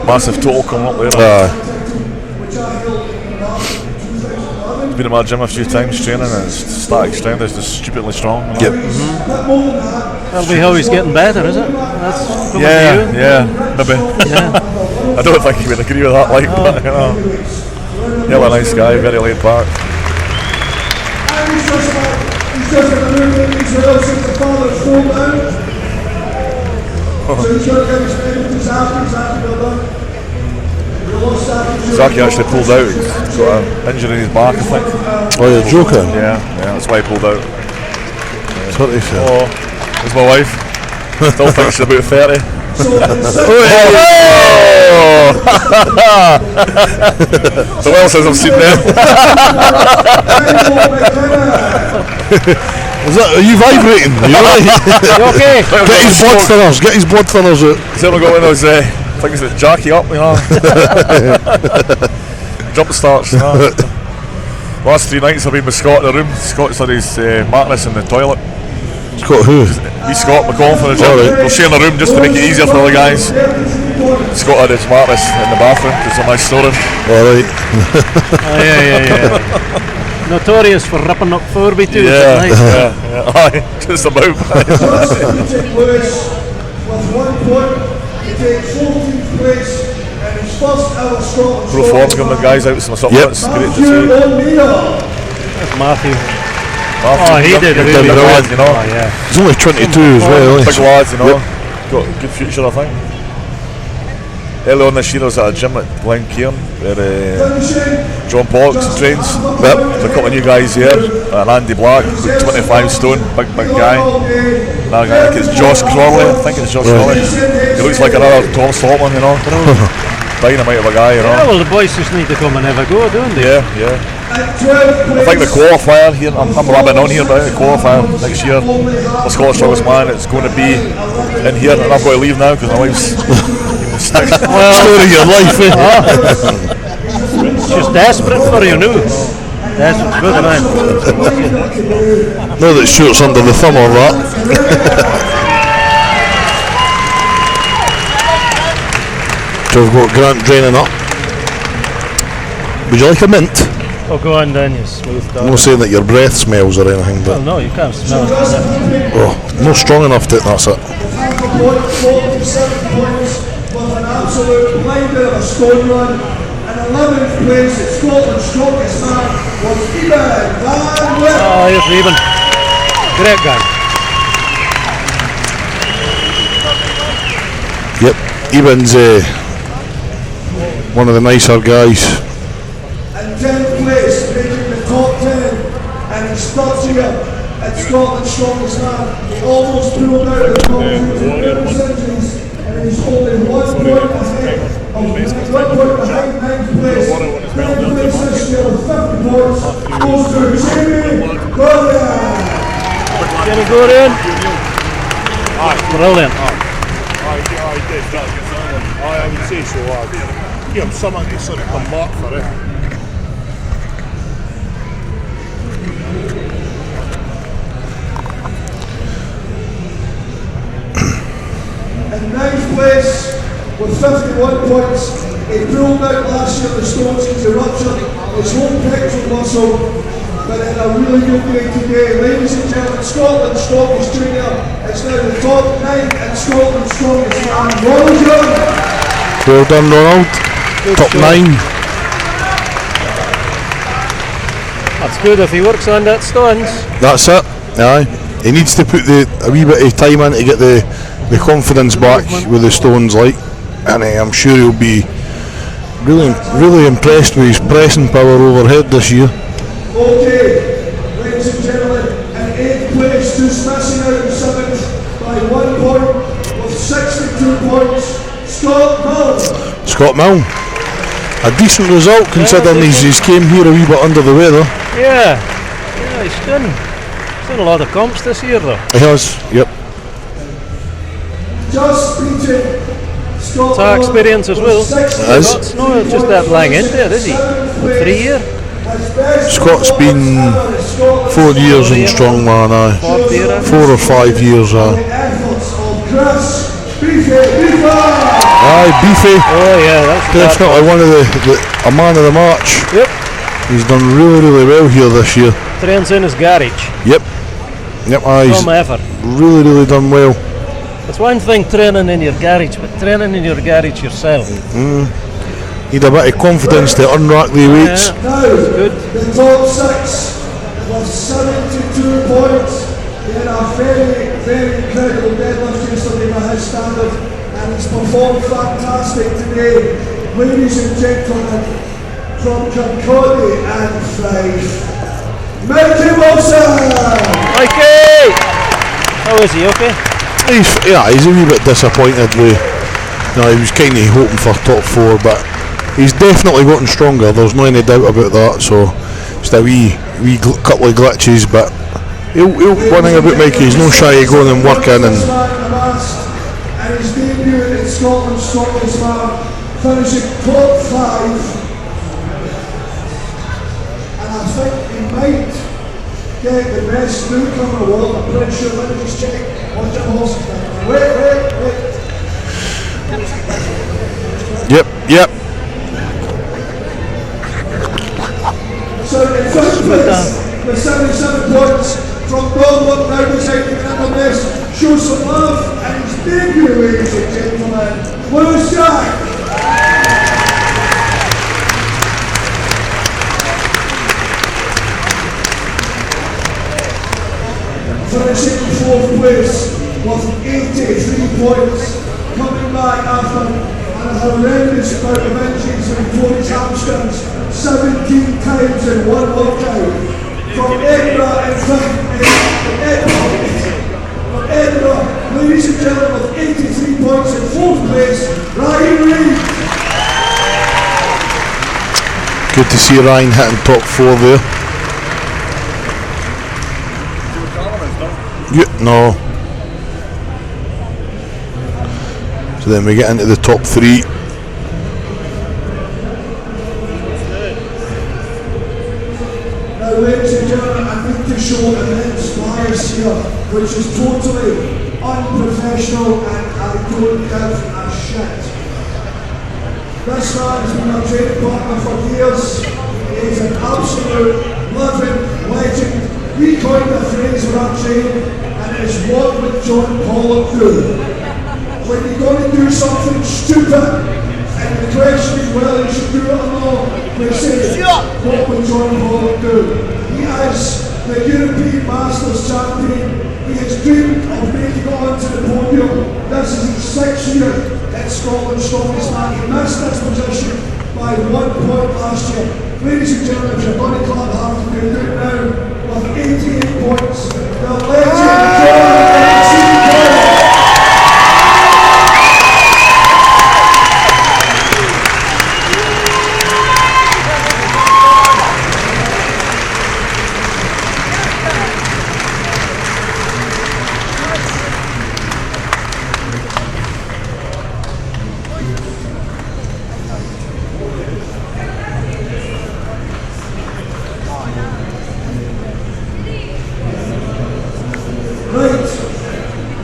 Massive total coming up there. He's been in my gym a few times training, and his static strength is just stupidly strong. You know? That'll be how he's getting better, is it? That's maybe. Yeah. I don't think he would agree with that, like, but you know, he's a nice guy, very laid back. He's just going to move in these rails since the father's fall down. So he's going to give his name to Zaki well done. Zaki actually pulled out. He's got an injury in his back, I think. Oh, you're joking? Yeah, that's why he pulled out. That's what they said. Oh, there's my wife. Still thinks she's about 30. So well says I've seen them. Are you vibrating? Are you alright? You okay? Get his blood thinners. Get his blood thinners out. He's only got one of those things that jack you up, you know. Jump starts, you know. Last 3 nights I've been with Scott in the room. Scott's had his mattress in the toilet. Scott who? He's Scott McCall for the gym. Right. We'll share in the room just to make it easier for the guys. Scott had his mattress in the bathroom because of my story. Alright. Yeah. Notorious for ripping up Furby too. Yeah. Aye, just about. With 1 point, he takes 14th place and his first ever Scotland. Pro Form's giving the guys out some supplements. Great to see. That's Matthew. He did really big well. lad, you know. He's only 22 as well. Big lads, you know. Got a good future, I think. Early on this year I was at a gym at Glen Cairn where John Pollux trains. There's a couple of new guys here, and Andy Black, about 25 stone, big guy. Another guy, I think it's Josh Crawley, He looks like another Tom Saltman, you know. Dynamite of a guy, you know. Yeah, well the boys just need to come and have a go, don't they? Yeah. I think the qualifier here, I'm rabbing on here about the qualifier next year for Scottish Strongest Man, it's going to be in here, and I've got to leave now because my wife's story of your life, She's desperate for you now. Desperate, good man. No, that shoots under the thumb or that. So we've got Grant draining up. Would you like a mint? Oh, go on then, you smooth dog. I'm not saying that your breath smells or anything, but... Well, no, you can't smell it. Oh, not strong enough to... That's it. 47 points with an absolute blinder of a stone run. And 11th place at Scotland's Strongest Man was Eben Van Witt. Oh, here's Eben. Great guy. Yep, Eben's one of the nicer guys. And 10th place, making the top 10, and his third year at Scotland's Strongest Man. He almost pulled out of the competition injuries, and he's only 1 point ahead of 1 point behind 9th place. 9th place this year with 50 points goes to Jamie Gordon. Jamie Gordon. Brilliant. I did that. I would say so. Give him something to sort of come back for it. In 9th place with 51 points, he pulled out last year the stones into rupture his whole pectoral muscle, but in a really good way today. Ladies and gentlemen, Scotland's strongest junior is now the top 9 and Scotland's strongest man, Ronald Young. Well done, Ronald. Top 9. That's good if he works on that stones. That's it. Aye. He needs to put a wee bit of time in to get the confidence back with the stones, like, and I'm sure he'll be really impressed with his pressing power overhead this year. Okay, ladies and gentlemen, in 8th place, just missing out in 7th by 1 point with 62 points, Scott Milne. A decent result considering he's came here a wee bit under the weather. Yeah, he's done a lot of comps this year though. He has, yep. Just beating Scott It's our experience as well. It is. It's not just that lying into it, is he? 3 year? Scott's been 4 years in strongman, 4 or 5 years. Aye, Beefy. Oh yeah, that's definitely one of a man of the match. Yep. He's done really well here this year. Trains in his garage. Yep. Aye, he's From effort. really done well. It's one thing training in your garage, but training in your garage yourself. Need a bit of confidence to unrack the weights. Now, the top 6 with 72 points. He had a very incredible deadlift yesterday by his standard, and he's performed fantastic today. Ladies and gentlemen, from Kirkcaldy and Fife, Mikey Wilson! Mikey! How is he, okay? He's a wee bit disappointed with. He was kind of hoping for top 4, but he's definitely gotten stronger. There's no any doubt about that. So just a wee couple of glitches, but he'll one thing about Mikey, he's no shy of going and working and. And his debut in Scotland's Strongest Man, finishing top 5. And I think he might get the best newcomer award. I'm pretty sure. Let me just check. Watch the horses now. Wait. Yep. So in first place, with 77 points from Goldwood, now deciding to get on this, show some love, and his debut, ladies and gentlemen, Lewis Jack. Finishing in 4th place with 83 points, coming back after a horrendous bout of injuries and tore his hamstrings 17 times in one workout. From Edinburgh, ladies and gentlemen, with 83 points in 4th place, Ryan Reid. Good to see Ryan hitting top 4 there. No. So then we get into the top 3. Now, ladies and gentlemen, I need to show immense bias here, which is totally unprofessional, and I don't give a shit. This man has been a training partner for years. He is an absolute living legend. We coined the phrase when I'm training, and it is what would John Pollock do? When you're going to do something stupid, and the question is whether you should do it or not, we say, what would John Pollock do? He is the European Masters champion. He has dreamed of making it onto the podium. This is his 6th year at Scotland's Strongest Man. He missed this position by 1 point last year. Ladies and gentlemen, if you're going to clap hard, you can do it now with 88 points. The legend, John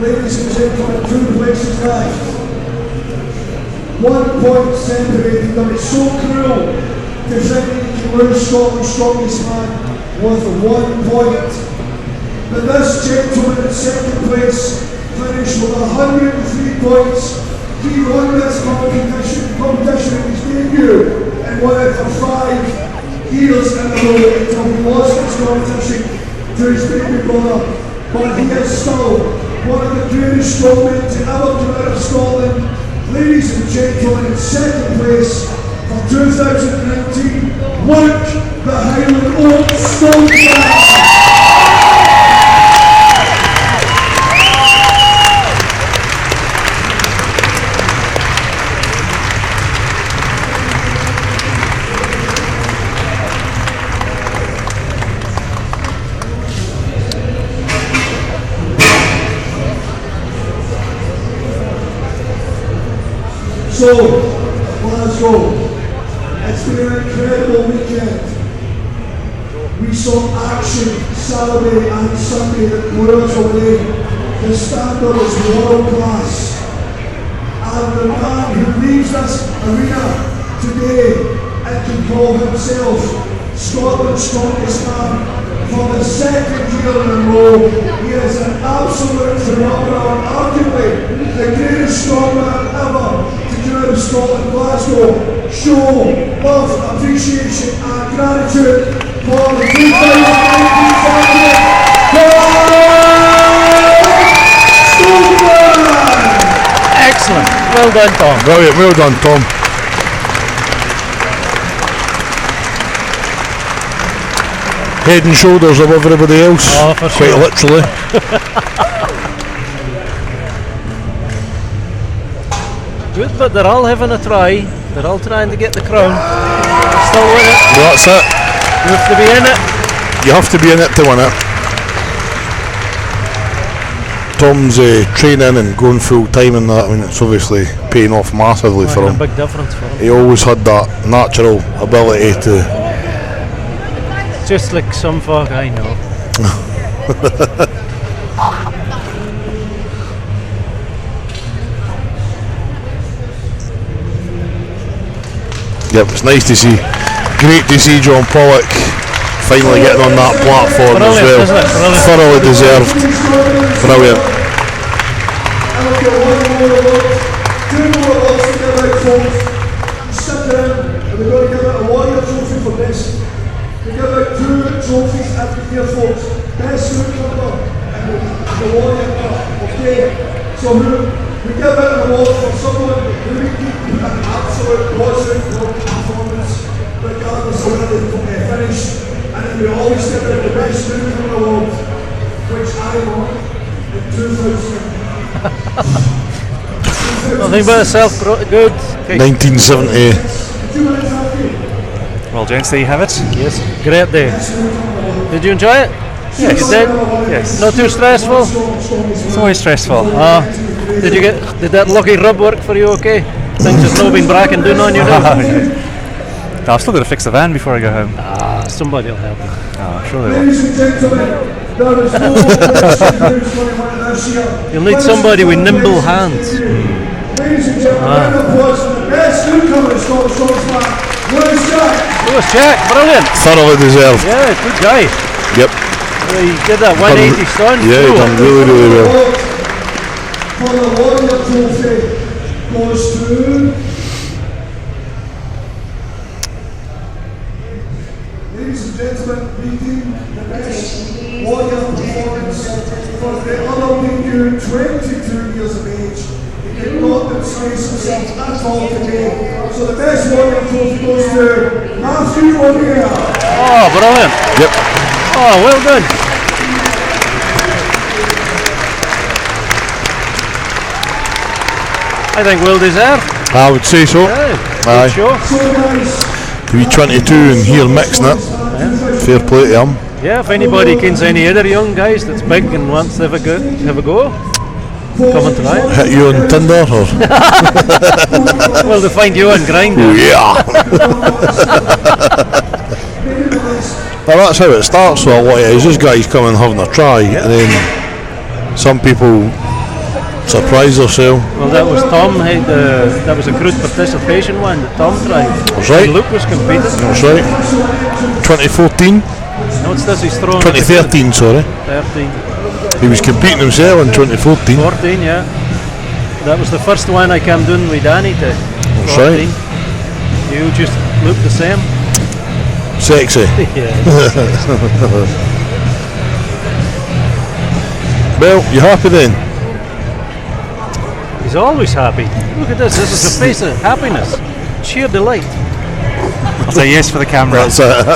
ladies and gentlemen, 2 places left. 1 point separated them. It's so cruel to think that you can lose Scotland's Strongest Man with 1 point. But this gentleman in 2nd place finished with 103 points. He won this competition in his debut and won it for 5 years in a row until he lost this competition to his baby brother. But he is still one of the greatest strongmen to ever come out of Scotland. Ladies and gentlemen, in 2nd place for 2019, Luke the Highland Oak Stoneface. So, let's go. It's been an incredible weekend. we saw action Saturday and Sunday that blew us away. The standard is world class. And the man who leaves this arena today and can call himself Scotland's strongest man for the second year in a row. He is an absolute phenomenon, arguably the greatest strongman ever to come out of Scotland, Glasgow. Show love, appreciation and gratitude for the 2019 champion, Excellent. Well done, Tom. Brilliant, well done, Tom. Head and shoulders above everybody else. Oh, for quite sure. literally. Good, but they're all having a try. They're all trying to get the crown. Still win it. That's it. You have to be in it. You have to be in it to win it. Tom's training and going full time in that, I mean, it's obviously paying off massively for him. A big difference for him. He always had that natural ability to. Just like some folk I know. Yep, it's nice to see. Great to see John Pollock finally getting on that platform as well. Isn't it? Thoroughly deserved. Brilliant. We're going to give out a warrior trophy for this. We give out 2 trophies every year, folks. Best newcomer and the warrior cup. Okay. So we give out an award for someone who we keep an absolute positive performance, regardless of where they finish. And then we always give out the best newcomer award, which I won in 2000. Nothing but yourself, good. Okay. 1970. Well, gents, there you have it. Yes, great day. Did you enjoy it? Yes. You did? Yes. Not too stressful? It's always stressful. Did that lucky rub work for you okay? Things have not been bracken doing on you now? No, I've still got to fix the van before I go home. Somebody will help you. Oh, I'm sure they will. Ladies and gentlemen, there is no You'll need somebody with nimble hands. Ladies and gentlemen, round of applause for the best newcomer in Scotland's strongest man, Lewis Jack. Lewis Jack, brilliant. Thoroughly deserved. Yeah, good guy. Yep. He did that 180 stun. Yeah, he done really, really well. For the warrior trophy goes to ladies and gentlemen, meeting the best warrior performance for the other Lingu, 22 years of age. He did not disgrace himself at all today. So the best warrior trophy goes to Matthew O'Neill. Oh, brilliant. Yep. Oh, well done. I think well deserved. I would say so. Yeah, Aye. good show. To be 22 and here mixing it. Fair play to him. Yeah, if anybody kens any other young guys that's big and wants to have a go, come and try it. Hit you on Tinder or? Well, to find you on Grindr. Yeah. Well, that's how it starts with a lot of these guys coming having a try, and then some people surprise themselves. Well, that was Tom. That was a crude participation one that Tom tried. That's right. Luke was competing. That's right. 2014. No, it's this. He's throwing. 2013, sorry. 13. He was competing himself in 2014. 14, yeah. That was the first one I came doing with Danny to. That's 14. right. You just look the same. Sexy. Yeah. Well, you happy then? He's always happy. Look at this. This is the face of happiness. Sheer delight. I'll say yes for the camera. That's it.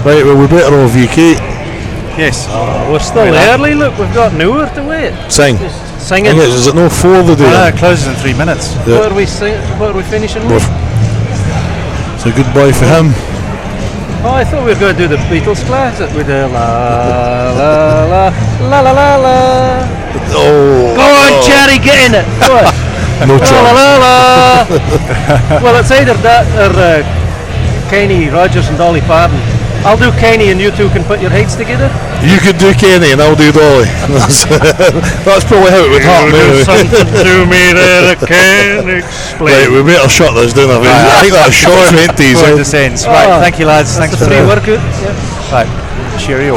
Right, well, we better all vacate. Yes. We're still early. Look, we've got an hour to wait. Sing. Singing. Is it no 4 the day? It closes in 3 minutes. Yeah. What are we finishing with? It's a goodbye for him. Oh, I thought we were going to do the Beatles classic with the la la la la la la la. Oh. Go on, Cherry, get in it. Go on. No la chance. la la. Well, it's either that or Kenny Rogers and Dolly Parton. I'll do Kenny and you two can put your heads together. You could do Kenny and I'll do Dolly. That's probably how it would happen. Do something to me that I can't explain. Right, we better shut this down. I think that's short 20s. Right, thank you lads. Thanks for the free workout. Right, cheerio.